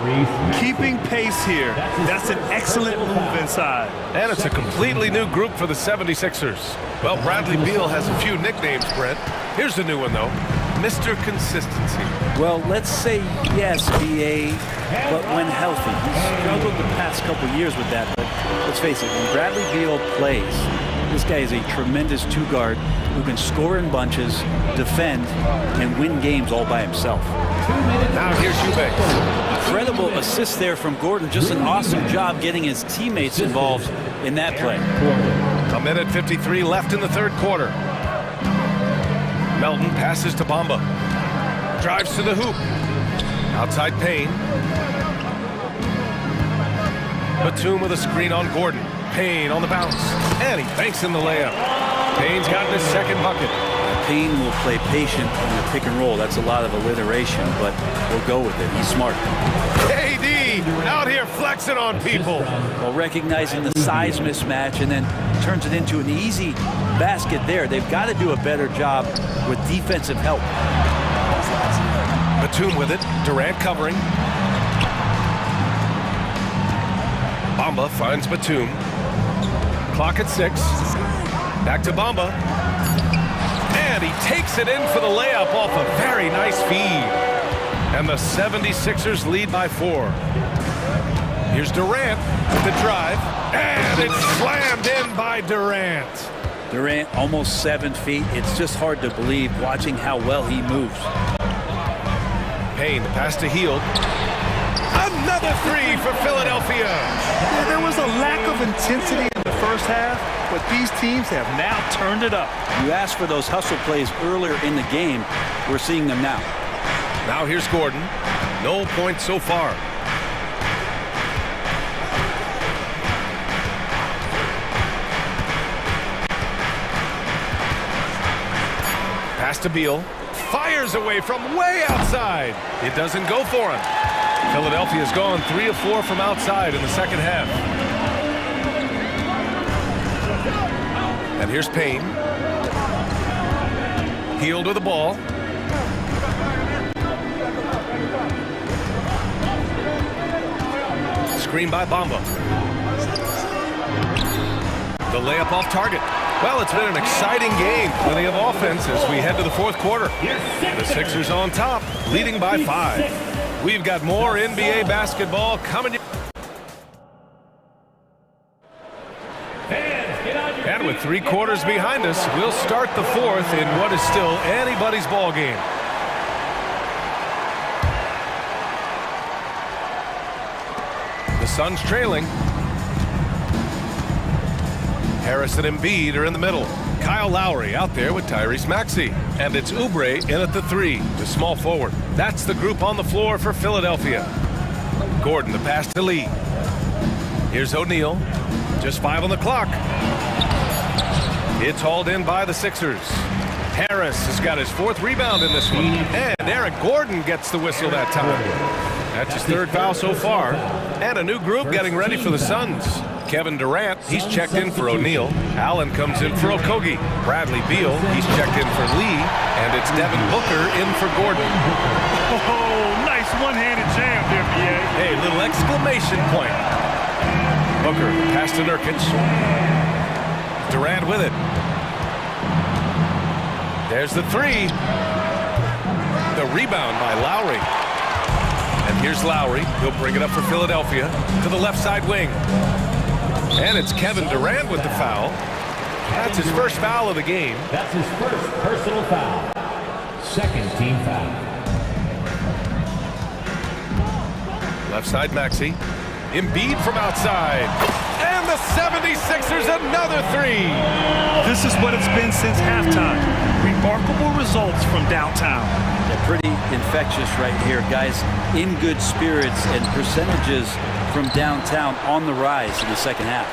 Keeping pace here. That's an excellent move inside. And it's a completely new group for the 76ers. Well, Bradley Beal has a few nicknames, Brent. Here's a new one, though. Mr. Consistency. Well, let's say yes, BA, but when healthy. He's struggled the past couple years with that, but let's face it, when Bradley Beal plays, this guy is a tremendous 2-guard who can score in bunches, defend, and win games all by himself. Now here's Eubanks. Incredible assist there from Gordon. Just an awesome job getting his teammates involved in that play. A minute 53 left in the third quarter. Melton passes to Bamba. Drives to the hoop. Outside Payne. Batum with a screen on Gordon. Payne on the bounce. And he banks in the layup. Payne's gotten his second bucket. Payne will play patient in the pick and roll. That's a lot of alliteration, but we'll go with it. He's smart. KD out here flexing on people. Well, recognizing the size mismatch and then turns it into an easy basket there. They've got to do a better job with defensive help. Batum with it. Durant covering. Bamba finds Batum. Clock at 6. Back to Bamba. And he takes it in for the layup off a very nice feed. And the 76ers lead by 4. Here's Durant with the drive. And it's slammed in by Durant. Durant almost 7 feet. It's just hard to believe watching how well he moves. Payne, the pass to Hield. Another 3 for Philadelphia. Yeah, there was a lack of intensity in the first half, but these teams have now turned it up. You asked for those hustle plays earlier in the game. We're seeing them now. Now here's Gordon. No points so far. Pass to Beal. Fires away from way outside. It doesn't go for him. Philadelphia's gone 3 of 4 from outside in the second half. And here's Payne. Healed with the ball. Screen by Bamba. The layup off target. Well, it's been an exciting game. Plenty of offense as we head to the fourth quarter. The Sixers on top, leading by 5. We've got more NBA basketball coming. And with 3 quarters behind us, we'll start the fourth in what is still anybody's ball game. The Suns trailing. Harris and Embiid are in the middle. Kyle Lowry out there with Tyrese Maxey. And it's Oubre in at the 3, the small forward. That's the group on the floor for Philadelphia. Gordon, the pass to Lee. Here's O'Neal. Just 5 on the clock. It's hauled in by the Sixers. Harris has got his 4th rebound in this one. And Eric Gordon gets the whistle that time. That's his 3rd foul so far. And a new group getting ready for the Suns. Kevin Durant, he's checked in for O'Neal. Allen comes in for Okogie. Bradley Beal, he's checked in for Lee. And it's Devin Booker in for Gordon. Oh, nice one-handed jam there, PA. Hey, little exclamation point. Booker, pass to Nurkic. Durant with it. There's the 3. The rebound by Lowry. And here's Lowry. He'll bring it up for Philadelphia to the left side wing. And it's Kevin Durant with the foul. That's his first foul of the game. That's his first personal foul. 2nd team foul. Left side Maxey. Embiid from outside. And the 76ers another 3. This is what it's been since halftime. Remarkable results from downtown. They're pretty infectious right here, guys. In good spirits and percentages from downtown on the rise in the second half.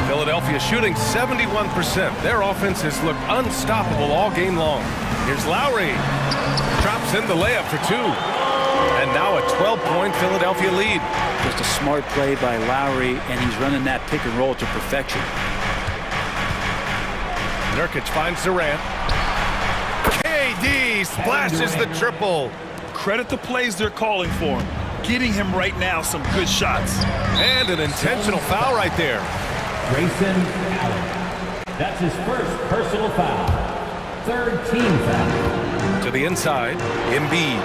Philadelphia shooting 71%. Their offense has looked unstoppable all game long. Here's Lowry. Drops in the layup for 2. And now a 12-point Philadelphia lead. Just a smart play by Lowry, and he's running that pick and roll to perfection. Nurkic finds Durant. KD splashes the triple. Credit the plays they're calling for him. Getting him right now some good shots. And an intentional foul right there. Grayson Allen. That's his first personal foul. 3rd team foul. To the inside, Embiid.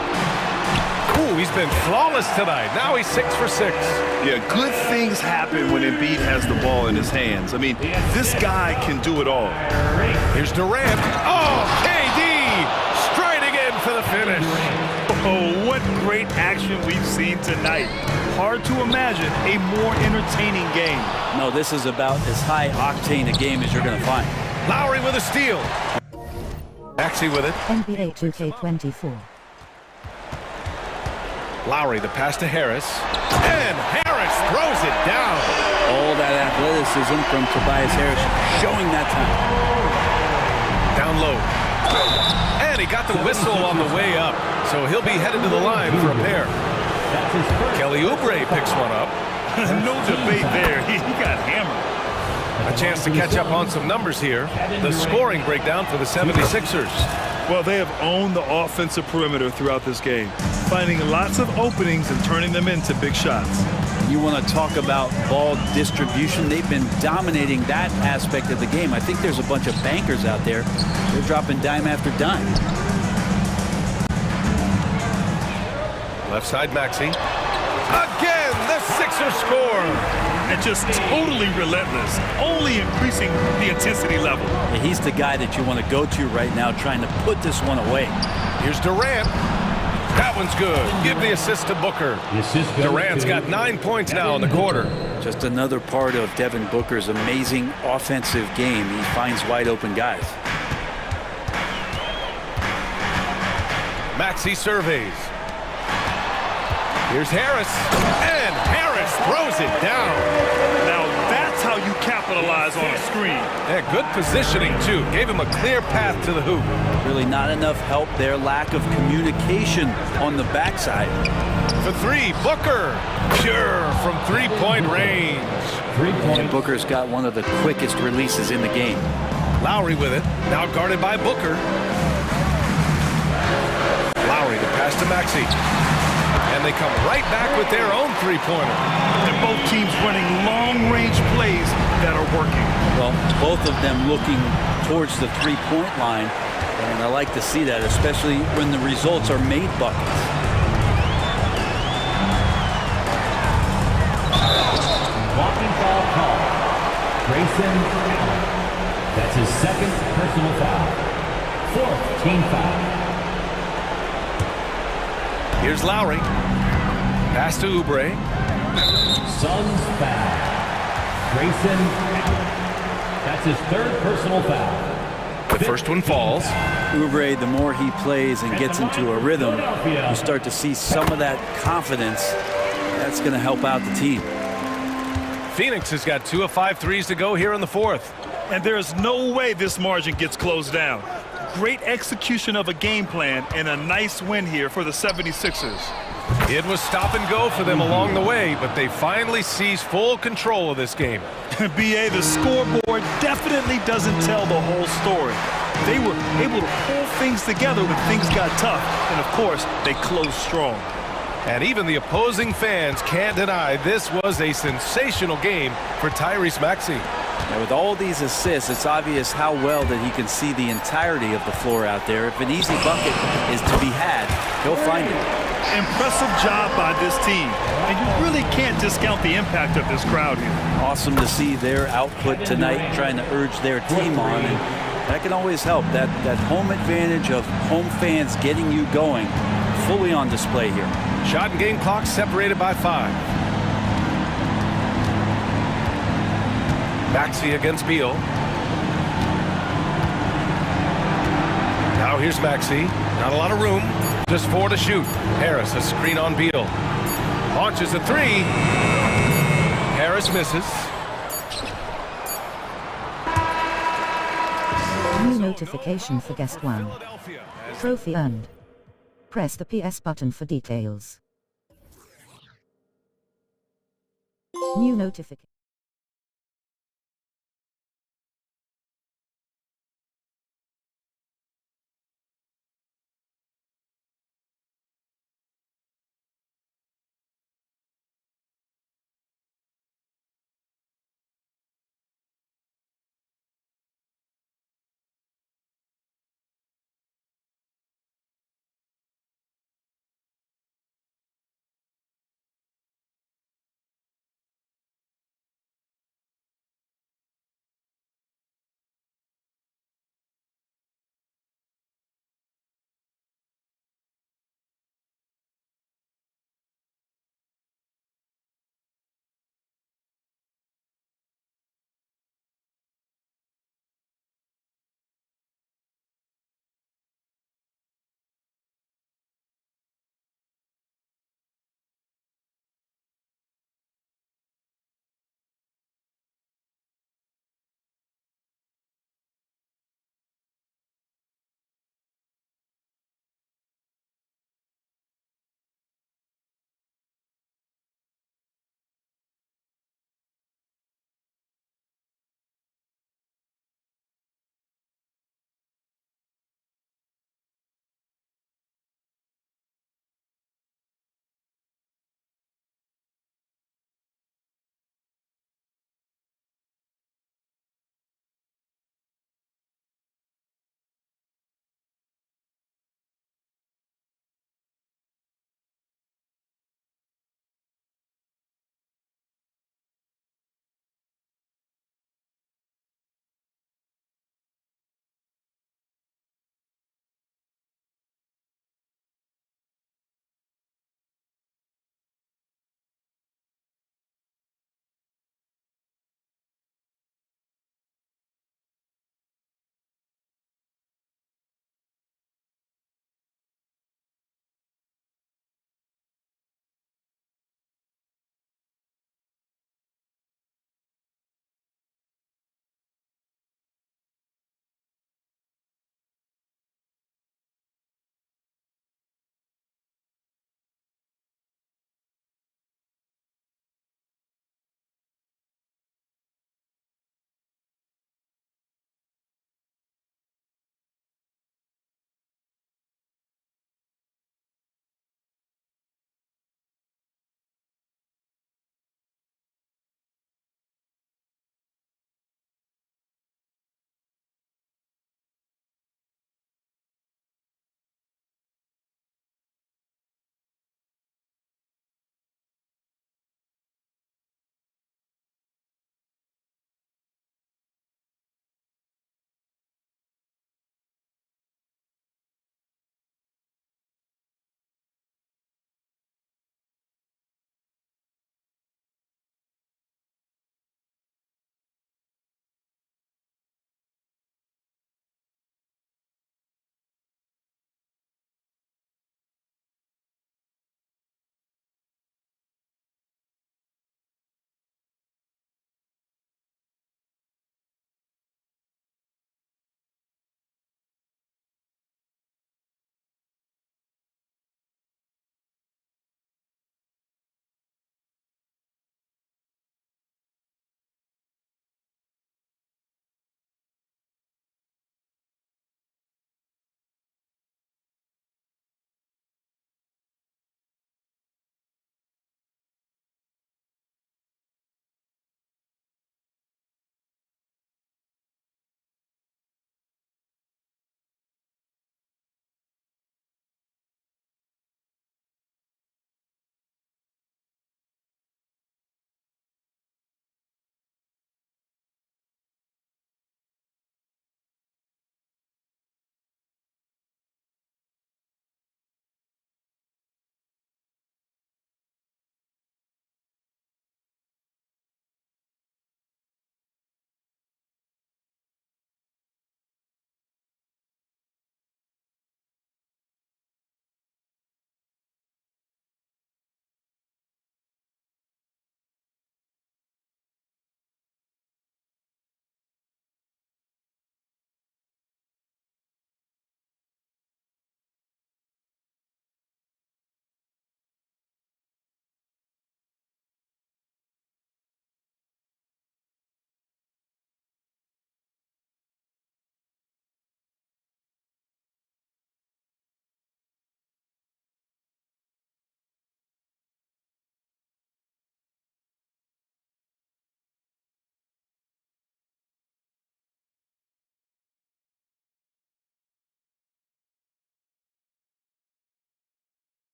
Ooh, he's been flawless tonight. Now he's 6 for 6. Yeah, good things happen when Embiid has the ball in his hands. I mean, this guy can do it all. Here's Durant. Oh, KD striding in for the finish. Oh, what great action we've seen tonight. Hard to imagine a more entertaining game. No, this is about as high octane a game as you're going to find. Lowry with a steal. Maxey with it. NBA 2K24. Lowry, the pass to Harris. And Harris throws it down. All that athleticism from Tobias Harris showing that time. Down low. And he got the whistle on the way up. So he'll be headed to the line for a pair. Kelly Oubre picks one up. No debate there. He got hammered. A chance to catch up on some numbers here. The scoring breakdown for the 76ers. Well, they have owned the offensive perimeter throughout this game, finding lots of openings and turning them into big shots. You want to talk about ball distribution. They've been dominating that aspect of the game. I think there's a bunch of bankers out there. They're dropping dime after dime. Left side Maxey. Again, the Sixers score. And just totally relentless, only increasing the intensity level. Yeah, he's the guy that you want to go to right now, trying to put this one away. Here's Durant. That one's good. Give the assist to Booker. Durant's got 9 points now in the quarter. Just another part of Devin Booker's amazing offensive game. He finds wide open guys. Maxey surveys. Here's Harris. And Harris throws it down. Now that's how you capitalize on a screen. Yeah, good positioning, too. Gave him a clear path to the hoop. Really not enough help there. Lack of communication on the backside. For three, Booker. Pure from three-point range. And Booker's got one of the quickest releases in the game. Lowry with it. Now guarded by Booker. Lowry to pass to Maxey. And they come right back with their own three-pointer. And both teams running long-range plays that are working. Well, both of them looking towards the three-point line. And I like to see that, especially when the results are made buckets. Walking foul call. Grayson Allen. That's his second personal foul. Fourth team foul. Here's Lowry. Pass to Oubre. Suns foul. Grayson Allen. That's his third personal foul. The first one falls. Oubre, the more he plays and gets into a rhythm, you start to see some of that confidence. That's going to help out the team. Phoenix has got 2 of 5 threes to go here in the fourth. And there's no way this margin gets closed down. Great execution of a game plan and a nice win here for the 76ers. It was stop and go for them along the way, but they finally seized full control of this game. BA, the scoreboard definitely doesn't tell the whole story. They were able to pull things together when things got tough, and of course, they closed strong. And even the opposing fans can't deny this was a sensational game for Tyrese Maxey. Now, with all these assists, it's obvious how well that he can see the entirety of the floor out there. If an easy bucket is to be had, he'll find it. Impressive job by this team, and you really can't discount the impact of this crowd here. Awesome to see their output tonight, trying to urge their team on, and that can always help. That home advantage of home fans getting you going, fully on display here. Shot and game clock separated by 5. Maxey against Beal. Now here's Maxey. Not a lot of room. Just 4 to shoot. Harris, a screen on Beal. Launches a 3. Harris misses. New notification for guest 1. Trophy earned. Press the PS button for details. New notification.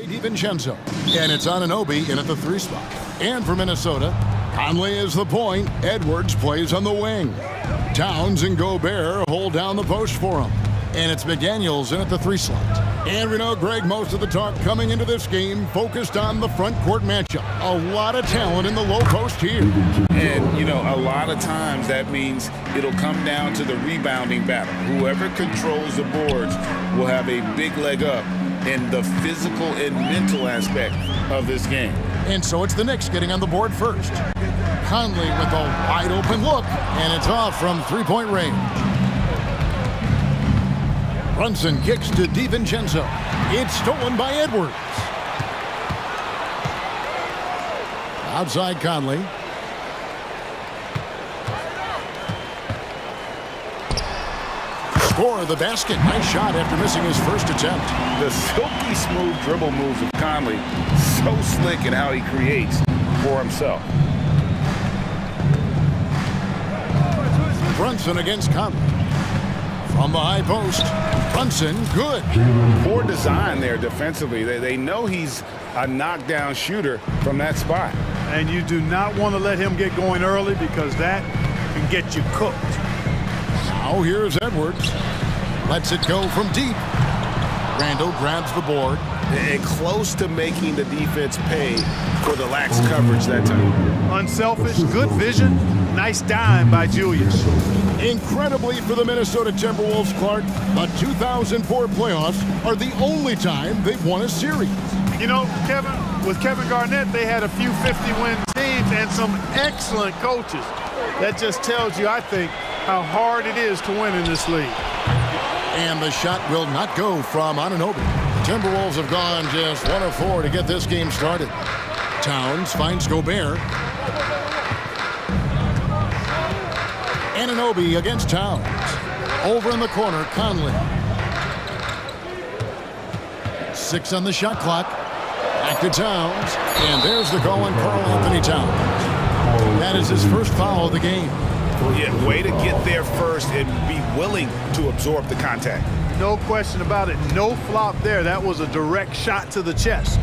DiVincenzo, and it's Anunoby in at the 3 spot. And for Minnesota, Conley is the point. Edwards plays on the wing. Towns and Gobert hold down the post for him. And it's McDaniels in at the 3 slot. And we know, Greg, most of the talk coming into this game focused on the front court matchup. A lot of talent in the low post here. And, you know, a lot of times that means it'll come down to the rebounding battle. Whoever controls the boards will have a big leg up in the physical and mental aspect of this game. And so it's the Knicks getting on the board first. Conley with a wide open look, and it's off from 3-point range. Brunson kicks to DiVincenzo. It's stolen by Edwards. Outside Conley. Score the basket. Nice shot after missing his first attempt. The silky smooth dribble moves of Conley, so slick in how he creates for himself. Brunson against Conley. From the high post, Brunson, good. Poor design there defensively. They know he's a knockdown shooter from that spot. And you do not want to let him get going early because that can get you cooked. Now here's Edwards. Lets it go from deep. Randall grabs the board. And close to making the defense pay for the lax coverage that time. Unselfish, good vision, nice dime by Julius. Incredibly for the Minnesota Timberwolves, Clark, the 2004 playoffs are the only time they've won a series. You know, Kevin, with Kevin Garnett, they had a few 50-win teams and some excellent coaches. That just tells you, I think, how hard it is to win in this league. And the shot will not go from Anunoby. The Timberwolves have gone just 1 of 4 to get this game started. Towns finds Gobert. Anunoby against Towns. Over in the corner, Conley. 6 on the shot clock. Back to Towns. And there's the call on Karl Anthony Towns. That is his first foul of the game. Yeah, way to get there first and be willing to absorb the contact. No question about it. No flop there. That was a direct shot to the chest.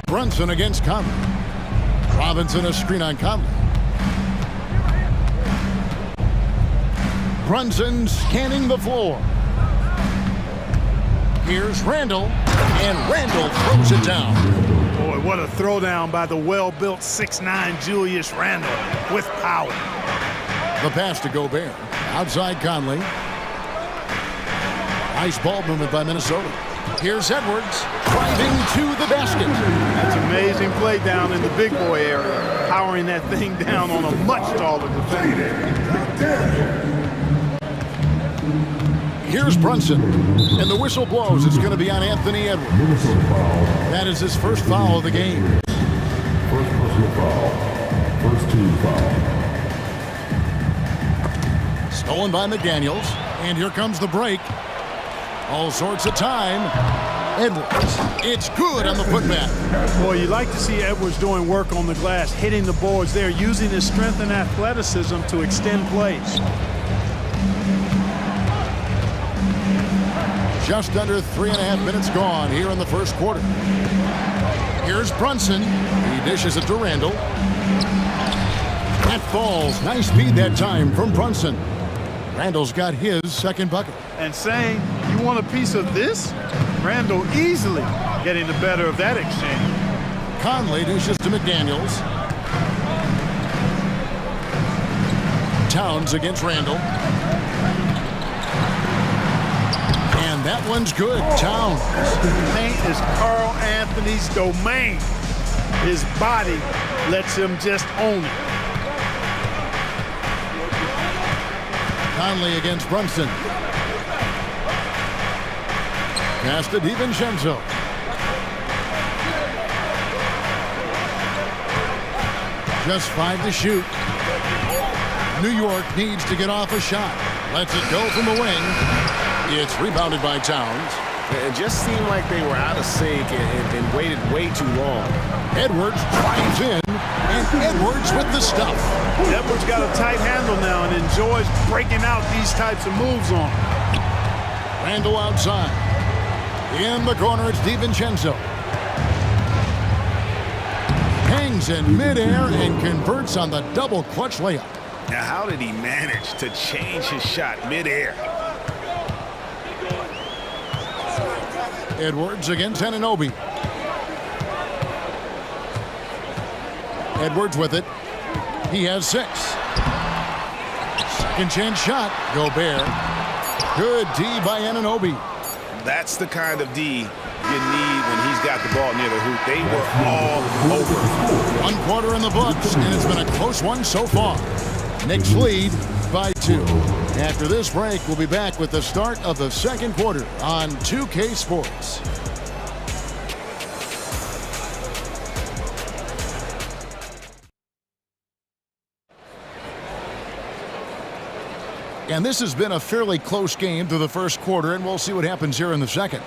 Brunson against Conley. Robinson a screen on Conley. Brunson scanning the floor. Here's Randall, and Randall throws it down. Boy, what a throwdown by the well-built 6'9" Julius Randle with power. The pass to Gobert. Outside Conley. Nice ball movement by Minnesota. Here's Edwards driving to the basket. That's amazing play down in the big boy area, powering that thing down on a much taller defender. Here's Brunson, and the whistle blows. It's going to be on Anthony Edwards. That is his first foul of the game. First personal foul. First team foul. Stolen by McDaniels, and here comes the break. All sorts of time. Edwards, it's good on the putback. Boy, you like to see Edwards doing work on the glass, hitting the boards there, using his strength and athleticism to extend plays. Just under 3.5 minutes gone here in the first quarter. Here's Brunson. He dishes it to Randall. That falls. Nice speed that time from Brunson. Randall's got his second bucket. And saying, you want a piece of this? Randall easily getting the better of that exchange. Conley dishes to McDaniels. Towns against Randall. And that one's good. Towns. Paint is Karl Anthony's domain. His body lets him just own it. Conley against Brunson. Pass to DiVincenzo. Just 5 to shoot. New York needs to get off a shot. Lets it go from the wing. It's rebounded by Towns. It just seemed like they were out of sync and waited way too long. Edwards drives in, and Edwards with the stuff. Edwards got a tight handle now and enjoys breaking out these types of moves on him. Randall outside. In the corner, it's DiVincenzo. Hangs in midair and converts on the double clutch layup. Now, how did he manage to change his shot midair? Edwards against Anunoby. Edwards with it. He has 6. Second chance shot. Gobert. Good D by Anunoby. That's the kind of D you need when he's got the ball near the hoop. They were all over. 1 quarter in the books, and it's been a close one so far. Knicks lead by 2. After this break, we'll be back with the start of the second quarter on 2K Sports. And this has been a fairly close game through the first quarter, and we'll see what happens here in the second.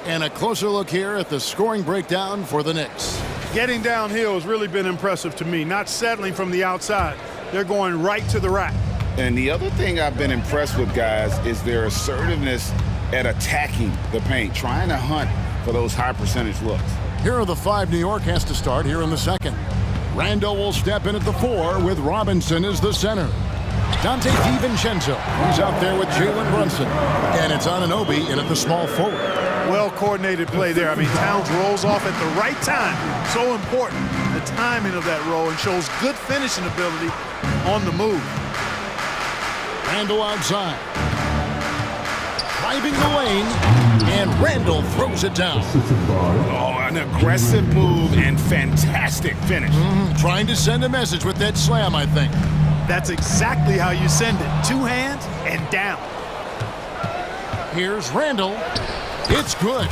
And a closer look here at the scoring breakdown for the Knicks. Getting downhill has really been impressive to me, not settling from the outside. They're going right to the rack. And the other thing I've been impressed with, guys, is their assertiveness at attacking the paint, trying to hunt for those high percentage looks. Here are the 5 New York has to start here in the second. Randall will step in at the 4 with Robinson as the center. Dante DiVincenzo, he's out there with Jalen Brunson. And it's Anunoby in at the small forward. Well-coordinated play there. I mean, Towns rolls off at the right time. So important, the timing of that roll, and shows good finishing ability on the move. Randall outside. Driving the lane, and Randall throws it down. Oh, an aggressive move and fantastic finish. Trying to send a message with that slam, I think. That's exactly how you send it. 2 hands and down. Here's Randall. It's good.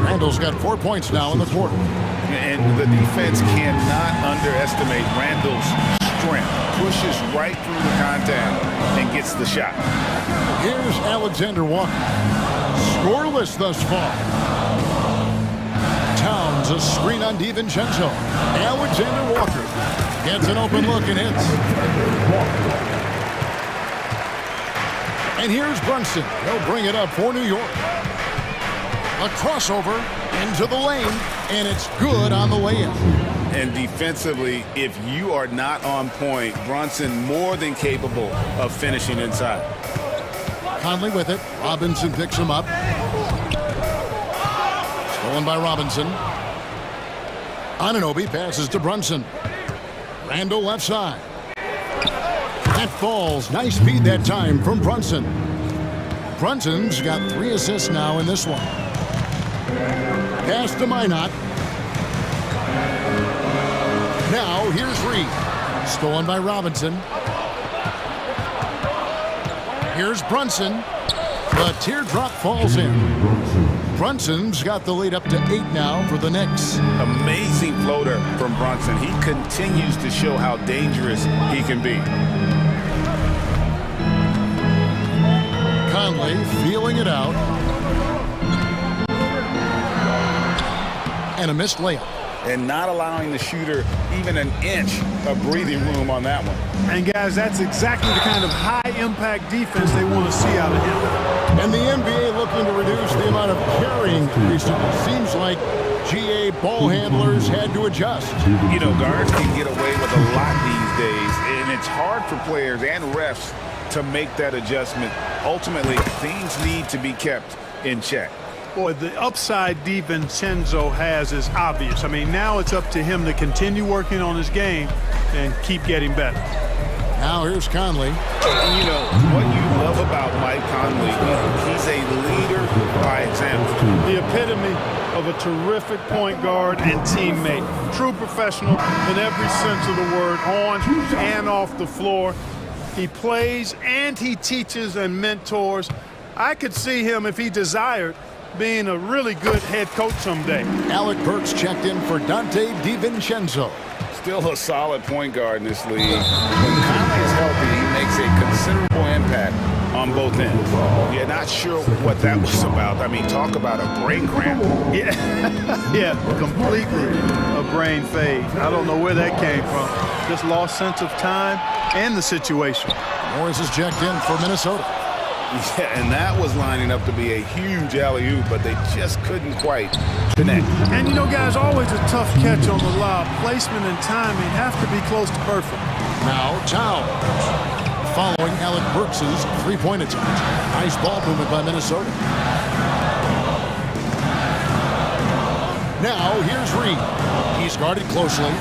Randall's got 4 points now in the quarter. And the defense cannot underestimate Randall's strength. Pushes right through the contact and gets the shot. Here's Alexander Walker. Scoreless thus far. Towns a screen on DiVincenzo. Alexander Walker gets an open look and hits. And here's Brunson. He'll bring it up for New York. A crossover into the lane, and it's good on the way in. And defensively, if you are not on point, Brunson more than capable of finishing inside. Conley with it. Robinson picks him up. Stolen by Robinson. Anunoby passes to Brunson. Randall left side. That falls. Nice feed that time from Brunson. Brunson's got 3 assists now in this one. Pass to Minot. Now here's Reed. Stolen by Robinson. Here's Brunson. The teardrop falls in. Brunson's got the lead up to 8 now for the Knicks. Amazing floater from Brunson. He continues to show how dangerous he can be. Conley feeling it out. And a missed layup. And not allowing the shooter even an inch of breathing room on that one. And guys, that's exactly the kind of high-impact defense they want to see out of him. And the NBA looking to reduce the amount of carrying recently. Seems like GA ball handlers had to adjust. You know, guards can get away with a lot these days, and it's hard for players and refs to make that adjustment. Ultimately, things need to be kept in check. Boy, the upside DiVincenzo has is obvious. I mean, now it's up to him to continue working on his game and keep getting better. Now here's Conley. And you know, what you love about Mike Conley, he's a leader by example. The epitome of a terrific point guard and teammate. True professional in every sense of the word, on and off the floor. He plays and he teaches and mentors. I could see him, if he desired, being a really good head coach someday. Alec Burks checked in for Dante DiVincenzo. Still a solid point guard in this league. When Conley is healthy, he makes a considerable impact on both ends. Yeah, not sure what that was about. I mean, talk about a brain cramp. Yeah, yeah, completely a brain fade. I don't know where that came from. Just lost sense of time and the situation. Morris is checked in for Minnesota. Yeah, and that was lining up to be a huge alley-oop, but they just couldn't quite connect. And, you know, guys, always a tough catch on the lob. Placement and timing have to be close to perfect. Now, Towns. Following Alec Burks' three-point attempt. Nice ball movement by Minnesota. Now, here's Reed. He's guarded closely.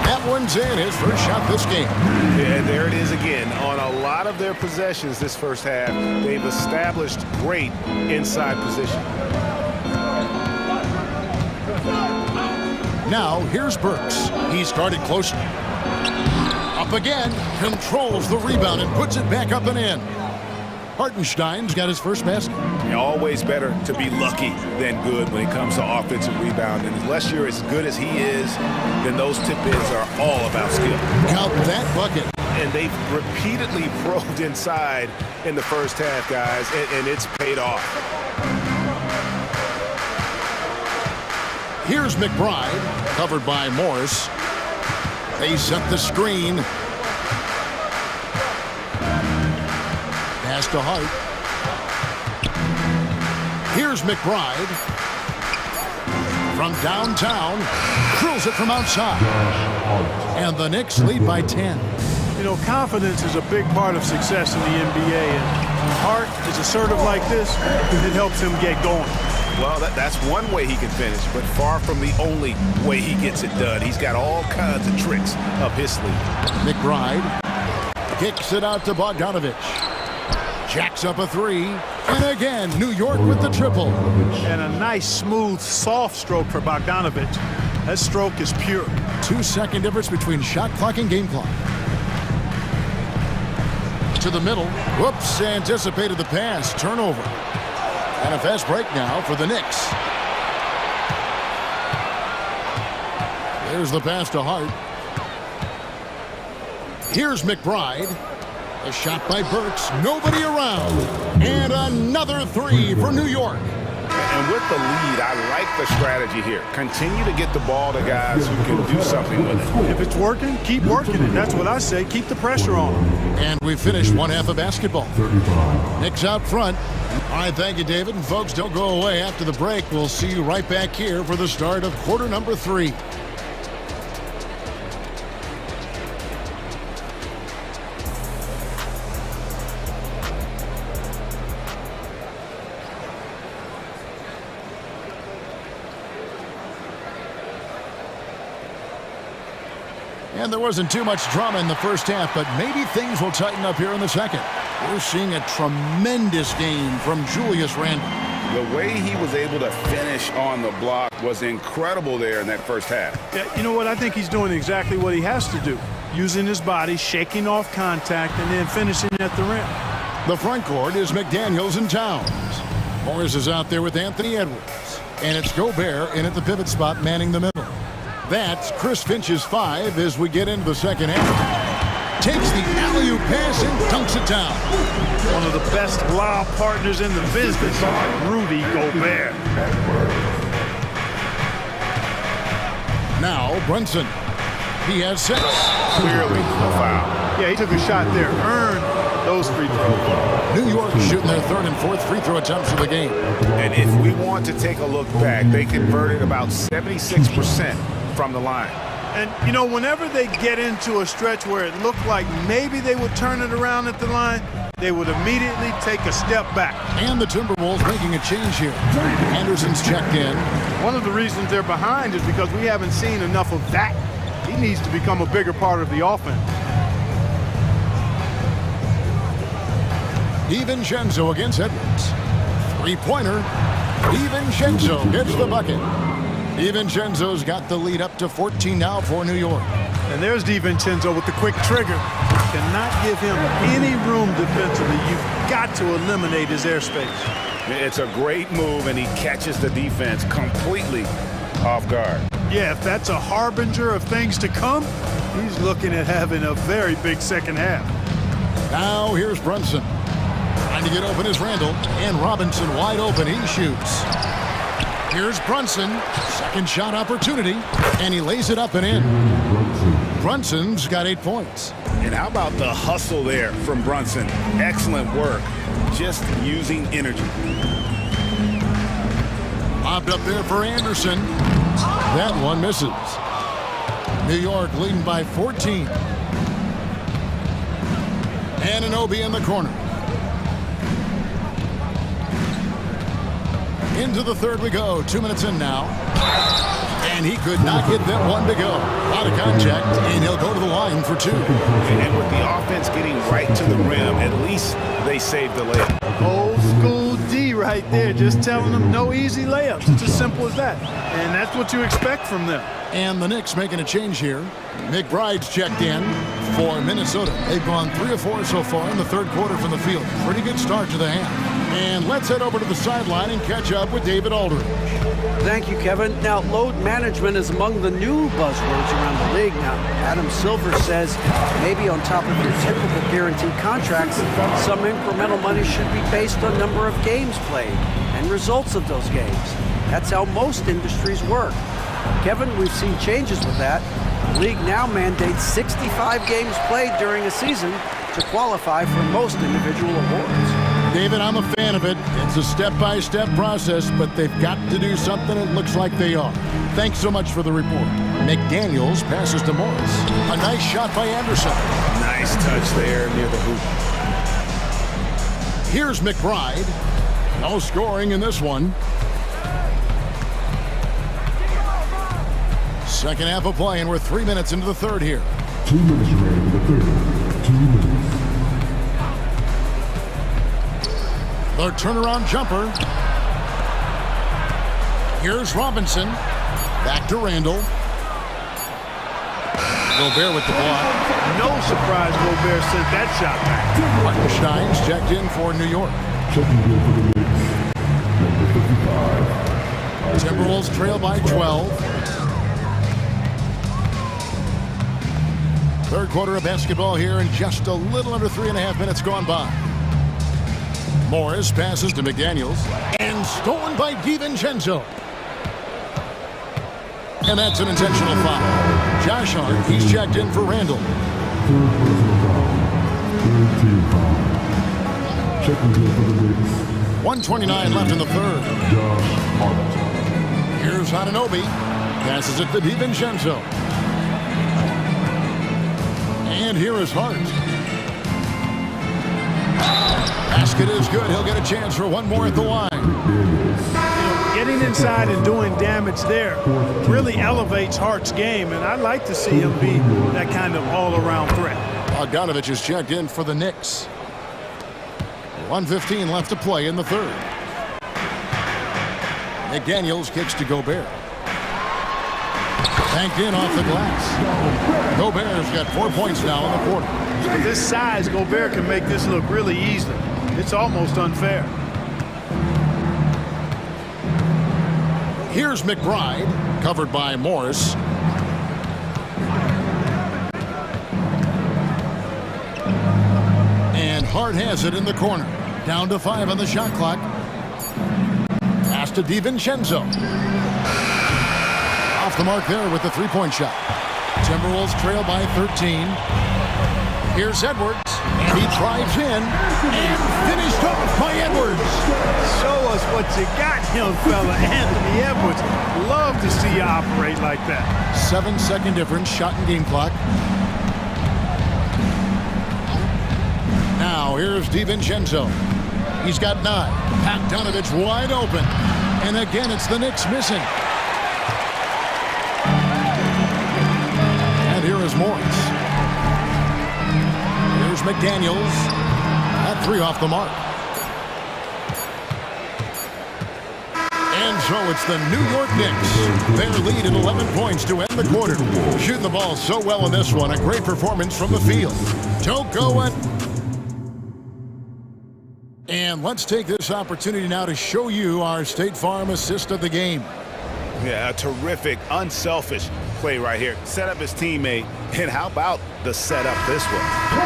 That one's in, his first shot this game. Yeah, there it is again. On a lot of their possessions this first half, they've established great inside position. Now, here's Burks. He's guarded closely. Up again, controls the rebound and puts it back up and in. Hartenstein's got his first basket. Always better to be lucky than good when it comes to offensive rebound. And unless you're as good as he is, then those tip-ins are all about skill. Count that bucket. And they've repeatedly probed inside in the first half, guys, and it's paid off. Here's McBride, covered by Morris. They set the screen. Pass to Hart. Here's McBride. From downtown, drills it from outside. And the Knicks lead by 10. You know, confidence is a big part of success in the NBA, and when Hart is assertive like this, it helps him get going. Well, that's one way he can finish, but far from the only way he gets it done. He's got all kinds of tricks up his sleeve. McBride kicks it out to Bogdanovich. Jacks up a three, and again, New York with the triple. And a nice, smooth, soft stroke for Bogdanovich. That stroke is pure. 2-second difference between shot clock and game clock. To the middle. Whoops, anticipated the pass. Turnover. And a fast break now for the Knicks. There's the pass to Hart. Here's McBride. A shot by Burks. Nobody around. And another three for New York. And with the lead, I like the strategy here. Continue to get the ball to guys who can do something with it. If it's working, keep working it. That's what I say. Keep the pressure on. And we finished one half of basketball. Knicks out front. All right, thank you, David. And folks, don't go away after the break. We'll see you right back here for the start of quarter number 3. And there wasn't too much drama in the first half, but maybe things will tighten up here in the second. We're seeing a tremendous game from Julius Randle. The way he was able to finish on the block was incredible there in that first half. Yeah, you know what? I think he's doing exactly what he has to do. Using his body, shaking off contact, and then finishing at the rim. The front court is McDaniels and Towns. Morris is out there with Anthony Edwards. And it's Gobert in at the pivot spot, manning the middle. That's Chris Finch's 5 as we get into the second half. Takes the alley-oop pass and dunks it down. One of the best lob partners in the business, Rudy Gobert. Now Brunson. He has 6. Clearly a foul. Yeah, he took a shot there. Earned those free throws. New York shooting their 3rd and 4th free throw attempts of the game. And if we want to take a look back, they converted about 76% from the line. And, you know, whenever they get into a stretch where it looked like maybe they would turn it around at the line, they would immediately take a step back. And the Timberwolves making a change here. Anderson's checked in. One of the reasons they're behind is because we haven't seen enough of that. He needs to become a bigger part of the offense. DiVincenzo against Edwards. 3-pointer. DiVincenzo gets the bucket. DiVincenzo's got the lead up to 14 now for New York. And there's DiVincenzo with the quick trigger. Cannot give him any room defensively. You've got to eliminate his airspace. It's a great move, and he catches the defense completely off guard. Yeah, if that's a harbinger of things to come, he's looking at having a very big second half. Now here's Brunson. Trying to get open is Randle, and Robinson wide open. He shoots. Here's Brunson. Second shot opportunity, and he lays it up and in. Brunson's got 8 points. And how about the hustle there from Brunson? Excellent work, just using energy. Popped up there for Anderson. That one misses. New York leading by 14. Anunoby in the corner. Into the third we go. 2 minutes in now. And he could not get that one to go. Out of contact, and he'll go to the line for 2. And with the offense getting right to the rim, at least they saved the layup. Old school D right there, just telling them no easy layups. It's as simple as that. And that's what you expect from them. And the Knicks making a change here. McBride's checked in for Minnesota. They've gone 3 of 4 so far in the third quarter from the field. Pretty good start to the half. And let's head over to the sideline and catch up with David Aldridge. Thank you, Kevin. Now, load management is among the new buzzwords around the league now. Adam Silver says maybe on top of your typical guaranteed contracts, some incremental money should be based on number of games played and results of those games. That's how most industries work. Kevin, we've seen changes with that. The league now mandates 65 games played during a season to qualify for most individual awards. David, I'm a fan of it. It's a step-by-step process, but they've got to do something. It looks like they are. Thanks so much for the report. McDaniels passes to Morris. A nice shot by Anderson. Nice touch there near the hoop. Here's McBride. No scoring in this one. Second half of play, and we're 3 minutes into the third here. 2 minutes remaining in the third. 2 minutes. The turnaround jumper. Here's Robinson. Back to Randall. Gobert with the block. No surprise Gobert sent that shot back. Hartenstein's checked in for New York. Checking in for the Knicks. Number 55. Timberwolves trail by 12. Third quarter of basketball here, and just a little under 3.5 minutes gone by. Morris passes to McDaniels, and stolen by DiVincenzo. And that's an intentional foul. Josh Hart, he's checked in for Randall. Third personal foul. Third team foul. Checking in for the Knicks. 1:29 left in the third. Josh Hart. Here's Anunoby. Passes it to DiVincenzo. And here is Hart. Basket is good. He'll get a chance for one more at the line. Getting inside and doing damage there really elevates Hart's game, and I'd like to see him be that kind of all-around threat. Bogdanovich is checked in for the Knicks. 1:15 left to play in the third. McDaniels kicks to Gobert. Banked in off the glass. Gobert's got 4 points now in the quarter. With this size, Gobert can make this look really easy. It's almost unfair. Here's McBride, covered by Morris. And Hart has it in the corner. Down to 5 on the shot clock. Pass to DiVincenzo. Off the mark there with the three-point shot. Timberwolves trail by 13. Here's Edwards, and he drives in, and finished off by Edwards. Show us what you got, young fella. Anthony Edwards. Love to see you operate like that. 7-second difference, shot and game clock. Now, here's DiVincenzo. He's got 9. Bogdanovich wide open. And again, it's the Knicks missing. And here is Morris. Here's McDaniels. At 3 off the mark. And so it's the New York Knicks. Their lead at 11 points to end the quarter. Shooting the ball so well in this one. A great performance from the field. Don't go it. And let's take this opportunity now to show you our State Farm assist of the game. Yeah, a terrific, unselfish play right here. Set up his teammate, and how about the setup this way?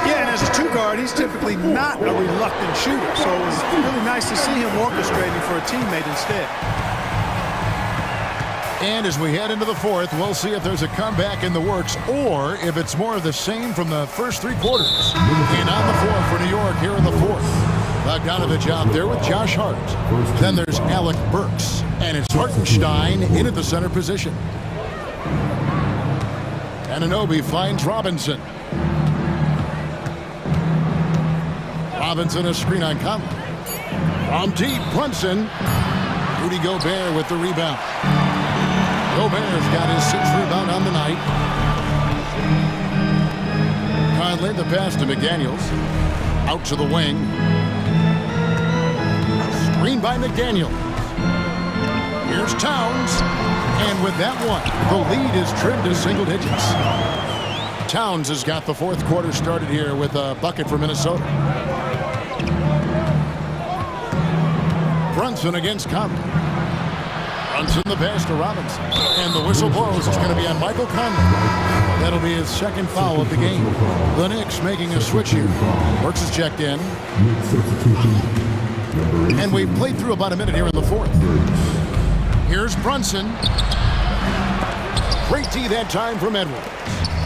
Yeah, and as a two guard, he's typically not a reluctant shooter, so it was really nice to see him orchestrating for a teammate instead. And as we head into the fourth, we'll see if there's a comeback in the works or if it's more of the same from the first three quarters. And on the floor for New York here in the fourth. Bogdanovich out there with Josh Hart. Then there's Alec Burks. And it's Hartenstein in at the center position. Anunoby finds Robinson. Robinson a screen on Conley. From deep, Brunson. Rudy Gobert with the rebound. Gobert's got his 6th rebound on the night. Conley, the pass to McDaniels. Out to the wing. Screen by McDaniels. Here's Towns. And with that one, the lead is trimmed to single digits. Towns has got the fourth quarter started here with a bucket for Minnesota. Brunson against Conley. Brunson the pass to Robinson. And the whistle blows. It's going to be on Michael Conley. That'll be his second foul of the game. The Knicks making a switch here. Burks is checked in. And we played through about a minute here in the fourth. Here's Brunson. Great D that time from Edwards.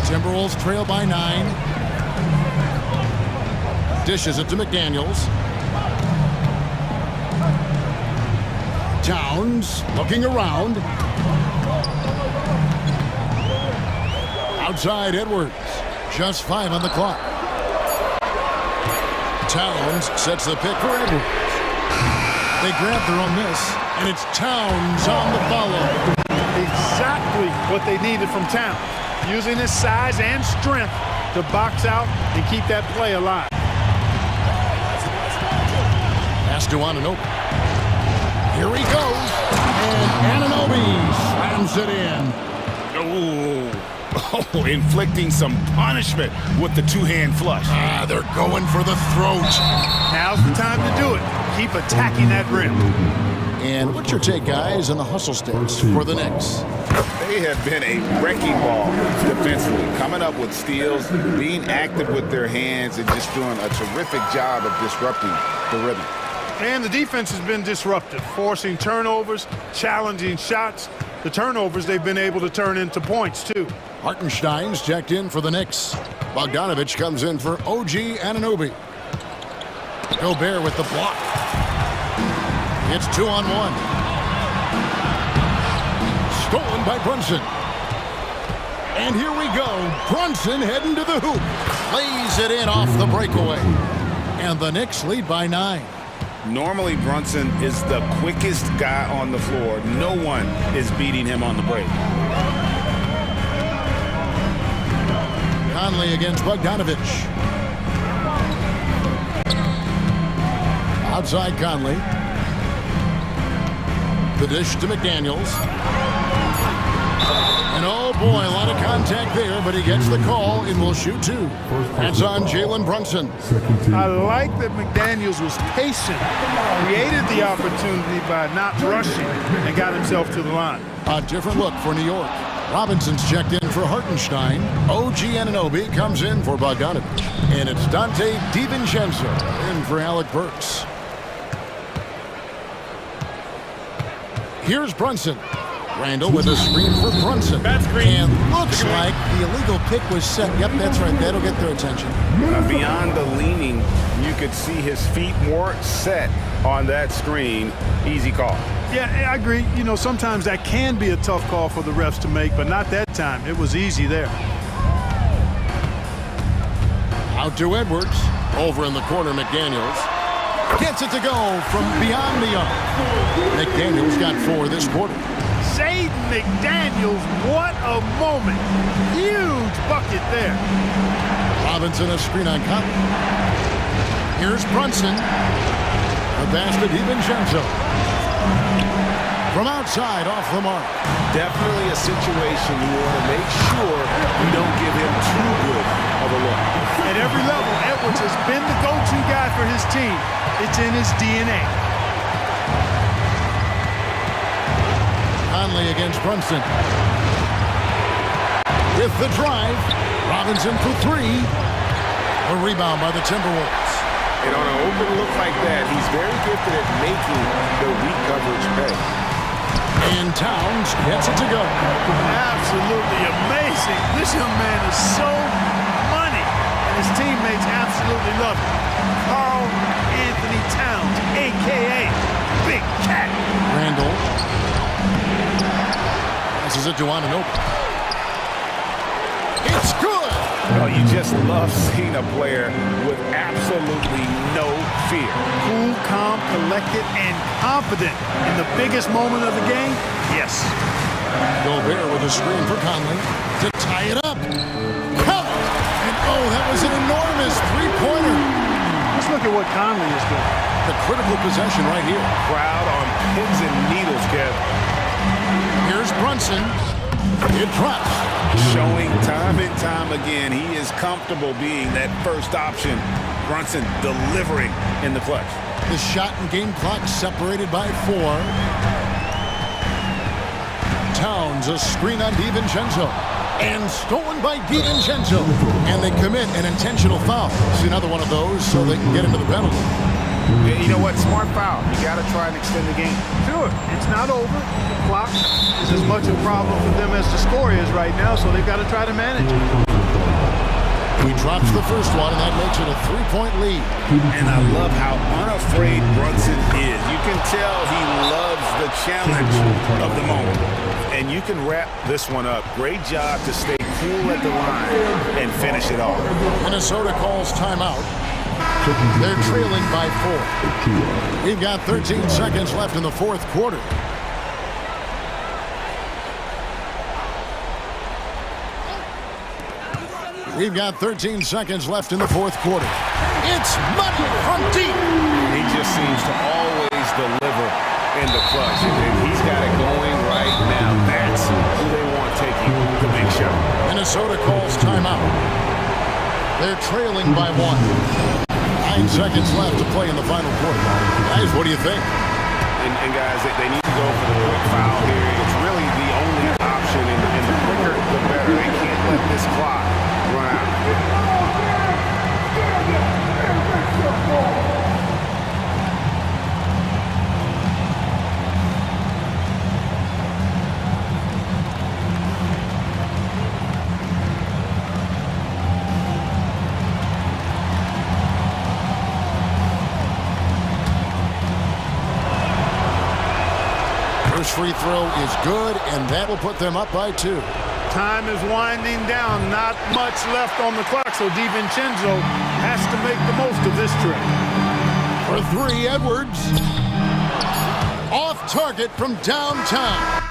Timberwolves trail by 9. Dishes it to McDaniels. Towns looking around. Outside Edwards. Just 5 on the clock. Towns sets the pick for Edwards. They grab their own miss, and it's Towns on the follow. Exactly what they needed from Towns. Using his size and strength to box out and keep that play alive. Pass to Anunoby. Here he goes. And Anunoby slams it in. Oh, inflicting some punishment with the two-hand flush. They're going for the throat. Now's the time to do it. Keep attacking that rim. And what's your take, guys, on the hustle stats for the Knicks? They have been a wrecking ball defensively, coming up with steals, being active with their hands, and just doing a terrific job of disrupting the rhythm. And the defense has been disruptive, forcing turnovers, challenging shots. The turnovers they've been able to turn into points, too. Hartenstein's checked in for the Knicks. Bogdanovich comes in for OG Anunoby. Gobert with the block. It's 2-on-1. Stolen by Brunson. And here we go. Brunson heading to the hoop. Lays it in off the breakaway. And the Knicks lead by 9. Normally, Brunson is the quickest guy on the floor. No one is beating him on the break. Conley against Bogdanovich. Outside Conley. The dish to McDaniels. And oh boy, a lot of contact there, but he gets the call and will shoot 2. That's on Jalen Brunson. I like that McDaniels was patient, created the opportunity by not rushing, and got himself to the line. A different look for New York. Robinson's checked in for Hartenstein. OG Anunoby comes in for Bogdanovich. And it's Dante DiVincenzo in for Alec Burks. Here's Brunson. Randall with a screen for Brunson. Bad screen. And looks like the illegal pick was set. Yep, that's right. That'll get their attention. Beyond the leaning, you could see his feet more set on that screen. Easy call. Yeah, I agree. You know, sometimes that can be a tough call for the refs to make, but not that time. It was easy there. Out to Edwards. Over in the corner, McDaniels. Gets it to go from beyond the arc. McDaniels got 4 this quarter. Jaden McDaniels, what a moment. Huge bucket there. Robinson a screen on Conley. Here's Brunson. The pass to DiVincenzo. From outside, off the mark. Definitely a situation you want to make sure you don't give him too good of a look. At every level, Edwards has been the go-to guy for his team. It's in his DNA. Conley against Brunson. With the drive, Robinson for 3. A rebound by the Timberwolves. And on an open look like that, he's very gifted at making the weak coverage pay. And Towns Edwards gets it to go. Absolutely amazing. This young man is so money, and his teammates absolutely love him. Carl Anthony Towns, a.k.a. Big Cat. Randall. This is it to Ananobi. It's good. Oh, you just love seeing a player with absolutely no fear. Cool, calm, collected, and confident in the biggest moment of the game. Yes. Gobert with a screen for Conley to tie it up. Count! And oh, that was an enormous three-pointer. Let's look at what Conley is doing. The critical possession right here. Crowd on pins and needles, Kev. Here's Brunson. It drops. Showing time and time again he is comfortable being that first option. Brunson delivering in the clutch. The shot and game clock separated by 4. Towns, a screen on DiVincenzo. And stolen by DiVincenzo. And they commit an intentional foul. See another one of those so they can get into the penalty. Yeah, you know what? Smart foul. You got to try and extend the game. Sure, it's not over. The clock is as much a problem for them as the score is right now, so they've got to try to manage it. He drops the first one, and that makes it a 3-point lead. And I love how unafraid Brunson is. You can tell he loves the challenge of the moment. And you can wrap this one up. Great job to stay cool at the line and finish it off. Minnesota calls timeout. They're trailing by 4. We've got 13 seconds left in the fourth quarter. We've got 13 seconds left in the fourth quarter. It's money from deep. He just seems to always deliver in the clutch. And he's got it going right now. That's who they want taking the big shot. Minnesota calls timeout. They're trailing by 1. 9 seconds left to play in the final quarter. Guys, what do you think? And guys, they need to go for the quick foul here. It's really the only option, and the quicker, the better. They can't let this clock run out. First free throw is good, and that will put them up by 2. Time is winding down. Not much left on the clock, so DiVincenzo has to make the most of this trip. For 3, Edwards. Off target from downtown.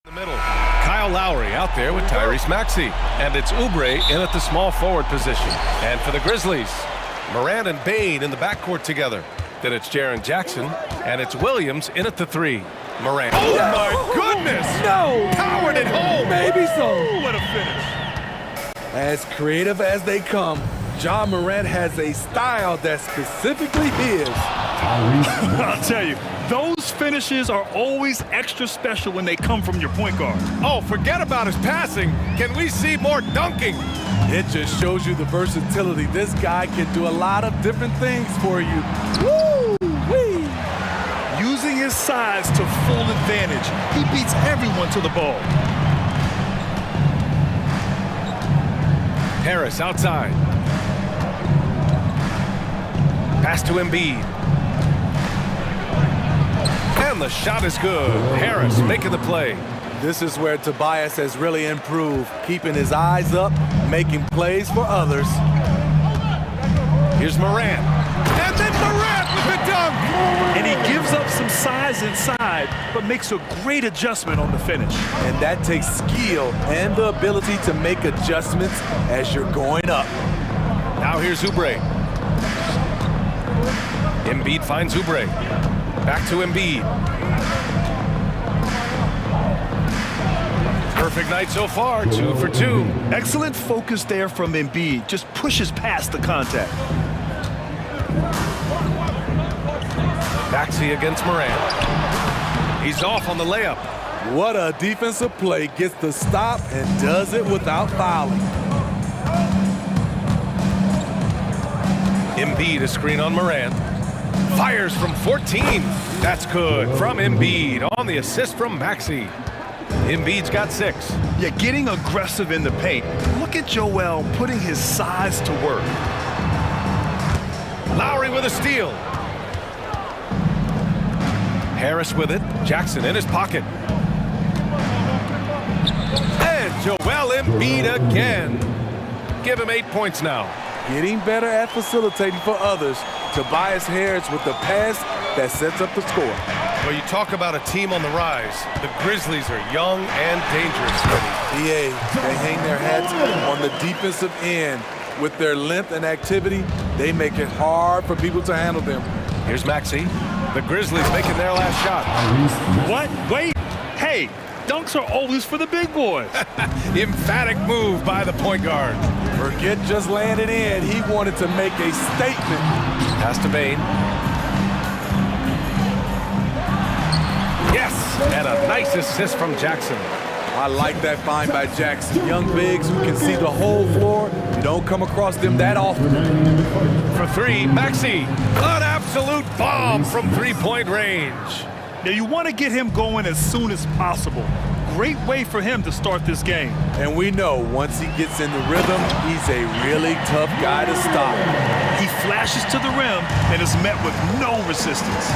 In the middle, Kyle Lowry out there with Tyrese Maxey. And it's Oubre in at the small forward position. And for the Grizzlies, Morant and Bane in the backcourt together. Then it's Jaren Jackson, and it's Williams in at the 3. Morant. Oh, my goodness! No! Powered it home! Maybe so. What a finish. As creative as they come, John Morant has a style that's specifically his. I'll tell you, those finishes are always extra special when they come from your point guard. Oh, forget about his passing. Can we see more dunking? It just shows you the versatility. This guy can do a lot of different things for you. Woo-wee! Using his size to full advantage, he beats everyone to the ball. Harris outside. Pass to Embiid. And the shot is good. Harris making the play. This is where Tobias has really improved, keeping his eyes up, making plays for others. Here's Morant. And then Morant with the dunk! And he gives up some size inside, but makes a great adjustment on the finish. And that takes skill and the ability to make adjustments as you're going up. Now here's Oubre. Embiid finds Oubre. Back to Embiid. Perfect night so far, 2 for 2. Excellent focus there from Embiid. Just pushes past the contact. Maxey against Morant. He's off on the layup. What a defensive play. Gets the stop and does it without fouling. Embiid a screen on Morant. Fires from 14. That's good from Embiid on the assist from Maxey. Embiid's got 6. Yeah, getting aggressive in the paint. Look at Joel putting his size to work. Lowry with a steal. Harris with it. Jackson in his pocket. And Joel Embiid again. Give him 8 points now. Getting better at facilitating for others. Tobias Harris with the pass that sets up the score. Well, you talk about a team on the rise. The Grizzlies are young and dangerous. They hang their hats on the defensive end. With their length and activity, they make it hard for people to handle them. Here's Maxey. The Grizzlies making their last shot. What? Wait. Hey, dunks are always for the big boys. Emphatic move by the point guard. Forget just laying it in. He wanted to make a statement. Pass to Bane. Yes, and a nice assist from Jackson. I like that find by Jackson. Young bigs who can see the whole floor. You don't come across them that often. For 3, Maxey. An absolute bomb from 3-point range. Now you want to get him going as soon as possible. Great way for him to start this game. And we know once he gets in the rhythm, he's a really tough guy to stop. He flashes to the rim and is met with no resistance.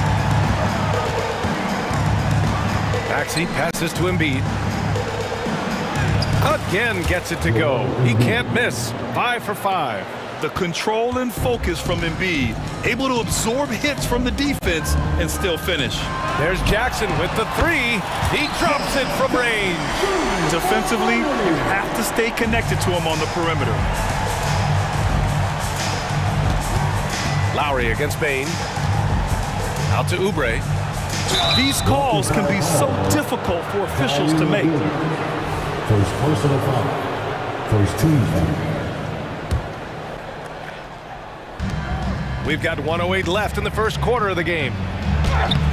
Maxey passes to Embiid. Again gets it to go. He can't miss. 5 for 5. The control and focus from Embiid, able to absorb hits from the defense and still finish. There's Jackson with the 3. He drops it from range. Defensively, you have to stay connected to him on the perimeter. Lowry against Bane. Out to Oubre. These calls can be so difficult for officials to make. First personal foul. First team foul. We've got 1:08 left in the first quarter of the game.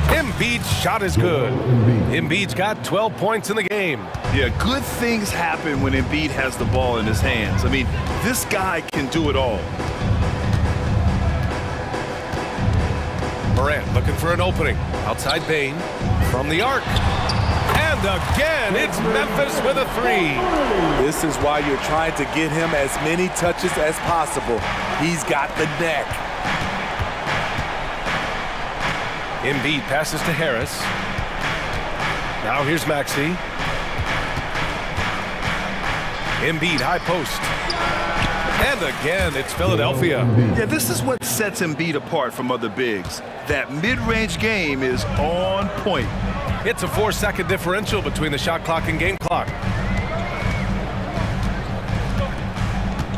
Embiid's shot is good. Embiid's got 12 points in the game. Yeah, good things happen when Embiid has the ball in his hands. I mean, this guy can do it all. Morant looking for an opening. Outside Bane from the arc. And again, it's Memphis with a 3. This is why you're trying to get him as many touches as possible. He's got the neck. Embiid passes to Harris. Now here's Maxey. Embiid high post. And again, it's Philadelphia. Yeah, this is what sets Embiid apart from other bigs. That mid-range game is on point. It's a 4-second differential between the shot clock and game clock.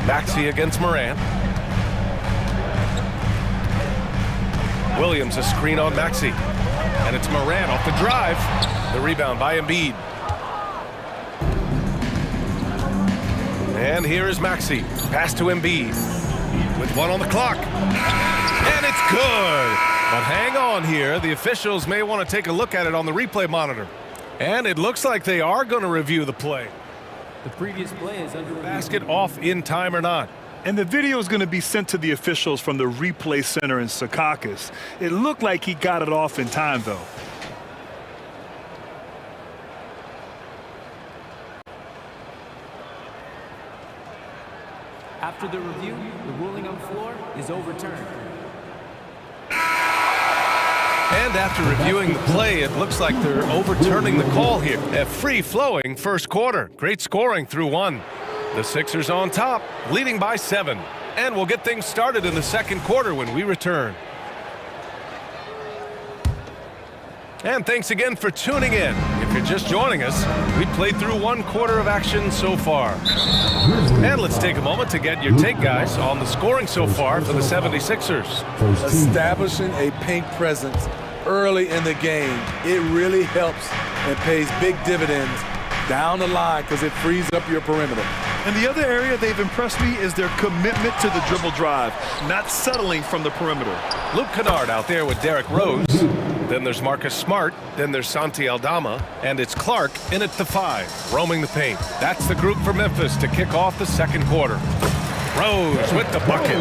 Maxey against Moran. Williams a screen on Maxey. And it's Moran off the drive. The rebound by Embiid. And here is Maxey. Pass to Embiid. With 1 on the clock. And it's good. But hang on here. The officials may want to take a look at it on the replay monitor. And it looks like they are going to review the play. The previous play is under basket off in time or not. And the video is going to be sent to the officials from the replay center in Secaucus. It looked like he got it off in time, though. After the review, the ruling on the floor is overturned. And after reviewing the play, it looks like they're overturning the call here. A free-flowing first quarter. Great scoring through 1. The Sixers on top, leading by 7. And we'll get things started in the second quarter when we return. And thanks again for tuning in. If you're just joining us, we played through 1 quarter of action so far. And let's take a moment to get your take, guys, on the scoring so far for the 76ers. Establishing a paint presence early in the game, it really helps and pays big dividends down the line because it frees up your perimeter. And the other area they've impressed me is their commitment to the dribble drive, not settling from the perimeter. Luke Kennard out there with Derrick Rose. Then there's Marcus Smart. Then there's Santi Aldama. And it's Clark in at the 5, roaming the paint. That's the group for Memphis to kick off the second quarter. Rose with the bucket.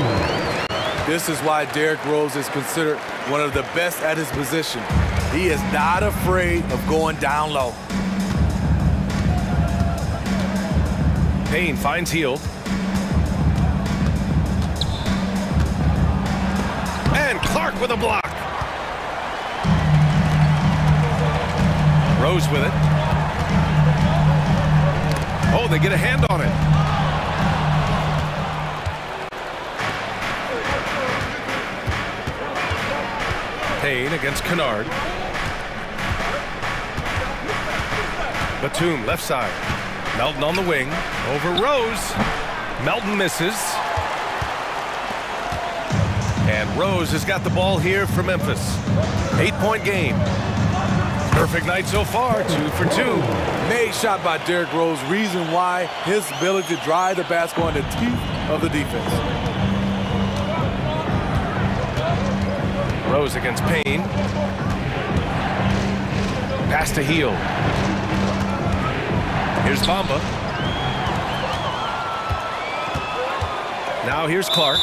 This is why Derrick Rose is considered one of the best at his position. He is not afraid of going down low. Payne finds Hield. And Clark with a block. Rose with it. Oh, they get a hand on it. Payne against Kennard. Batum left side. Melton on the wing. Over Rose. Melton misses. And Rose has got the ball here for Memphis. 8-point game. Perfect night so far, 2 for 2. Made shot by Derrick Rose. Reason why his ability to drive the basketball in the teeth of the defense. Rose against Payne. Pass to Hield. Here's Bamba. Now here's Clark.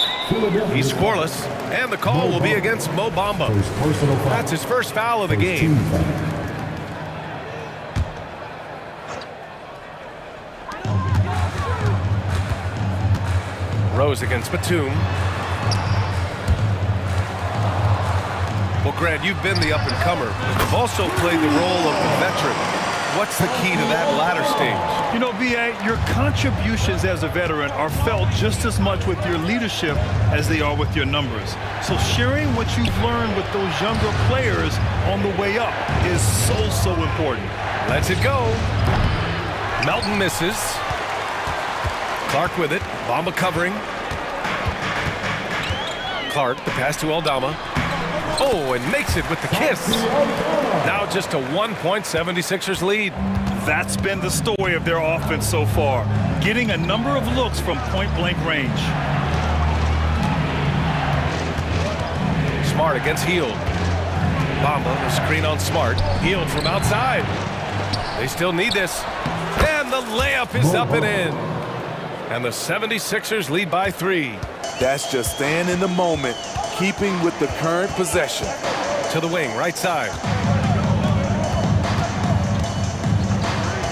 He's scoreless, and the call will be against Mo Bamba. That's his first foul of the game. Rose against Batum. Well, Grant, you've been the up-and-comer. You've also played the role of the veteran. What's the key to that latter stage? You know, B.A., your contributions as a veteran are felt just as much with your leadership as they are with your numbers. So sharing what you've learned with those younger players on the way up is so important. Lets it go. Melton misses. Clark with it. Bamba covering. Clark, the pass to Aldama. Oh, and makes it with the kiss. Now just a 1-point 76ers lead. That's been the story of their offense so far, getting a number of looks from point-blank range. Smart against Hield. Bamba, the screen on Smart. Hield from outside. They still need this. And the layup is up and in. And the 76ers lead by 3. That's just staying in the moment, keeping with the current possession. To the wing, right side.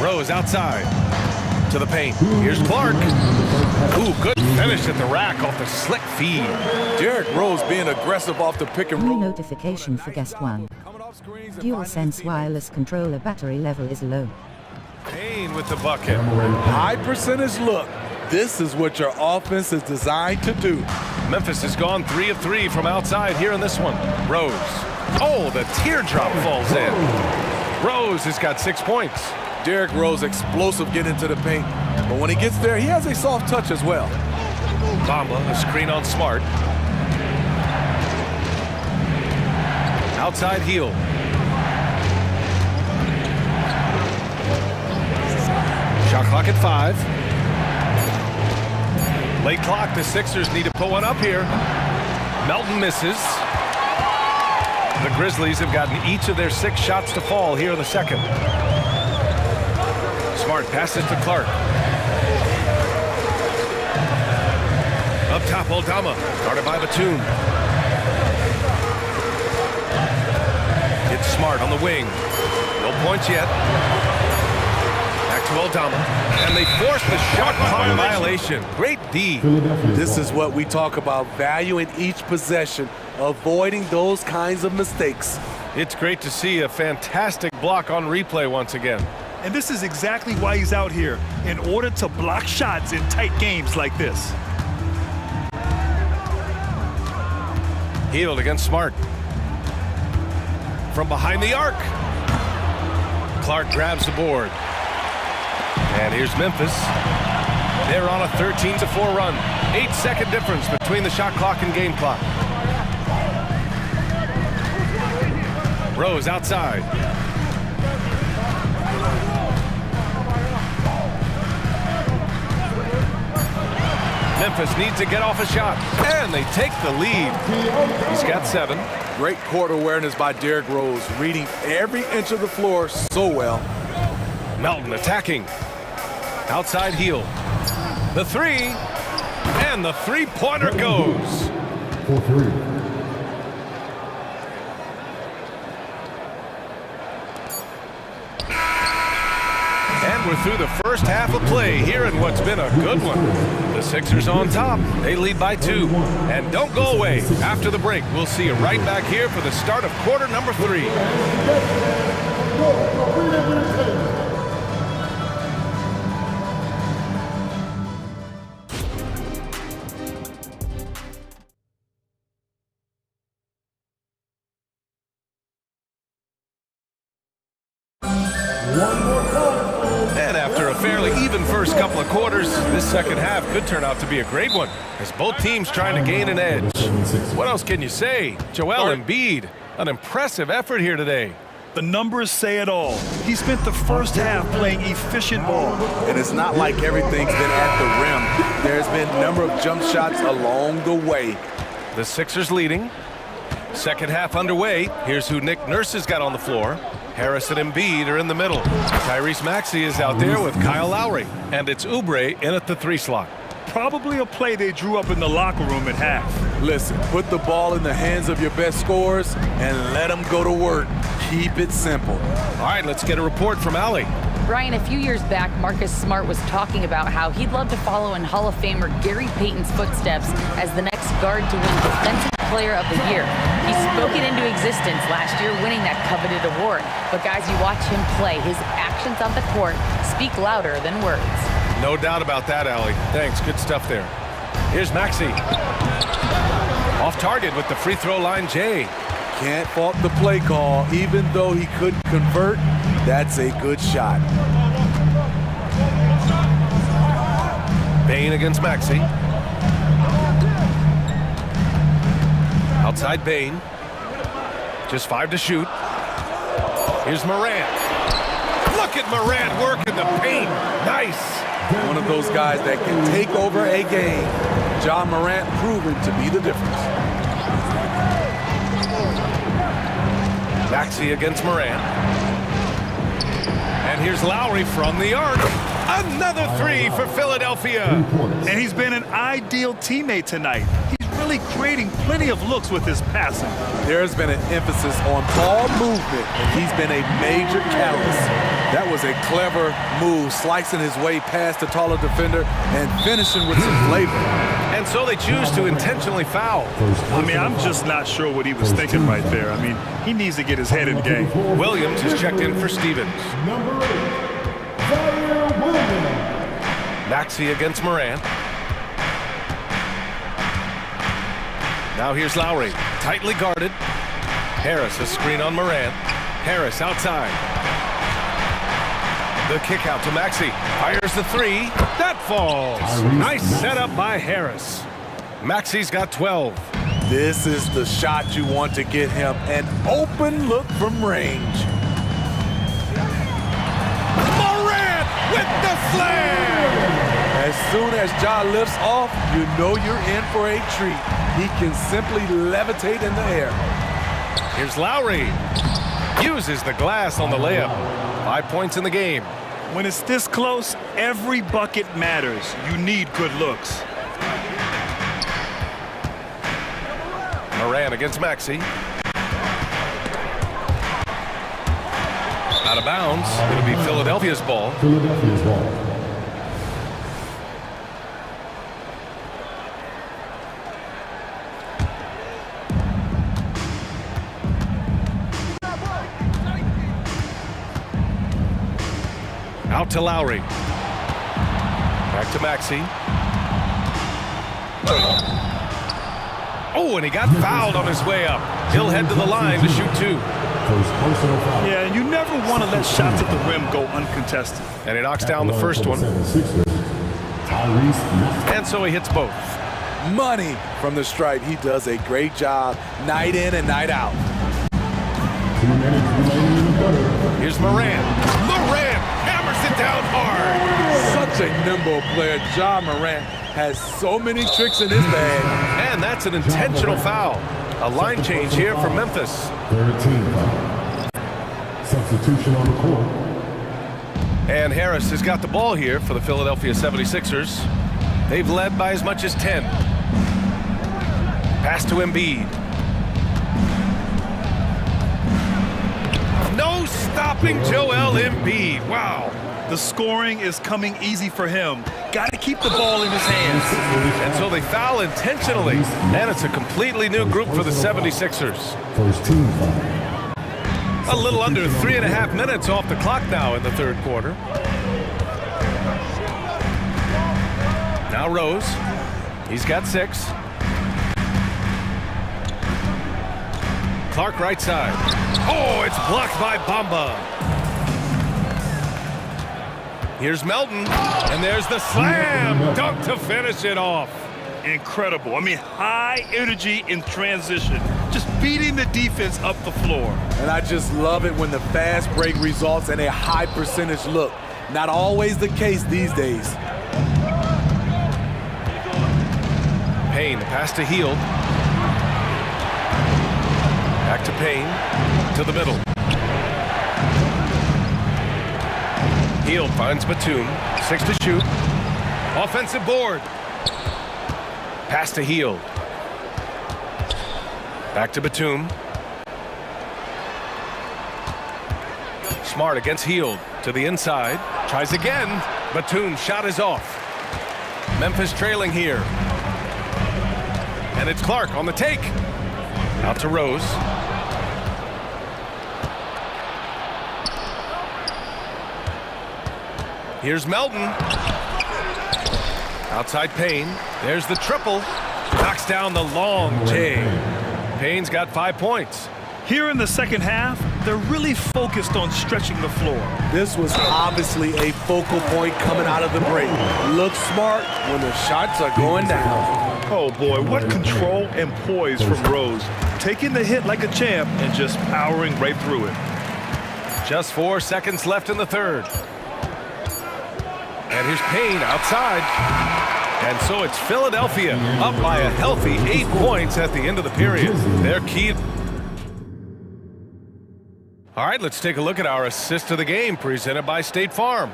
Rose outside. To the paint. Here's Clark. Ooh, good finish at the rack off the slick feed. Derrick Rose being aggressive off the pick and roll. New notification for guest 1. DualSense wireless controller battery level is low. Payne with the bucket. High percentage look. This is what your offense is designed to do. Memphis has gone 3 of 3 from outside here in this one. Rose. Oh, the teardrop falls in. Rose has got 6 points. Derrick Rose, explosive getting into the paint. But when he gets there, he has a soft touch as well. Bamba, a screen on Smart. Outside heel. Shot clock at 5. Late clock, the Sixers need to put one up here. Melton misses. The Grizzlies have gotten each of their 6 shots to fall here in the second. Smart passes to Clark. Up top, Aldama, guarded by Batum. It's Smart on the wing. No points yet. Back to Aldama. And they force the shot clock violation. Great D. This is what we talk about, valuing each possession, avoiding those kinds of mistakes. It's great to see a fantastic block on replay once again. And this is exactly why he's out here, in order to block shots in tight games like this. Healed against Smart. From behind the arc. Clark grabs the board. And here's Memphis. They're on a 13-4 run. 8-second difference between the shot clock and game clock. Rose outside. Memphis needs to get off a shot, and they take the lead. He's got 7. Great court awareness by Derrick Rose, reading every inch of the floor so well. Melton attacking. Outside heel. The 3, and the three-pointer goes. For 3. And we're through the first half of play here in what's been a good one. The Sixers on top. They lead by 2. And don't go away. After the break, we'll see you right back here for the start of quarter number 3. And after a fairly even first couple of quarters, this second half could turn out to be a great one, as both teams trying to gain an edge. What else can you say? Joel Embiid, an impressive effort here today. The numbers say it all. He spent the first half playing efficient ball. And it's not like everything's been at the rim. There's been a number of jump shots along the way. The Sixers leading. Second half underway. Here's who Nick Nurse has got on the floor. Harris and Embiid are in the middle. Tyrese Maxey is out there with Kyle Lowry. And it's Oubre in at the 3 slot. Probably a play they drew up in the locker room at half. Listen, put the ball in the hands of your best scorers and let them go to work. Keep it simple. All right, let's get a report from Allie. Brian, a few years back, Marcus Smart was talking about how he'd love to follow in Hall of Famer Gary Payton's footsteps as the next guard to win Defensive Player of the Year. He spoke it into existence last year, winning that coveted award. But guys, you watch him play, his actions on the court speak louder than words. No doubt about that, Allie. Thanks, good stuff there. Here's Maxey. Off target with the free throw line, Jay. Can't fault the play call. Even though he couldn't convert, that's a good shot. Bane against Maxey. Outside Bane. Just 5 to shoot. Here's Morant. Look at Morant working the paint. Nice. One of those guys that can take over a game. John Morant proven to be the difference. Maxey against Morant. And here's Lowry from the arc. Another 3 for Philadelphia. And he's been an ideal teammate tonight. He's really creating plenty of looks with his passing. There's been an emphasis on ball movement, and he's been a major catalyst. That was a clever move, slicing his way past the taller defender and finishing with some flavor. And so they choose to intentionally foul. I mean, I'm just not sure what he was thinking right there. I mean, he needs to get his head in the game. Williams is checked in for Stevens. Maxey against Morant. Now here's Lowry, tightly guarded. Harris, a screen on Morant. Harris outside. The kick out to Maxey. Fires the three. That falls. Nice setup by Harris. Maxey's got 12. This is the shot you want to get him. An open look from range. Morant with the slam! As soon as Ja lifts off, you know you're in for a treat. He can simply levitate in the air. Here's Lowry. Uses the glass on the layup. 5 points in the game. When it's this close, every bucket matters. You need good looks. Morant against Maxey. Out of bounds. It'll be Philadelphia's ball. Philadelphia's ball. Out to Lowry. Back to Maxey. Oh, and he got fouled on his way up. He'll head to the line to shoot 2. Yeah, and you never want to let shots at the rim go uncontested. And he knocks down the first one. And so he hits both. Money from the stripe. He does a great job night in and night out. Here's Morant. Morant hammers it down hard. Such a nimble player. Ja Morant has so many tricks in his bag. And that's an intentional foul. A line change here for Memphis. 13 foul. Substitution on the court. And Harris has got the ball here for the Philadelphia 76ers. They've led by as much as 10. Pass to Embiid. No stopping Joel Embiid. Wow. The scoring is coming easy for him. Got to keep the ball in his hands. And so they foul intentionally. And it's a completely new group for the 76ers. First team foul. A little under 3.5 minutes off the clock now in the third quarter. Now Rose. He's got 6. Clark right side. Oh, it's blocked by Bamba. Here's Melton, and there's the slam dunk to finish it off. Incredible. I mean, high energy in transition. Just beating the defense up the floor. And I just love it when the fast break results in a high percentage look. Not always the case these days. Payne, pass to Hield. Back to Payne, to the middle. Hield finds Batum, 6 to shoot. Offensive board. Pass to Hield. Back to Batum. Smart against Hield, to the inside. Tries again. Batum's shot is off. Memphis trailing here. And it's Clark on the take. Out to Rose. Here's Melton. Outside Payne. There's the triple. Knocks down the long J. Payne's got 5 points. Here in the second half, they're really focused on stretching the floor. This was obviously a focal point coming out of the break. Look smart when the shots are going down. Oh boy, what control and poise from Rose. Taking the hit like a champ and just powering right through it. Just 4 seconds left in the third. And here's Payne outside. And so it's Philadelphia up by a healthy 8 points at the end of the period. They're key. All right, let's take a look at our assist of the game presented by State Farm.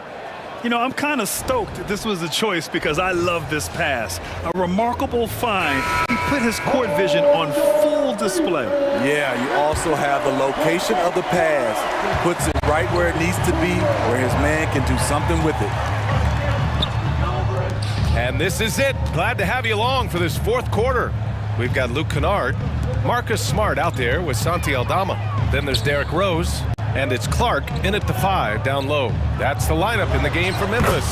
You know, I'm kind of stoked this was a choice because I love this pass. A remarkable find. He put his court vision on full display. Yeah, you also have the location of the pass. Puts it right where it needs to be, where his man can do something with it. And this is it. Glad to have you along for this fourth quarter. We've got Luke Kennard, Marcus Smart out there with Santi Aldama. Then there's Derrick Rose, and it's Clark in at the 5 down low. That's the lineup in the game for Memphis.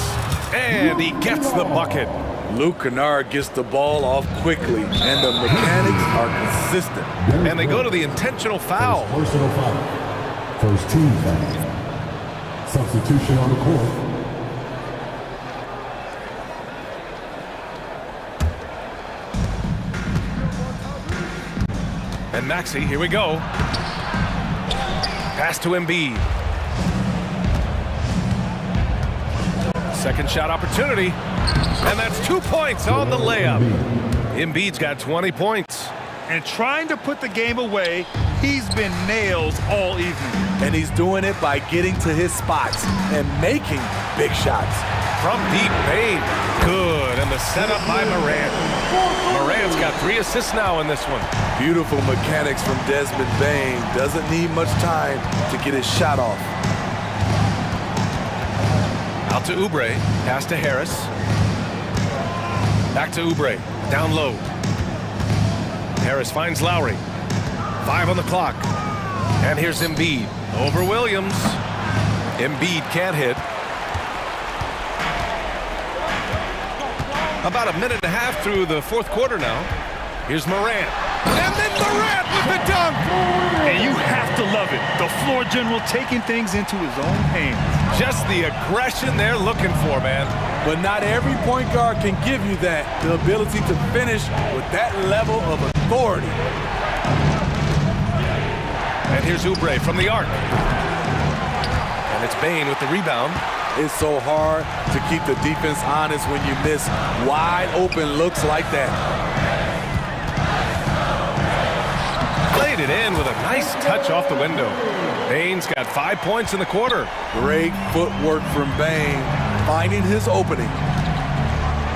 And he gets the bucket. Luke Kennard gets the ball off quickly, and the mechanics are consistent. And they go to the intentional foul. Personal foul. First team foul. Substitution on the court. And Maxey, here we go. Pass to Embiid. Second shot opportunity. And that's 2 points on the layup. Embiid's got 20 points. And trying to put the game away, he's been nails all evening. And he's doing it by getting to his spots and making big shots. From deep, Bane. Good. And the setup by Morant. Morant's got 3 assists now in this one. Beautiful mechanics from Desmond Bane. Doesn't need much time to get his shot off. Out to Oubre. Pass to Harris. Back to Oubre. Down low. Harris finds Lowry. 5 on the clock. And here's Embiid. Over Williams. Embiid can't hit. About a minute and a half through the fourth quarter now. Here's Morant. And then Morant with the dunk. And you have to love it. The floor general taking things into his own hands. Just the aggression they're looking for, man. But not every point guard can give you that. The ability to finish with that level of authority. And here's Oubre from the arc. And it's Bane with the rebound. It's so hard to keep the defense honest when you miss wide open looks like that. Played it in with a nice touch off the window. Bane's got 5 points in the quarter. Great footwork from Bane, finding his opening.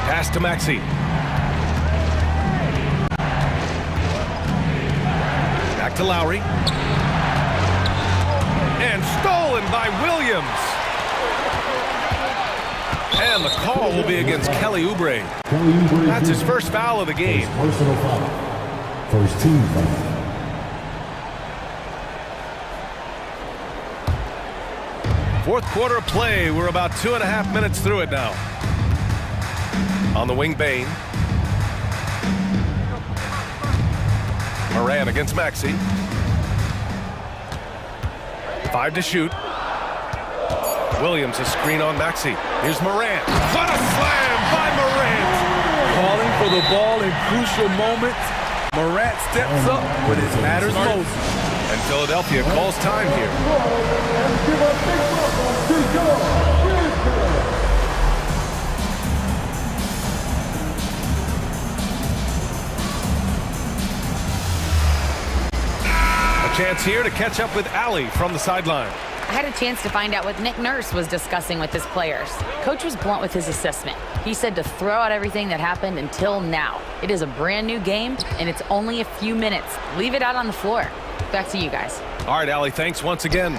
Pass to Maxey. Back to Lowry. And stolen by Williams. And the call will be against Kelly Oubre. That's his first foul of the game. Personal foul. First team foul. Fourth quarter of play. We're about 2.5 minutes through it now. On the wing, Bane. Morant against Maxey. 5 to shoot. Williams a screen on Maxey. Here's Morant. What a slam by Morant! Calling for the ball in crucial moments. Morant steps up when it matters most. And Philadelphia calls time here. A chance here to catch up with Allie from the sideline. I had a chance to find out what Nick Nurse was discussing with his players. Coach was blunt with his assessment. He said to throw out everything that happened until now. It is a brand new game, and it's only a few minutes. Leave it out on the floor. Back to you guys. All right, Allie, thanks once again.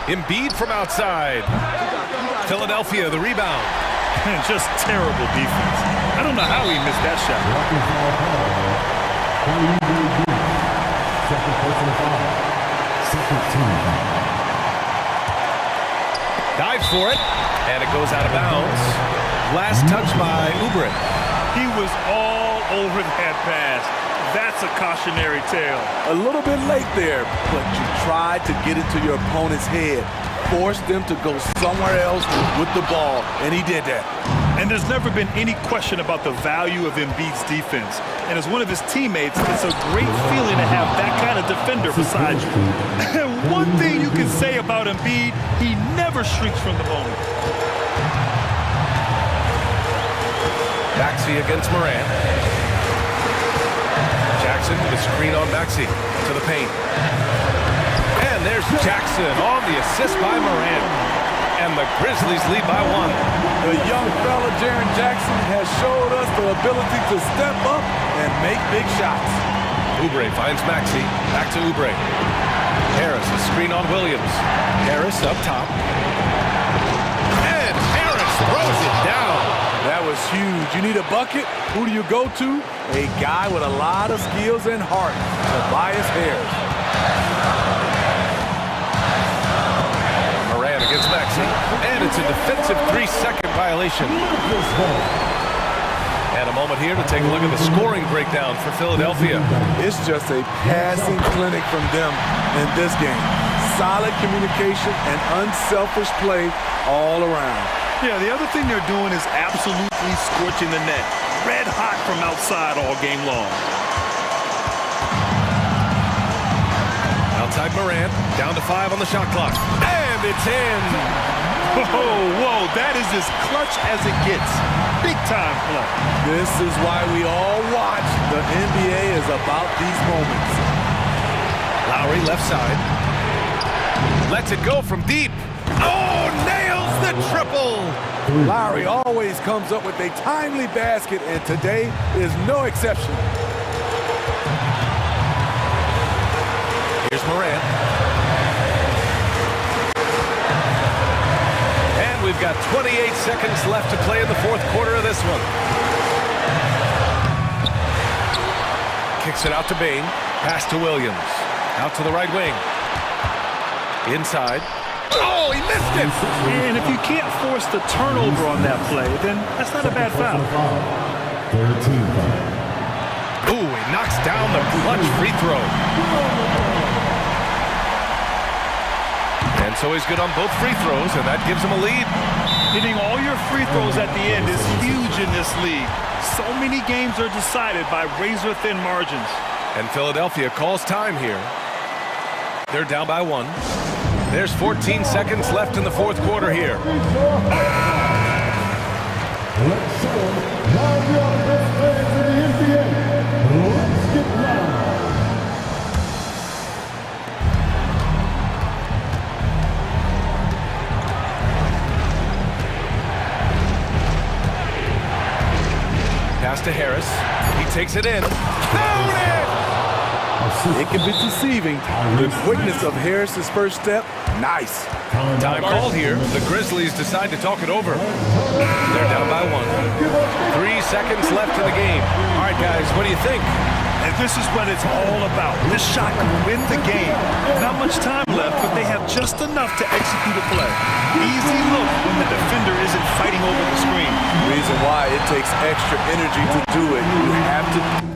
Embiid from outside. Philadelphia, the rebound. Man, just terrible defense. I don't know how he missed that shot. Second personal foul. Second team foul. Dives for it, and it goes out of bounds. Last touch by Oubre. He was all over that pass. That's a cautionary tale. A little bit late there, but you tried to get into your opponent's head. Forced them to go somewhere else with the ball, and he did that. And there's never been any question about the value of Embiid's defense. And as one of his teammates, it's a great feeling to have that kind of defender beside you. And one thing you can say about Embiid, he never shrinks from the moment. Maxey against Morant. Jackson with a screen on Maxey to the paint. And there's Jackson on the assist by Morant. And the Grizzlies lead by 1. The young fella, Jaren Jackson, has showed us the ability to step up and make big shots. Oubre finds Maxey. Back to Oubre. Harris, a screen on Williams. Harris up top. And Harris throws it down. That was huge. You need a bucket? Who do you go to? A guy with a lot of skills and heart, Tobias Harris. Morant against Maxey. And it's a defensive 3-second violation. And a moment here to take a look at the scoring breakdown for Philadelphia. It's just a passing clinic from them in this game. solid communication and unselfish play all around. Yeah, the other thing they're doing is absolutely scorching the net. Red hot from outside all game long. Outside Morant, down to 5 on the shot clock. And it's in! Whoa, that is as clutch as it gets. Big time play. This is why we all watch. The NBA is about these moments. Lowry left side. Lets it go from deep. Oh, nails the triple! Lowry always comes up with a timely basket, and today is no exception. Here's Morant. And we've got 28 seconds left to play in the fourth quarter of this one. Kicks it out to Bain. Pass to Williams. Out to the right wing. Inside. Oh, he missed it! And if you can't force the turnover on that play, then that's not a bad foul. 13 foul. Ooh, he knocks down the clutch free throw. And so he's good on both free throws, and that gives him a lead. Hitting all your free throws at the end is huge in this league. So many games are decided by razor-thin margins. And Philadelphia calls time here. They're down by 1. There's 14 seconds left in the fourth quarter here. Let's show now we are the best players in the NBA. Let's get loud. Pass to Harris. He takes it in. Found it! It can be deceiving. The quickness of Harris's first step, nice. Time called here. The Grizzlies decide to talk it over. They're down by 1. 3 seconds left in the game. All right, guys, what do you think? And this is what it's all about. This shot can win the game. Not much time left, but they have just enough to execute a play. Easy look when the defender isn't fighting over the screen. Reason why it takes extra energy to do it. You have to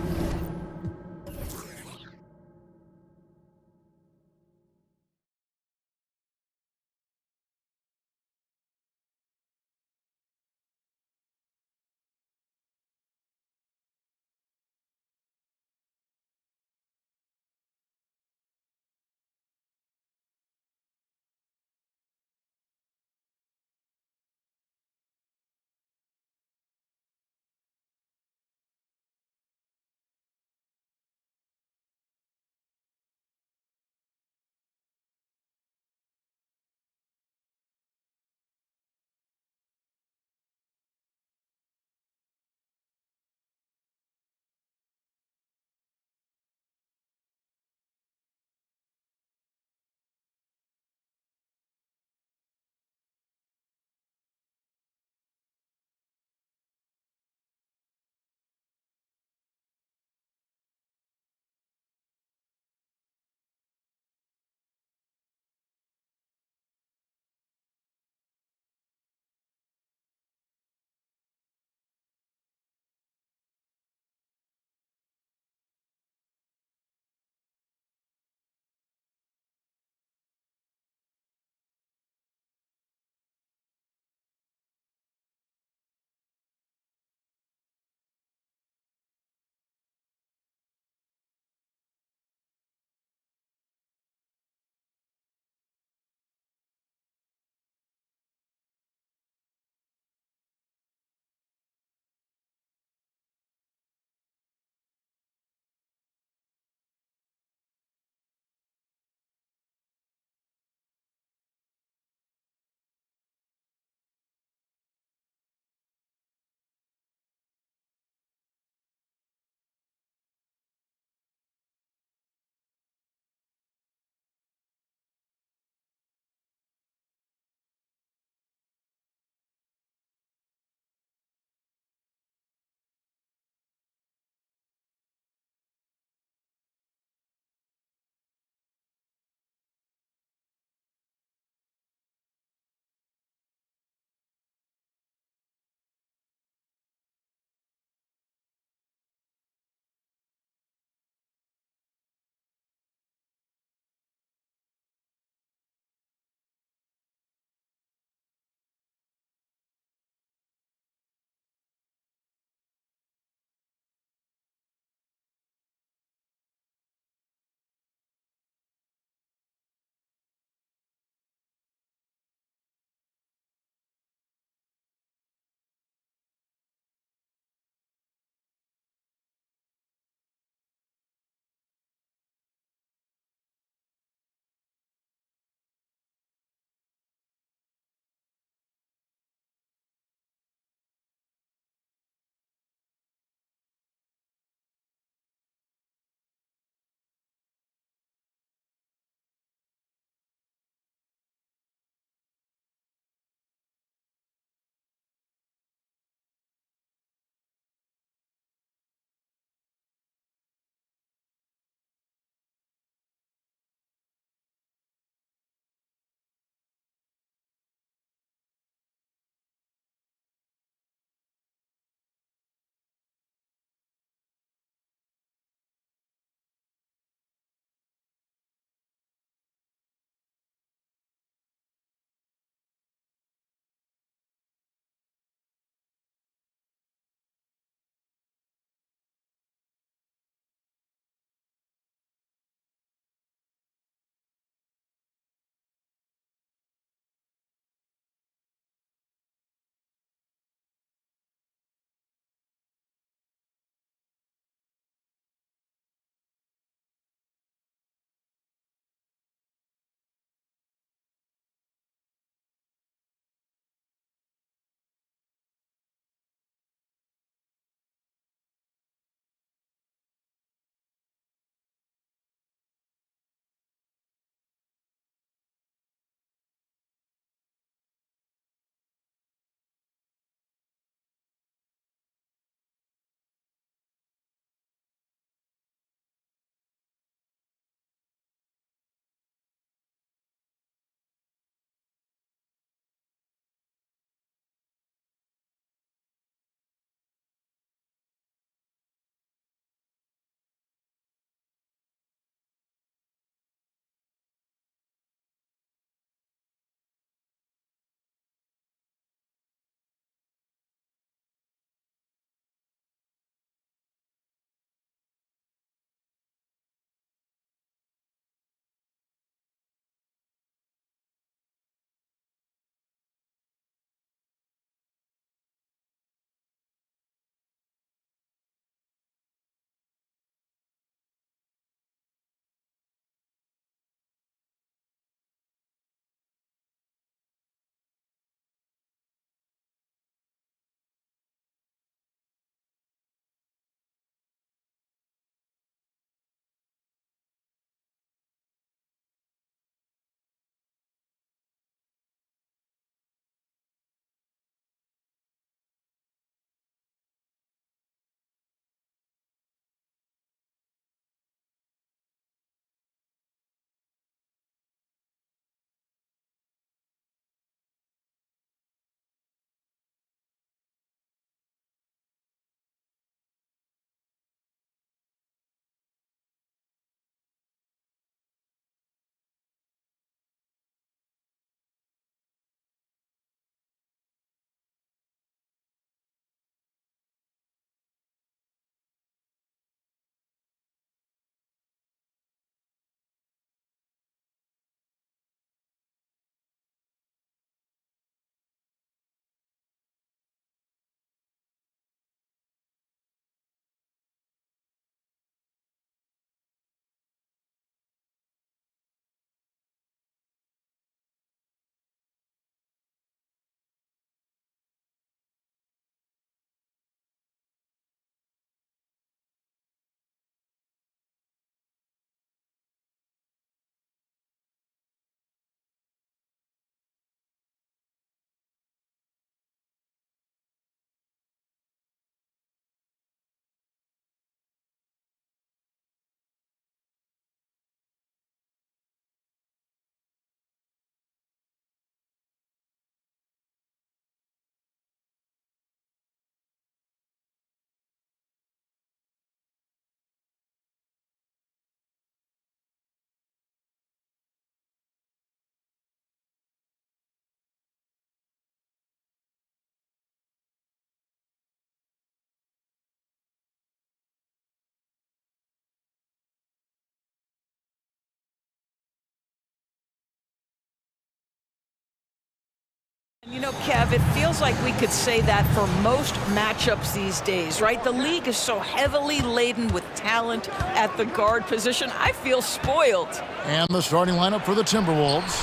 You know, Kev, it feels like we could say that for most matchups these days, right? The league is so heavily laden with talent at the guard position. I feel spoiled. And the starting lineup for the Timberwolves.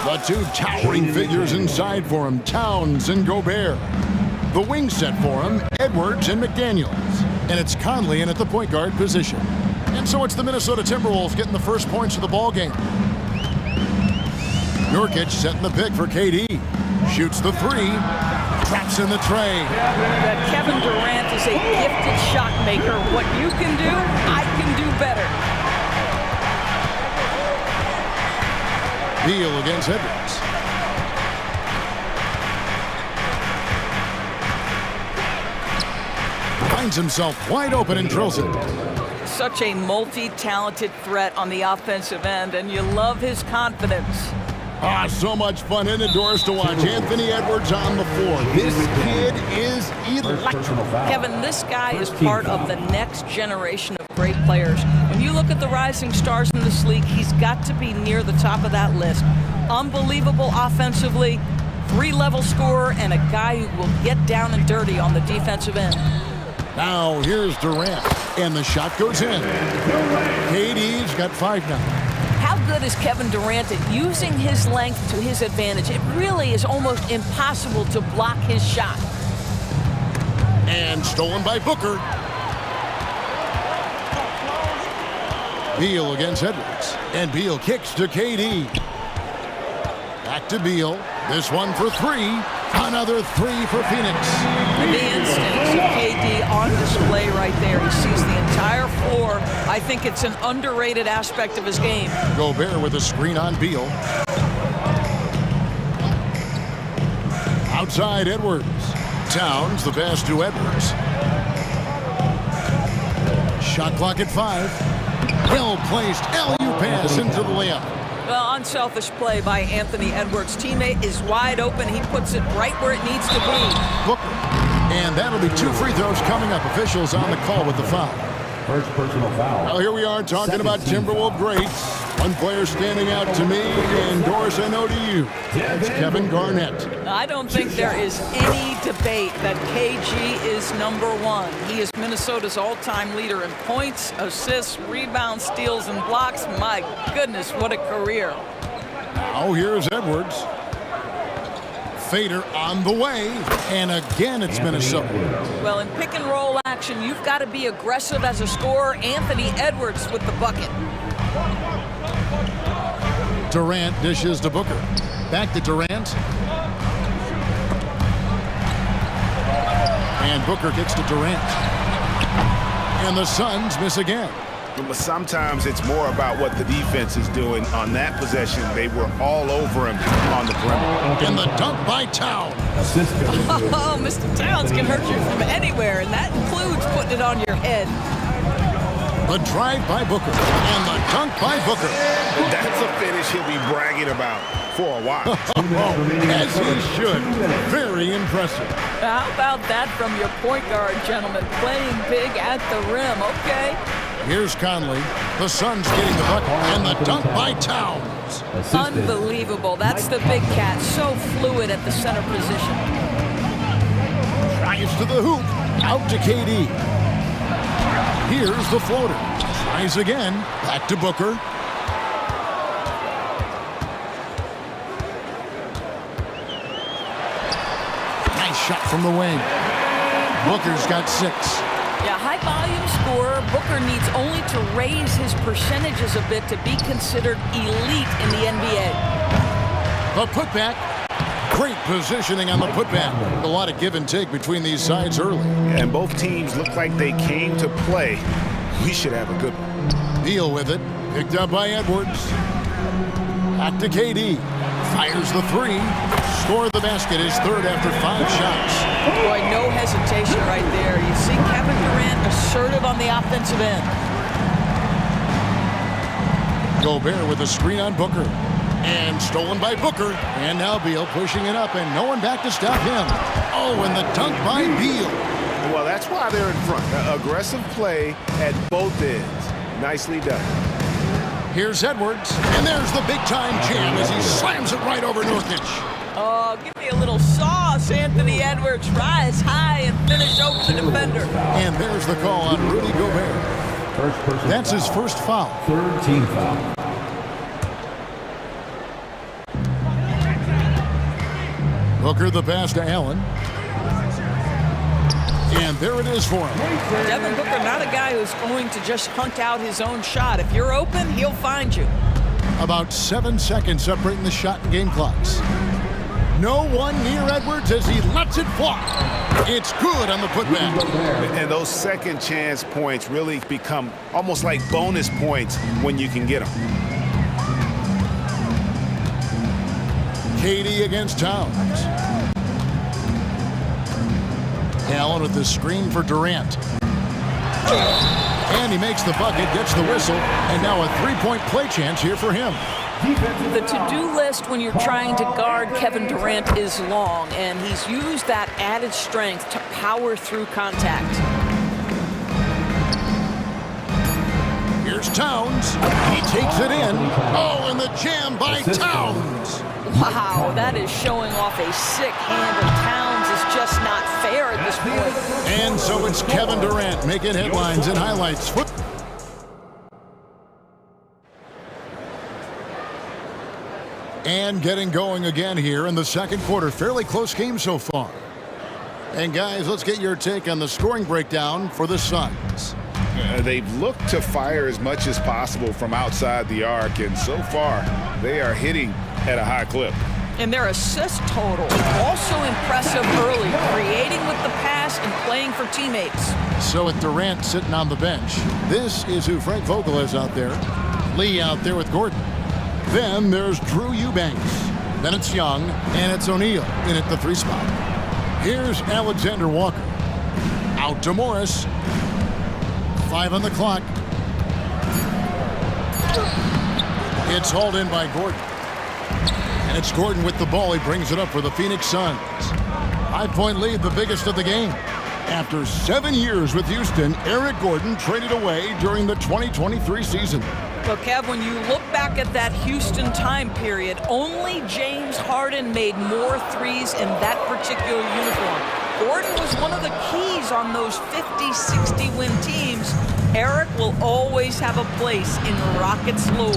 The two towering figures inside for him, Towns and Gobert. The wing set for him, Edwards and McDaniels. And it's Conley in at the point guard position. And so it's the Minnesota Timberwolves getting the first points of the ball game. Nurkic setting the pick for KD. Shoots the three, traps in the tray. Kevin Durant is a gifted shot maker. What you can do, I can do better. Beal against Edwards. Finds himself wide open and drills it. Such a multi-talented threat on the offensive end, and you love his confidence. Ah, so much fun in the doors to watch. Anthony Edwards on the floor. This kid is electric. Kevin, this guy is part of the next generation of great players. When you look at the rising stars in this league, he's got to be near the top of that list. Unbelievable offensively, three-level scorer, and a guy who will get down and dirty on the defensive end. Now here's Durant, and the shot goes in. KD's got 5 now. How good is Kevin Durant at using his length to his advantage? It really is almost impossible to block his shot. And stolen by Booker. Beal against Edwards. And Beal kicks to KD. Back to Beal. This one for 3. Another 3 for Phoenix. And the instincts of KD on display right there. He sees the entire floor. I think it's an underrated aspect of his game. Gobert with a screen on Beal. Outside Edwards. Towns the pass to Edwards. Shot clock at 5. Well-placed LU pass into the layup. Well, unselfish play by Anthony Edwards. Teammate is wide open. He puts it right where it needs to be. Booker. And that'll be 2 free throws coming up. Officials on the call with the foul. First personal foul. Well, here we are talking about Timberwolves greats. One player standing out to me, and Doris, I know to you. It's Kevin Garnett. I don't think there is any debate that KG is #1. He is Minnesota's all-time leader in points, assists, rebounds, steals, and blocks. My goodness, what a career. Now here's Edwards. Fader on the way, and again it's Minnesota. Well, in pick and roll action, you've got to be aggressive as a scorer. Anthony Edwards with the bucket. Durant dishes to Booker. Back to Durant. And Booker gets to Durant. And the Suns miss again. But sometimes it's more about what the defense is doing on that possession. They were all over him on the perimeter. And the dunk by Towns. Oh, Mr. Towns can hurt you from anywhere, and that includes putting it on your head. The drive by Booker. And the dunk by Booker. That's a finish he'll be bragging about for a while. As he should. Very impressive. How about that from your point guard, gentlemen? Playing big at the rim, okay? Here's Conley. The Suns getting the bucket. And the dunk by Towns. Unbelievable. That's the big cat. So fluid at the center position. Drives to the hoop. Out to KD. Here's the floater. Tries again. Back to Booker. Nice shot from the wing. Booker's got 6. Yeah, high-volume scorer. Booker needs only to raise his percentages a bit to be considered elite in the NBA. The putback. Great positioning on the putback. A lot of give and take between these sides early. And both teams look like they came to play. We should have a good one. Deal with it. Picked up by Edwards. Back to KD. Fires the 3. Score the basket, his 3rd after 5 shots. Boy, no hesitation right there. You see Kevin Durant assertive on the offensive end. Gobert with a screen on Booker. And stolen by Booker. And now Beal pushing it up, and no one back to stop him. Oh, and the dunk by Beal. Well, that's why they're in front. Aggressive play at both ends. Nicely done. Here's Edwards, and there's the big-time jam as he slams it right over Nurkic. Oh, give me a little sauce, Anthony Edwards. Rise high and finish over the defender. And there's the call on Rudy Gobert. That's his first foul. Third team foul. Booker the pass to Allen. And there it is for him. Devin Booker, not a guy who's going to just hunt out his own shot. If you're open, he'll find you. About 7 seconds separating the shot and game clocks. No one near Edwards as he lets it fly. It's good on the putback. And those second chance points really become almost like bonus points when you can get them. Katie against Towns. Allen with the screen for Durant. And he makes the bucket, gets the whistle, and now a three-point play chance here for him. The to-do list when you're trying to guard Kevin Durant is long, and he's used that added strength to power through contact. Here's Towns. He takes it in. Oh, and the jam by Towns. Wow, that is showing off a sick hand, and Towns is just not fair at this point. And so it's Kevin Durant making headlines and highlights. And getting going again here in the second quarter. Fairly close game so far. And guys, let's get your take on the scoring breakdown for the Suns. They've looked to fire as much as possible from outside the arc, and so far they are hitting at a high clip. And their assist total also impressive early, creating with the pass and playing for teammates. So with Durant sitting on the bench, this is who Frank Vogel is out there. Lee out there with Gordon. Then there's Drew Eubanks. Then it's Young, and it's O'Neal in at the 3 spot. Here's Alexander Walker. Out to Morris. 5 on the clock. It's hauled in by Gordon. And it's Gordon with the ball. He brings it up for the Phoenix Suns. 5-point lead, the biggest of the game. After 7 years with Houston, Eric Gordon traded away during the 2023 season. Well, Kev, when you look back at that Houston time period, only James Harden made more threes in that particular uniform. Gordon was one of the keys on those 50-60 win teams. Eric will always have a place in Rockets lore.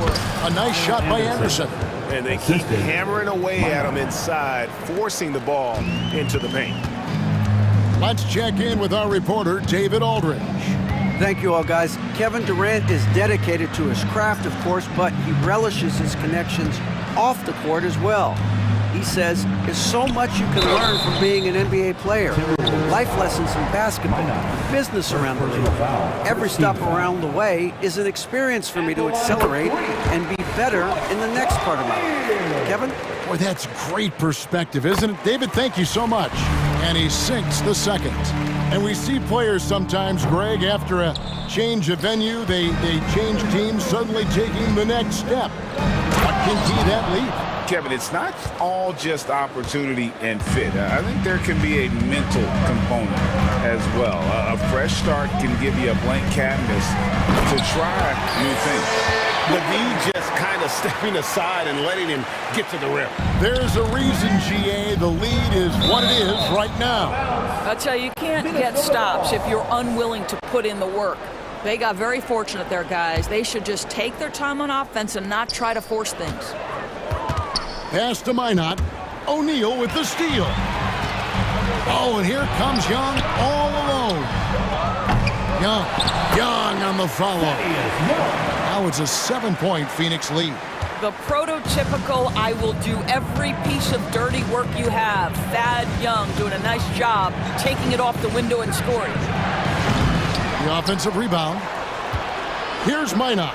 A nice shot by Anderson. And they keep hammering away at him inside, forcing the ball into the paint. Let's check in with our reporter, David Aldridge. Thank you all, guys. Kevin Durant is dedicated to his craft, of course, but he relishes his connections off the court as well. He says there's so much you can learn from being an NBA player. Life lessons in basketball, business around the league. Every stop around the way is an experience for me to accelerate and be better in the next part of my life. Kevin? Boy, that's great perspective, isn't it? David, thank you so much. And he sinks the second. And we see players sometimes, Greg, after a change of venue, they change teams, suddenly taking the next step. What can be that leap? Kevin, it's not all just opportunity and fit. I think there can be a mental component as well. A fresh start can give you a blank canvas to try new things. McGee just kind of stepping aside and letting him get to the rim. There's a reason, GA, the lead is what it is right now. I'll tell you, you can't get stops if you're unwilling to put in the work. They got very fortunate there, guys. They should just take their time on offense and not try to force things. Pass to Minot. O'Neal with the steal. Oh, and here comes Young all alone. Young on the follow. Now it's a 7-point Phoenix lead. The prototypical, I will do every piece of dirty work you have. Thad Young doing a nice job taking it off the window and scoring. The offensive rebound. Here's Minot.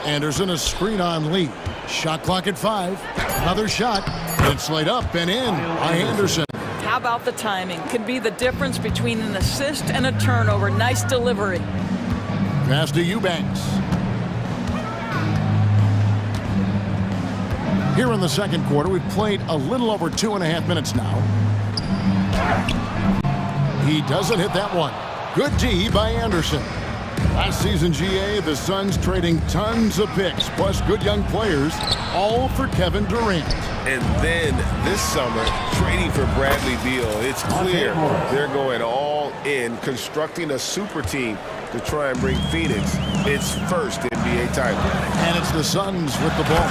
Anderson a screen on Lee. Shot clock at 5. Another shot. It's laid up and in by Anderson. How about the timing? Could be the difference between an assist and a turnover. Nice delivery. Pass to Eubanks. Here in the second quarter, we've played a little over 2.5 minutes now. He doesn't hit that one. Good D by Anderson. Last season, GA, the Suns trading tons of picks, plus good young players, all for Kevin Durant. And then this summer, trading for Bradley Beal. It's clear they're going all in, constructing a super team to try and bring Phoenix its first NBA title. And it's the Suns with the ball,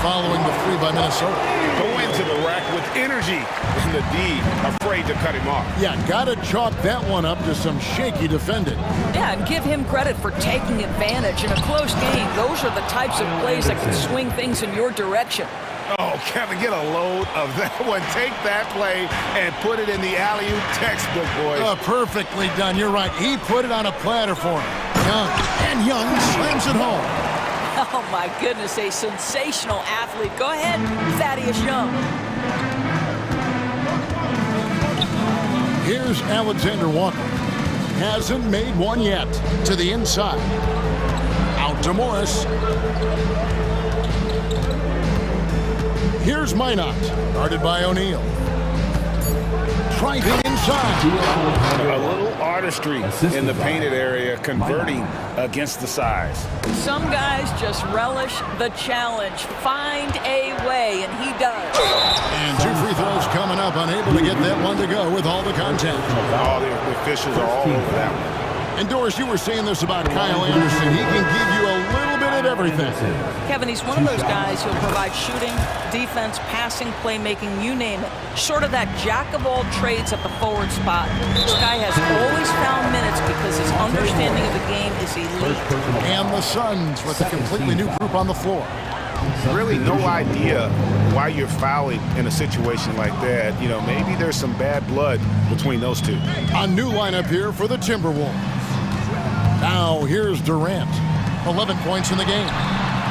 following the three by Minnesota. Go into the rack with energy, and the D afraid to cut him off. Yeah, gotta chalk that one up to some shaky defending. Yeah, and give him credit for taking advantage in a close game. Those are the types of plays that can swing things in your direction. Oh, Kevin, get a load of that one. Take that play and put it in the alley-oop textbook, boys. Perfectly done. You're right. He put it on a platter for him. Young, and Young slams it home. Oh, my goodness, a sensational athlete. Go ahead, Thaddeus Young. Here's Alexander Walker. Hasn't made one yet. To the inside. Out to Morris. Here's Minot, guarded by O'Neal. Driving inside. A little artistry in the painted area, converting against the size. Some guys just relish the challenge. Find a way, and he does. And two free throws coming up, unable to get that one to go with all the contact. All the officials are all over that one. And Doris, you were saying this about Kyle Anderson. He can give you a little bit of everything. Kevin, he's one of those guys who'll provide shooting, defense, passing, playmaking, you name it. Sort of that jack of all trades at the forward spot. This guy has always found minutes because his understanding of the game is elite. And the Suns with a completely new group on the floor. Really no idea why you're fouling in a situation like that. You know, maybe there's some bad blood between those two. A new lineup here for the Timberwolves. Now here's Durant. 11 points in the game.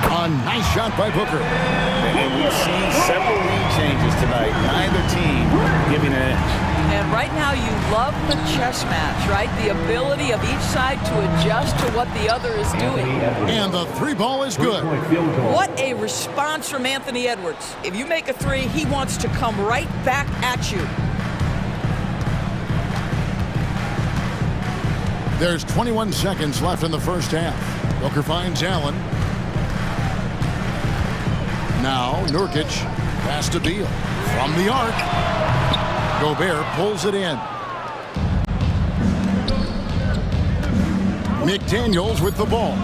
A nice shot by Booker. And we've seen several lead changes tonight. Neither team giving an edge. And right now you love the chess match, right? The ability of each side to adjust to what the other is doing. And the three ball is good. What a response from Anthony Edwards. If you make a three, he wants to come right back at you. There's 21 seconds left in the first half. Booker finds Allen. Now Nurkic pass to Beal from the arc. Gobert pulls it in. McDaniels with the ball.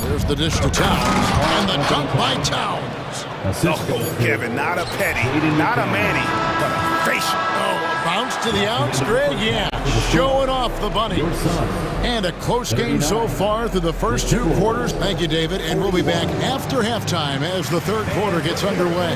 There's the dish to Towns. And the dunk by Towns. Oh, Kevin, not a Petty, not a Manny, but a facial. Oh, a bounce to the outs, Greg, yeah. Showing off the bunny. And a close game so far through the first two quarters. Thank you, David. And we'll be back after halftime as the third quarter gets underway.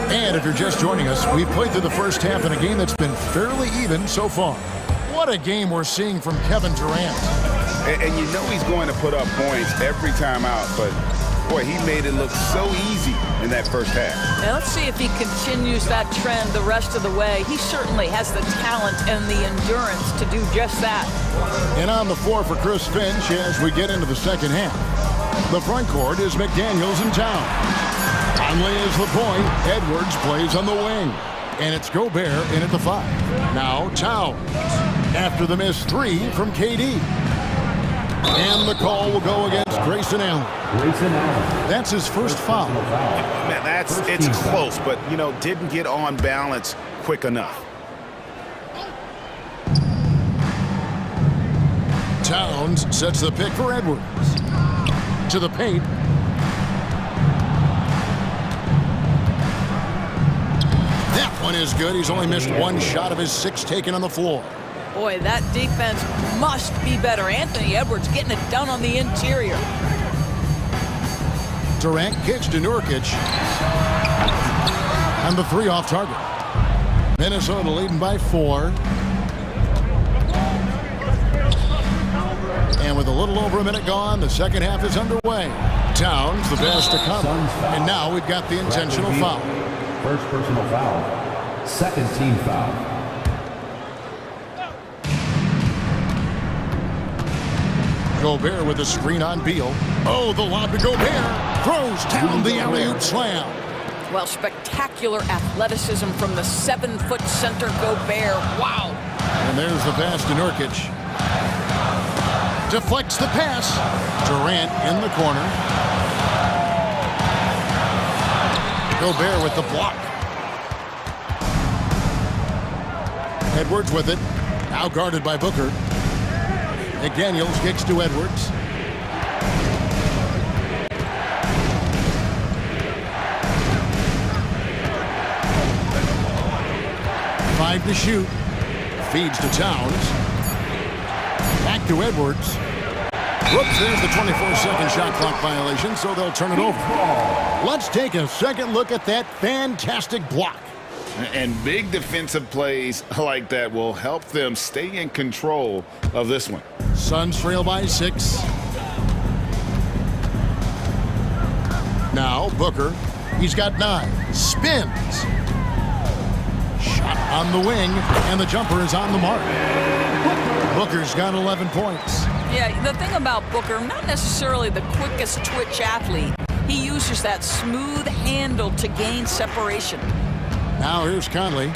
And if you're just joining us, we've played through the first half in a game that's been fairly even so far. What a game we're seeing from Kevin Durant. And you know he's going to put up points every time out, but boy, he made it look so easy in that first half. Now let's see if he continues that trend the rest of the way. He certainly has the talent and the endurance to do just that. And on the floor for Chris Finch as we get into the second half. The front court is McDaniels and Towns. Conley is the point. Edwards plays on the wing. And it's Gobert in at the 5. Now Towns. After the missed three from KD. And the call will go against Grayson Allen. That's his first foul. Man, it's close, but, you know, didn't get on balance quick enough. Towns sets the pick for Edwards. To the paint. That one is good. He's only missed one shot of his 6 taken on the floor. Boy, that defense must be better. Anthony Edwards getting it done on the interior. Durant kicks to Nurkic. And the 3 off target. Minnesota leading by 4. And with a little over a minute gone, the second half is underway. Towns, the pass to come. And now we've got the intentional foul. First personal foul. Second team foul. Gobert with a screen on Beal. Oh, the lob to Gobert. Throws down the alley-oop slam. Well, spectacular athleticism from the 7-foot center Gobert. Wow. And there's the pass to Nurkic. Deflects the pass. Durant in the corner. Gobert with the block. Edwards with it. Now guarded by Booker. McDaniels kicks to Edwards. Five to shoot. Feeds to Towns. Back to Edwards. Whoops, there's the 24-second shot clock violation, so they'll turn it over. Let's take a second look at that fantastic block. And big defensive plays like that will help them stay in control of this one. Suns trail by 6. Now Booker. He's got 9. Spins. Shot on the wing, and the jumper is on the mark. Booker's got 11 points. Yeah, the thing about Booker, not necessarily the quickest twitch athlete. He uses that smooth handle to gain separation. Now here's Conley.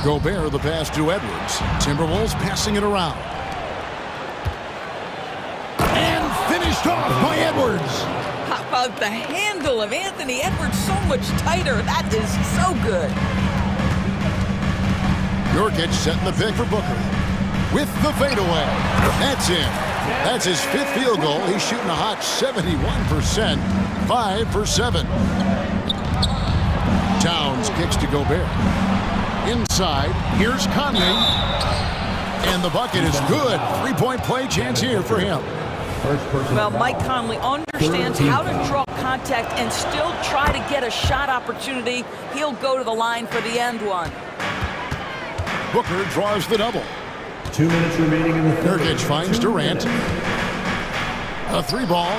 Gobert the pass to Edwards. Timberwolves passing it around. And finished off by Edwards. How about the handle of Anthony Edwards? So much tighter. That is so good. Nurkic setting the pick for Booker. With the fadeaway. That's in. That's his 5th field goal. He's shooting a hot 71%. 5 for 7. Towns kicks to Gobert. Inside, here's Conley. And the bucket is good. 3-point play chance here for him. Well, Mike Conley understands how to draw contact and still try to get a shot opportunity. He'll go to the line for the end one. Booker draws the double. 2 minutes remaining in the third. Nurkic finds Durant. A 3-ball.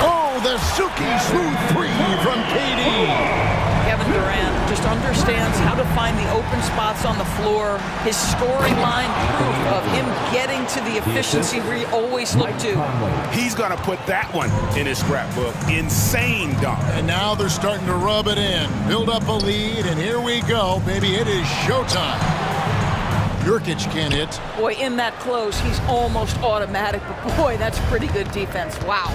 Oh, the silky smooth 3 from KD. Kevin Durant just understands how to find the open spots on the floor. His scoring line proof of him getting to the efficiency we always look to. He's going to put that one in his scrapbook. Insane dunk. And now they're starting to rub it in. Build up a lead, and here we go. Baby, it is showtime. Nurkic can't hit. Boy, in that close, he's almost automatic. But boy, that's pretty good defense. Wow.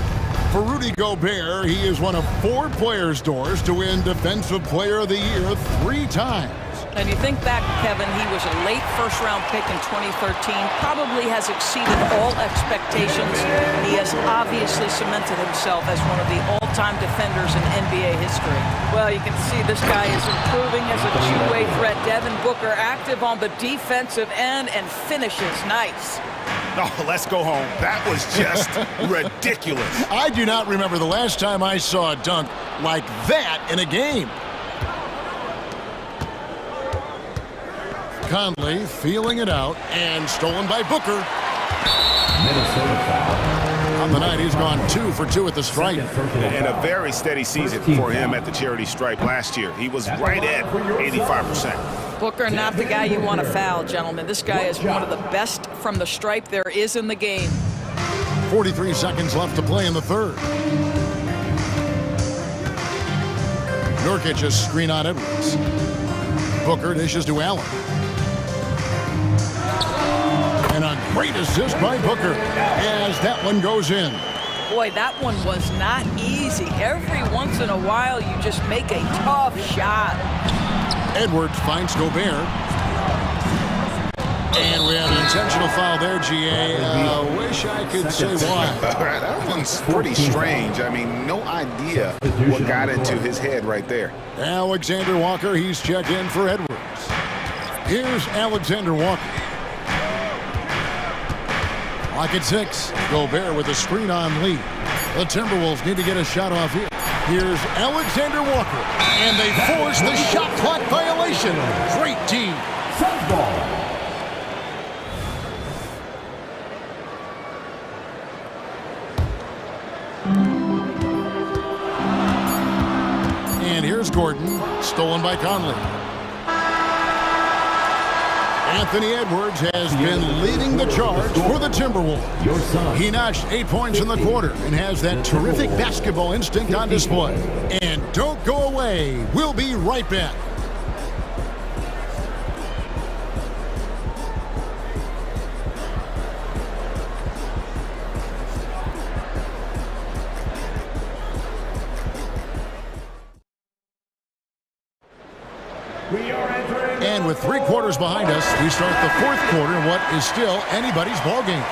For Rudy Gobert, he is one of 4 players' doors to win Defensive Player of the Year 3 times. And you think back, Kevin, he was a late first-round pick in 2013, probably has exceeded all expectations. He has obviously cemented himself as one of the all-time defenders in NBA history. Well, you can see this guy is improving as a two-way threat. Devin Booker active on the defensive end and finishes nice. Oh, let's go home. That was just ridiculous. I do not remember the last time I saw a dunk like that in a game. Conley feeling it out and stolen by Booker. On the night, he's gone 2 for 2 at the stripe. And a very steady season for him at the charity stripe last year. He was right at 85%. Booker, not the guy you want to foul, gentlemen. This guy is one of the best from the stripe there is in the game. 43 seconds left to play in the third. Nurkic a screen on Edwards. Booker dishes to Allen. And a great assist by Booker as that one goes in. Boy, that one was not easy. Every once in a while, you just make a tough shot. Edwards finds Gobert. And we have an intentional foul there, GA. Wish I could say why. That one's pretty strange. I mean, no idea what got into his head right there. Alexander Walker, he's checked in for Edwards. Here's Alexander Walker. Lock at 6. Gobert with a screen on Lee. The Timberwolves need to get a shot off here. Here's Alexander Walker. And they force the shot clock violation. Great team. Ball. Gordon, stolen by Conley. Anthony Edwards has been leading the charge for the Timberwolves. He notched 8 points in the quarter and has that terrific basketball instinct on display. And don't go away. We'll be right back. And with 3 quarters behind us, we start the 4th quarter in what is still anybody's ball game.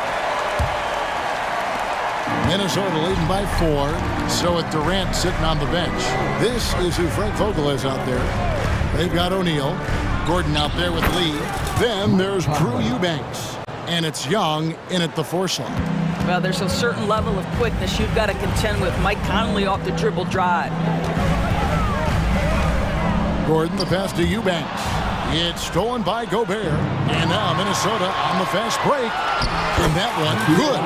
Minnesota leading by 4, so with Durant sitting on the bench. This is who Frank Vogel is out there. They've got O'Neal, Gordon out there with Lee. Then there's Drew Eubanks, and it's Young in at the 4 slot. Well, there's a certain level of quickness you've got to contend with. Mike Conley off the dribble drive. Gordon, the pass to Eubanks. It's stolen by Gobert. And now Minnesota on the fast break. And that one, good.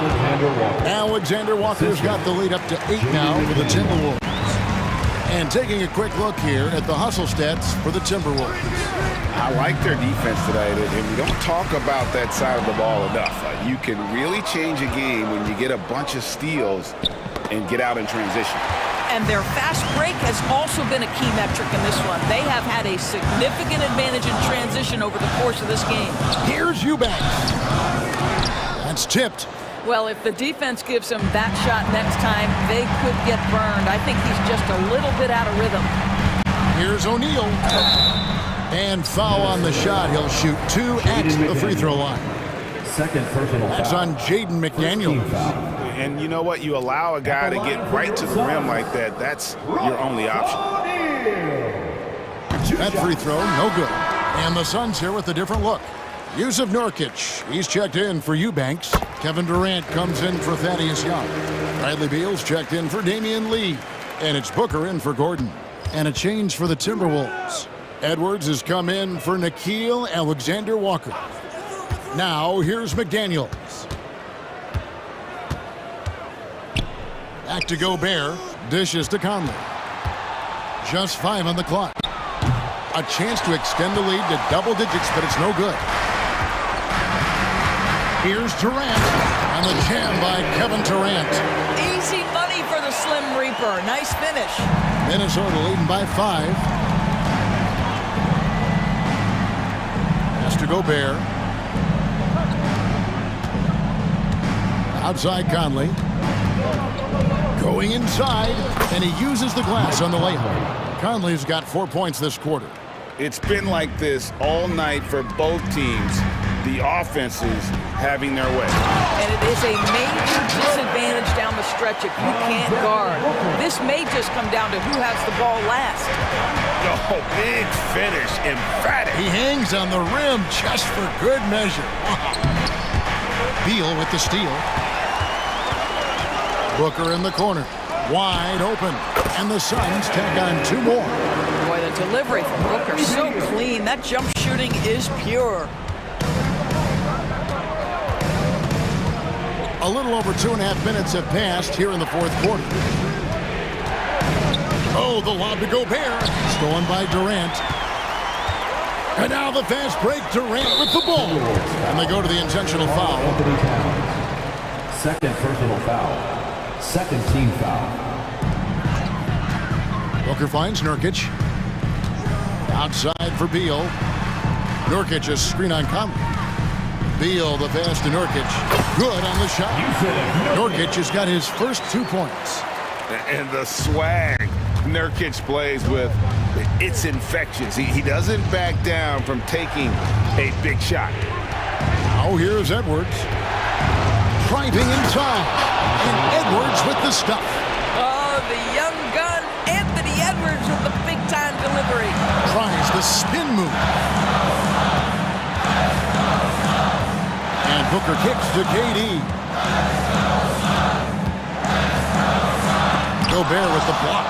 Alexander Walker's got the lead up to 8 now for the Timberwolves. And taking a quick look here at the hustle stats for the Timberwolves. I like their defense today, and we don't talk about that side of the ball enough. You can really change a game when you get a bunch of steals and get out in transition. And their fast break has also been a key metric in this one. They have had a significant advantage in transition over the course of this game. Here's Eubanks. That's tipped. Well, if the defense gives him that shot next time, they could get burned. I think he's just a little bit out of rhythm. Here's O'Neal. And foul on the shot. He'll shoot 2 at the free throw line. Second personal foul. That's on Jaden McDaniels. And you know what? You allow a guy to get right to the rim like that, that's your only option. That free throw, no good. And the Suns here with a different look. Yusuf Nurkic, he's checked in for Eubanks. Kevin Durant comes in for Thaddeus Young. Bradley Beal's checked in for Damian Lee. And it's Booker in for Gordon. And a change for the Timberwolves. Edwards has come in for Nickeil Alexander-Walker. Now, here's McDaniels. Back to Gobert. Dishes to Conley. Just 5 on the clock. A chance to extend the lead to double digits, but it's no good. Here's Durant. On the jam by Kevin Durant. Easy money for the Slim Reaper. Nice finish. Minnesota leading by 5. Pass to Gobert. Outside Conley. Going inside, and he uses the glass on the layup. Conley's got 4 points this quarter. It's been like this all night for both teams. The offenses having their way. And it is a major disadvantage down the stretch if you can't guard. This may just come down to who has the ball last. Oh, big finish, emphatic. He hangs on the rim just for good measure. Beal with the steal. Booker in the corner, wide open, and the Suns take on 2 more. Boy, the delivery from Booker so clean. That jump shooting is pure. A little over 2.5 minutes have passed here in the 4th quarter. Oh, the lob to Gobert, stolen by Durant. And now the fast break, Durant with the ball. And they go to the intentional foul. Second personal foul. Second team foul. Booker finds Nurkic. Outside for Beal. Nurkic a screen on Conley. Beal the pass to Nurkic. Good on the shot. Nurkic has got his first 2 points. And the swag Nurkic plays with, it's infectious. He doesn't back down from taking a big shot. Now here's Edwards. Driving inside. And Edwards with the stuff. Oh, the young gun, Anthony Edwards with the big-time delivery. Tries the spin move. And Booker kicks to KD. Gobert with the block.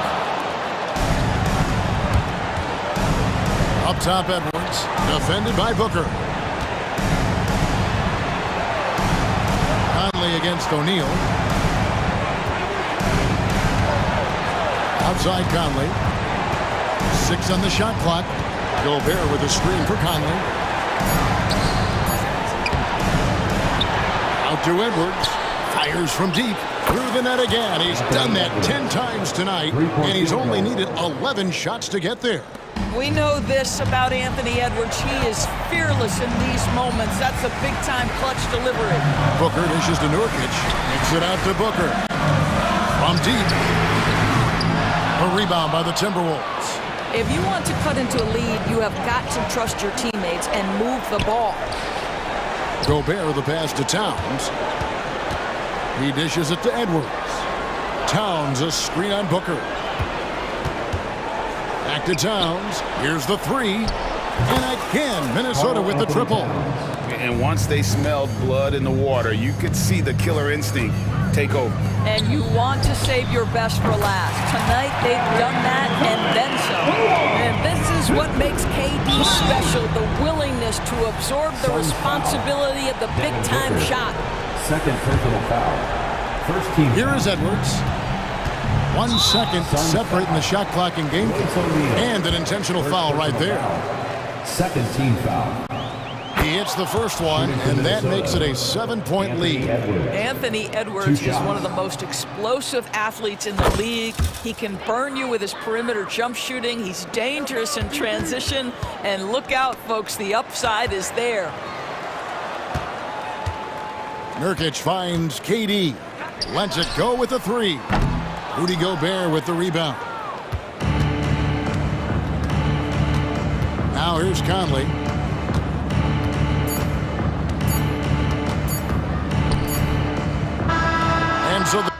Up top, Edwards. Defended by Booker. Conley against O'Neal. Outside Conley. 6 on the shot clock. Gobert with a screen for Conley. Out to Edwards. Fires from deep. Through the net again. He's done that 10 times tonight, and he's only needed 11 shots to get there. We know this about Anthony Edwards. He is fearless in these moments. That's a big-time clutch delivery. Booker dishes to Nurkic. Makes it out to Booker. From deep. A rebound by the Timberwolves. If you want to cut into a lead, you have got to trust your teammates and move the ball. Gobert with the pass to Towns. He dishes it to Edwards. Towns a screen on Booker. Back to Towns. Here's the three. And again, Minnesota with the triple. And once they smelled blood in the water, you could see the killer instinct take over. And you want to save your best for last. Tonight, they've done that and then some. And this is what makes KD special, the willingness to absorb the responsibility of the big-time shot. Second personal foul. First team. Here is Edwards. 1 second separating the shot clock and game clock. And an intentional foul right there. Second team foul. He hits the first one, and that makes it a 7-point lead. Anthony Edwards is one of the most explosive athletes in the league. He can burn you with his perimeter jump shooting. He's dangerous in transition. And look out, folks, the upside is there. Nurkic finds KD. Lets it go with the three. Rudy Gobert with the rebound. Now here's Conley. And so the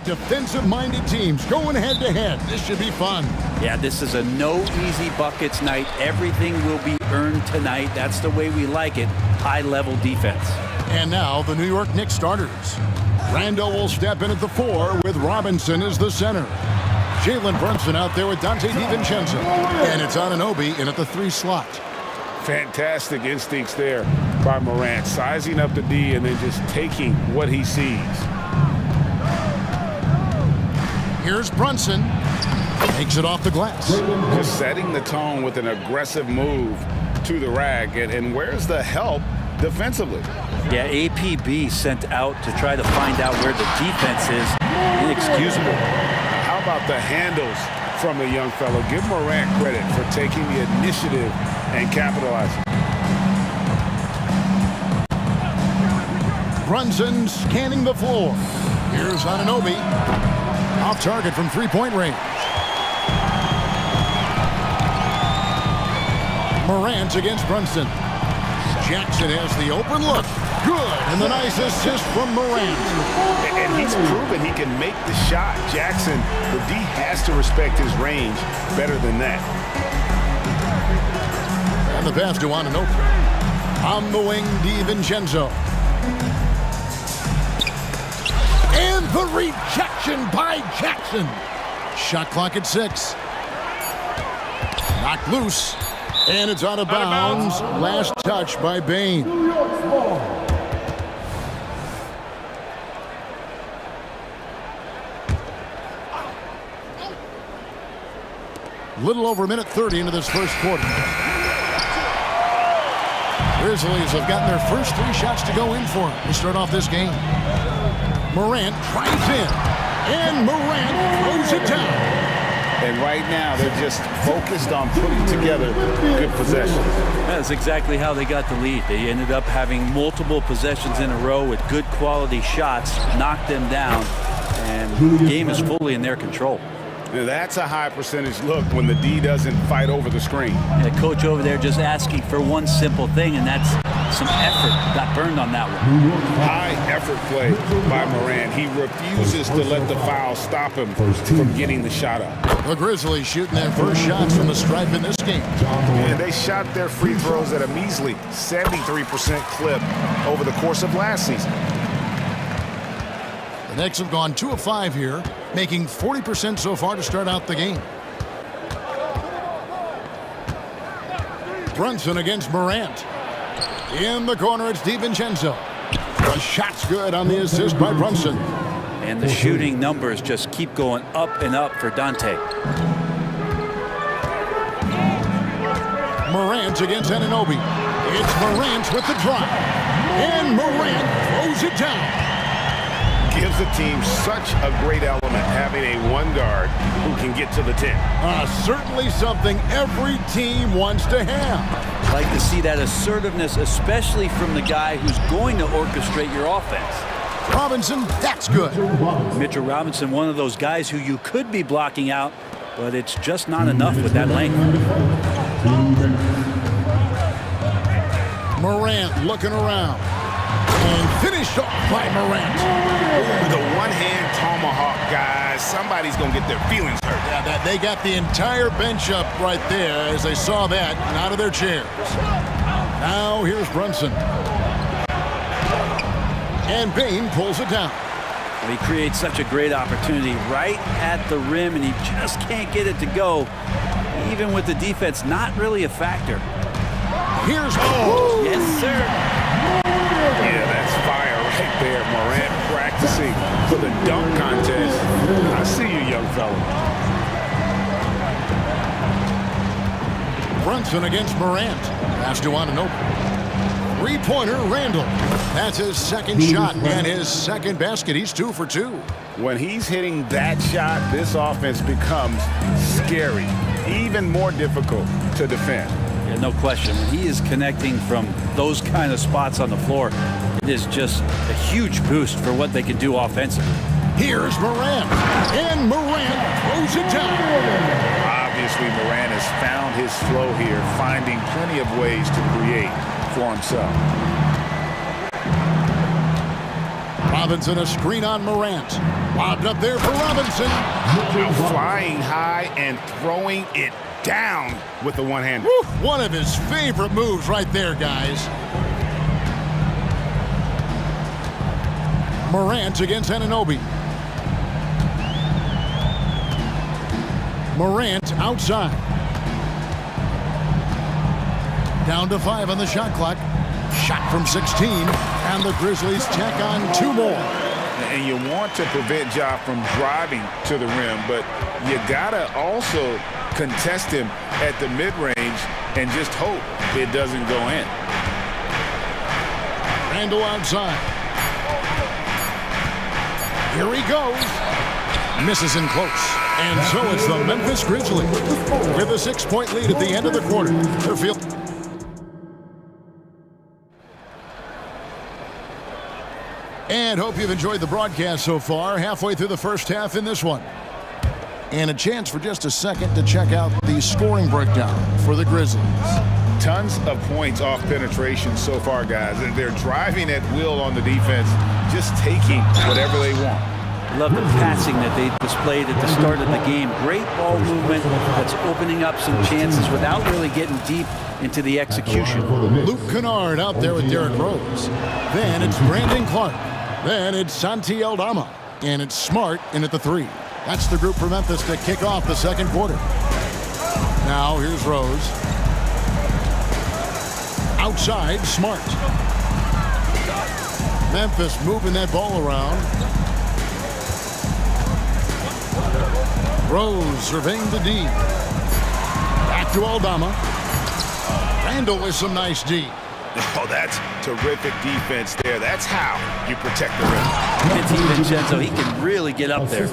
defensive-minded teams going head-to-head. This should be fun. Yeah, this is a no easy buckets night. Everything will be earned tonight. That's the way we like it. High-level defense. And now the New York Knicks starters. Randall will step in at the 4 with Robinson as the center. Jalen Brunson out there with Dante DiVincenzo. And it's Anunoby in at the 3 slot. Fantastic instincts there by Morant, sizing up the D and then just taking what he sees. Here's Brunson. Makes it off the glass. Just setting the tone with an aggressive move to the rack. And where's the help defensively? Yeah, APB sent out to try to find out where the defense is. Inexcusable. How about the handles from the young fellow? Give Morant credit for taking the initiative and capitalizing. Brunson scanning the floor. Here's Anunoby. Off target from three-point range. Morant against Brunson. Jackson has the open look. Good. And the nice assist from Morant. And he's proven he can make the shot. Jackson, the D has to respect his range better than that. And the pass to Anunoby. On the wing, DiVincenzo. And the rejection by Jackson. Shot clock at 6. Knocked loose. And it's out of bounds. Last touch by Bain. Little over a minute 30 into this first quarter. Grizzlies have gotten their first 3 shots to go in for them to start off this game. Morant drives in. And Morant throws it down. And right now, they're just focused on putting together good possessions. That's exactly how they got the lead. They ended up having multiple possessions in a row with good quality shots, knocked them down, and the game is fully in their control. Now, that's a high percentage look when the D doesn't fight over the screen. The coach over there just asking for one simple thing, and that's some effort. Got burned on that one. High effort play by Morant. He refuses to let the foul stop him from getting the shot up. The Grizzlies shooting their first shots from the stripe in this game. And they shot their free throws at a measly 73% clip over the course of last season. The Knicks have gone 2 of 5 here, making 40% so far to start out the game. Brunson against Morant. In the corner, it's DiVincenzo. The shot's good on the assist by Brunson. And the shooting numbers just keep going up and up for Dante. Morant against Anunoby. It's Morant with the drive. And Morant throws it down. Gives the team such a great element having a 1 guard who can get to the 10. Certainly something every team wants to have. Like to see that assertiveness, especially from the guy who's going to orchestrate your offense. Robinson, that's good. Mitchell Robinson, one of those guys who you could be blocking out, but it's just not enough with that length. Morant looking around. And finished off by Morant. With a one-hand tomahawk, guys. Somebody's going to get their feelings hurt. Yeah, they got the entire bench up right there as they saw that and out of their chairs. Now here's Brunson. And Bain pulls it down. He creates such a great opportunity right at the rim, and he just can't get it to go. Even with the defense not really a factor. Here's yes, sir. Yeah, that's fire right there. Morant practicing for the dunk contest. I see you, young fella. Brunson against Morant. Pass to Anunoby. Three-pointer, Randall. That's his second shot and his second basket. He's 2 for 2. When he's hitting that shot, this offense becomes scary, even more difficult to defend. Yeah, no question. When he is connecting from those kind of spots on the floor, it is just a huge boost for what they can do offensively. Here's Morant. And Morant throws it down. Obviously, Morant has found his flow here, finding plenty of ways to create for himself. Robinson, a screen on Morant. Lobbed up there for Robinson. Flying high and throwing it down with the one-hander. One of his favorite moves right there, guys. Morant against Anunoby. Morant outside. Down to 5 on the shot clock. Shot from 16, and the Grizzlies tack on 2 more. And you want to prevent Ja from driving to the rim, but you gotta also contest him at the mid-range and just hope it doesn't go in. Randle outside. Here he goes. Misses in close. And so it's the Memphis Grizzlies with a 6-point lead at the end of the quarter. Their field. And hope you've enjoyed the broadcast so far. Halfway through the first half in this one. And a chance for just a second to check out the scoring breakdown for the Grizzlies. Tons of points off penetration so far, guys. They're driving at will on the defense, just taking whatever they want. Love the passing that they displayed at the start of the game. Great ball movement that's opening up some chances without really getting deep into the execution. Luke Kennard out there with Derrick Rose. Then it's Brandon Clark. Then it's Santi Aldama. And it's Smart in at the 3. That's the group for Memphis to kick off the second quarter. Now here's Rose. Outside, Smart. Memphis moving that ball around. Rose surveying the D. Back to Aldama. Randle with some nice D. Oh, that's terrific defense there. That's how you protect the rim. Vincenzo, he can really get up there.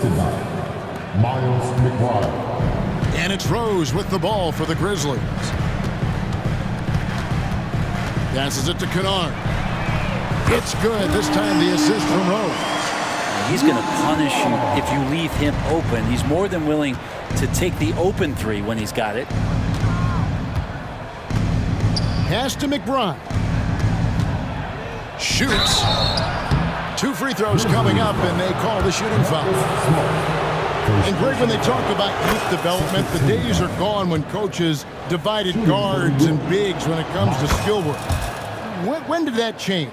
And it's Rose with the ball for the Grizzlies. Passes it to Kennard. It's good. This time the assist from Rose. He's going to punish you if you leave him open. He's more than willing to take the open 3 when he's got it. Pass to McBride. Shoots. 2 free throws coming up, and they call the shooting foul. And Greg, when they talk about youth development, the days are gone when coaches divided guards and bigs when it comes to skill work. When did that change?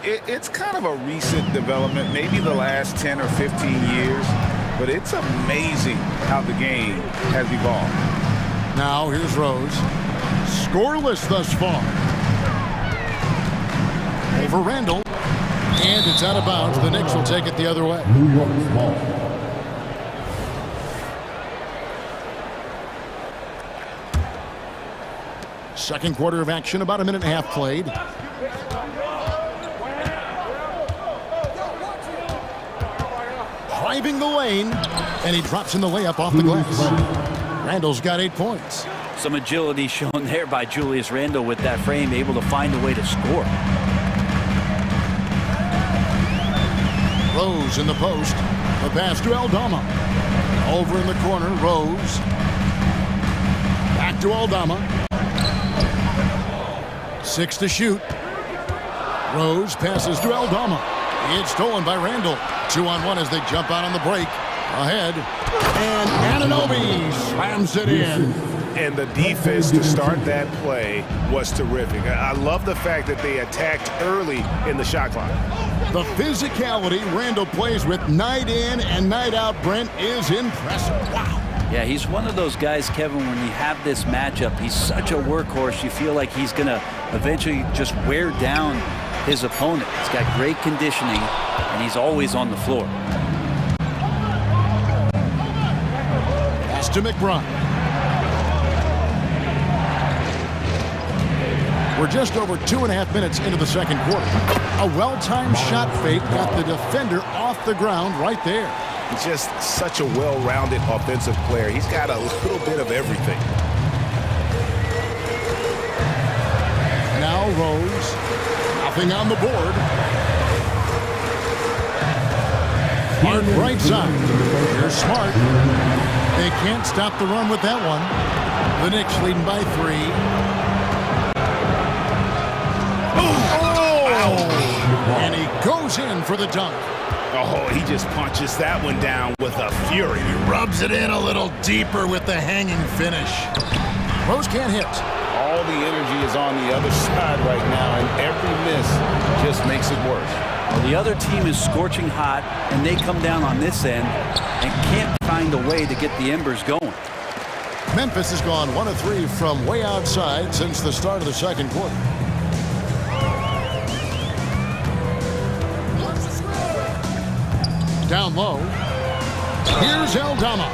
It's kind of a recent development, maybe the last 10 or 15 years, but it's amazing how the game has evolved. Now here's Rose. Scoreless thus far. Over Randle. And it's out of bounds. The Knicks will take it the other way. New York ball. Second quarter of action, about a minute and a half played. Driving the lane, and he drops in the layup off the glass. Randle's got 8 points. Some agility shown there by Julius Randle with that frame, able to find a way to score. Rose in the post. The pass to Aldama. Over in the corner, Rose. Back to Aldama. 6 to shoot. Rose passes to Aldama. It's stolen by Randle. 2-on-1 as they jump out on the break. Ahead. And Anunoby slams it in. And the defense to start that play was terrific. I love the fact that they attacked early in the shot clock. The physicality Randle plays with night in and night out, Brent, is impressive. Wow. Yeah, he's one of those guys, Kevin, when you have this matchup, he's such a workhorse. You feel like he's going to eventually just wear down his opponent. He's got great conditioning, and he's always on the floor. Pass to McBride. We're just over 2.5 minutes into the second quarter. A well-timed shot fake got the defender off the ground right there. He's just such a well-rounded offensive player. He's got a little bit of everything. Now Rose. Nothing on the board. Smart right side. Here's Smart. They can't stop the run with that one. The Knicks leading by 3. And he goes in for the dunk. Oh, he just punches that one down with a fury. He rubs it in a little deeper with the hanging finish. Rose can't hit. All the energy is on the other side right now, and every miss just makes it worse. Well, the other team is scorching hot, and they come down on this end and can't find a way to get the embers going. Memphis has gone 1 of 3 from way outside since the start of the second quarter. Down low. Here's Aldama.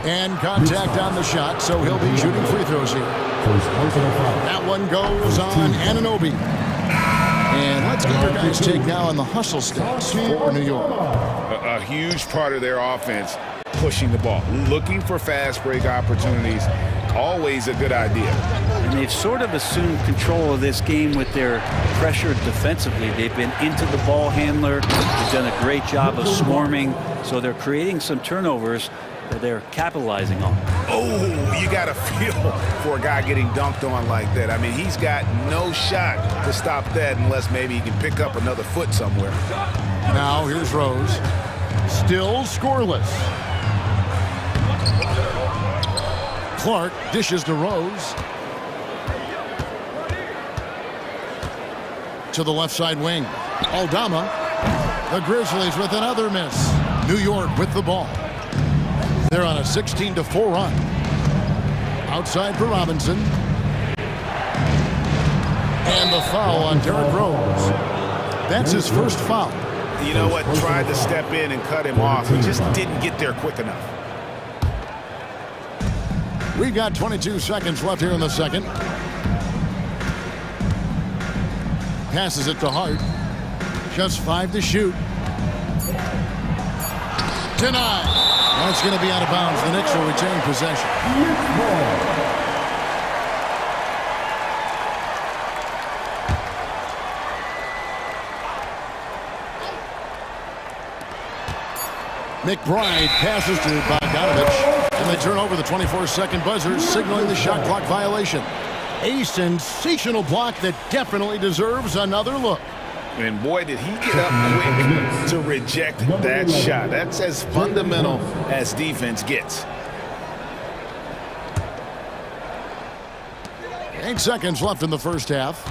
And contact on the shot, so he'll be shooting free throws here. That one goes on Anunoby. And let's get your guys' take now on the hustle stats for New York. A huge part of their offense, pushing the ball, looking for fast break opportunities, always a good idea. And they've sort of assumed control of this game with their pressure defensively. They've been into the ball handler. They've done a great job of swarming, so they're creating some turnovers that they're capitalizing on. Oh, you got to feel for a guy getting dunked on like that. I mean, he's got no shot to stop that unless maybe he can pick up another foot somewhere. Now here's Rose. Still scoreless. Clark dishes to Rose. To the left side wing. Aldama. The Grizzlies with another miss. New York with the ball. They're on a 16-4 run. Outside for Robinson. And the foul on Derrick Rose. That's his first foul. You know what? Tried to step in and cut him off. He just didn't get there quick enough. We've got 22 seconds left here in the second. Passes it to Hart. Just 5 to shoot. Denied. That's going to be out of bounds. The Knicks will retain possession. McBride passes to Bogdanovich. And they turn over the 24-second buzzer, signaling the shot clock violation. A sensational block that definitely deserves another look. And boy, did he get up quick to reject that shot. That's as fundamental as defense gets. 8 seconds left in the first half.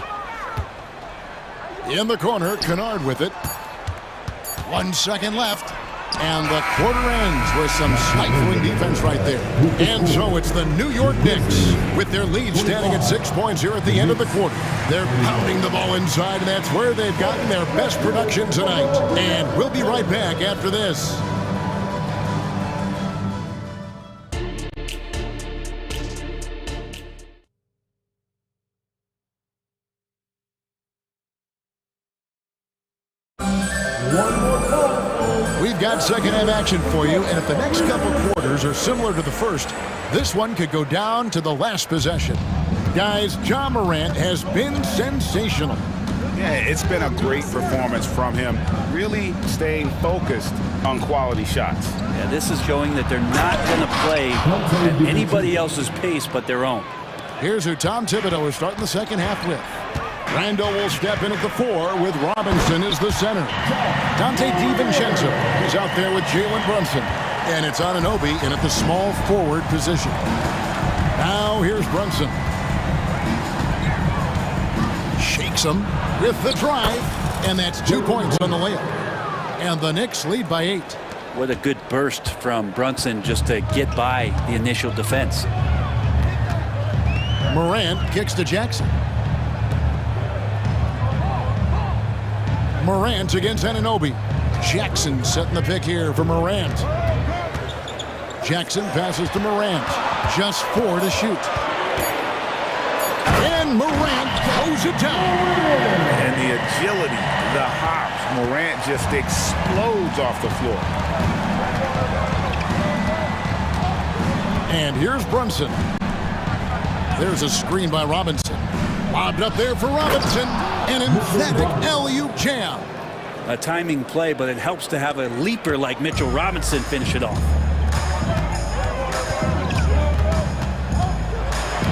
In the corner, Kennard with it. 1 second left. And the quarter ends with some stifling defense right there. And so it's the New York Knicks with their lead standing at 6 points here at the end of the quarter. They're pounding the ball inside, and that's where they've gotten their best production tonight. And we'll be right back after this. We've got second half action for you, and if the next couple quarters are similar to the first, this one could go down to the last possession. Guys, Ja Morant has been sensational. Yeah, it's been a great performance from him, really staying focused on quality shots. Yeah, this is showing that they're not going to play at anybody else's pace but their own. Here's who Tom Thibodeau is starting the second half with. Randall will step in at the 4 with Robinson as the center. Dante DiVincenzo is out there with Jalen Brunson. And it's Anunoby in at the small forward position. Now here's Brunson. Shakes him with the drive. And that's 2 points on the layup. And the Knicks lead by 8. What a good burst from Brunson just to get by the initial defense. Morant kicks to Jackson. Morant against Anunoby. Jackson setting the pick here for Morant. Jackson passes to Morant. Just 4 to shoot. And Morant throws it down. And the agility, the hops. Morant just explodes off the floor. And here's Brunson. There's a screen by Robinson. Lobbed up there for Robinson. An emphatic alley-oop jam. A timing play, but it helps to have a leaper like Mitchell Robinson finish it off.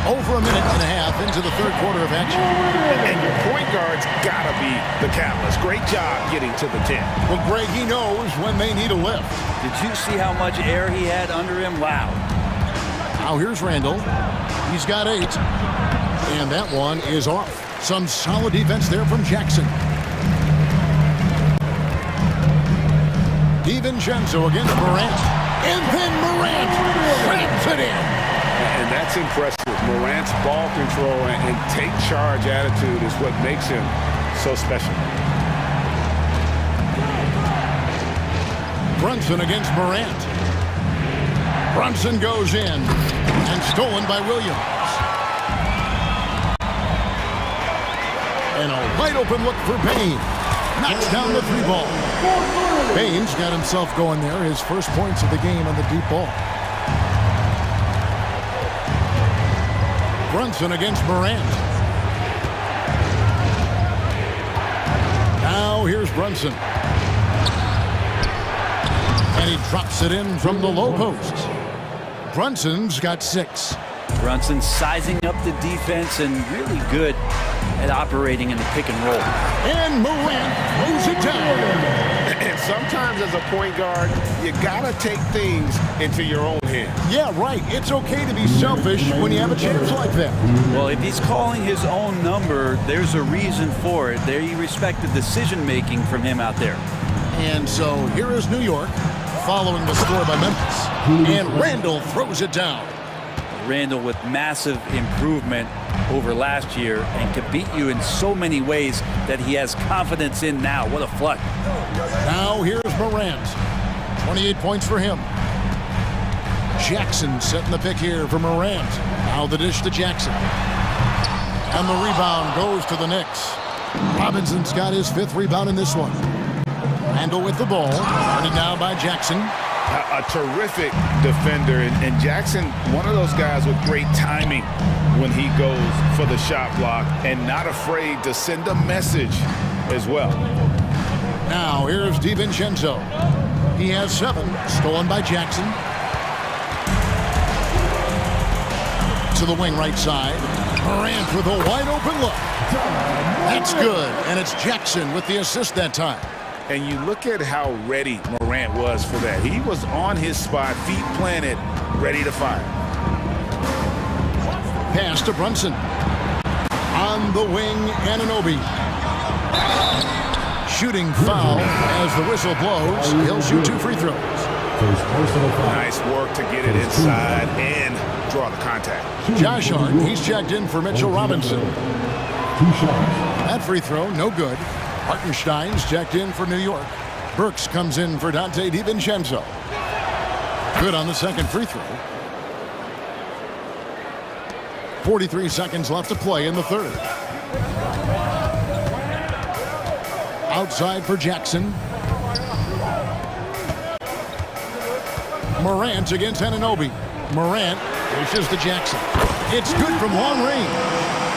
Over a minute and a half into the third quarter of action. And your point guard's got to be the catalyst. Great job getting to the 10. Well, Greg, he knows when they need a lift. Did you see how much air he had under him? Wow. Now here's Randall. He's got 8. And that one is off. Some solid defense there from Jackson. DiVincenzo against Morant. And then Morant slams it in. And that's impressive. Morant's ball control and take charge attitude is what makes him so special. Brunson against Morant. Brunson goes in and stolen by Williams. And a wide open look for Bain. Knocks down the 3 ball. Bain's got himself going there. His first points of the game on the deep ball. Brunson against Morant. Now here's Brunson. And he drops it in from the low post. Brunson's got 6. Brunson sizing up the defense and really good at operating in the pick and roll. And Morant throws it down. And sometimes as a point guard, you got to take things into your own hands. Yeah, right. It's okay to be selfish when you have a chance like that. Well, if he's calling his own number, there's a reason for it. There you respect the decision-making from him out there. And so here is New York following the score by Memphis. And Randall throws it down. Randall with massive improvement over last year and can beat you in so many ways that he has confidence in now. What a flood. Now here's Morant. 28 points for him. Jackson setting the pick here for Morant. Now the dish to Jackson. And the rebound goes to the Knicks. Robinson's got his 5th rebound in this one. Randall with the ball. Running down by Jackson. A terrific defender, and Jackson, one of those guys with great timing when he goes for the shot block and not afraid to send a message as well. Now here's DiVincenzo. He has 7, stolen by Jackson. To the wing right side. Morant with a wide open look. That's good, and it's Jackson with the assist that time. And you look at how ready Morant was for that. He was on his spot, feet planted, ready to fire. Pass to Brunson. On the wing, Anunoby. Shooting foul as the whistle blows. He'll shoot 2 free throws. Nice work to get it inside and draw the contact. Josh Hart, he's checked in for Mitchell Robinson. That free throw, no good. Hartenstein's checked in for New York. Burks comes in for Dante DiVincenzo. Good on the second free throw. 43 seconds left to play in the third. Outside for Jackson. Morant against Anunoby. Morant pushes to Jackson. It's good from long range.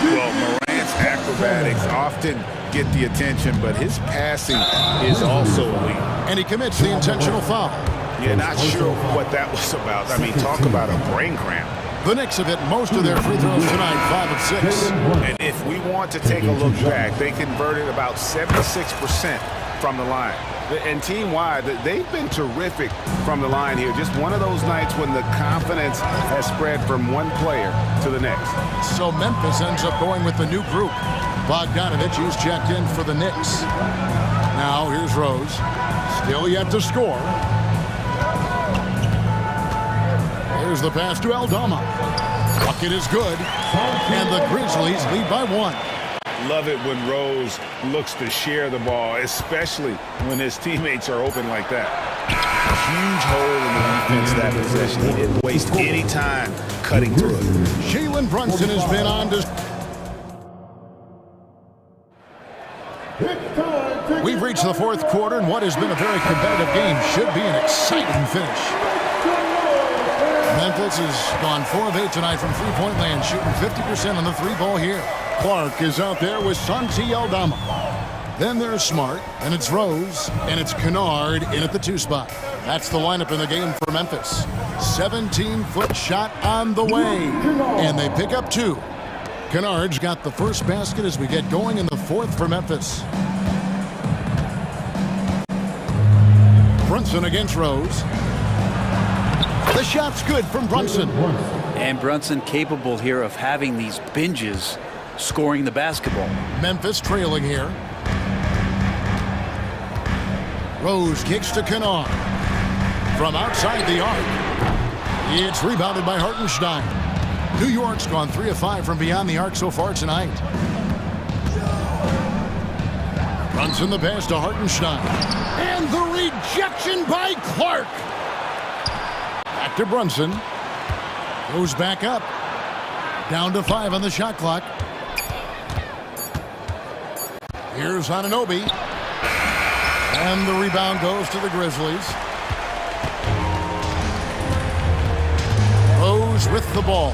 Well, Morant's acrobatics often get the attention, but his passing is also elite. And he commits the intentional foul. You're not sure what that was about. I mean, talk about a brain cramp. The Knicks have hit most of their free throws tonight, 5 of 6. And if we want to take a look back, they converted about 76% from the line. And team-wide, they've been terrific from the line here. Just one of those nights when the confidence has spread from one player to the next. So Memphis ends up going with the new group. Bogdanovich is checked in for the Knicks. Now here's Rose. Still yet to score. Here's the pass to Aldama. Bucket is good. And the Grizzlies lead by 1. Love it when Rose looks to share the ball, especially when his teammates are open like that. Huge hole in the defense that possession. He didn't waste any time cutting through it. Jalen Brunson has been on to... We've reached the 4th quarter, and what has been a very competitive game should be an exciting finish. Memphis has gone 4 of 8 tonight from three-point land, shooting 50% on the 3-ball here. Clark is out there with Santi Aldama. Then there's Smart, and it's Rose, and it's Kennard in at the 2 spot. That's the lineup in the game for Memphis. 17-foot shot on the way. And they pick up 2. Kennard's got the first basket as we get going in the 4th for Memphis. Brunson against Rose. The shot's good from Brunson. And Brunson capable here of having these binges, scoring the basketball. Memphis trailing here. Rose kicks to Kennard. From outside the arc. It's rebounded by Hartenstein. New York's gone 3 of 5 from beyond the arc so far tonight. Brunson the pass to Hartenstein. And the rejection by Clark. Back to Brunson. Goes back up. Down to 5 on the shot clock. Here's Anunoby. And the rebound goes to the Grizzlies. Rose with the ball.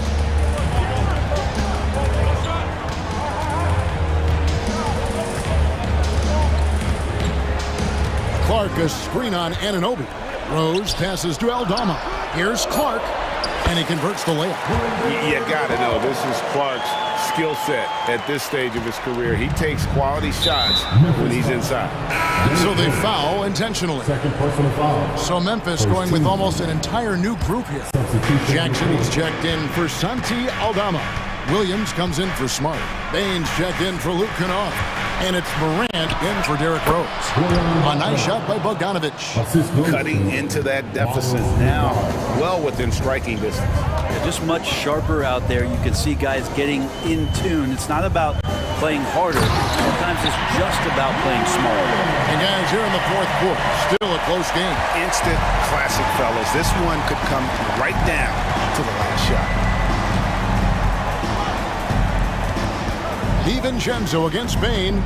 Clark a screen on Anunoby. Rose passes to Aldama. Here's Clark. And he converts the layup. You got to know, this is Clark's skill set at this stage of his career. He takes quality shots when he's inside. So they foul intentionally. Second personal foul. So Memphis going with almost an entire new group here. Jackson, he's checked in for Santi Aldama. Williams comes in for Smart. Baines checked in for Luke Kennard. And it's Morant in for Derrick Rose. A nice shot by Bogdanovic. Cutting into that deficit now, well within striking distance. Yeah, just much sharper out there. You can see guys getting in tune. It's not about playing harder. Sometimes it's just about playing smarter. And guys, here in the 4th quarter, still a close game. Instant classic, fellas. This one could come right down to the last shot. DiVincenzo against Bain.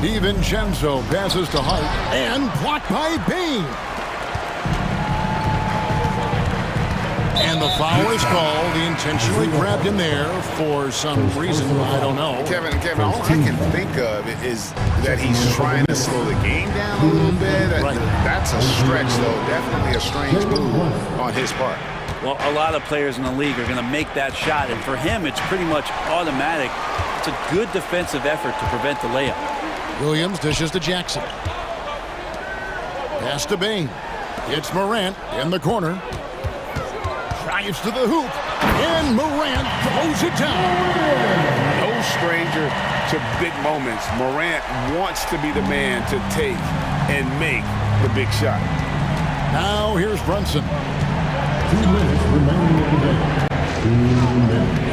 DiVincenzo passes to Hart and blocked by Bain. And the foul is called. He intentionally grabbed him there for some reason. I don't know. Kevin, all I can think of is that he's trying to slow the game down a little bit. Right. That's a stretch, though. Definitely a strange move on his part. Well, a lot of players in the league are going to make that shot, and for him, it's pretty much automatic. It's a good defensive effort to prevent the layup. Williams dishes to Jackson. Pass to Bain. It's Morant in the corner. Drives to the hoop. And Morant throws it down. No stranger to big moments. Morant wants to be the man to take and make the big shot. Now here's Brunson. 2 minutes remaining in the game. 2 minutes.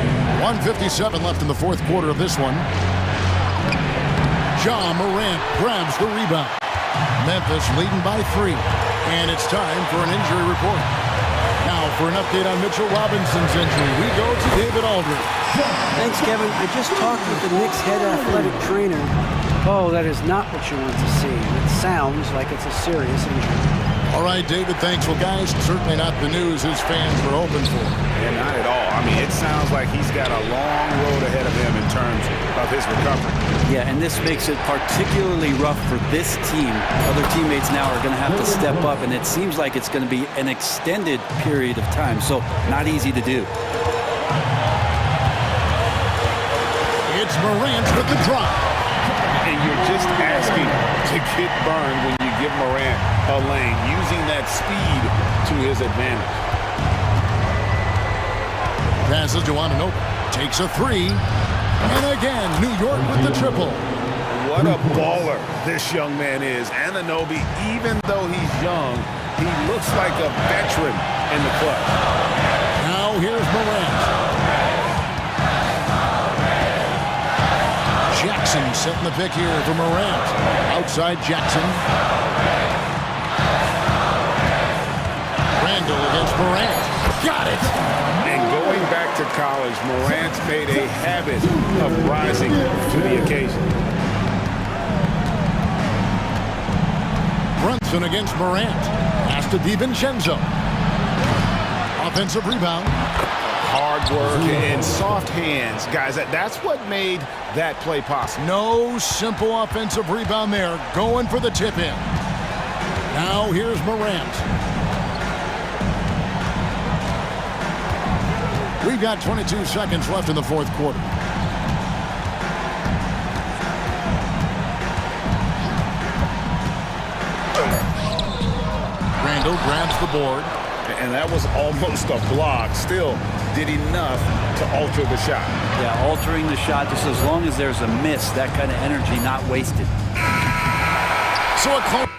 1:57 left in the 4th quarter of this one. Ja Morant grabs the rebound. Memphis leading by 3. And it's time for an injury report. Now for an update on Mitchell Robinson's injury, we go to David Aldridge. Thanks, Kevin. I just talked with the Knicks head athletic trainer. Oh, that is not what you want to see. It sounds like it's a serious injury. All right, David, thanks. Well, guys, certainly not the news his fans were hoping for. Yeah, not at all. I mean, it sounds like he's got a long road ahead of him in terms of his recovery. Yeah, and this makes it particularly rough for this team. Other teammates now are going to have to step up, and it seems like it's going to be an extended period of time, so not easy to do. It's Morant with the drop. And you're just asking to get burned when you give Morant a lane, using that speed to his advantage. Passes to Anunoby. Takes a 3. And again, New York with the triple. What a baller this young man is. Anunoby, even though he's young, he looks like a veteran in the clutch. Now here's Morant. Jackson setting the pick here for Morant. Outside Jackson. Randall against Morant. Got it! And going back to college, Morant's made a habit of rising to the occasion. Brunson against Morant. Pass to DiVincenzo. Offensive rebound. Hard work and soft hands. Guys, that's what made that play possible. No simple offensive rebound there. Going for the tip in. Now here's Morant. We've got 22 seconds left in the fourth quarter. Randall grabs the board. And that was almost a block. Still did enough to alter the shot. Yeah, altering the shot just as long as there's a miss, that kind of energy not wasted. So a close.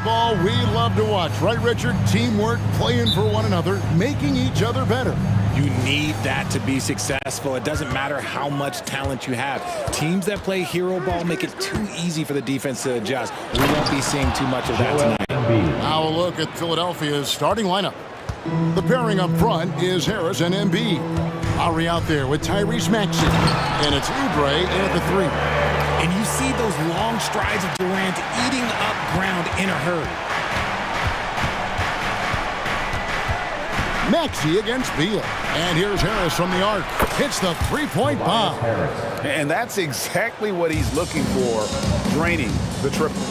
basketball we love to watch, right, Richard? Teamwork, playing for one another, making each other better. You need that to be successful. It doesn't matter how much talent you have. Teams that play hero ball make it too easy for the defense to adjust. We won't be seeing too much of that tonight. Now a look at Philadelphia's starting lineup. The pairing up front is Harris and Embiid. Ari out there with Tyrese Maxey. And it's Oubre in at the 3. And you see those long strides of Durant eating up ground in a hurry. Maxey against Beal. And here's Harris from the arc. Hits the three-point bomb. And that's exactly what he's looking for, draining the triple.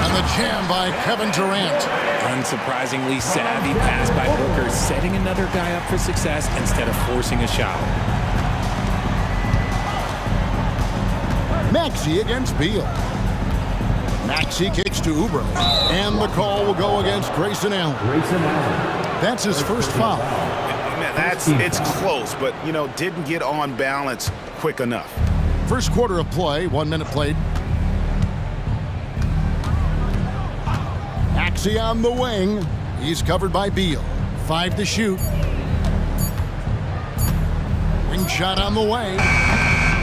And the jam by Kevin Durant. Unsurprisingly savvy pass by Booker, setting another guy up for success instead of forcing a shot. Maxey against Beal. Maxey kicks to Oubre. And the call will go against Grayson Allen. That's his first foul. Man, it's close, but, you know, didn't get on balance quick enough. First quarter of play, 1 minute played. Maxey on the wing. He's covered by Beal. 5 to shoot. Wing shot on the way.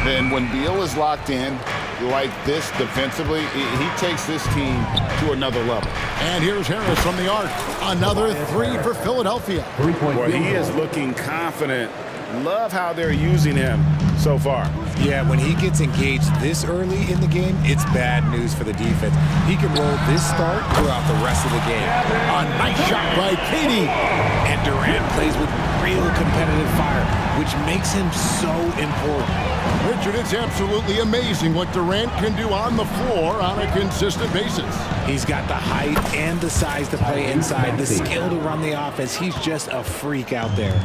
Then when Beal is locked in like this defensively, he takes this team to another level. And here's Harris from the arc. Another 3 for Philadelphia. Well, he is looking confident. Love how they're using him so far. Yeah, when he gets engaged this early in the game, it's bad news for the defense. He can roll this start throughout the rest of the game. A nice shot by Katie. And Durant plays with real competitive fire, which makes him so important. Richard, it's absolutely amazing what Durant can do on the floor on a consistent basis. He's got the height and the size to play inside, the skill to run the offense. He's just a freak out there.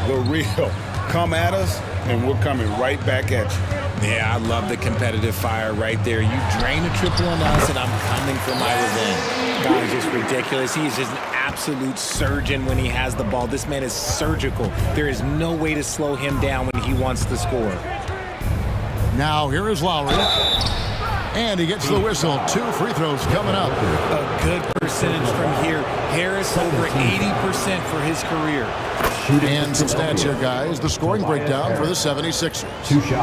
The real. Come at us, and we're coming right back at you. Yeah, I love the competitive fire right there. You drain a triple on us, and I'm coming for my revenge. God is just ridiculous. He is just an absolute surgeon when he has the ball. This man is surgical. There is no way to slow him down when he wants to score. Now here is Lowry. And he gets the whistle. 2 free throws coming up. A good percentage from here. Harris over 80% for his career. And some stats here, guys. The scoring breakdown for the 76ers.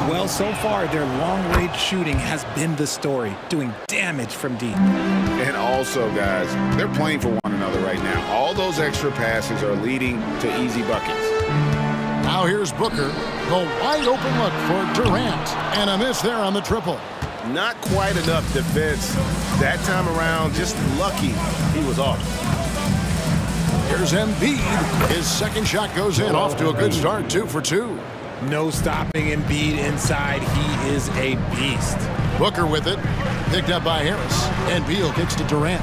Well, so far, their long-range shooting has been the story, doing damage from deep. And also, guys, they're playing for one another right now. All those extra passes are leading to easy buckets. Now here's Booker. The wide open look for Durant. And a miss there on the triple. Not quite enough defense. That time around, just lucky he was off. Here's Embiid. His second shot goes in. Off to a good start. 2 for 2. No stopping Embiid inside. He is a beast. Booker with it. Picked up by Harris. And Beal kicks to Durant.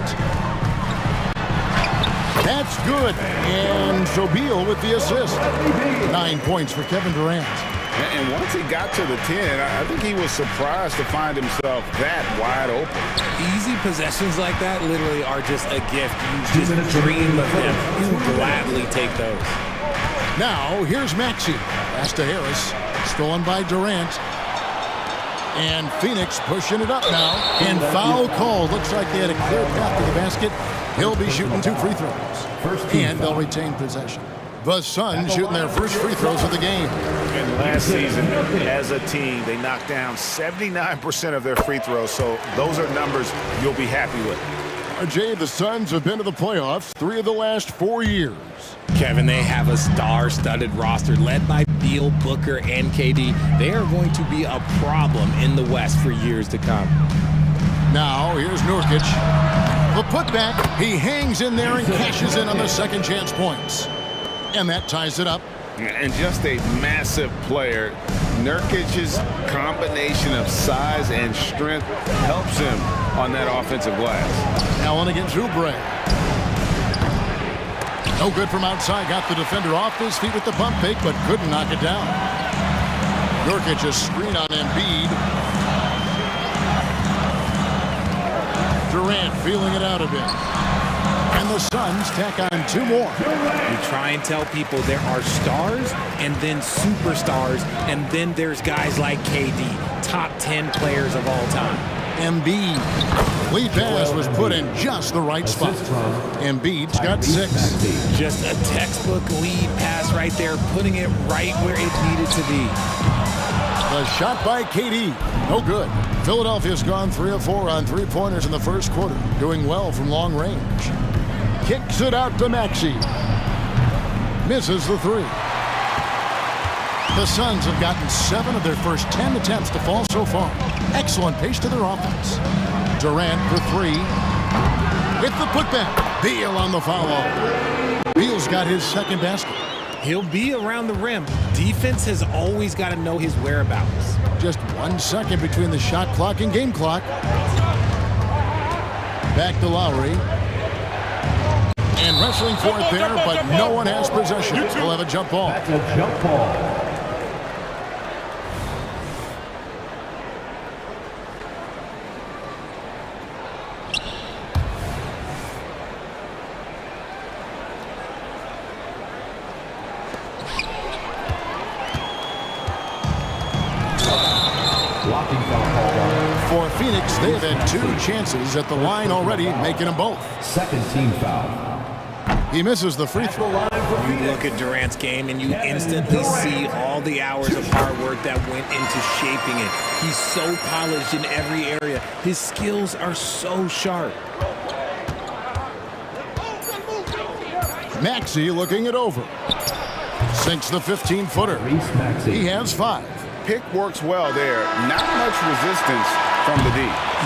That's good. And so Beal with the assist. 9 points for Kevin Durant. And once he got to the 10, I think he was surprised to find himself that wide open. Easy possessions like that literally are just a gift. You just dream of them. You gladly take those. Now, here's Maxey. Pass to Harris. Stolen by Durant. And Phoenix pushing it up now. And foul call. Looks like they had a clear path to the basket. He'll be shooting 2 free throws. And they'll retain possession. The Suns shooting their first free throws of the game. And last season, as a team, they knocked down 79% of their free throws, so those are numbers you'll be happy with. RJ, the Suns have been to the playoffs 3 of the last 4 years. Kevin, they have a star-studded roster led by Beal, Booker, and KD. They are going to be a problem in the West for years to come. Now, here's Nurkic. The putback, he hangs in there and cashes in on the second chance points. And that ties it up. And just a massive player. Nurkic's combination of size and strength helps him on that offensive glass. Allen against Oubre. No good from outside. Got the defender off his feet with the pump fake, but couldn't knock it down. Nurkic a screen on Embiid. Durant feeling it out a bit. And the Suns tack on 2 more. You try and tell people there are stars and then superstars, and then there's guys like KD, top 10 players of all time. Embiid. Lead pass was put in just the right spot. Embiid's got 6. Just a textbook lead pass right there, putting it right where it needed to be. The shot by KD. No good. Philadelphia's gone 3 of 4 on three-pointers in the first quarter, doing well from long range. Kicks it out to Maxey. Misses the 3. The Suns have gotten 7 of their first 10 attempts to fall so far. Excellent pace to their offense. Durant for 3. With the putback. Beal on the foul. Beal's got his second basket. He'll be around the rim. Defense has always got to know his whereabouts. Just 1 second between the shot clock and game clock. Back to Lowry. And wrestling for it there, but no one has possession. We'll have a jump ball. That's a jump ball. For Phoenix, they've had 2 chances at the line already, making them both. Second team foul. He misses the free throw. You look at Durant's game and you instantly see all the hours of hard work that went into shaping it. He's so polished in every area. His skills are so sharp. Maxey looking it over. Sinks the 15-footer. He has 5. Pick works well there. Not much resistance from the D.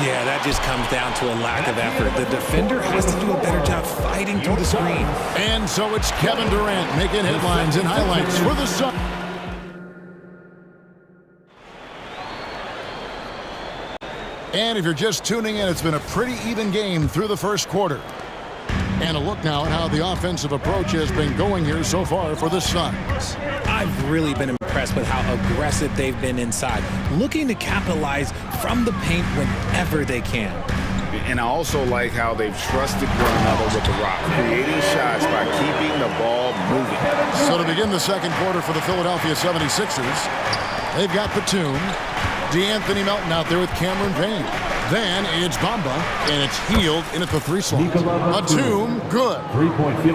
Yeah, that just comes down to a lack of effort. The defender has to do a better job fighting through the screen. And so it's Kevin Durant making headlines and highlights for the Suns. And if you're just tuning in, it's been a pretty even game through the first quarter. And a look now at how the offensive approach has been going here so far for the Suns. I've really been impressed with how aggressive they've been inside, looking to capitalize from the paint whenever they can. And I also like how they've trusted one another with the rock, creating shots by keeping the ball moving. So to begin the second quarter for the Philadelphia 76ers, they've got Batum, DeAnthony Melton out there with Cameron Payne. Then it's Bamba, and it's Healed in at the 3 slot. Batum, good.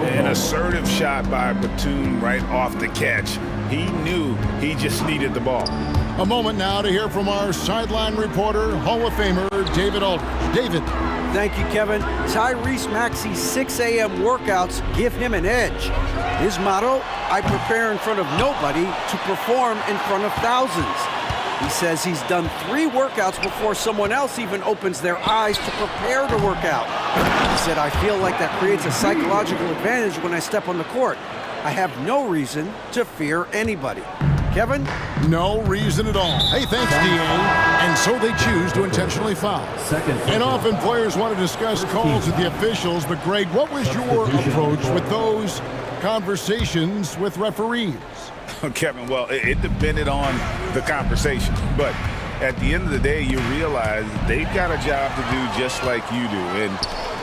An assertive shot by Batum right off the catch. He knew he just needed the ball. A moment now to hear from our sideline reporter, Hall of Famer David Aldridge. David. Thank you, Kevin. Tyrese Maxey's 6 a.m. workouts give him an edge. His motto, I prepare in front of nobody to perform in front of thousands. He says he's done 3 workouts before someone else even opens their eyes to prepare to work out. He said, I feel like that creates a psychological advantage when I step on the court. I have no reason to fear anybody. Kevin? No reason at all. Hey, thanks, D.A. And so they choose to intentionally foul. And often players want to discuss calls with the officials, but Greg, what was your approach with those conversations with referees? Kevin, well, it depended on the conversation. But at the end of the day, you realize they've got a job to do just like you do. And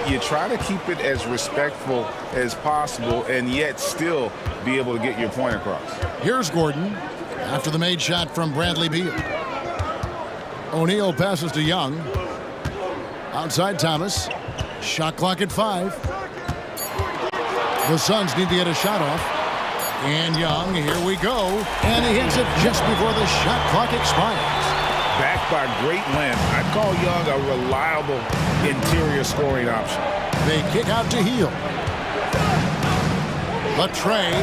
you try to keep it as respectful as possible and yet still be able to get your point across. Here's Gordon after the made shot from Bradley Beal. O'Neal passes to Young. Outside Thomas. Shot clock at 5. The Suns need to get a shot off. And Young, here we go. And he hits it just before the shot clock expires. Backed by great length, I'd call Young a reliable interior scoring option. They kick out to Heal. A tray.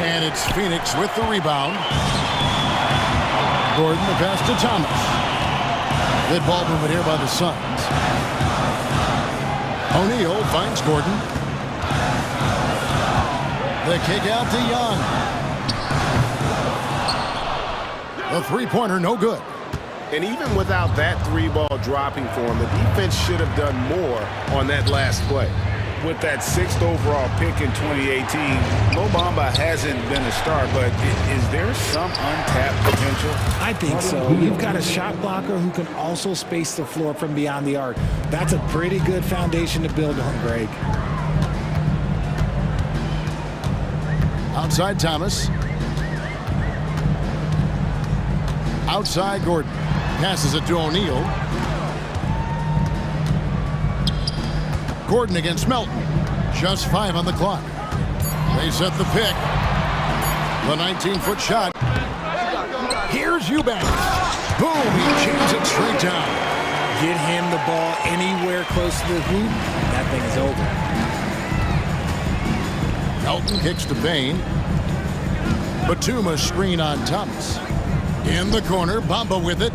And it's Phoenix with the rebound. Gordon the pass to Thomas. Good ball movement here by the Suns. O'Neal finds Gordon. The kick out to Young. The three-pointer, no good. And even without that 3-ball dropping for him, the defense should have done more on that last play. With that 6th overall pick in 2018, Mo Bamba hasn't been a star, but is there some untapped potential? I think so. You've got a shot blocker who can also space the floor from beyond the arc. That's a pretty good foundation to build on, Greg. Outside Thomas. Outside Gordon. Passes it to O'Neal. Gordon against Melton. Just 5 on the clock. They set the pick. The 19-foot shot. Here's Eubanks. Boom, he jams it straight down. Get him the ball anywhere close to the hoop, that thing is over. Melton kicks to Payne. Batuma screen on Thomas. In the corner, Bamba with it.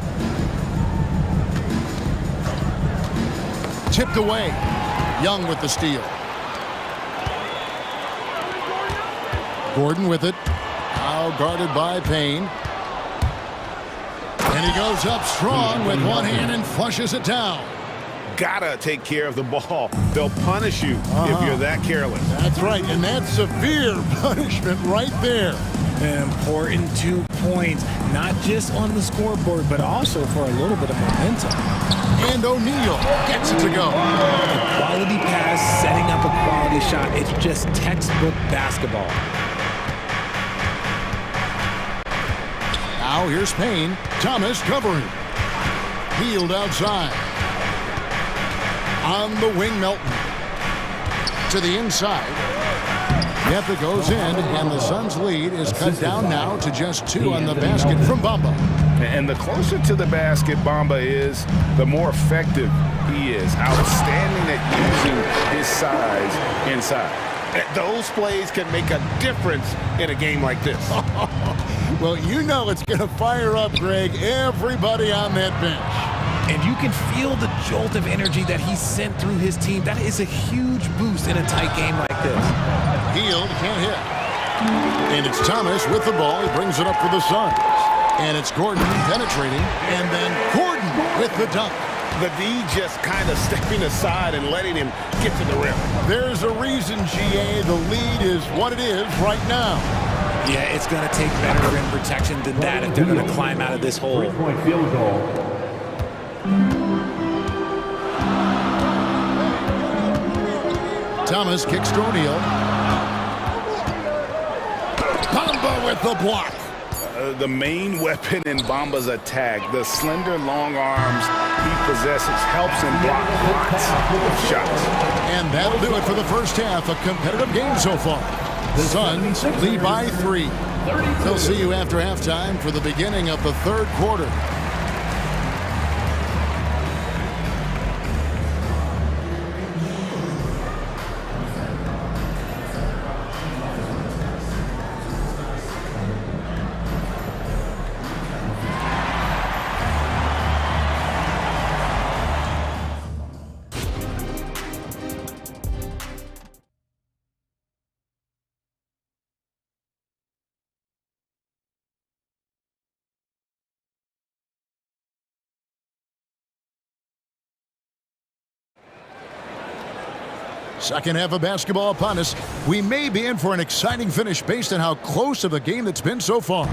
Tipped away. Young with the steal. Gordon with it. Now guarded by Payne. And he goes up strong with one hand and flushes it down. Gotta take care of the ball. They'll punish you if you're that careless. That's right, and that's severe punishment right there. An important 2 points, not just on the scoreboard, but also for a little bit of momentum. And O'Neal gets it to go. A quality pass, setting up a quality shot. It's just textbook basketball. Now here's Payne. Thomas covering. Healed outside. On the wing, Melton. To the inside. Yep, it goes in, and the Suns' lead is cut down now to just 2 on the basket from Bamba. And the closer to the basket Bamba is, the more effective he is. Outstanding at using his size inside. Those plays can make a difference in a game like this. Well, you know it's going to fire up, Greg, everybody on that bench. And you can feel the jolt of energy that he sent through his team. That is a huge boost in a tight game like this. Healed, can't hit. And it's Thomas with the ball. He brings it up for the Suns. And it's Gordon penetrating. And then Gordon with the dunk. The D just kind of stepping aside and letting him get to the rim. There's a reason, GA, the lead is what it is right now. Yeah, it's going to take better rim protection than that if they're going to climb out of this hole. 3-point field goal. Thomas kicks to O'Neal. Bamba with the block. The main weapon in Bamba's attack, the slender long arms he possesses, helps him block lots of shots. And that'll do it for the first half. A competitive game so far. The Suns lead by 3. They'll see you after halftime for the beginning of the third quarter. Second half of basketball upon us. We may be in for an exciting finish based on how close of a game that's been so far.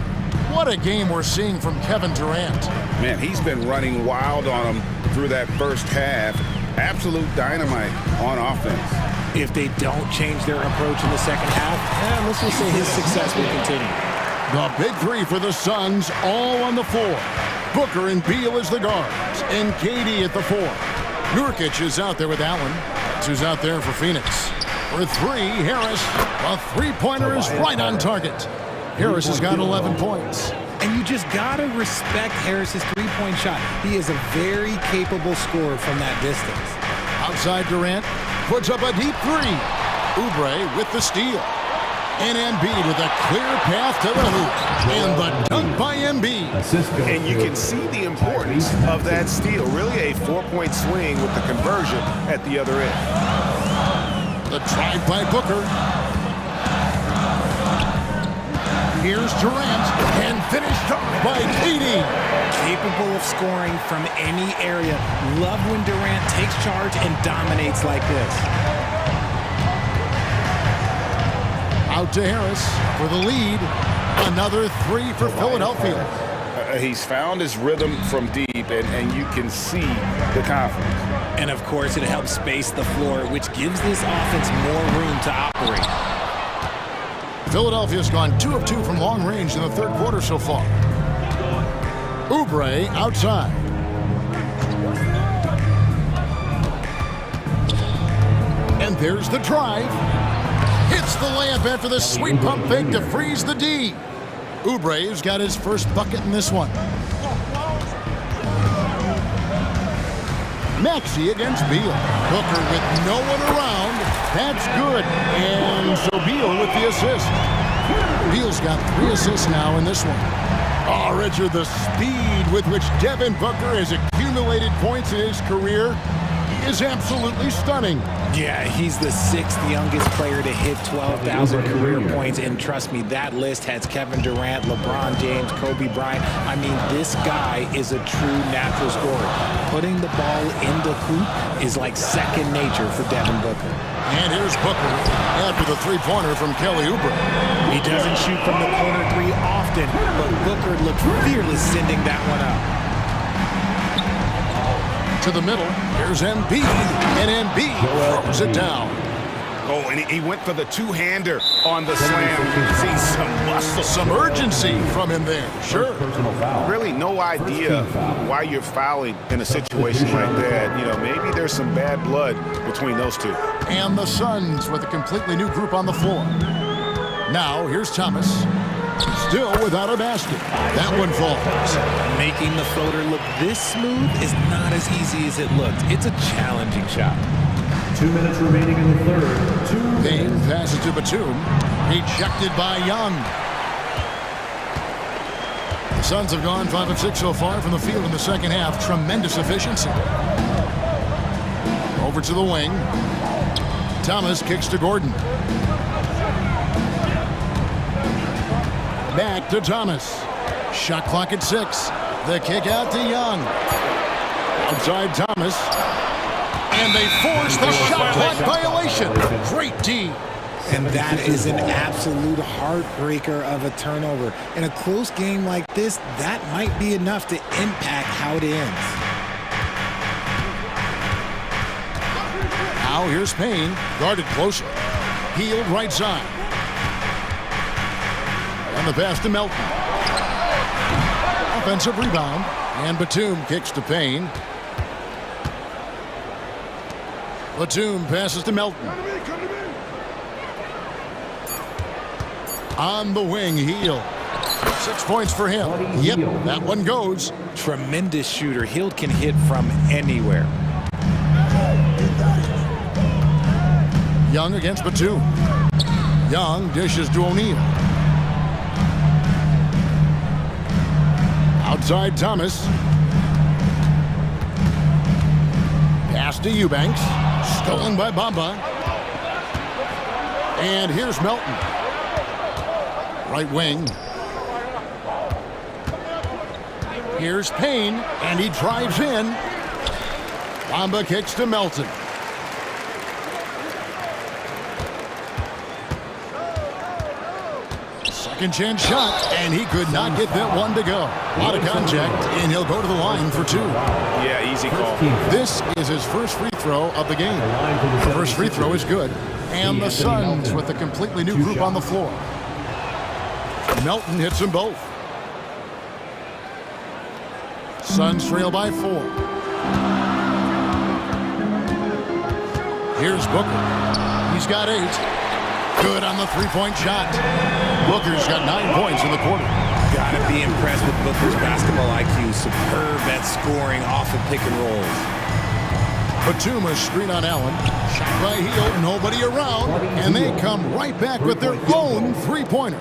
What a game we're seeing from Kevin Durant. Man, he's been running wild on him through that first half. Absolute dynamite on offense. If they don't change their approach in the second half, let's just say his success will continue. The big 3 for the Suns, all on the floor. Booker and Beal as the guards, and KD at the 4. Nurkic is out there with Allen. Who's out there for Phoenix. For 3, Harris. A three-pointer is right on target. Harris has got 11 points. And you just got to respect Harris's three-point shot. He is a very capable scorer from that distance. Outside Durant puts up a deep 3. Oubre with the steal. And Embiid with a clear path to the hoop. And the dunk by Embiid. And you can see the importance of that steal. Really a 4-point swing with the conversion at the other end. The drive by Booker. Here's Durant. And finished up by KD. Capable of scoring from any area. Love when Durant takes charge and dominates like this. Out to Harris for the lead. Another 3 for Philadelphia. He's found his rhythm from deep, and you can see the confidence. And, of course, it helps space the floor, which gives this offense more room to operate. Philadelphia's gone 2 of 2 from long range in the third quarter so far. Oubre outside. And there's the drive. Hits the layup after the sweet pump fake to freeze the D. Oubre's got his first bucket in this one. Maxey against Beal. Booker with no one around. That's good. And so Beal with the assist. Beal's got 3 assists now in this one. Oh, Richard, the speed with which Devin Booker has accumulated points in his career is absolutely stunning. Yeah, he's the 6th youngest player to hit 12,000 career points, and trust me, that list has Kevin Durant, LeBron James, Kobe Bryant. I mean, this guy is a true natural scorer. Putting the ball in the hoop is like second nature for Devin Booker. And here's Booker after the three-pointer from Kelly Oubre. He doesn't shoot from the corner 3 often, but Booker looked fearless sending that one up. To the middle, here's Embiid, and Embiid throws it down. Oh, and he went for the two-hander on the slam. See some muscle. Some urgency from him there, sure. Really no idea why you're fouling in a situation like that. You know, maybe there's some bad blood between those two. And the Suns with a completely new group on the floor. Now, here's Thomas. Still without a basket. That one falls. Making the floater look this smooth is not as easy as it looked. It's a challenging shot. 2 minutes remaining in the third. Payne passes to Batum. Rejected by Young. The Suns have gone 5 of 6 so far from the field in the second half. Tremendous efficiency. Over to the wing. Thomas kicks to Gordon. Back to Thomas. Shot clock at 6. The kick out to Young. Outside Thomas. And they force the shot clock violation. Great D. And that is an absolute heartbreaker of a turnover. In a close game like this, that might be enough to impact how it ends. Now here's Payne, guarded closely. Healed right side. And the pass to Melton. Offensive rebound. And Batum kicks to Payne. Batum passes to Melton. On the wing, Hield. 6 points for him. Yep, that one goes. Tremendous shooter. Hield can hit from anywhere. Young against Batum. Young dishes to O'Neal. Outside Thomas. Pass to Eubanks. Stolen by Bamba. And here's Melton. Right wing. Here's Payne, and he drives in. Bamba kicks to Melton. Second chance shot, and he could not get that one to go. A lot of contact, and he'll go to the line for 2. Yeah, easy call. This is his first free throw of the game. The first free throw is good. And the Suns with a completely new group on the floor. Melton hits them both. Suns trail by 4. Here's Booker. He's got 8. Good on the three-point shot. Booker's got 9 points in the quarter. Gotta be impressed with Booker's basketball IQ. Superb at scoring off of pick and rolls. Batum a screen on Allen. Shot by Hield, nobody around. And they come right back with their own three-pointer.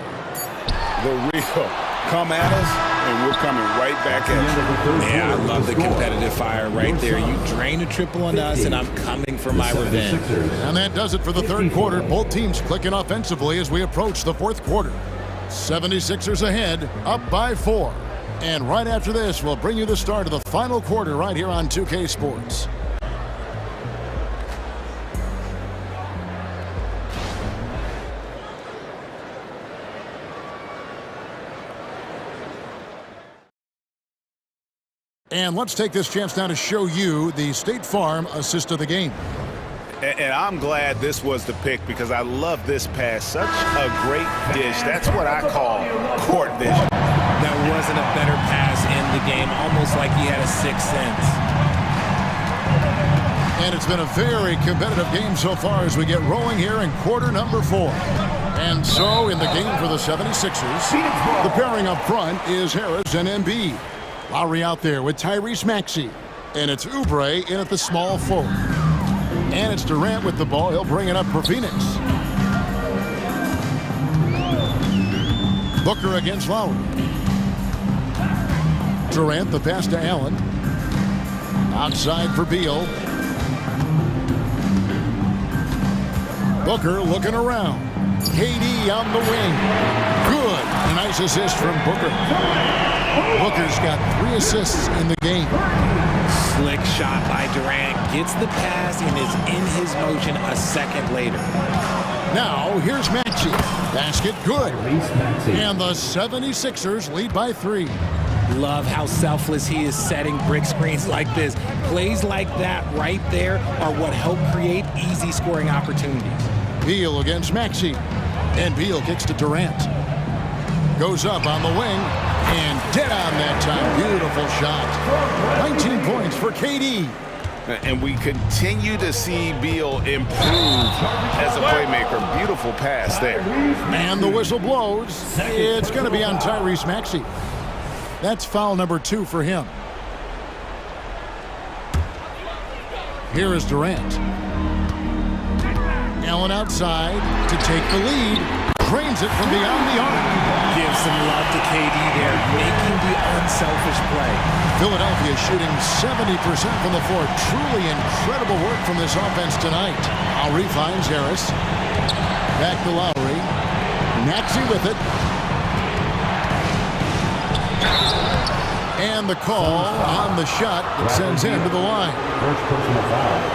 The real come at us, and we're coming right back at you. Yeah, I love the competitive fire right there. You drain a triple on us, and I'm coming for my revenge. And that does it for the third quarter. Both teams clicking offensively as we approach the fourth quarter. 76ers ahead, up by 4. And right after this, we'll bring you the start of the final quarter right here on 2K Sports. And let's take this chance now to show you the State Farm assist of the game. And I'm glad this was the pick because I love this pass. Such a great dish. That's what I call court vision. There wasn't a better pass in the game, almost like he had a sixth sense. And it's been a very competitive game so far as we get rolling here in quarter number 4. And so in the game for the 76ers, the pairing up front is Harris and Embiid. Lowry out there with Tyrese Maxey. And it's Oubre in at the small forward. And it's Durant with the ball. He'll bring it up for Phoenix. Booker against Lowry. Durant, the pass to Allen. Outside for Beal. Booker looking around. KD on the wing. Good. A nice assist from Booker. Booker's got 3 assists in the game. Slick shot by Durant. Gets the pass and is in his motion a second later. Now, here's Maxey. Basket good. And the 76ers lead by 3. Love how selfless he is setting brick screens like this. Plays like that right there are what help create easy scoring opportunities. Beal against Maxey. And Beal kicks to Durant. Goes up on the wing. And dead on that time. Beautiful shot. 19 points for KD. And we continue to see Beal improve as a playmaker. Beautiful pass there. And the whistle blows. It's going to be on Tyrese Maxey. That's foul number 2 for him. Here is Durant. Allen outside to take the lead. Drains it from beyond the arc. Give some love to KD there, making the unselfish play. Philadelphia shooting 70% from the floor. Truly incredible work from this offense tonight. Lowry finds Harris. Back to Lowry. Maxey with it. And the call on the shot that sends him to the line.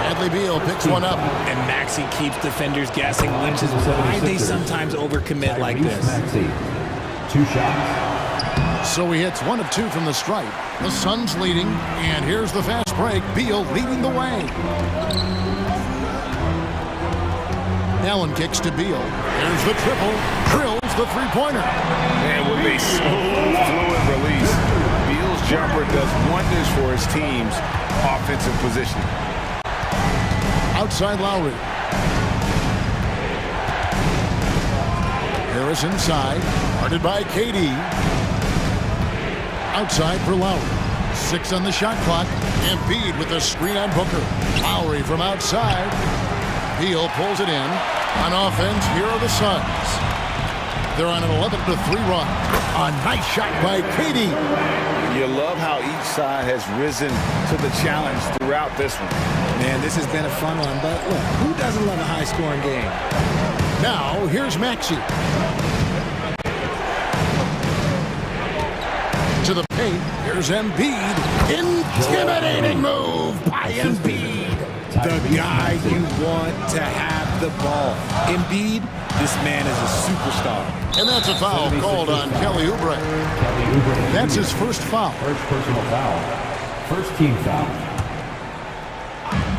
Bradley Beal picks one up. And Maxey keeps defenders guessing, which is why they sometimes overcommit like this. 2 shots. So he hits 1 of 2 from the stripe. The Suns leading, and here's the fast break. Beal leading the way. Allen kicks to Beal. Here's the triple. Drills the three-pointer. And with a smooth, fluid release, Beal's jumper does wonders for his team's offensive positioning. Outside Lowry. Harris inside. Guarded by KD. Outside for Lowry. 6 on the shot clock. Embiid with the screen on Booker. Lowry from outside. Beal pulls it in. On offense, here are the Suns. They're on an 11-3 run. A nice shot by KD. You love how each side has risen to the challenge throughout this one. Man, this has been a fun one, but look, who doesn't love a high-scoring game? Now, here's Maxey. To the paint, here's Embiid. Intimidating move by Embiid. The guy you want to have the ball. Embiid, this man is a superstar. And that's a foul called on Kelly Oubre. That's his first foul. First personal foul. First team foul.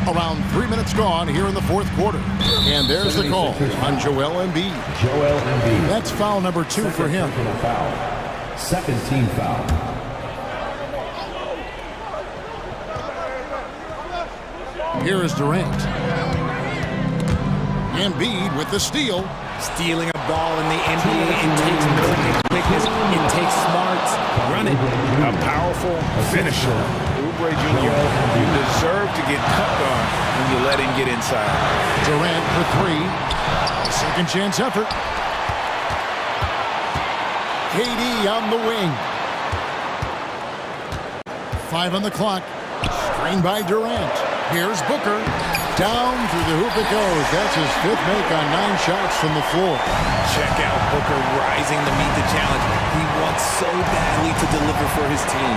Around 3 minutes gone here in the fourth quarter. And there's the call on Joel Embiid. Joel Embiid. That's foul number 2 for him. Foul. Second team foul. Here is Durant. Embiid with the steal. Stealing a ball in the NBA, it takes movement, quickness, it takes smarts. Run it. A powerful finisher. Oubre Jr., you deserve to get cut on when you let him get inside. Durant for 3. Second chance effort. KD on the wing. 5 on the clock. Screen by Durant. Here's Booker. Down through the hoop it goes. That's his 5th make on 9 shots from the floor. Check out Booker rising to meet the challenge. He wants so badly to deliver for his team.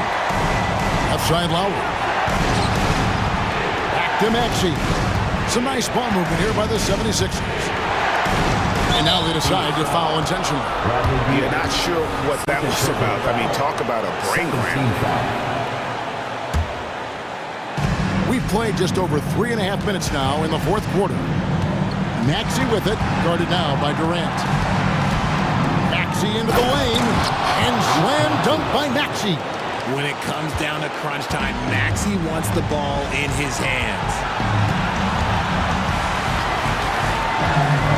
Outside Lowry. Back to Maxey. Some nice ball movement here by the 76ers. And now they decide to foul intentionally. Yeah, not sure what that was about. I mean, talk about a brain cramp. We've played just over 3.5 minutes now in the fourth quarter. Maxey with it, guarded now by Durant. Maxey into the lane, and slam dunk by Maxey. When it comes down to crunch time, Maxey wants the ball in his hands.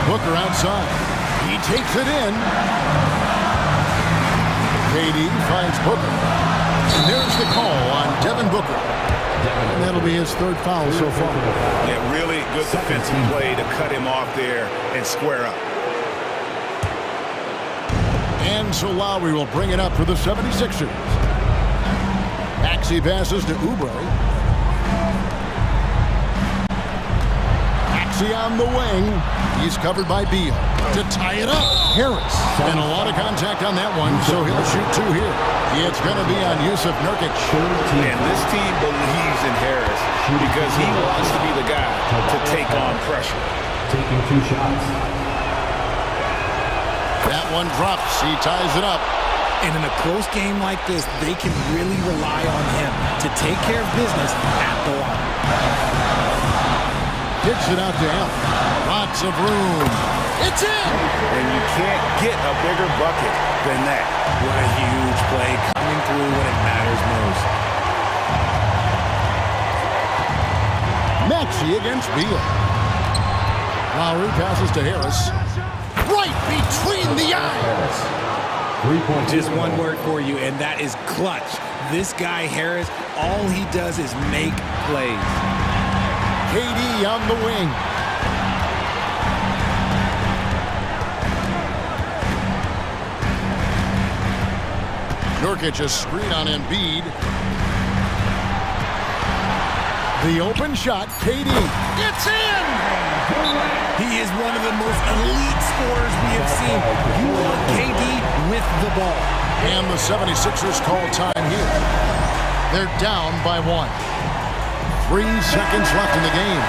Booker outside. He takes it in. KD finds Booker. And there's the call on Devin Booker. And that'll be his third foul so far. Yeah, really good defensive play to cut him off there and square up. And so Lowry will bring it up for the 76ers. Maxey passes to Oubre. Maxey on the wing. He's covered by Beal. To tie it up, Harris. And a lot of contact on that one, so he'll shoot two here. It's going to be on Yusuf Nurkic. And this team believes in Harris because he wants to be the guy to take on pressure. Taking 2 shots. That one drops. He ties it up. And in a close game like this, they can really rely on him to take care of business at the line. Kicks it out to Allen. Lots of room. It's in! And you can't get a bigger bucket than that. What a huge play coming through when it matters most. Maxey against Beal. Lowry passes to Harris. Right between the eyes. Just one word for you, and that is clutch. This guy, Harris, all he does is make plays. KD on the wing. Nurkic a screen on Embiid. The open shot, KD. It's in! He is one of the most elite scorers we have seen. You want KD with the ball. And the 76ers call time here. They're down by 1. 3 seconds left in the game.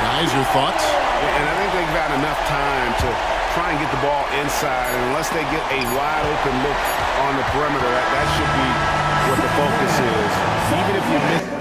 Guys, your thoughts? And I think they've got enough time to try and get the ball inside. And unless they get a wide open look on the perimeter, that should be what the focus is. Even if you miss